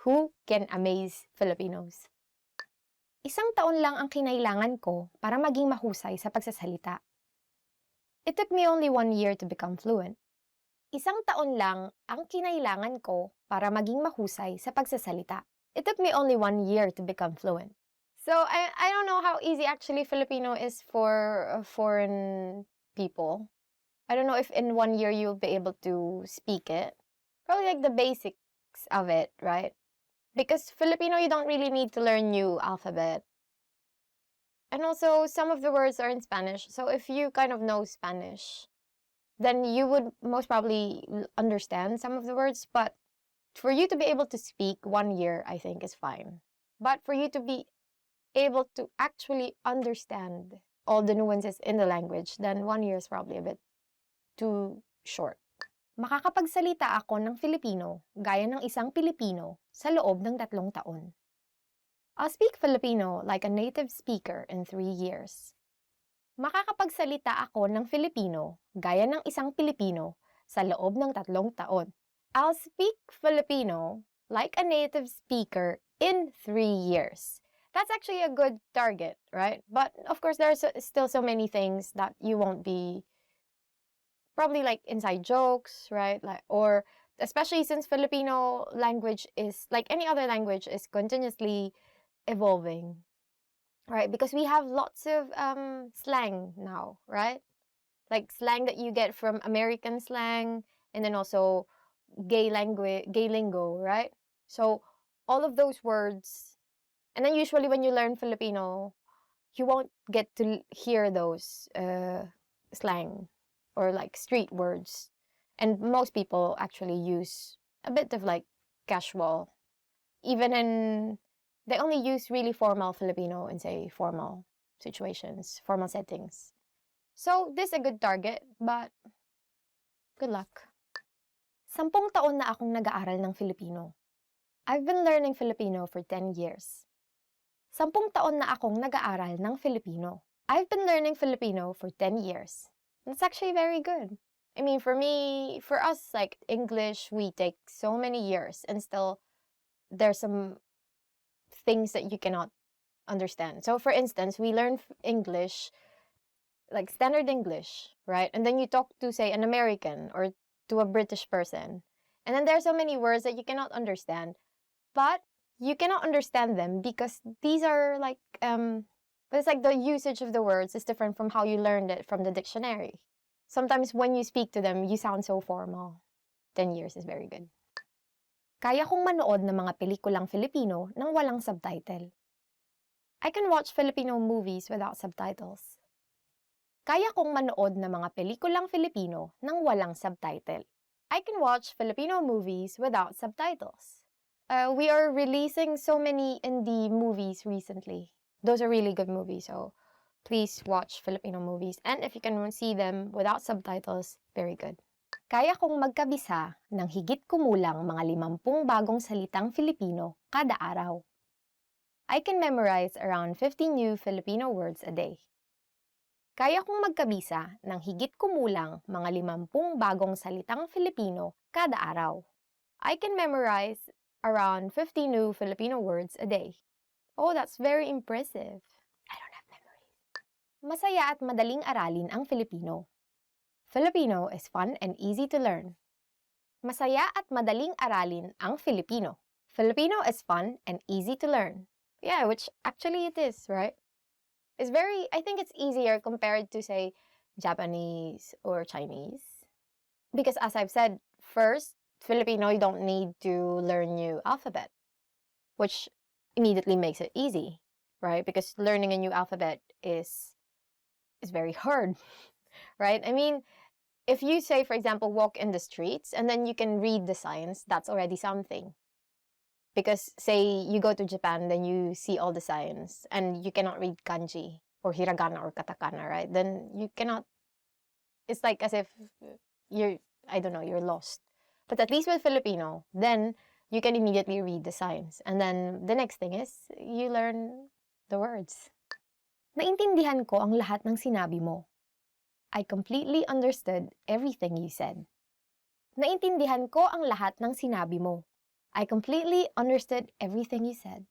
who can amaze Filipinos. Isang taon lang ang kinailangan ko para maging mahusay sa pagsasalita. It took me only 1 year to become fluent. Isang taon lang ang kinailangan ko para maging mahusay sa pagsasalita. It took me only 1 year to become fluent. So I don't know how easy actually Filipino is for foreign people. I don't know if in 1 year you'll be able to speak it. Probably like the basics of it, right? Because Filipino, you don't really need to learn new alphabet. And also, some of the words are in Spanish. So if you kind of know Spanish, then you would most probably understand some of the words. But for you to be able to speak 1 year, I think is fine. But for you to be able to actually understand all the nuances in the language, then 1 year is probably a bit too short. Makakapagsalita ako ng Filipino gaya ng isang Pilipino sa loob ng 3 taon. I'll speak Filipino like a native speaker in 3 years. Makakapagsalita ako ng Filipino gaya ng isang Pilipino sa loob ng 3 taon. I'll speak Filipino like a native speaker in 3 years. That's actually a good target, right? But of course, there's still so many things that you won't be, probably like inside jokes, right? Like, or especially since Filipino language is, like any other language, is continuously evolving, right? Because we have lots of slang now, right? Like slang that you get from American slang, and then also gay lingo, right? So all of those words, and then usually when you learn Filipino, you won't get to hear those slang or like street words. And most people actually use a bit of like casual, even in, they only use really formal Filipino in say formal situations, formal settings. So this is a good target, but good luck. 10 taon na akong nag-aaral ng Filipino. I've been learning Filipino for 10 years. 10 taon na akong nag-aaral ng Filipino. I've been learning Filipino for 10 years. That's actually very good. I mean, for me, for us, like English, we take so many years and still there's some things that you cannot understand. So for instance, we learn English, like standard English, right? And then you talk to, say, an American or to a British person, And then there are so many words that you cannot understand. But you cannot understand them because these are like, it's like the usage of the words is different from how you learned it from the dictionary. Sometimes when you speak to them, you sound so formal. 10 years is very good. Kaya kong manood ng mga pelikulang Filipino nang walang subtitle. I can watch Filipino movies without subtitles. Kaya kong manood ng mga pelikulang Filipino nang walang subtitle. I can watch Filipino movies without subtitles. We are releasing so many indie movies recently. Those are really good movies, so please watch Filipino movies. And if you can see them without subtitles, very good. Kaya kong magkabisa ng higit kumulang mga 50 bagong salitang Filipino kada araw. I can memorize around 50 new Filipino words a day. Kaya kong magkabisa ng higit kumulang mga 50 bagong salitang Filipino kada araw. I can memorize around 50 new Filipino words a day. Oh, that's very impressive. I don't have memories. Masaya at madaling aralin ang Filipino. Filipino is fun and easy to learn. Masaya at madaling aralin ang Filipino. Filipino is fun and easy to learn. Yeah, which actually it is, right? I think it's easier compared to, say, Japanese or Chinese. Because as I've said, first, Filipino, you don't need to learn new alphabet, which immediately makes it easy, right? Because learning a new alphabet is very hard, right? I mean, if you say, for example, walk in the streets and then you can read the signs, that's already something. Because say you go to Japan, then you see all the signs and you cannot read kanji or hiragana or katakana, right? Then you cannot, it's like as if you're lost. But at least with Filipino, then you can immediately read the signs. And then the next thing is, you learn the words. Naintindihan ko ang lahat ng sinabi mo. I completely understood everything you said. Naintindihan ko ang lahat ng sinabi mo. I completely understood everything you said.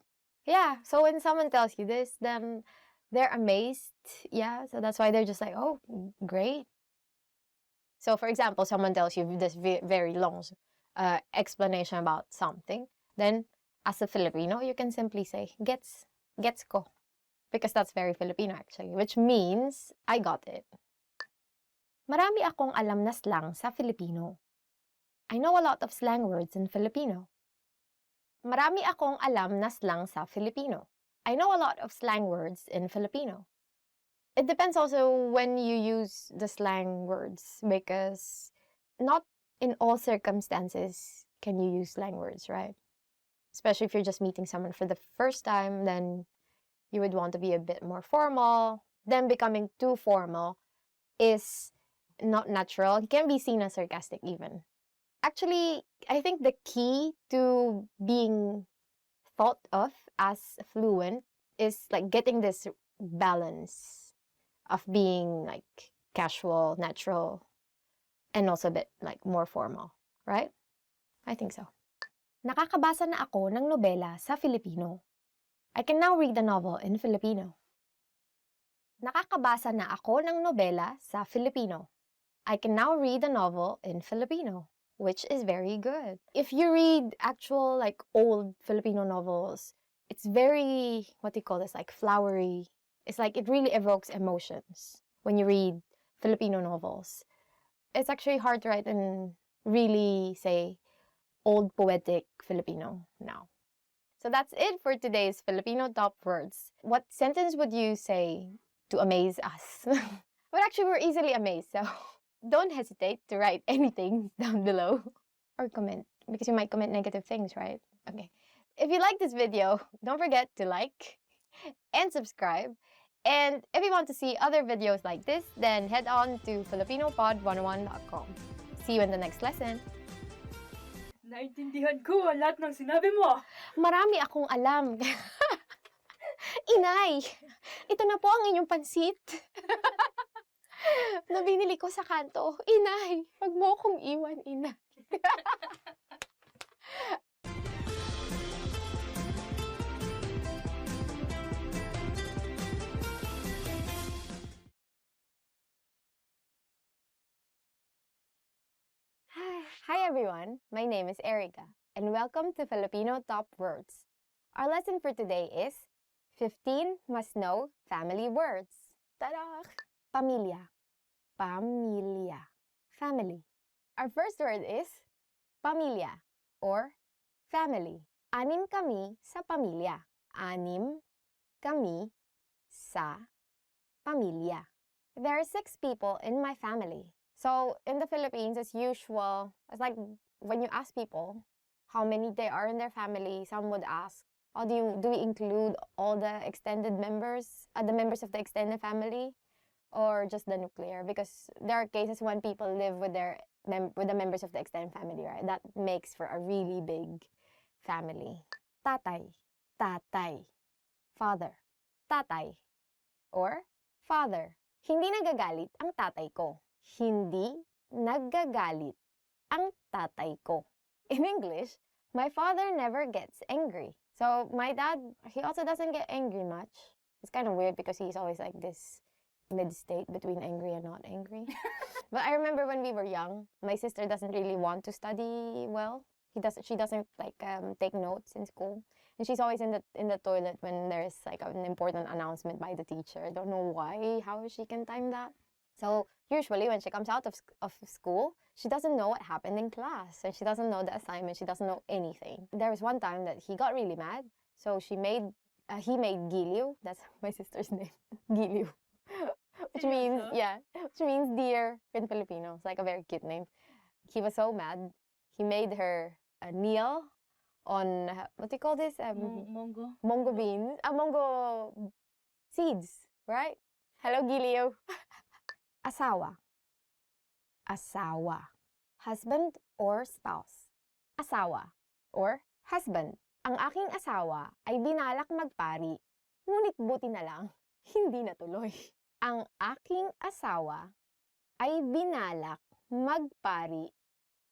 Yeah, so when someone tells you this, then they're amazed. Yeah, so that's why they're just like, oh, great. So for example, someone tells you this very long explanation about something. Then, as a Filipino, you can simply say, gets ko. Because that's very Filipino actually, which means, I got it. Marami akong alam na slang sa Filipino. I know a lot of slang words in Filipino. Marami akong alam na slang sa Filipino. I know a lot of slang words in Filipino. It depends also when you use the slang words, because not in all circumstances can you use slang words, right? Especially if you're just meeting someone for the first time, then you would want to be a bit more formal. Then becoming too formal is not natural. It can be seen as sarcastic even. Actually, I think the key to being thought of as fluent is like getting this balance of being like casual, natural, and also a bit like more formal, right? I think so. Nakakabasa na ako ng nobela sa Filipino. I can now read a novel in Filipino. Nakakabasa na ako ng nobela sa Filipino. I can now read a novel in Filipino, which is very good. If you read actual like old Filipino novels, it's very, like flowery. It's like it really evokes emotions when you read Filipino novels. It's actually hard to write in really, say, old poetic Filipino now. So that's it for today's Filipino top words. What sentence would you say to amaze us? But actually, we're easily amazed, so don't hesitate to write anything down below or comment, because you might comment negative things, right? Okay. If you like this video, don't forget to like and subscribe. And if you want to see other videos like this, then head on to filipinopod101.com. See you in the next lesson.
Naintindihan ko ang lahat ng sinabi mo.
Marami akong alam. Inay, ito na po ang inyong pansit. Na binili ko sa kanto. Inay, wag mo akong iwan, ina. Hi everyone, my name is Erica, and welcome to Filipino Top Words. Our lesson for today is 15 must-know family words. Tada! Pamilya. Pamilya. Family. Our first word is pamilya or family. Anim kami sa pamilya. Anim kami sa pamilya. There are 6 people in my family. So in the Philippines, as usual, it's like when you ask people how many they are in their family, some would ask, oh, do we include all the extended members, the members of the extended family, or just the nuclear? Because there are cases when people live with with the members of the extended family, right? That makes for a really big family. Tatay, tatay, father, tatay, or father. Hindi nagagalit ang tatay ko. Hindi nagagalit ang tatay ko. In English, my father never gets angry. So my dad, he also doesn't get angry much. It's kind of weird because he's always like this mid-state between angry and not angry. But I remember when we were young, my sister doesn't really want to study well. She doesn't like take notes in school. And she's always in the toilet when there's like an important announcement by the teacher. I don't know why, how she can time that. So usually when she comes out of school, she doesn't know what happened in class. And she doesn't know the assignment. She doesn't know anything. There was one time that he got really mad. So he made giliw. That's my sister's name. Giliw. Which means, which means dear in Filipino. It's like a very cute name. He was so mad. He made her kneel on, what do you call this? Mongo beans. Mongo seeds, right? Hello, Giliw. Asawa. Asawa. Husband or spouse. Asawa or husband. Ang aking asawa ay binalak magpari, ngunit buti na lang, hindi natuloy. Ang aking asawa ay binalak magpari,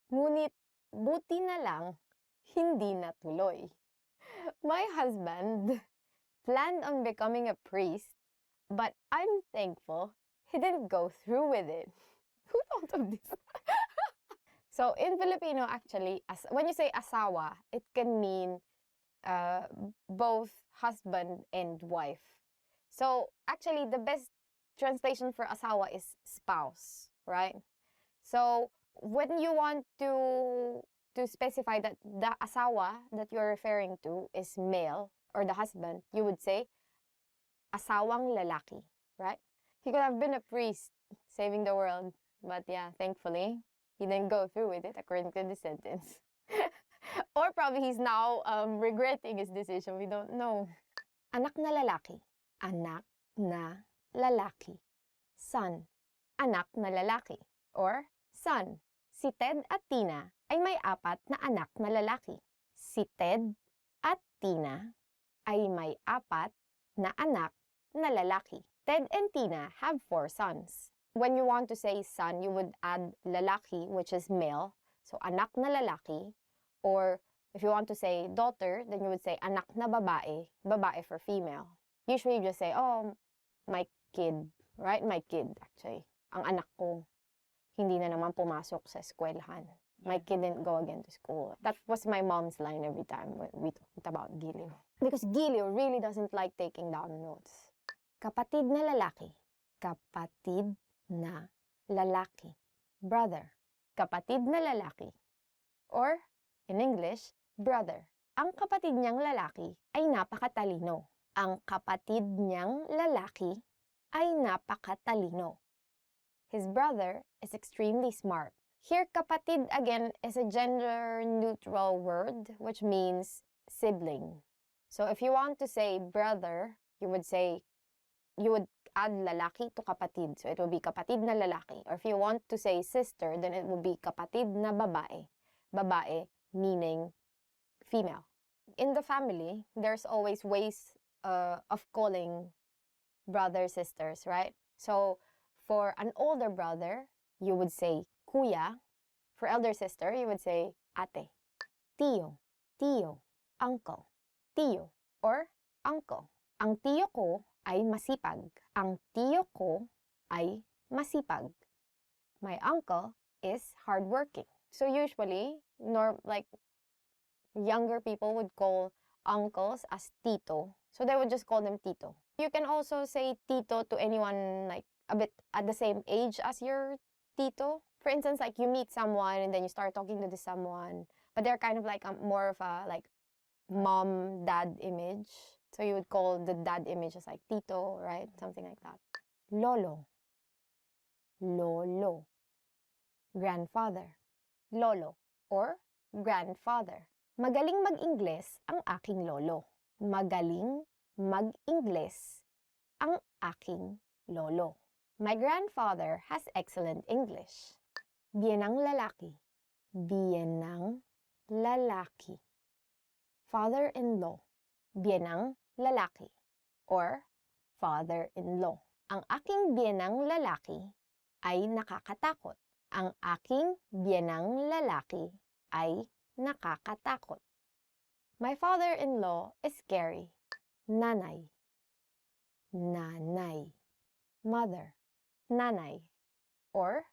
ngunit buti na lang, hindi natuloy. My husband planned on becoming a priest, but I'm thankful he didn't go through with it. Who thought of this? So in Filipino, actually, when you say asawa, it can mean both husband and wife. So actually, the best translation for asawa is spouse, right? So when you want to specify that the asawa that you're referring to is male or the husband, you would say asawang lalaki, right? He could have been a priest saving the world, but yeah, thankfully he didn't go through with it according to the sentence. Or probably he's now regretting his decision. We don't know. Anak na lalaki. Anak na lalaki. Son. Anak na lalaki. Or son. Si Ted at Tina ay may 4 na anak na lalaki. Si Ted at Tina ay may 4 na anak na lalaki. Ted and Tina have 4 sons. When you want to say son, you would add lalaki, which is male. So anak na lalaki. Or if you want to say daughter, then you would say anak na babae, babae for female. Usually you just say, oh, my kid, right? My kid, actually. Ang anak ko, hindi na naman pumasok sa eskwelahan. My kid didn't go again to school. That was my mom's line every time we talked about Giliw. Because Giliw really doesn't like taking down notes. Kapatid na lalaki. Kapatid na lalaki. Brother. Kapatid na lalaki. Or, in English, brother. Ang kapatid niyang lalaki ay napakatalino. Ang kapatid niyang lalaki ay napakatalino. His brother is extremely smart. Here, kapatid again is a gender-neutral word, which means sibling. So if you want to say brother, you would add lalaki to kapatid. So it will be kapatid na lalaki. Or if you want to say sister, then it will be kapatid na babae. Babae meaning female. In the family, there's always ways of calling brothers, sisters, right? So for an older brother, you would say kuya. For elder sister, you would say ate. Tío, tío, uncle. Tío or uncle. Ang tío ko ay masipag. Ang tío ko ay masipag. My uncle is hardworking. So usually, younger people would call uncles as tito. So they would just call them tito. You can also say tito to anyone like a bit at the same age as your tito. For instance, like you meet someone and then you start talking to this someone, but they're kind of like more of a like mom dad image. So you would call the dad image as like tito, right? Something like that. Lolo. Lolo. Grandfather. Lolo or grandfather. Magaling mag-Ingles ang aking lolo. Magaling mag-Ingles ang aking lolo. My grandfather has excellent English. Biyenang lalaki. Biyenang lalaki. Father-in-law. Biyenang lalaki or father-in-law. Ang aking biyenang lalaki ay nakakatakot. Ang aking biyenang lalaki ay nakakatakot. My father-in-law is scary. Nanay. Nanay. Mother. Nanay. Or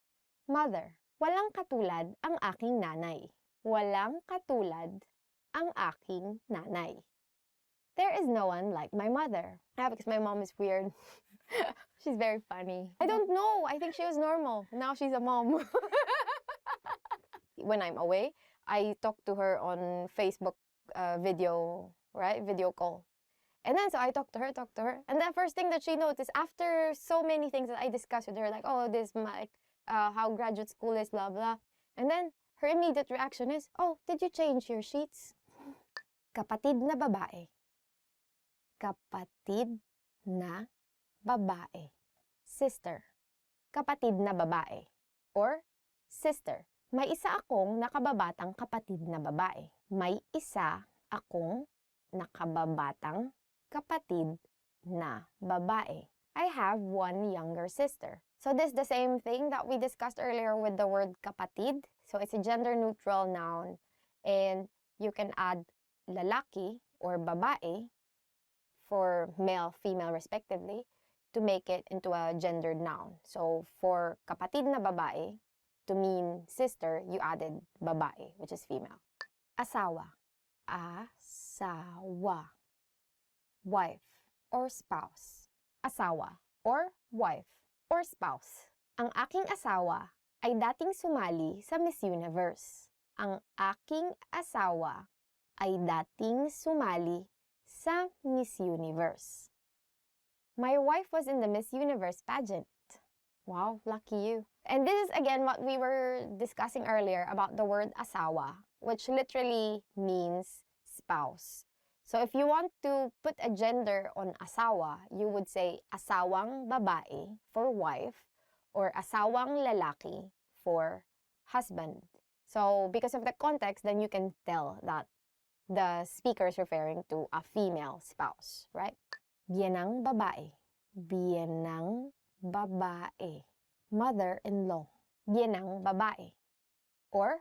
mother. Walang katulad ang aking nanay. Walang katulad ang aking nanay. There is no one like my mother. Because my mom is weird. She's very funny. I don't know. I think she was normal. Now she's a mom. When I'm away, I talk to her on Facebook video, right? Video call. And then so I talk to her. And the first thing that she noticed after so many things that I discussed with her, like, oh, how graduate school is, blah, blah. And then her immediate reaction is, oh, did you change your sheets? Kapatid na babae. Kapatid na babae. Sister. Kapatid na babae. Or sister. May isa akong nakababatang kapatid na babae. May isa akong nakababatang kapatid na babae. I have one younger sister. So this is the same thing that we discussed earlier with the word kapatid. So it's a gender-neutral noun. And you can add lalaki or babae for male, female respectively to make it into a gendered noun. So for kapatid na babae, to mean sister, you added babae, which is female. Asawa. Asawa. Wife or spouse. Asawa or wife or spouse. Ang aking asawa ay dating sumali sa Miss Universe. Ang aking asawa ay dating sumali sa Miss Universe. My wife was in the Miss Universe pageant. Wow, lucky you. And this is again what we were discussing earlier about the word asawa, which literally means spouse. So if you want to put a gender on asawa, you would say asawang babae for wife or asawang lalaki for husband. So because of the context, then you can tell that the speaker is referring to a female spouse, right? Biyenang babae. Biyenang babae. Mother-in-law. Biyenang babae. Or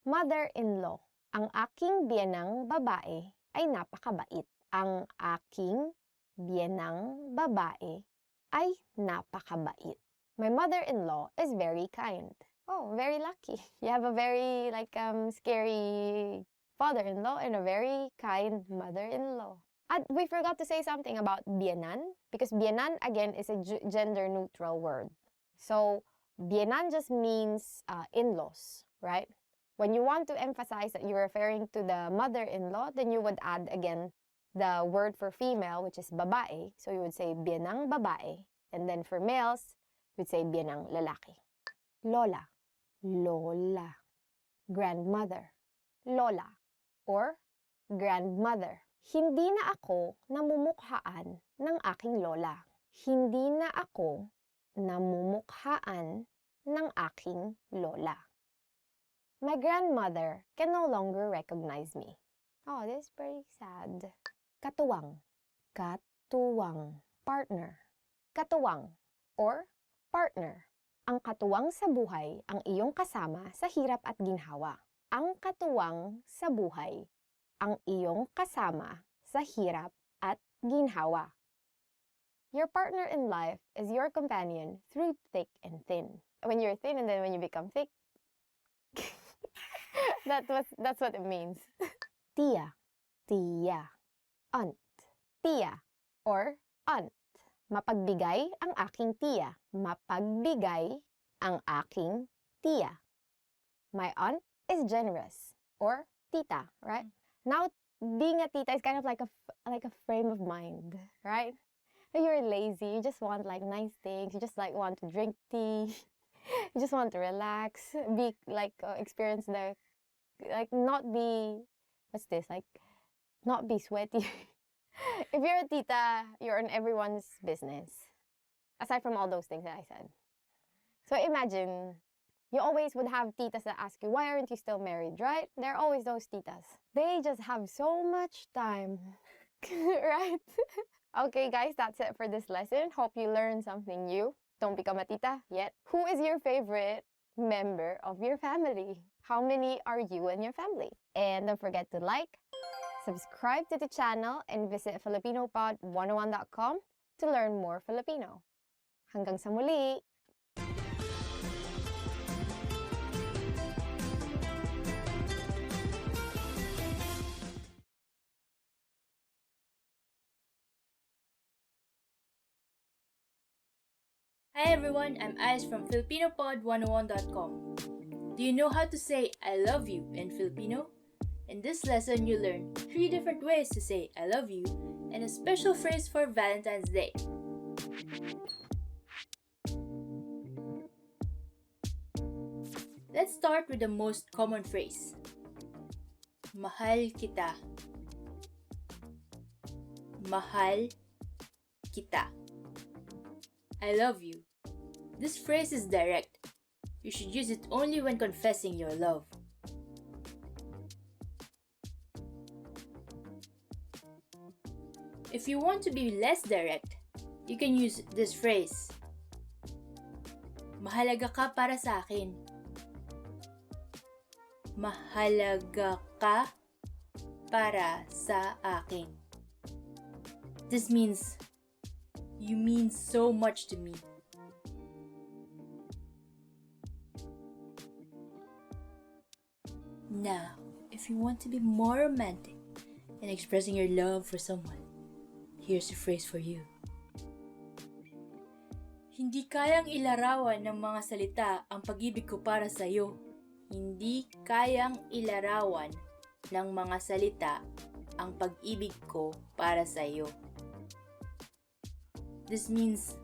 mother-in-law. Ang aking biyenang babae ay napakabait. Ang aking biyenang babae ay napakabait. My mother-in-law is very kind. Oh, very lucky. You have a very scary father-in-law and a very kind mother-in-law. And we forgot to say something about biyenan, because biyenan again is a gender-neutral word. So biyenan just means in-laws, right? When you want to emphasize that you're referring to the mother-in-law, then you would add again the word for female, which is babae. So you would say biyenang babae. And then for males, you'd say biyenang lalaki. Lola. Lola. Grandmother. Lola. Or grandmother. Hindi na ako namumukhaan ng aking lola. Hindi na ako namumukhaan ng aking lola. My grandmother can no longer recognize me. Oh, this is pretty sad. Katuwang. Katuwang. Partner. Katuwang or partner. Ang katuwang sa buhay ang iyong kasama sa hirap at ginhawa. Ang katuwang sa buhay ang iyong kasama sa hirap at ginhawa. Your partner in life is your companion through thick and thin. When you're thin and then when you become thick, That's what it means. Tia, tia, aunt, tia, or aunt. Mapagbigay ang aking tiya. Mapagbigay ang aking tiya. My aunt is generous, or tita, right? Now, being a tita is kind of like a frame of mind, right? You're lazy, you just want like nice things, you just like want to drink tea, you just want to relax, be like experience the like not be not be sweaty. If you're a tita, you're in everyone's business. Aside from all those things that I said. So imagine, you always would have titas that ask you, why aren't you still married, right? There are always those titas. They just have so much time, right? Okay, guys, that's it for this lesson. Hope you learned something new. Don't become a tita yet. Who is your favorite member of your family? How many are you and your family? And don't forget to like, subscribe to the channel, and visit FilipinoPod101.com to learn more Filipino. Hanggang sa muli!
Hi everyone, I'm Ice from FilipinoPod101.com. Do you know how to say I love you in Filipino? In this lesson, you learn 3 different ways to say I love you and a special phrase for Valentine's Day. Let's start with the most common phrase. Mahal kita. Mahal kita. I love you. This phrase is direct. You should use it only when confessing your love. If you want to be less direct, you can use this phrase. Mahalaga ka para sa akin. Mahalaga ka para sa akin. This means you mean so much to me. Now, if you want to be more romantic in expressing your love for someone, here's a phrase for you. Hindi kayang ilarawan ng mga salita ang pag-ibig ko para sa iyo. Hindi kayang ilarawan ng mga salita ang pag-ibig ko para sa iyo. This means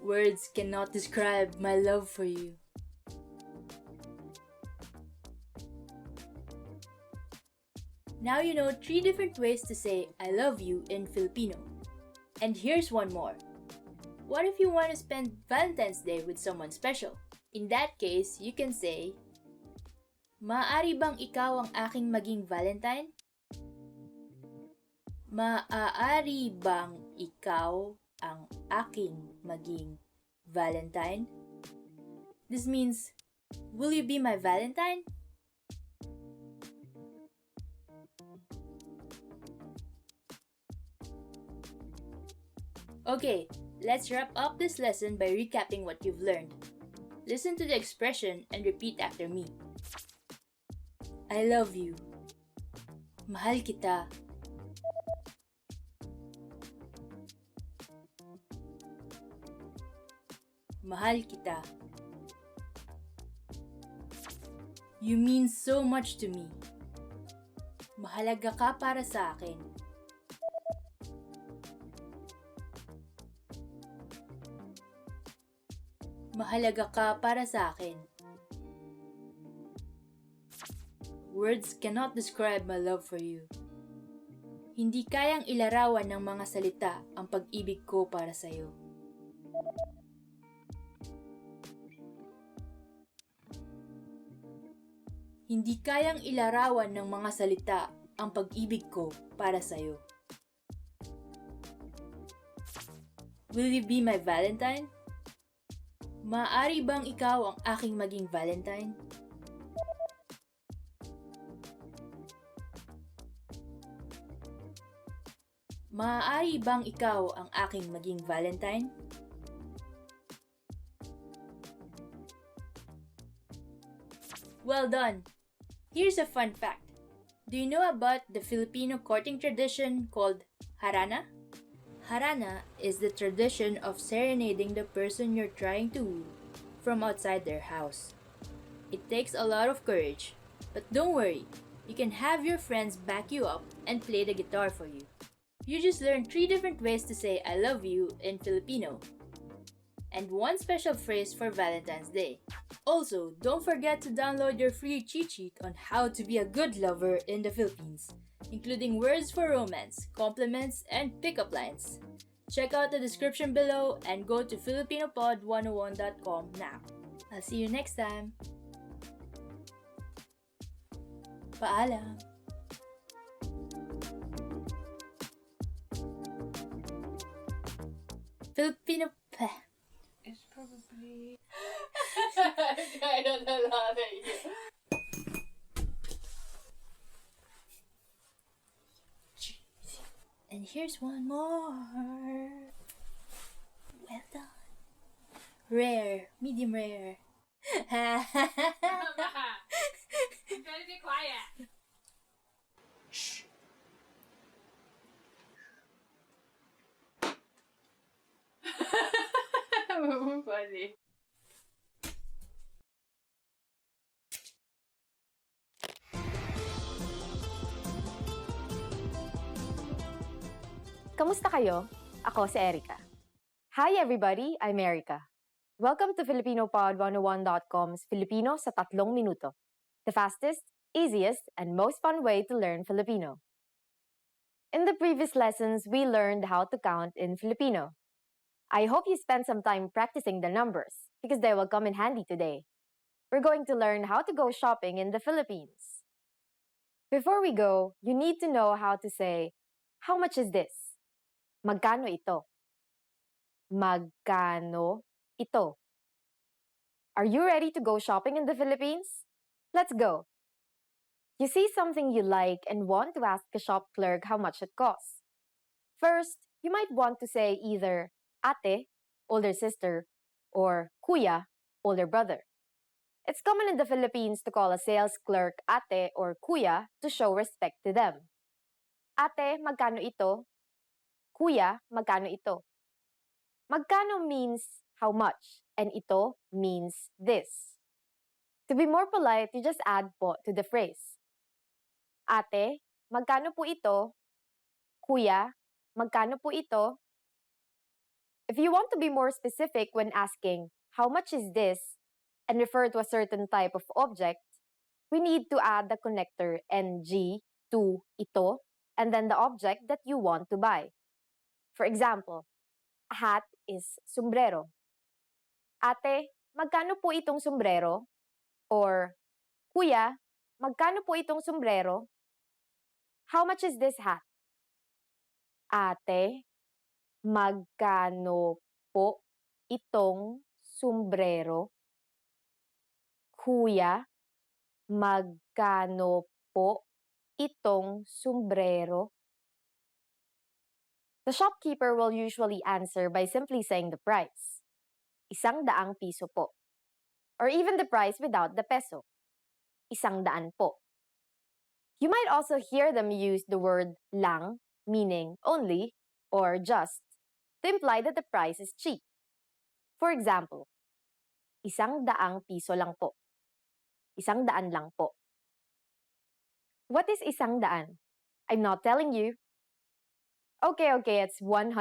words cannot describe my love for you. Now you know 3 different ways to say I love you in Filipino. And here's one more. What if you want to spend Valentine's Day with someone special? In that case, you can say, maaari bang ikaw ang aking maging Valentine? Maaari bang ikaw ang aking maging Valentine? This means, will you be my Valentine? Okay, let's wrap up this lesson by recapping what you've learned. Listen to the expression and repeat after me. I love you. Mahal kita. Mahal kita. You mean so much to me. Mahalaga ka para sa akin. Mahalaga ka para sa akin. Words cannot describe my love for you. Hindi kayang ilarawan ng mga salita ang pag-ibig ko para sa iyo. Hindi kayang ilarawan ng mga salita ang pag-ibig ko para sa iyo. Will you be my Valentine? Maaari bang ikaw ang aking maging Valentine? Maaari bang ikaw ang aking maging Valentine? Well done! Here's a fun fact. Do you know about the Filipino courting tradition called harana? Harana is the tradition of serenading the person you're trying to woo from outside their house. It takes a lot of courage, but don't worry, you can have your friends back you up and play the guitar for you. You just learned 3 different ways to say I love you in Filipino, and 1 special phrase for Valentine's Day. Also, don't forget to download your free cheat sheet on how to be a good lover in the Philippines, including words for romance, compliments, and pickup lines. Check out the description below and go to filipinopod101.com now. I'll see you next time. Paalam! Filipino
It's probably...
I don't love it. And here's one more. Well done. Rare, medium rare.
You better be quiet.
Shh.
Funny.
Kamusta kayo? Ako si Erica. Hi everybody, I'm Erica. Welcome to FilipinoPod101.com's Filipino sa 3 minuto. The fastest, easiest, and most fun way to learn Filipino. In the previous lessons, we learned how to count in Filipino. I hope you spent some time practicing the numbers because they will come in handy today. We're going to learn how to go shopping in the Philippines. Before we go, you need to know how to say, how much is this? Magkano ito? Magkano ito? Are you ready to go shopping in the Philippines? Let's go! You see something you like and want to ask the shop clerk how much it costs. First, you might want to say either ate, older sister, or kuya, older brother. It's common in the Philippines to call a sales clerk ate or kuya to show respect to them. Ate, magkano ito? Kuya, magkano ito? Magkano means how much, and ito means this. To be more polite, you just add po to the phrase. Ate, magkano po ito? Kuya, magkano po ito? If you want to be more specific when asking, how much is this, and refer to a certain type of object, we need to add the connector ng to ito, and then the object that you want to buy. For example, a hat is sombrero. Ate, magkano po itong sombrero? Or, Kuya, magkano po itong sombrero? How much is this hat? Ate, magkano po itong sombrero? Kuya, magkano po itong sombrero? The shopkeeper will usually answer by simply saying the price. 100 piso po. Or even the price without the peso. 100 po. You might also hear them use the word lang, meaning only, or just, to imply that the price is cheap. For example, 100 piso lang po. 100 lang po. What is 100? I'm not telling you. Okay, it's 100.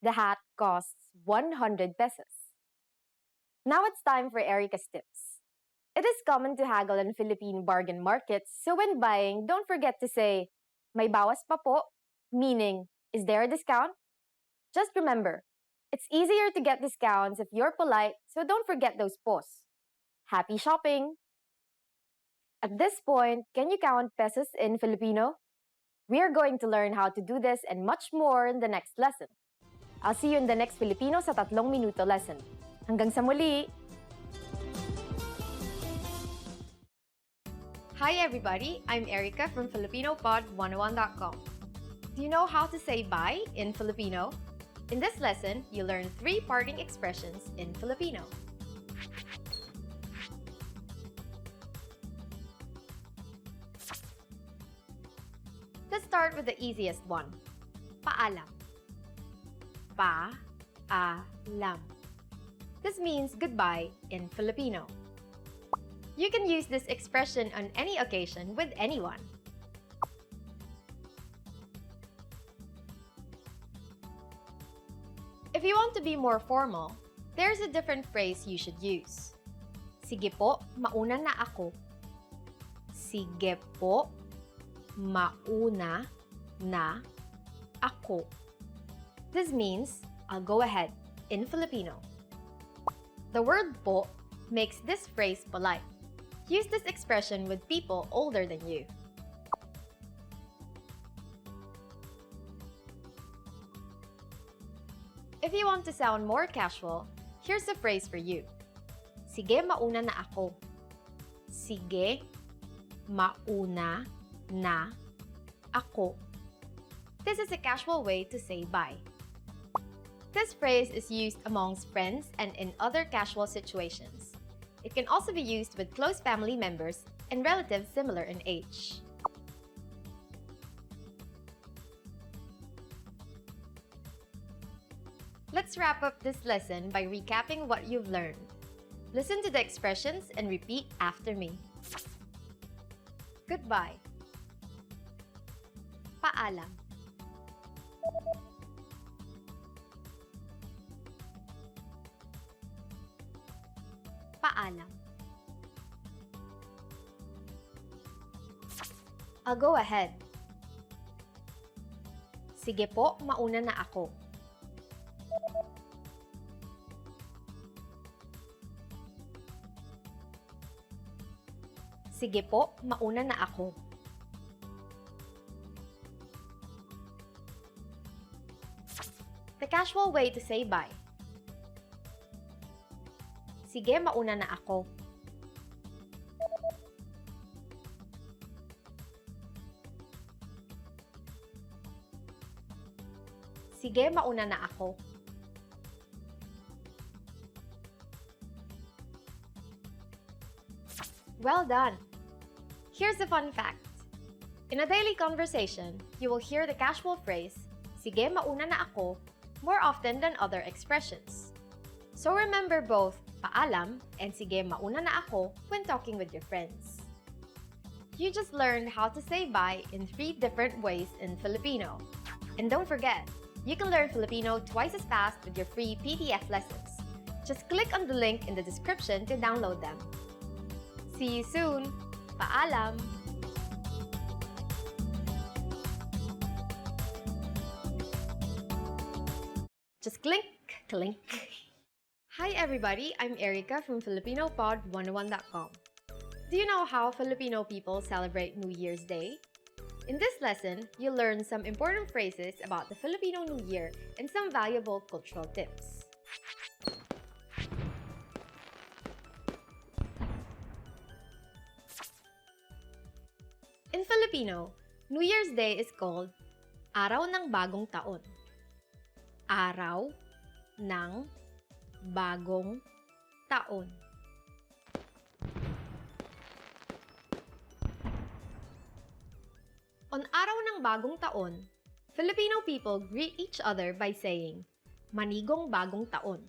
The hat costs 100 pesos. Now it's time for Erica's tips. It is common to haggle in Philippine bargain markets, so when buying, don't forget to say, may bawas pa po, meaning, is there a discount? Just remember, it's easier to get discounts if you're polite, so don't forget those pos. Happy shopping! At this point, can you count pesos in Filipino? We are going to learn how to do this and much more in the next lesson. I'll see you in the next Filipino sa 3 minuto lesson. Hanggang sa muli! Hi everybody, I'm Erica from FilipinoPod101.com. Do you know how to say bye in Filipino? In this lesson, you learn 3 parting expressions in Filipino. start with the easiest one. Paalam. Pa-a-lam. This means goodbye in Filipino. You can use this expression on any occasion with anyone. If you want to be more formal, there's a different phrase you should use. Sige po, mauna na ako. Sige po, mauna na ako. This means, I'll go ahead, in Filipino. The word po makes this phrase polite. Use this expression with people older than you. If you want to sound more casual, here's a phrase for you. Sige, mauna na ako. Sige, mauna na ako. This is a casual way to say bye. This phrase is used amongst friends and in other casual situations. It can also be used with close family members and relatives similar in age. Let's wrap up this lesson by recapping what you've learned. Listen to the expressions and repeat after me. Goodbye. Paalam. Paalam. I'll go ahead. Sige po, mauna na ako. Sige po, mauna na ako. The casual way to say bye. Sige, mauna na ako. Sige, mauna na ako. Well done! Here's a fun fact. In a daily conversation, you will hear the casual phrase, sige, mauna na ako, more often than other expressions. So remember both paalam and sige, mauna na ako when talking with your friends. You just learned how to say bye in 3 different ways in Filipino. And don't forget, you can learn Filipino twice as fast with your free PDF lessons. Just click on the link in the description to download them. See you soon! Paalam! Just clink, clink. Hi everybody, I'm Erica from FilipinoPod101.com. Do you know how Filipino people celebrate New Year's Day? In this lesson, you'll learn some important phrases about the Filipino New Year and some valuable cultural tips. In Filipino, New Year's Day is called Araw ng Bagong Taon. Araw ng Bagong Taon. On Araw ng Bagong Taon, Filipino people greet each other by saying, Manigong Bagong Taon.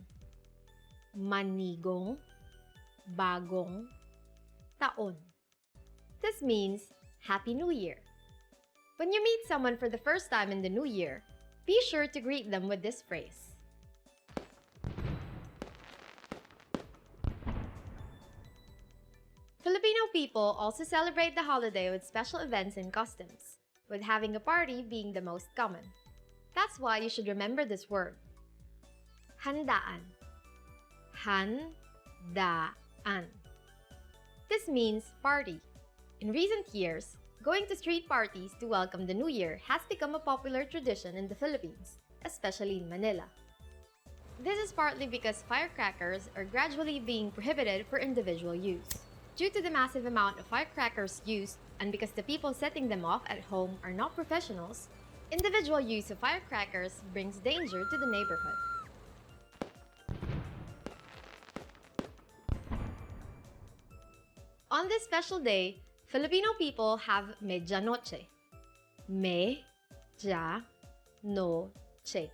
Manigong Bagong Taon. This means Happy New Year. When you meet someone for the first time in the new year, be sure to greet them with this phrase. Filipino people also celebrate the holiday with special events and customs, with having a party being the most common. That's why you should remember this word. Handaan. Handaan. This means party. In recent years, going to street parties to welcome the new year has become a popular tradition in the Philippines, especially in Manila. This is partly because firecrackers are gradually being prohibited for individual use. Due to the massive amount of firecrackers used and because the people setting them off at home are not professionals, individual use of firecrackers brings danger to the neighborhood. On this special day, Filipino people have medianoche. Me, ja, no, che.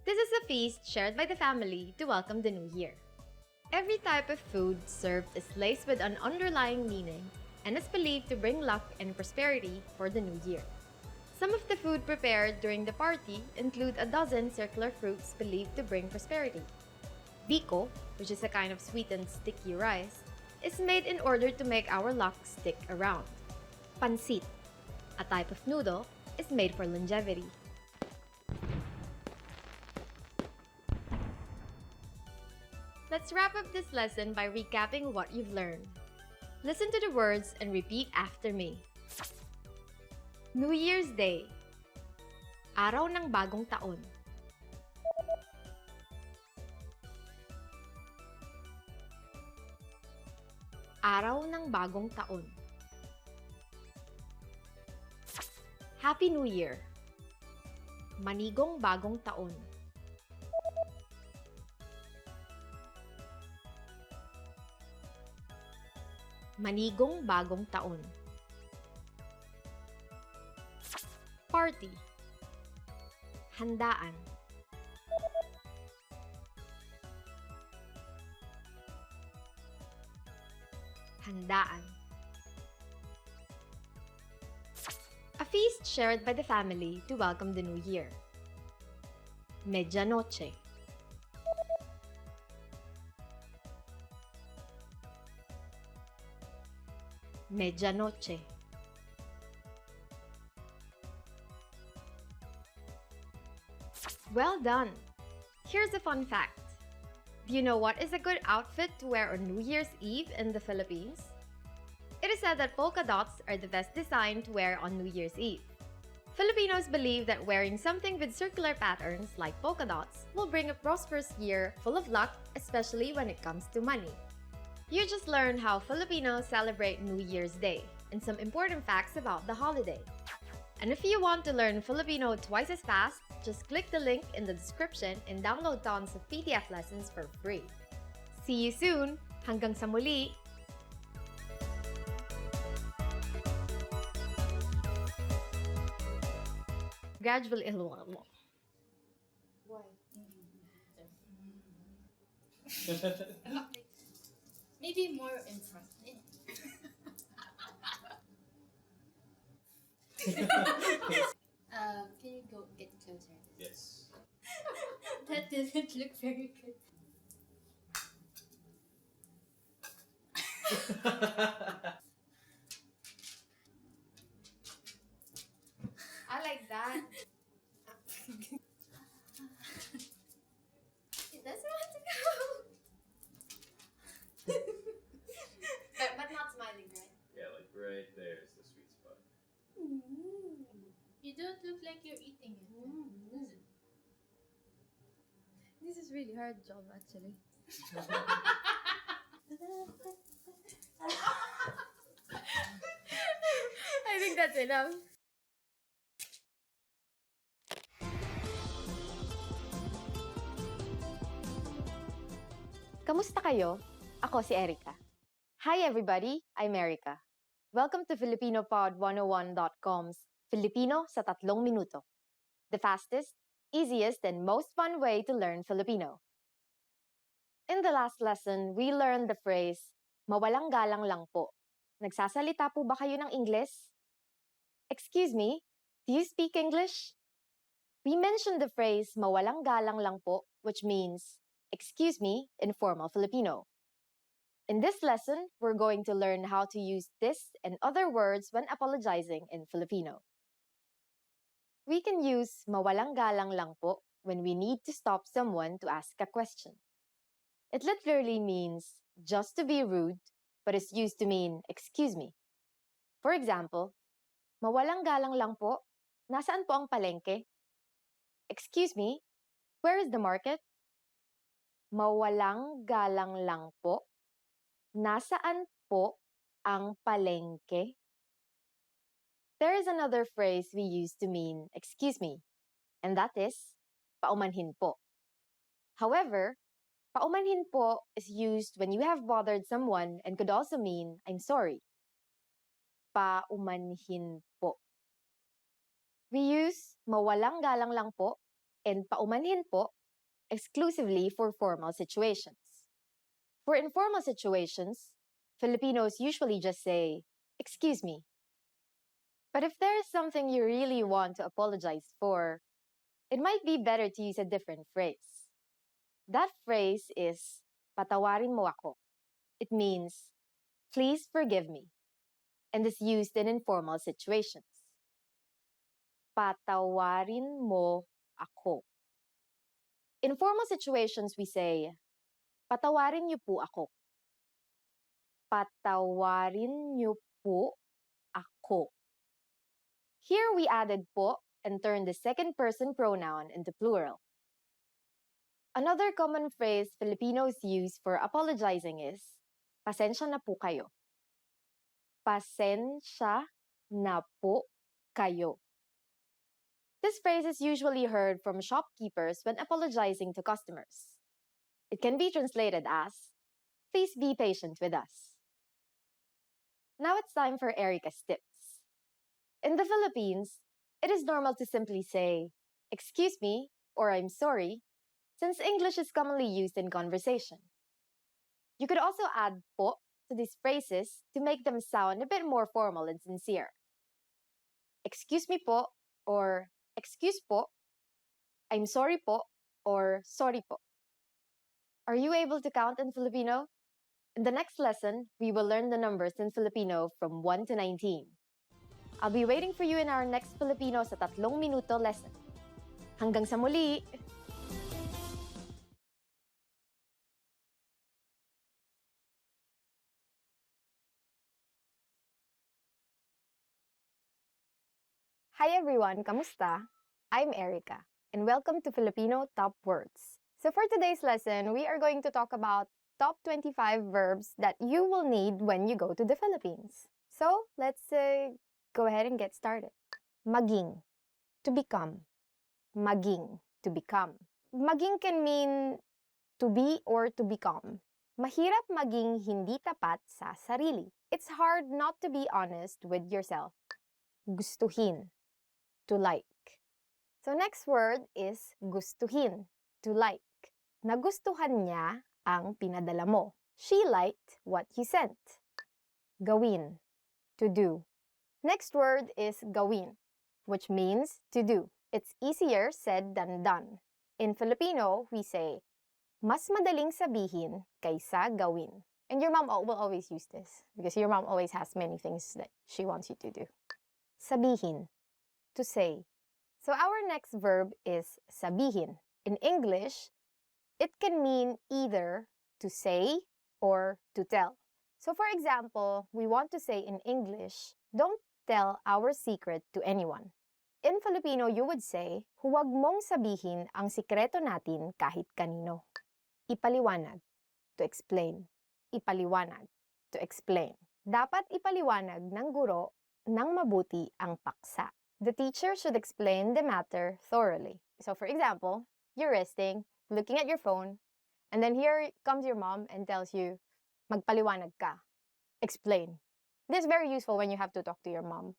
This is a feast shared by the family to welcome the new year. Every type of food served is laced with an underlying meaning and is believed to bring luck and prosperity for the new year. Some of the food prepared during the party include a dozen circular fruits believed to bring prosperity. Biko, which is a kind of sweetened sticky rice, is made in order to make our luck stick around. Pansit, a type of noodle, is made for longevity. Let's wrap up this lesson by recapping what you've learned. Listen to the words and repeat after me. New Year's Day. Araw ng bagong taon. Araw ng bagong taon. Happy New Year. Manigong bagong taon. Manigong bagong taon. Party. Handaan. Handaan. A feast shared by the family to welcome the new year. Medianoche. Medianoche. Well done! Here's a fun fact. Do you know what is a good outfit to wear on New Year's Eve in the Philippines? It is said that polka dots are the best design to wear on New Year's Eve. Filipinos believe that wearing something with circular patterns like polka dots will bring a prosperous year full of luck, especially when it comes to money. You just learned how Filipinos celebrate New Year's Day and some important facts about the holiday. And if you want to learn Filipino twice as fast, just click the link in the description and download tons of PDF lessons for free. See you soon! Hanggang sa muli! Gradually.
Why? Maybe more in front. Can you go get closer?
Yes.
That doesn't look very good.
I like that.
It doesn't want to go.
But not smiling, right?
Yeah, like right there is the sweet spot.
You don't look like you're eating it.
This is really hard job actually. I think that's enough. Kamusta kayo? Ako si Erica. Hi everybody, I'm Erica. Welcome to FilipinoPod101.com's Filipino sa 3 minuto. The fastest, easiest, and most fun way to learn Filipino. In the last lesson, we learned the phrase, mawalang galang lang po. Nagsasalita po ba kayo ng Ingles? Excuse me, do you speak English? We mentioned the phrase, mawalang galang lang po, which means, excuse me, in formal Filipino. In this lesson, we're going to learn how to use this and other words when apologizing in Filipino. We can use mawalang galang lang po when we need to stop someone to ask a question. It literally means just to be rude, but is used to mean excuse me. For example, mawalang galang lang po, nasaan po ang palengke? Excuse me, where is the market? Mawalang galang lang po, nasaan po ang palengke? There is another phrase we use to mean excuse me, and that is paumanhin po. However, paumanhin po is used when you have bothered someone and could also mean I'm sorry. Paumanhin po. We use mawalang galang lang po and paumanhin po exclusively for formal situations. For informal situations, Filipinos usually just say, "Excuse me." But if there is something you really want to apologize for, it might be better to use a different phrase. That phrase is, "Patawarin mo ako." It means, "Please forgive me," and is used in informal situations. Patawarin mo ako. In formal situations, we say, "Patawarin niyo po ako." Patawarin niyo po ako. Here we added po and turned the second person pronoun into plural. Another common phrase Filipinos use for apologizing is, "Pasensya na po kayo." Pasensya na po kayo. This phrase is usually heard from shopkeepers when apologizing to customers. It can be translated as, "Please be patient with us." Now it's time for Erica's tips. In the Philippines, it is normal to simply say, "Excuse me," or "I'm sorry," since English is commonly used in conversation. You could also add po to these phrases to make them sound a bit more formal and sincere. "Excuse me po," or "Excuse po," "I'm sorry po," or "Sorry po." Are you able to count in Filipino? In the next lesson, we will learn the numbers in Filipino from 1 to 19. I'll be waiting for you in our next Filipino sa 3 minuto lesson. Hanggang sa muli! Hi everyone, kamusta? I'm Erica, and welcome to Filipino Top Words. So for today's lesson, we are going to talk about top 25 verbs that you will need when you go to the Philippines. So let's go ahead and get started. Maging, to become. Maging, to become. Maging can mean to be or to become. Mahirap maging hindi tapat sa sarili. It's hard not to be honest with yourself. Gustuhin, to like. So next word is gustuhin, to like. Nagustuhan niya ang pinadala mo. She liked what you sent. Gawin, to do. Next word is gawin, which means to do. It's easier said than done. In Filipino, we say, "Mas madaling sabihin kaysa gawin." And your mom will always use this because your mom always has many things that she wants you to do. Sabihin, to say. So our next verb is sabihin. In English, it can mean either to say or to tell. So for example, we want to say in English, "Don't tell our secret to anyone." In Filipino, you would say, "Huwag mong sabihin ang sikreto natin kahit kanino." Ipaliwanag, to explain. Ipaliwanag, to explain. Dapat ipaliwanag ng guro ng mabuti ang paksa. The teacher should explain the matter thoroughly. So for example, you're resting, looking at your phone, and then here comes your mom and tells you, "Magpaliwanag ka." Explain. This is very useful when you have to talk to your mom.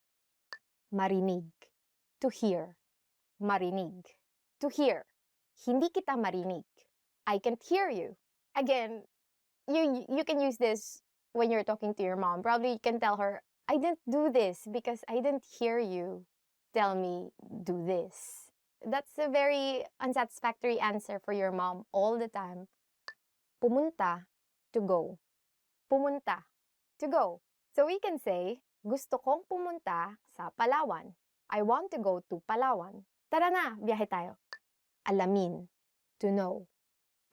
Marinig, to hear. Marinig, to hear. Hindi kita marinig. I can't hear you. Again, you can use this when you're talking to your mom. Probably you can tell her, "I didn't do this because I didn't hear you tell me do this." That's a very unsatisfactory answer for your mom all the time. Pumunta, to go. Pumunta, to go. So we can say, "Gusto kong pumunta sa Palawan. I want to go to Palawan. Tara na, biyahe tayo." Alamin, to know.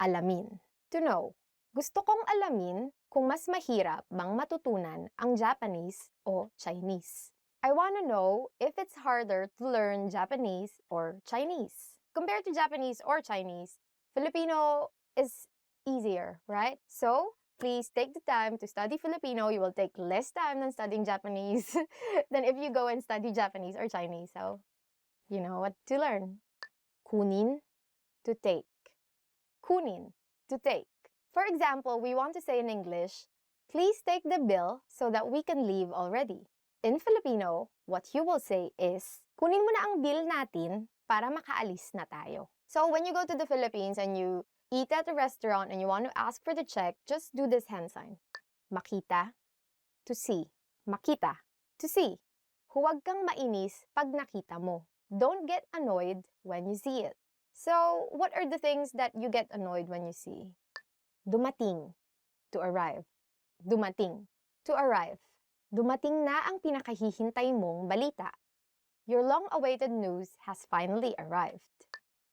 Alamin, to know. Gusto kong alamin kung mas mahirap bang matutunan ang Japanese o Chinese. I want to know if it's harder to learn Japanese or Chinese. Compared to Japanese or Chinese, Filipino is easier, right? So, please take the time to study Filipino. You will take less time than studying Japanese than if you go and study Japanese or Chinese. So, you know what to learn. Kunin, to take. Kunin, to take. For example, we want to say in English, "Please take the bill so that we can leave already." In Filipino, what you will say is, Kunin mo na ang bill natin para makaalis na tayo. So when you go to the Philippines and you eat at a restaurant and you want to ask for the check, just do this hand sign. Makita, to see. Makita, to see. Huwag kang mainis pag nakita mo. Don't get annoyed when you see it. So, what are the things that you get annoyed when you see? Dumating, to arrive. Dumating, to arrive. Dumating na ang pinakahihintay mong balita. Your long-awaited news has finally arrived.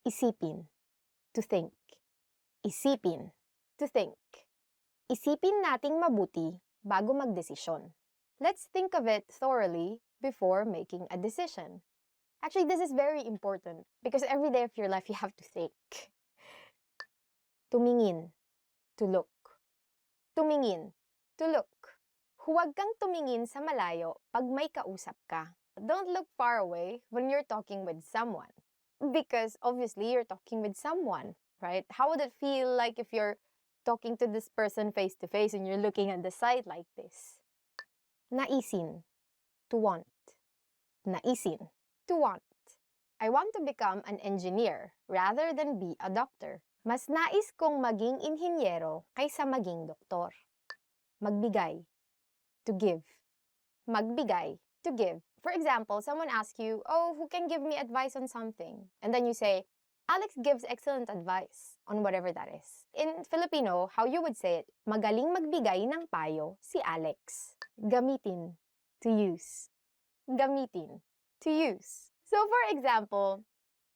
Isipin, to think. Isipin, to think. Isipin nating mabuti bago magdesisyon. Let's think of it thoroughly before making a decision. Actually, this is very important because every day of your life you have to think. Tumingin, to look. Tumingin, to look. Huwag kang tumingin sa malayo pag may kausap ka. Don't look far away when you're talking with someone. Because obviously you're talking with someone, right? How would it feel like if you're talking to this person face to face and you're looking at the side like this? Naisin, to want. Naisin, to want. I want to become an engineer rather than be a doctor. Mas nais kong maging inhinyero kaysa maging doktor. Magbigay, to give. Magbigay, to give. For example, someone asks you, oh, who can give me advice on something? And then you say, Alex gives excellent advice on whatever that is. In Filipino, how you would say it, magaling magbigay ng payo si Alex. Gamitin, to use. Gamitin, to use. So for example,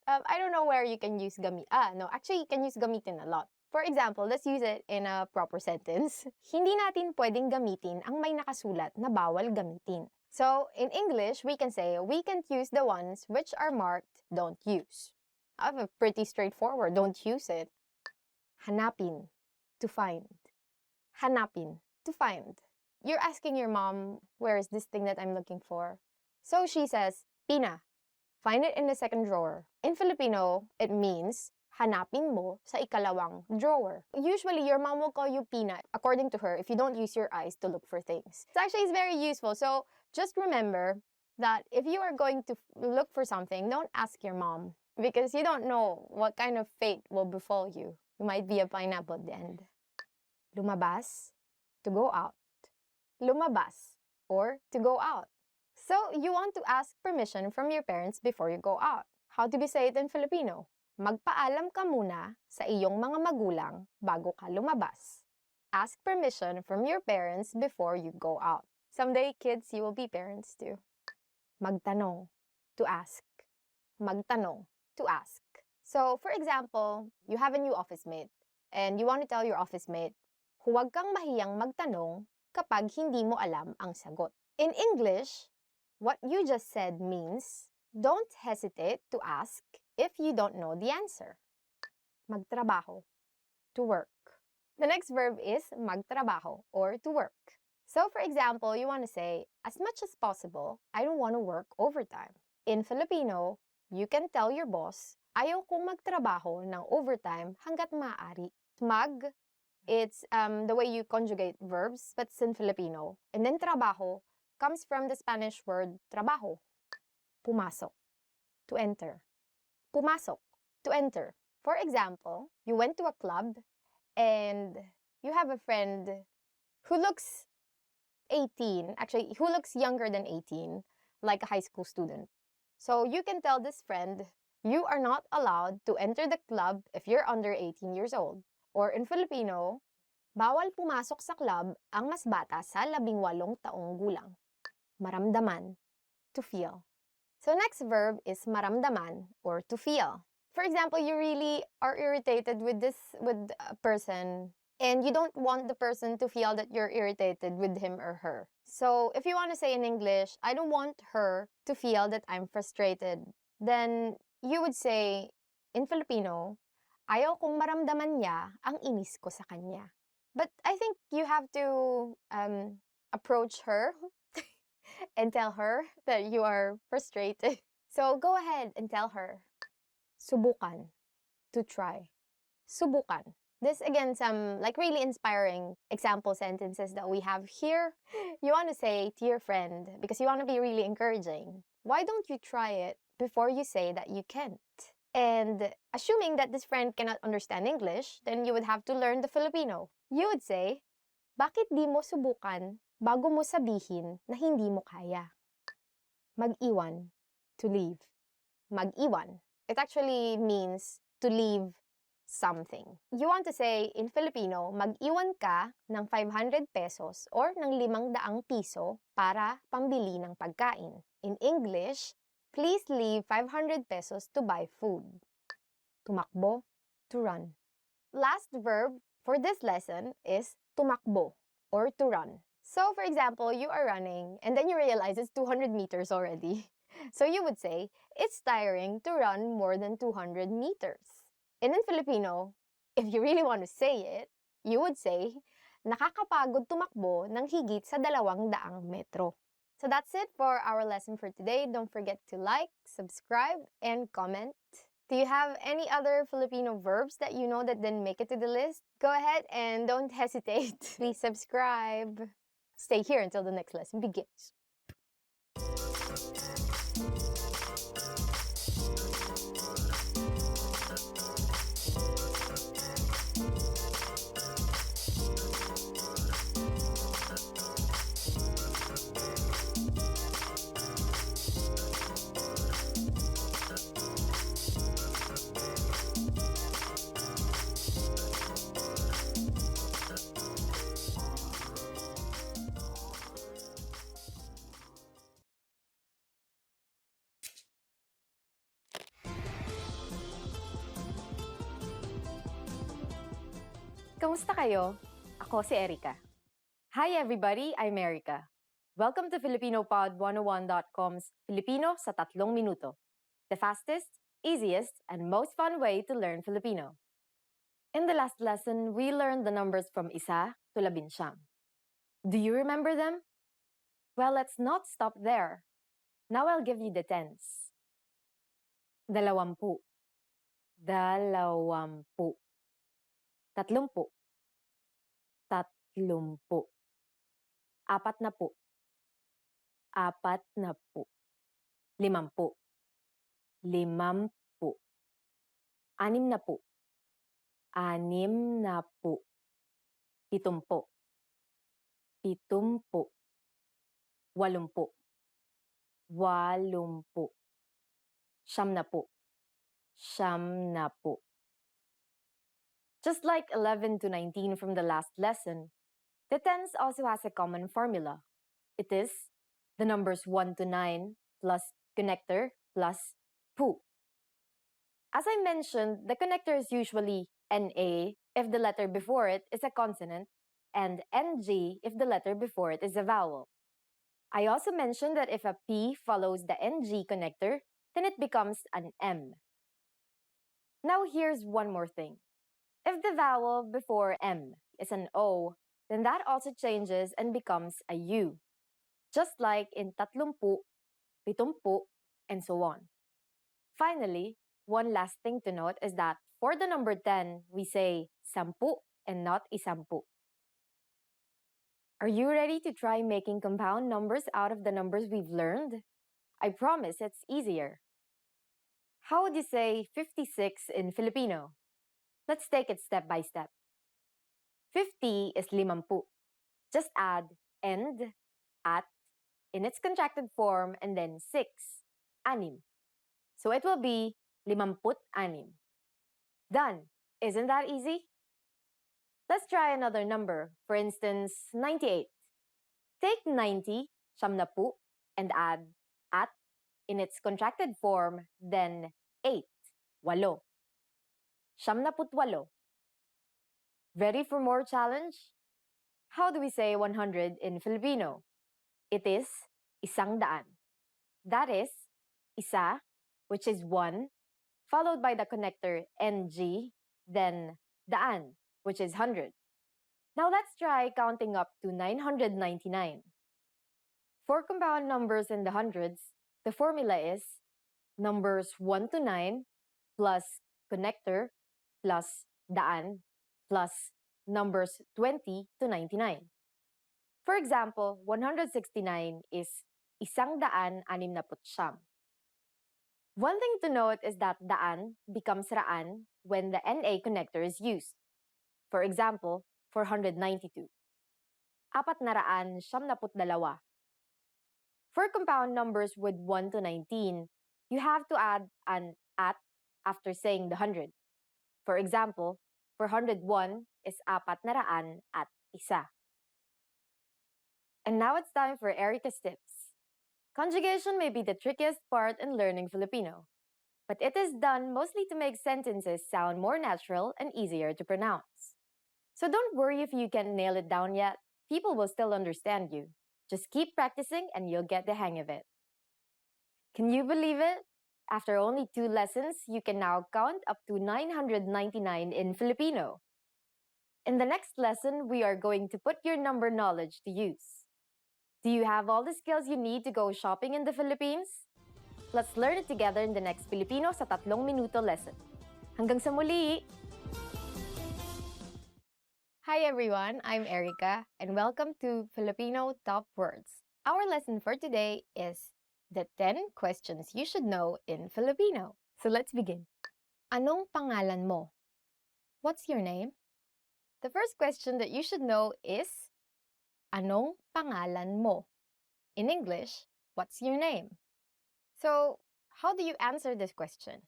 I don't know where you can use actually you can use gamitin a lot. For example, let's use it in a proper sentence. Hindi natin pwedeng gamitin ang may nakasulat na bawal gamitin. So, in English, we can say, we can't use the ones which are marked don't use. I have a pretty straightforward, don't use it. Hanapin, to find. Hanapin, to find. You're asking your mom, where is this thing that I'm looking for? So she says, Pina, find it in the second drawer. In Filipino, it means, hanapin mo sa ikalawang drawer. Usually, your mom will call you Pina, according to her, if you don't use your eyes to look for things. So actually, it's very useful. So just remember that if you are going to look for something, don't ask your mom because you don't know what kind of fate will befall you. You might be a pineapple at the end. Lumabas, to go out. Lumabas, or to go out. So you want to ask permission from your parents before you go out. How do we say it in Filipino? Magpaalam ka muna sa iyong mga magulang bago ka lumabas. Ask permission from your parents before you go out. Someday, kids, you will be parents too. Magtanong, to ask. Magtanong, to ask. So, for example, you have a new office mate and you want to tell your office mate, huwag kang mahiyang magtanong kapag hindi mo alam ang sagot. In English, what you just said means, don't hesitate to ask if you don't know the answer. Magtrabaho, to work. The next verb is magtrabaho, or to work. So, for example, you want to say, as much as possible, I don't want to work overtime. In Filipino, you can tell your boss, ayaw kong magtrabaho ng overtime hanggat maaari. Mag, it's the way you conjugate verbs, but it's in Filipino. And then trabajo comes from the Spanish word trabajo. Pumasok, to enter. Pumasok, to enter. For example, you went to a club and you have a friend who looks 18, actually, who looks younger than 18, like a high school student. So you can tell this friend, you are not allowed to enter the club if you're under 18 years old. Or in Filipino, bawal pumasok sa club ang mas bata sa 18 taong gulang. Maramdaman, to feel. So next verb is maramdaman, or to feel. For example, you really are irritated with a person and you don't want the person to feel that you're irritated with him or her. So if you want to say in English, I don't want her to feel that I'm frustrated, then you would say in Filipino, ayaw kong maramdaman niya ang inis ko sa kanya. But I think you have to approach her and tell her that you are frustrated. So go ahead and tell her. Subukan, to try. Subukan. This again, some like really inspiring example sentences that we have here. You want to say to your friend, because you want to be really encouraging, why don't you try it before you say that you can't. And assuming that this friend cannot understand English, then you would have to learn the Filipino. You would say, bakit di mo subukan bago mo sabihin na hindi mo kaya? Mag-iwan, to leave. Mag-iwan. It actually means to leave something. You want to say in Filipino, mag-iwan ka ng 500 pesos or ng 500 piso para pambili ng pagkain. In English, please leave 500 pesos to buy food. Tumakbo, to run. Last verb for this lesson is tumakbo or to run. So, for example, you are running and then you realize it's 200 meters already. So you would say, it's tiring to run more than 200 meters. And in Filipino, if you really want to say it, you would say, nakakapagod tumakbo ng higit sa 200 metro. So that's it for our lesson for today. Don't forget to like, subscribe, and comment. Do you have any other Filipino verbs that you know that didn't make it to the list? Go ahead and don't hesitate. Please subscribe. Stay here until the next lesson begins. Kamusta kayo? Ako si Erica. Hi everybody, I'm Erica. Welcome to FilipinoPod101.com's Filipino sa 3 minuto. The fastest, easiest, and most fun way to learn Filipino. In the last lesson, we learned the numbers from 1 to 11. Do you remember them? Well, let's not stop there. Now I'll give you the tens. 20. 20. 30. 30. 40. 40. 50. 50. 60. 60. 70. 70. 80. 80. 90. 90. Just like 11 to 19 from the last lesson, the tens also has a common formula. It is the numbers 1 to 9 plus connector plus pu. As I mentioned, the connector is usually NA if the letter before it is a consonant and NG if the letter before it is a vowel. I also mentioned that if a P follows the NG connector, then it becomes an M. Now here's one more thing. If the vowel before M is an O, then that also changes and becomes a U. Just like in 30, 70, and so on. Finally, one last thing to note is that for the number 10, we say 10 and not 10. Are you ready to try making compound numbers out of the numbers we've learned? I promise it's easier. How would you say 56 in Filipino? Let's take it step by step. 50 is 50. Just add and, at, in its contracted form, and then 6, anim. So it will be 56. Done. Isn't that easy? Let's try another number. For instance, 98. Take 90, 90, and add at, in its contracted form, then 8, 8. 98. Ready for more challenge? How do we say 100 in Filipino? It is 100. That is, isa, which is 1, followed by the connector NG, then daan, which is 100. Now let's try counting up to 999. For compound numbers in the hundreds, the formula is numbers 1 to 9 plus connector plus daan plus numbers 20 to 99. For example, 169 is 169. One thing to note is that daan becomes raan when the NA connector is used. For example, 492. 492. For compound numbers with 1 to 19, you have to add an at after saying the 100. For example, 401 is 400 at isa. And now it's time for Erica's tips. Conjugation may be the trickiest part in learning Filipino, but it is done mostly to make sentences sound more natural and easier to pronounce. So don't worry if you can't nail it down yet. People will still understand you. Just keep practicing and you'll get the hang of it. Can you believe it? After only 2 lessons, you can now count up to 999 in Filipino. In the next lesson, we are going to put your number knowledge to use. Do you have all the skills you need to go shopping in the Philippines? Let's learn it together in the next Filipino sa 3 minuto lesson. Hanggang sa muli! Hi everyone, I'm Erica and welcome to Filipino Top Words. Our lesson for today is the 10 questions you should know in Filipino. So let's begin. Anong pangalan mo? What's your name? The first question that you should know is Anong pangalan mo? In English, what's your name? So, how do you answer this question?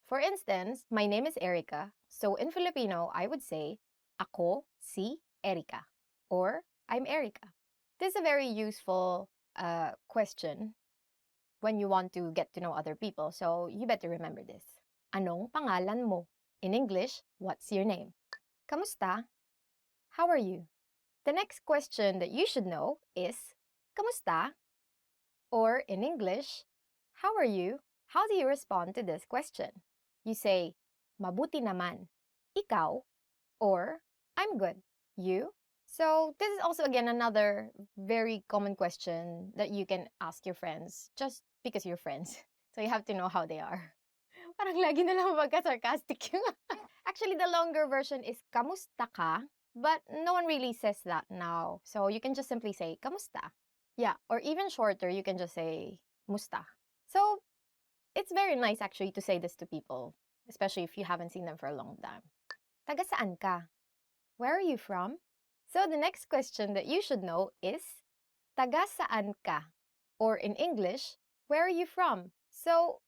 For instance, my name is Erica. So in Filipino, I would say, Ako si Erica. Or, I'm Erica. This is a very useful question when you want to get to know other people. So you better remember this. Anong pangalan mo? In English, what's your name? Kamusta? How are you? The next question that you should know is, Kamusta? Or in English, how are you? How do you respond to this question? You say, Mabuti naman. Ikaw? Or, I'm good. You? So this is also again another very common question that you can ask your friends just because you're friends. So you have to know how they are. Parang lagi na lang magka-sarcastic yung... Actually, the longer version is, Kamusta ka? But no one really says that now. So you can just simply say, Kamusta? Yeah, or even shorter, you can just say, Musta? So it's very nice actually to say this to people, especially if you haven't seen them for a long time. Taga saan ka? Where are you from? So the next question that you should know is, Taga saan ka? Or in English, where are you from? So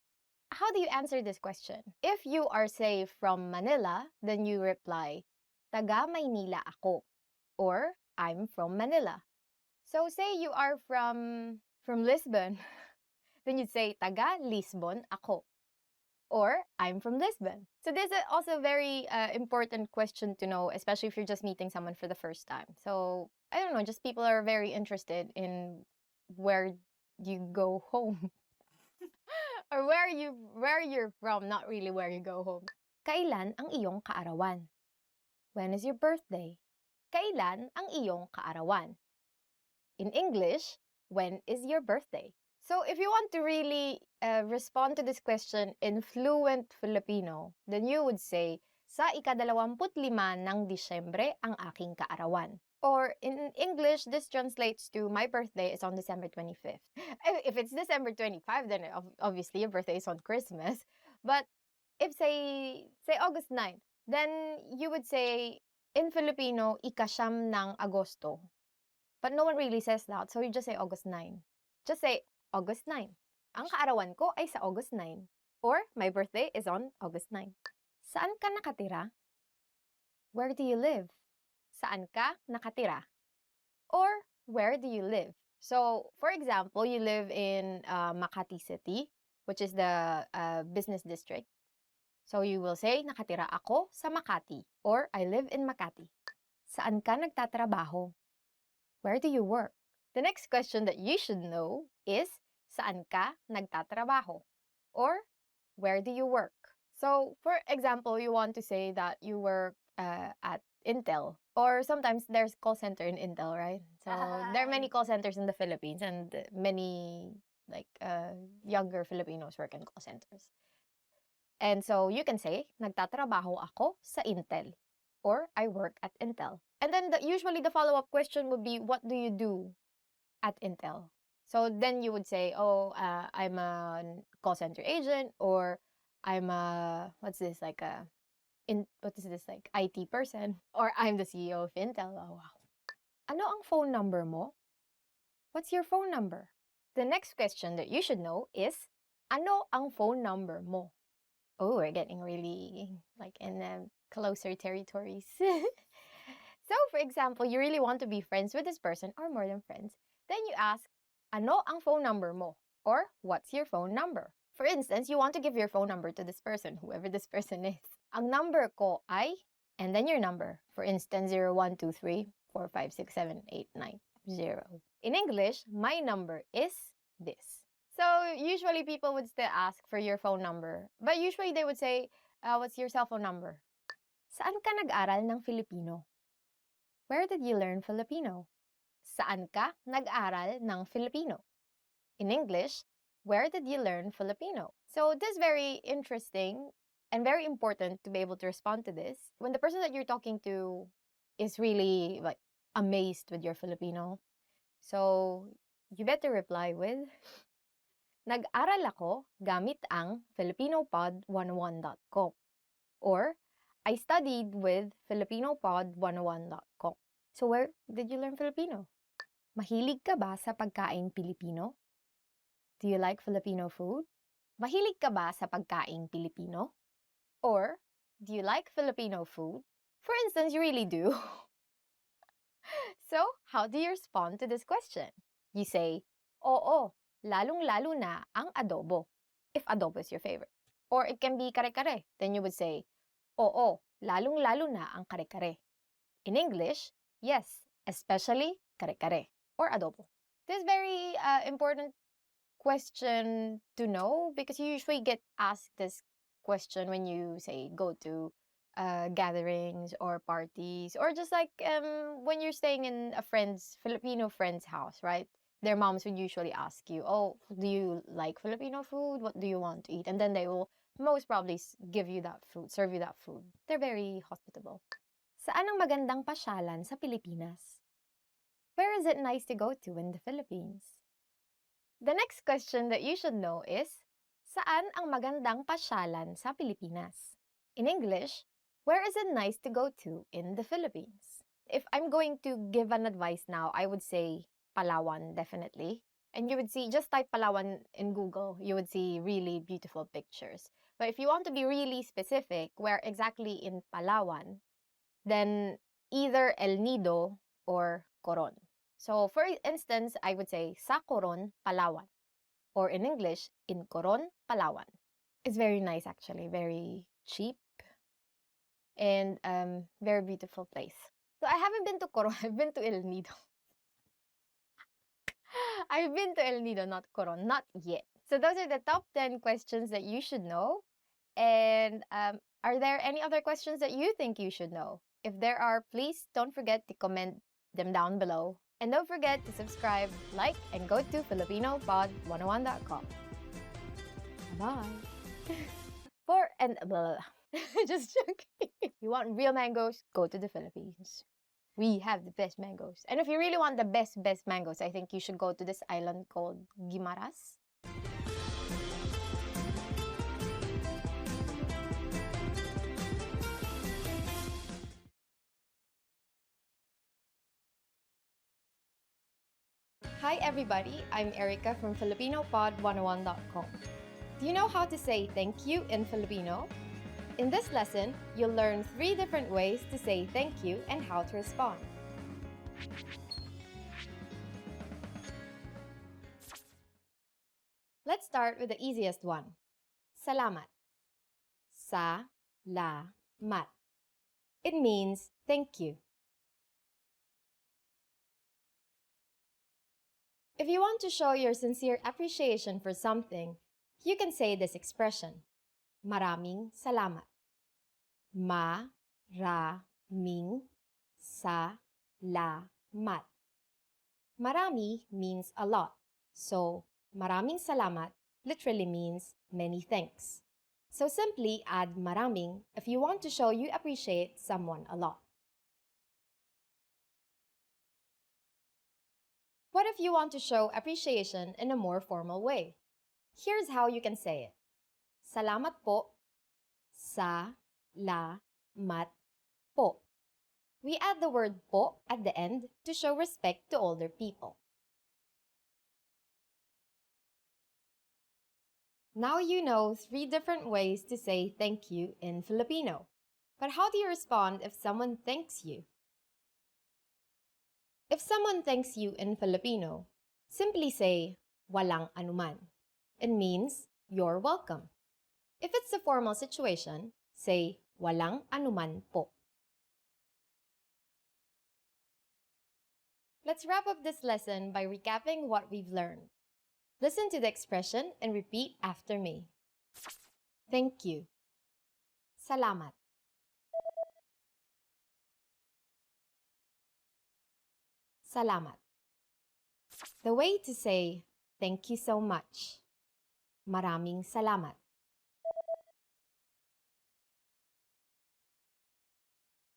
how do you answer this question? If you are, say, from Manila, then you reply, Taga Maynila ako, or I'm from Manila. So say you are from Lisbon, then you'd say Taga Lisbon ako, or I'm from Lisbon. So this is also a very important question to know, especially if you're just meeting someone for the first time. So I don't know, just people are very interested in where you go home. Or where you're from, not really where you go home. Kailan ang iyong kaarawan? When is your birthday? Kailan ang iyong kaarawan? In English, when is your birthday? So if you want to really respond to this question in fluent Filipino, then you would say, sa ika-25 ng Disyembre ang aking kaarawan. Or in English, this translates to my birthday is on December 25th. If it's December 25, then obviously your birthday is on Christmas. But if say August 9, then you would say in Filipino, ika-siyam ng Agosto. But no one really says that, so you just say August 9. Just say August 9. Ang kaarawan ko ay sa August 9. Or my birthday is on August 9. Saan ka nakatira? Where do you live? Saan ka nakatira? Or where do you live? So, for example, you live in Makati City, which is the business district. So you will say, nakatira ako sa Makati, or I live in Makati. Saan ka nagtatrabaho? Where do you work? The next question that you should know is, saan ka nagtatrabaho? Or where do you work? So, for example, you want to say that you work at Intel. Or sometimes there's call center in Intel, right? So there are many call centers in the Philippines, and many younger Filipinos work in call centers. And so you can say, nagtatrabaho ako sa Intel, or I work at Intel. And then usually the follow-up question would be, what do you do at Intel? So then you would say, oh, I'm a call center agent, or I'm a, what is this, like IT person, or I'm the CEO of Intel. Oh, wow. Ano ang phone number mo? What's your phone number? The next question that you should know is, ano ang phone number mo? Oh, we're getting really like in closer territories. So, for example, you really want to be friends with this person or more than friends, then you ask, ano ang phone number mo? Or, what's your phone number? For instance, you want to give your phone number to this person, whoever this person is. Ang number ko ay, and then your number. For instance, 0123456789. In English, my number is this. So, usually people would still ask for your phone number. But usually they would say, what's your cell phone number? Saan ka nag-aral ng Filipino? Where did you learn Filipino? Saan ka nag-aral ng Filipino? In English, where did you learn Filipino? So this is very interesting and very important to be able to respond to this. When the person that you're talking to is really like amazed with your Filipino, so you better reply with, nag-aral ako gamit ang filipinopod101.com, or I studied with filipinopod101.com. So where did you learn Filipino? Mahilig ka ba sa pagkaing Pilipino? Do you like Filipino food? Mahilig ka ba sa pagkaing Pilipino? Or, do you like Filipino food? For instance, you really do. So, how do you respond to this question? You say, oo, lalong-lalo na ang adobo, if adobo is your favorite. Or it can be kare-kare. Then you would say, oo, lalong-lalo na ang kare-kare. In English, yes, especially kare-kare or adobo. This is very important question to know because you usually get asked this question when you say go to gatherings or parties, or just like when you're staying in a Filipino friend's house, right? Their moms would usually ask you, oh, do you like Filipino food? What do you want to eat? And then they will most probably give you that food, serve you that food. They're very hospitable. Saan ang magandang pasyalan sa Pilipinas? Where is it nice to go to in the Philippines? The next question that you should know is, saan ang magandang pasyalan sa Pilipinas? In English, where is it nice to go to in the Philippines? If I'm going to give an advice now, I would say Palawan, definitely. And you would see, just type Palawan in Google, you would see really beautiful pictures. But if you want to be really specific, where exactly in Palawan, then either El Nido or Coron. So for instance, I would say sa Coron, Palawan. Or in English, in Coron, Palawan. It's very nice actually, very cheap and very beautiful place. So I haven't been to Coron, I've been to El Nido. I've been to El Nido, not Coron, not yet. So those are the top 10 questions that you should know. And are there any other questions that you think you should know? If there are, please don't forget to comment them down below. And don't forget to subscribe, like, and go to filipinopod101.com. Bye. Just joking. If you want real mangoes, go to the Philippines. We have the best mangoes. And if you really want the best mangoes, I think you should go to this island called Guimaras. Hi everybody, I'm Erica from filipinopod101.com. Do you know how to say thank you in Filipino? In this lesson, you'll learn 3 different ways to say thank you and how to respond. Let's start with the easiest one. Salamat. Sa-la-mat. It means thank you. If you want to show your sincere appreciation for something, you can say this expression. Maraming salamat. Ma-ra-ming sa-la-mat. Marami means a lot, so maraming salamat literally means many thanks. So simply add maraming if you want to show you appreciate someone a lot. What if you want to show appreciation in a more formal way? Here's how you can say it. Salamat po. Sa-la-mat po. We add the word po at the end to show respect to older people. Now you know 3 different ways to say thank you in Filipino. But how do you respond if someone thanks you? If someone thanks you in Filipino, simply say, walang anuman. It means, you're welcome. If it's a formal situation, say, walang anuman po. Let's wrap up this lesson by recapping what we've learned. Listen to the expression and repeat after me. Thank you. Salamat. Salamat. The way to say thank you so much. Maraming salamat.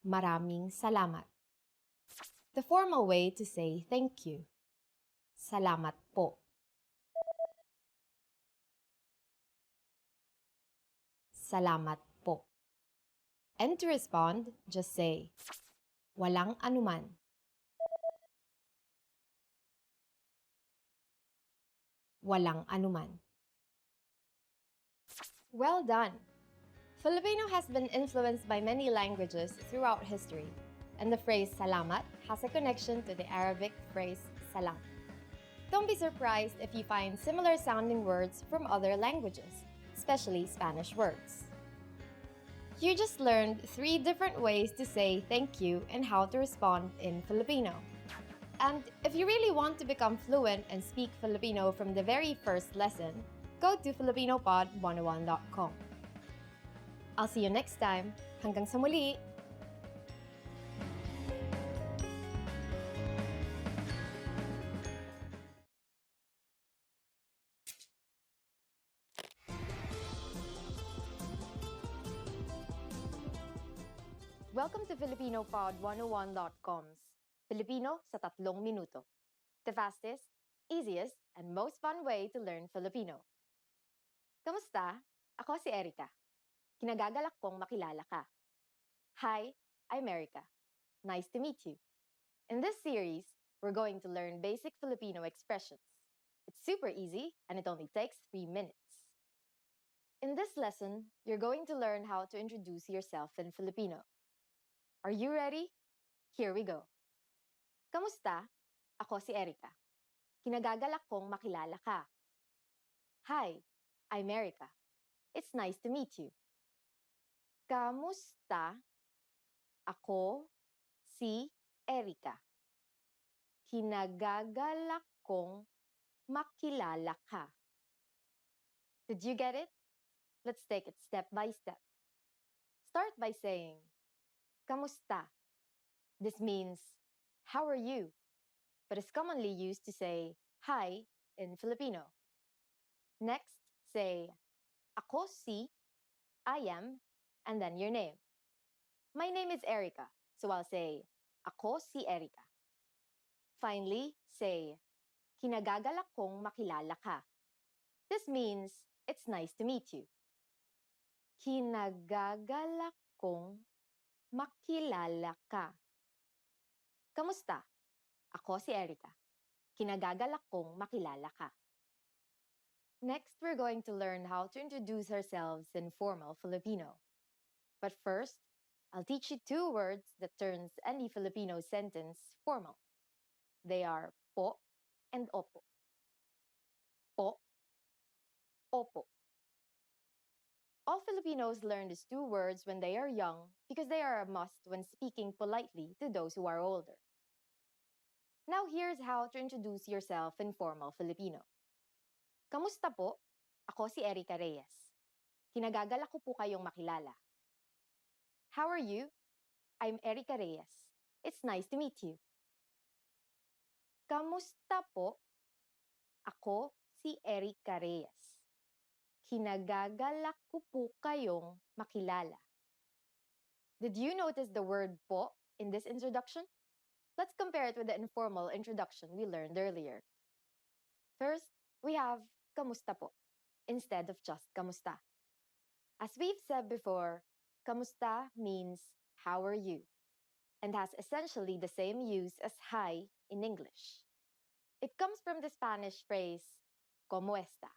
Maraming salamat. The formal way to say thank you. Salamat po. Salamat po. And to respond, just say, walang anuman. Walang anuman. Well done! Filipino has been influenced by many languages throughout history, and the phrase salamat has a connection to the Arabic phrase salam. Don't be surprised if you find similar sounding words from other languages, especially Spanish words. You just learned 3 different ways to say thank you and how to respond in Filipino. And if you really want to become fluent and speak Filipino from the very first lesson, go to filipinopod101.com. I'll see you next time. Hanggang sa muli! Welcome to FilipinoPod101.com's Filipino sa 3 minuto. The fastest, easiest, and most fun way to learn Filipino. Kamusta? Ako si Erica. Kinagagalak kong makilala ka. Hi, I'm Erica. Nice to meet you. In this series, we're going to learn basic Filipino expressions. It's super easy and it only takes 3 minutes. In this lesson, you're going to learn how to introduce yourself in Filipino. Are you ready? Here we go. Kamusta? Ako si Erica. Kinagagalak kong makilala ka. Hi, I'm Erica. It's nice to meet you. Kamusta? Ako si Erica. Kinagagalak kong makilala ka. Did you get it? Let's take it step by step. Start by saying, kamusta? This means, how are you? But is commonly used to say, hi in Filipino. Next, say, ako si, I am, and then your name. My name is Erica, so I'll say, ako si Erica. Finally, say, kinagagalak kong makilala ka. This means, it's nice to meet you. Kinagagalak kong makilala ka. Kamusta? Ako si Erica. Kinagagalak kong makilala ka. Next, we're going to learn how to introduce ourselves in formal Filipino. But first, I'll teach you 2 words that turns any Filipino sentence formal. They are po and opo. Po, opo. All Filipinos learn these 2 words when they are young because they are a must when speaking politely to those who are older. Now here's how to introduce yourself in formal Filipino. Kamusta po? Ako si Erica Reyes. Kinagagalak ko po kayong makilala. How are you? I'm Erica Reyes. It's nice to meet you. Kamusta po? Ako si Erica Reyes. Kinagagalak ko po kayong makilala. Did you notice the word po in this introduction? Let's compare it with the informal introduction we learned earlier. First, we have kamusta po instead of just kamusta. As we've said before, kamusta means how are you and has essentially the same use as hi in English. It comes from the Spanish phrase como esta.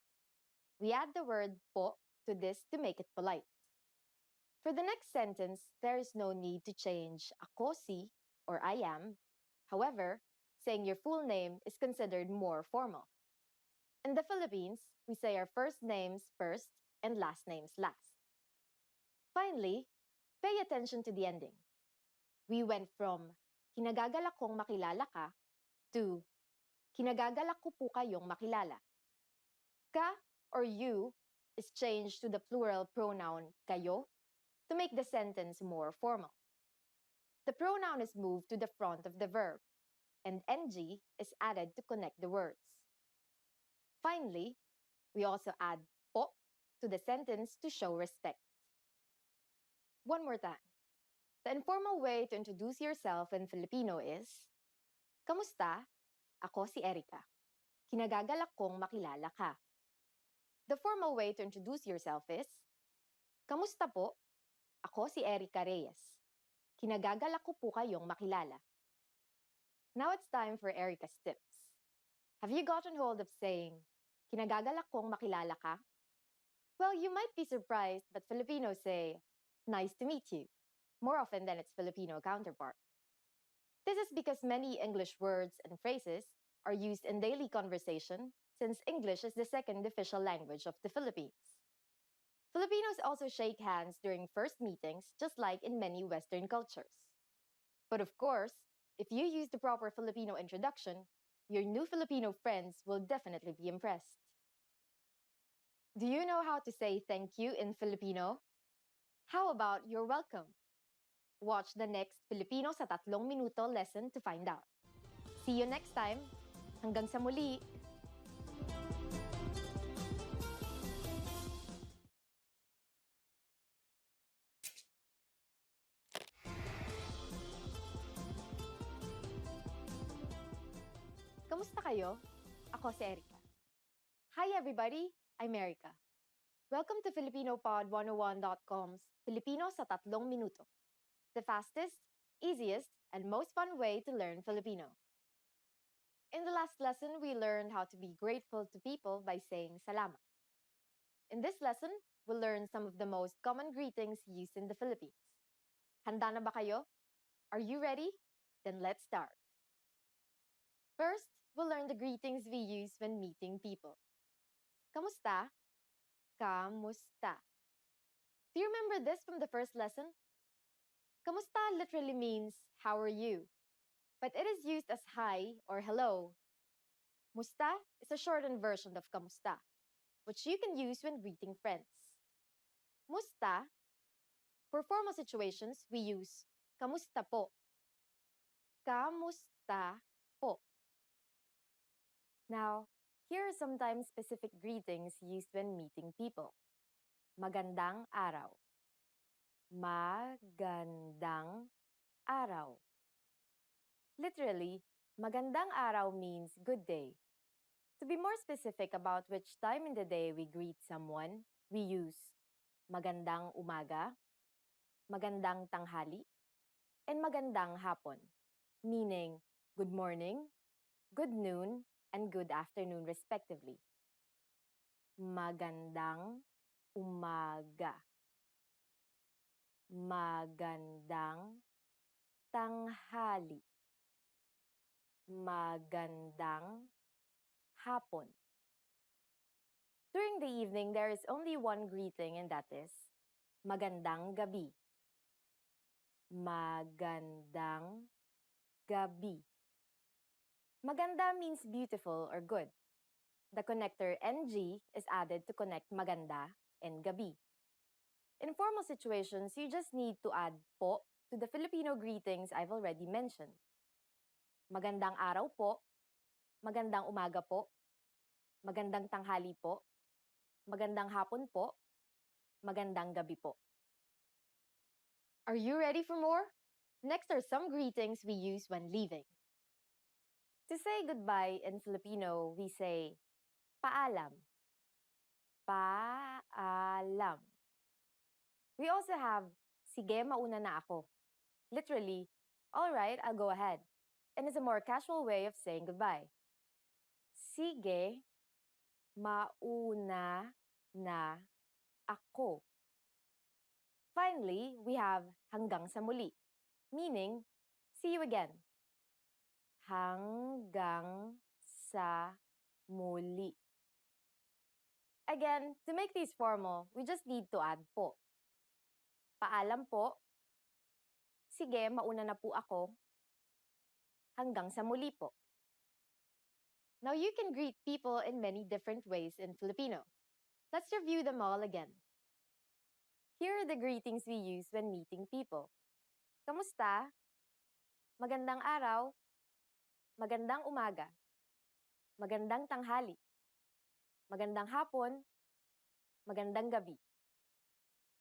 We add the word po to this to make it polite. For the next sentence, there is no need to change ako si or I am. However, saying your full name is considered more formal. In the Philippines, we say our first names first and last names last. Finally, pay attention to the ending. We went from kinagagalak kong makilala ka to kinagagalak ko po kayong makilala. Ka or you is changed to the plural pronoun kayo to make the sentence more formal. The pronoun is moved to the front of the verb, and ng is added to connect the words. Finally, we also add po to the sentence to show respect. One more time. The informal way to introduce yourself in Filipino is, kamusta? Ako si Erica. Kinagagalak kong makilala ka. The formal way to introduce yourself is, kamusta po? Ako si Erica Reyes. Kinagagalak ko po kayong makilala. Now it's time for Erica's tips. Have you gotten hold of saying, kinagagalak kong makilala ka? Well, you might be surprised, but Filipinos say, nice to meet you, more often than its Filipino counterpart. This is because many English words and phrases are used in daily conversation since English is the second official language of the Philippines. Filipinos also shake hands during first meetings, just like in many Western cultures. But of course, if you use the proper Filipino introduction, your new Filipino friends will definitely be impressed. Do you know how to say thank you in Filipino? How about you're welcome? Watch the next Filipino sa 3 minuto lesson to find out. See you next time. Hanggang sa muli. Kamusta kayo? Ako si Erica. Hi everybody, I'm Erica. Welcome to FilipinoPod101.com's Filipino sa 3 minuto. The fastest, easiest, and most fun way to learn Filipino. In the last lesson, we learned how to be grateful to people by saying salamat. In this lesson, we'll learn some of the most common greetings used in the Philippines. Handa na ba kayo? Are you ready? Then let's start. First, we'll learn the greetings we use when meeting people. Kamusta? Kamusta. Do you remember this from the first lesson? Kamusta literally means, how are you? But it is used as hi or hello. Musta is a shortened version of kamusta, which you can use when greeting friends. Musta, for formal situations, we use kamusta po. Kamusta po. Now, here are sometimes specific greetings used when meeting people. Magandang araw. Magandang araw. Literally, magandang araw means good day. To be more specific about which time in the day we greet someone, we use magandang umaga, magandang tanghali, and magandang hapon, meaning good morning, good noon, and good afternoon respectively. Magandang umaga. Magandang tanghali. Magandang hapon. During the evening, there is only one greeting, and that is magandang gabi. Magandang gabi. Maganda means beautiful or good. The connector ng is added to connect maganda and gabi. In formal situations, you just need to add po to the Filipino greetings I've already mentioned. Magandang araw po, magandang umaga po, magandang tanghali po, magandang hapon po, magandang gabi po. Are you ready for more? Next are some greetings we use when leaving. To say goodbye in Filipino, we say paalam. Paalam. We also have sige, mauna na ako. Literally, all right, I'll go ahead. And it's a more casual way of saying goodbye. Sige, mauna na ako. Finally, we have hanggang sa muli, meaning see you again. Hanggang sa muli. Again, to make these formal, we just need to add po. Paalam po. Sige, mauna na po ako. Hanggang sa muli po. Now you can greet people in many different ways in Filipino. Let's review them all again. Here are the greetings we use when meeting people. Kamusta? Magandang araw. Magandang umaga. Magandang tanghali. Magandang hapon. Magandang gabi.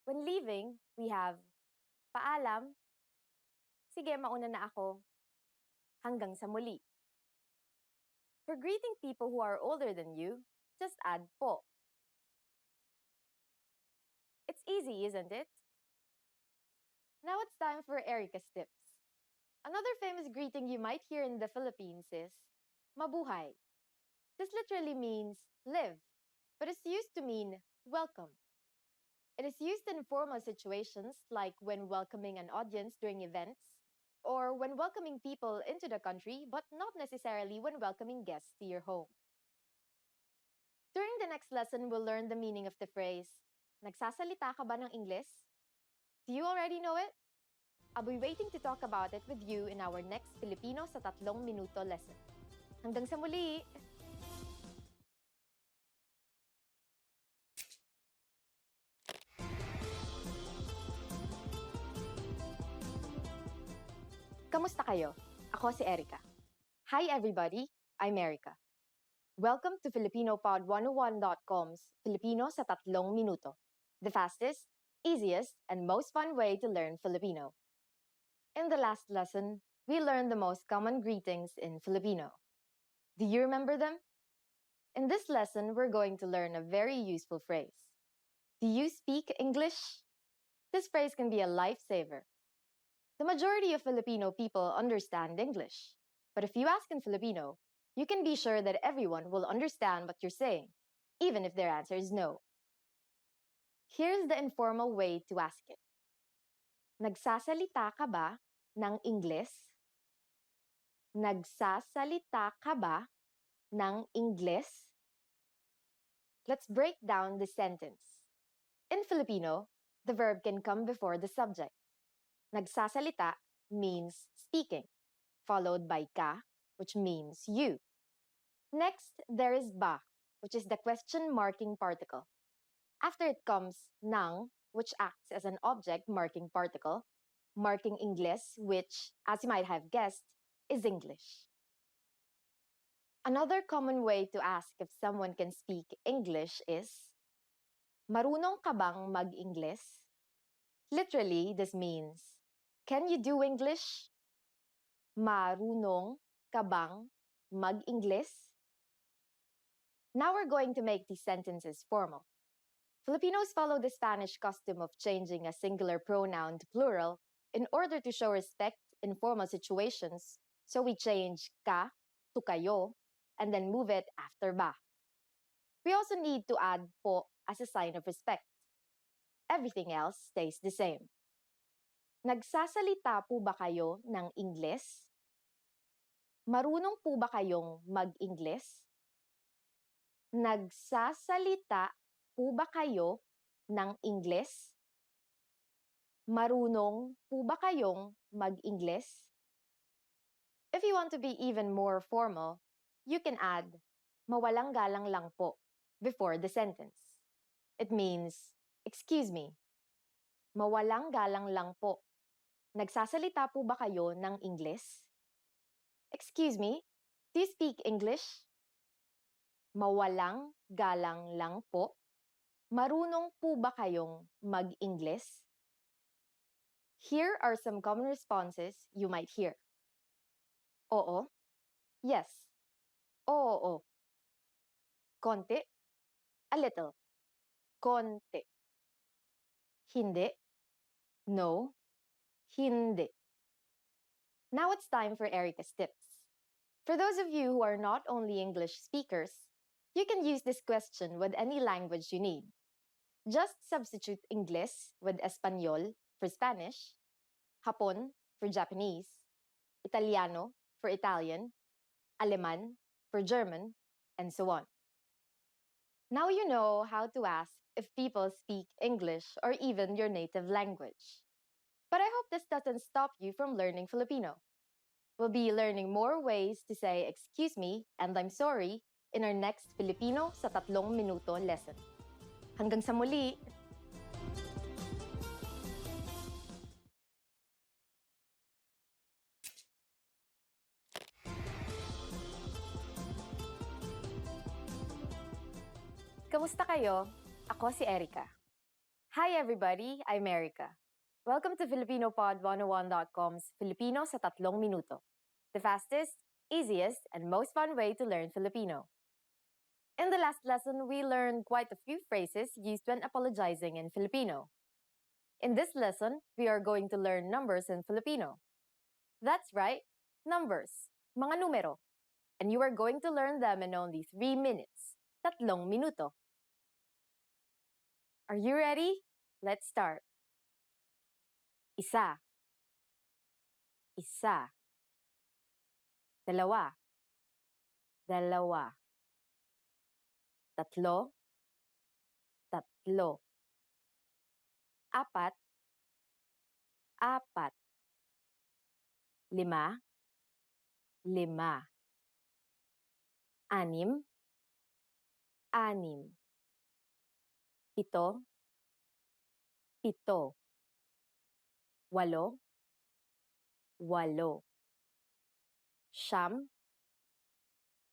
When leaving, we have paalam. Sige, mauna na ako. Hanggang sa muli. For greeting people who are older than you, just add po. It's easy, isn't it? Now it's time for Erica's tips. Another famous greeting you might hear in the Philippines is mabuhay. This literally means live, but it's used to mean welcome. It is used in formal situations like when welcoming an audience during events, or when welcoming people into the country, but not necessarily when welcoming guests to your home. During the next lesson, we'll learn the meaning of the phrase, nagsasalita ka ba ng Ingles? Do you already know it? I'll be waiting to talk about it with you in our next Filipino sa 3 minuto lesson. Hanggang sa muli! Kamusta kayo? Ako si Erica. Hi everybody, I'm Erica. Welcome to FilipinoPod101.com's Filipino sa 3 minuto, the fastest, easiest, and most fun way to learn Filipino. In the last lesson, we learned the most common greetings in Filipino. Do you remember them? In this lesson, we're going to learn a very useful phrase. Do you speak English? This phrase can be a lifesaver. The majority of Filipino people understand English. But if you ask in Filipino, you can be sure that everyone will understand what you're saying, even if their answer is no. Here's the informal way to ask it. Nagsasalita ka ba ng Ingles? Nagsasalita ka ba ng Ingles? Let's break down the sentence. In Filipino, the verb can come before the subject. Nagsasalita means speaking, followed by ka, which means you. Next, there is ba, which is the question marking particle. After it comes nang, which acts as an object marking particle, marking Ingles, which, as you might have guessed, is English. Another common way to ask if someone can speak English is, marunong ka bang mag-Ingles? Literally, this means, can you do English? Marunong ka bang mag-Ingles? Now we're going to make these sentences formal. Filipinos follow the Spanish custom of changing a singular pronoun to plural in order to show respect in formal situations, so we change ka to kayo and then move it after ba. We also need to add po as a sign of respect. Everything else stays the same. Nagsasalita po ba kayo ng Ingles? Marunong po ba kayong mag-Ingles? Nagsasalita po ba kayo ng Ingles? Marunong po ba kayong mag-Ingles? If you want to be even more formal, you can add mawalang galang lang po before the sentence. It means, excuse me, mawalang galang lang po. Nagsasalita po ba kayo ng Ingles? Excuse me, do you speak English? Mawalang galang lang po. Marunong po ba kayong mag-Ingles? Here are some common responses you might hear. Oo, yes, oo. Konti, a little, konti. Hindi, no, hindi. Now it's time for Erica's tips. For those of you who are not only English speakers, you can use this question with any language you need. Just substitute Ingles with Espanol for Spanish, Hapon for Japanese, Italiano for Italian, Aleman for German, and so on. Now you know how to ask if people speak English or even your native language. But I hope this doesn't stop you from learning Filipino. We'll be learning more ways to say excuse me and I'm sorry in our next Filipino sa 3 minuto lesson. Hanggang sa muli! Kamusta kayo? Ako si Erica. Hi everybody, I'm Erica. Welcome to FilipinoPod101.com's Filipino sa 3 minuto. The fastest, easiest, and most fun way to learn Filipino. In the last lesson, we learned quite a few phrases used when apologizing in Filipino. In this lesson, we are going to learn numbers in Filipino. That's right, numbers, mga numero. And you are going to learn them in only 3 minutes, 3 minuto. Are you ready? Let's start. Isa. Isa. Dalawa. Dalawa. Tatlo. Tatlo. Apat. Apat. Lima. Lima. Anim. Anim. Pito. Pito. Walo. Walo. Siyam.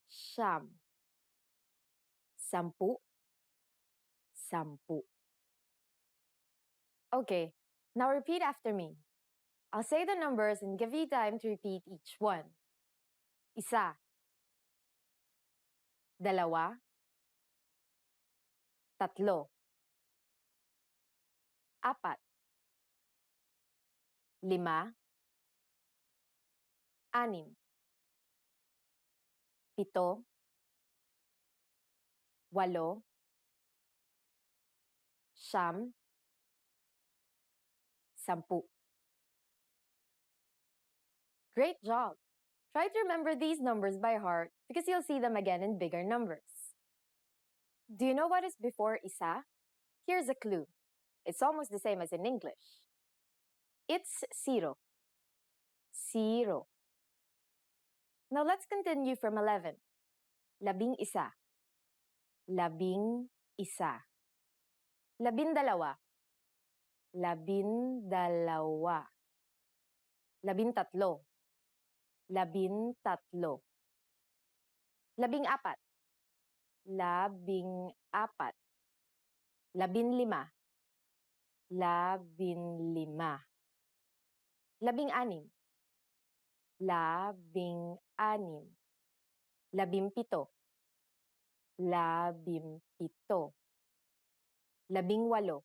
Siyam. Sampu. Sampu. Okay, now repeat after me. I'll say the numbers and give you time to repeat each one. Isa. Dalawa. Tatlo. Apat. Lima. Anim. Pito. Walo. Siyam. Sampu. Great job! Try to remember these numbers by heart because you'll see them again in bigger numbers. Do you know what is before isa? Here's a clue. It's almost the same as in English. It's zero. Zero. Now let's continue from 11. Labing isa. Labing isa. Labindalawa. Labindalawa. Labintatlo. Labintatlo. Labing apat. Labing apat. Labinlima. Labinlima. Labing anim. Labing anim. Labimpito. Labimpito. Labing walo.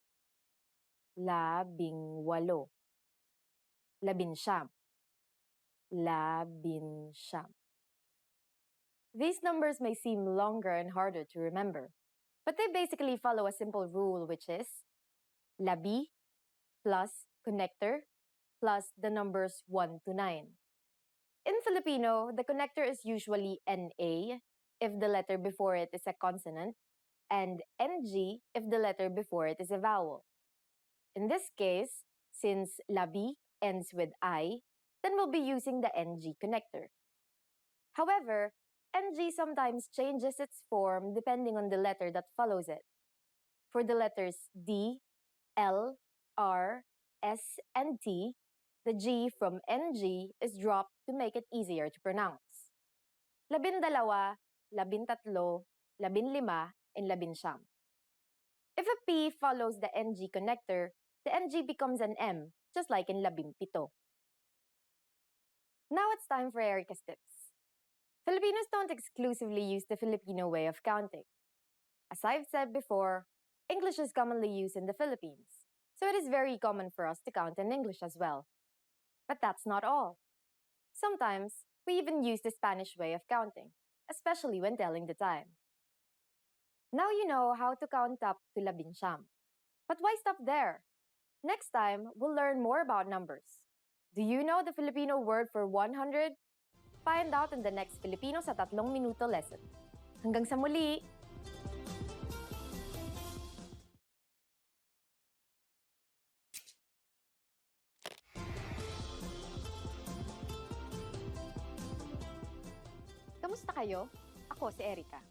Labing walo. Labinsyam. Labinsyam. These numbers may seem longer and harder to remember, but they basically follow a simple rule, which is labi plus connector plus the numbers 1 to 9. In Filipino, the connector is usually NA if the letter before it is a consonant, and NG if the letter before it is a vowel. In this case, since labi ends with I, then we'll be using the NG connector. However, NG sometimes changes its form depending on the letter that follows it. For the letters D, L, R, S, and T, the G from NG is dropped to make it easier to pronounce. Labindalawa, labintatlo, labinlima, and labinsyam. If a P follows the NG connector, the NG becomes an M just like in 17. Now it's time for Erica's tips. Filipinos don't exclusively use the Filipino way of counting. As I've said before, English is commonly used in the Philippines, so it is very common for us to count in English as well. But that's not all. Sometimes, we even use the Spanish way of counting, especially when telling the time. Now you know how to count up to 19. But why stop there? Next time, we'll learn more about numbers. Do you know the Filipino word for 100? Find out in the next Filipino sa 3 minuto lesson. Hanggang sa muli! Kamusta kayo? Ako si Erica.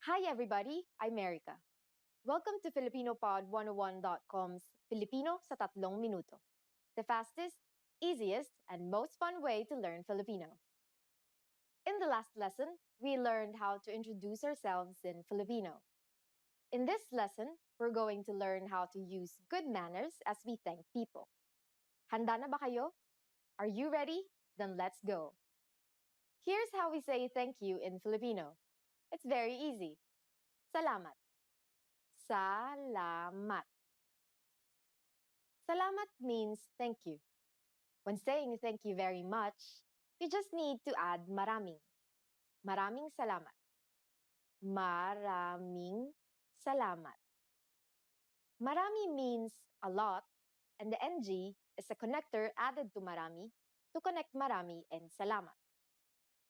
Hi everybody, I'm Erica. Welcome to FilipinoPod101.com's Filipino sa 3 minuto. The fastest, easiest, and most fun way to learn Filipino. In the last lesson, we learned how to introduce ourselves in Filipino. In this lesson, we're going to learn how to use good manners as we thank people. Handa na ba kayo? Are you ready? Then let's go. Here's how we say thank you in Filipino. It's very easy. Salamat. Salamat. Salamat means thank you. When saying thank you very much, you just need to add maraming. Maraming salamat. Maraming salamat. Marami means a lot, and the NG is a connector added to marami to connect marami and salamat.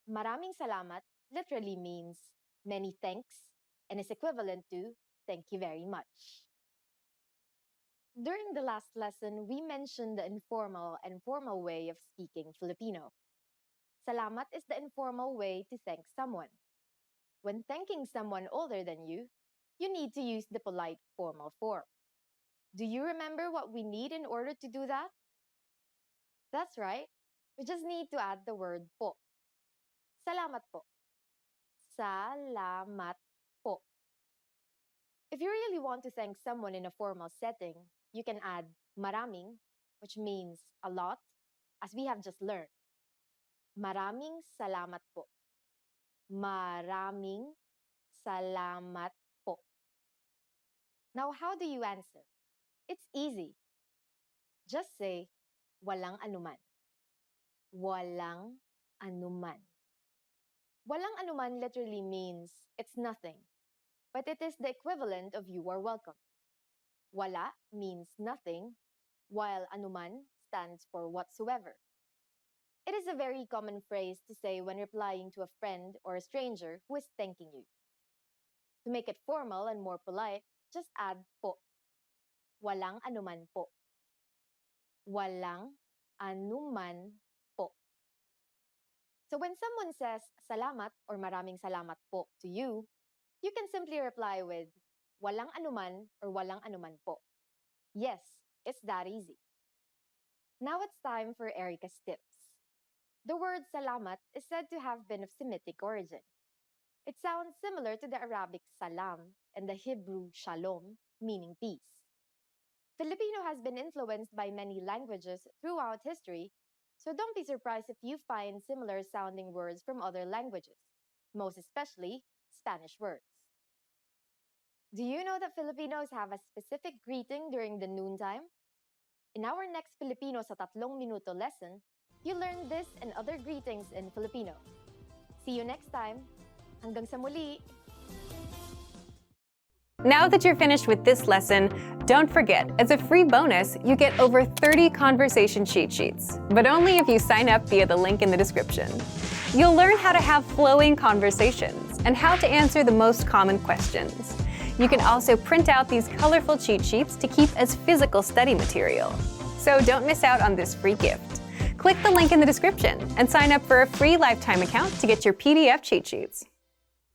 Maraming salamat literally means many thanks and is equivalent to thank you very much. During the last lesson, we mentioned the informal and formal way of speaking Filipino. Salamat is the informal way to thank someone. When thanking someone older than you, you need to use the polite formal form. Do you remember what we need in order to do that? That's right. We just need to add the word po. Salamat po. Salamat po. If you really want to thank someone in a formal setting, you can add maraming, which means a lot, as we have just learned. Maraming salamat po. Maraming salamat po. Now, how do you answer? It's easy. Just say, walang anuman. Walang anuman. Walang anuman literally means it's nothing, but it is the equivalent of you are welcome. Wala means nothing, while anuman stands for whatsoever. It is a very common phrase to say when replying to a friend or a stranger who is thanking you. To make it formal and more polite, just add po. Walang anuman po. Walang anuman po. So when someone says salamat or maraming salamat po to you, you can simply reply with walang anuman or walang anuman po. Yes, it's that easy. Now it's time for Erica's tips. The word salamat is said to have been of Semitic origin. It sounds similar to the Arabic salam and the Hebrew shalom, meaning peace. Filipino has been influenced by many languages throughout history, so don't be surprised if you find similar sounding words from other languages, most especially Spanish words. Do you know that Filipinos have a specific greeting during the noontime? In our next Filipino sa 3 minuto lesson, you learn this and other greetings in Filipino. See you next time. Hanggang sa muli!
Now that you're finished with this lesson, don't forget, as a free bonus, you get over 30 conversation cheat sheets, but only if you sign up via the link in the description. You'll learn how to have flowing conversations and how to answer the most common questions. You can also print out these colorful cheat sheets to keep as physical study material. So don't miss out on this free gift. Click the link in the description and sign up for a free lifetime account to get your PDF cheat sheets.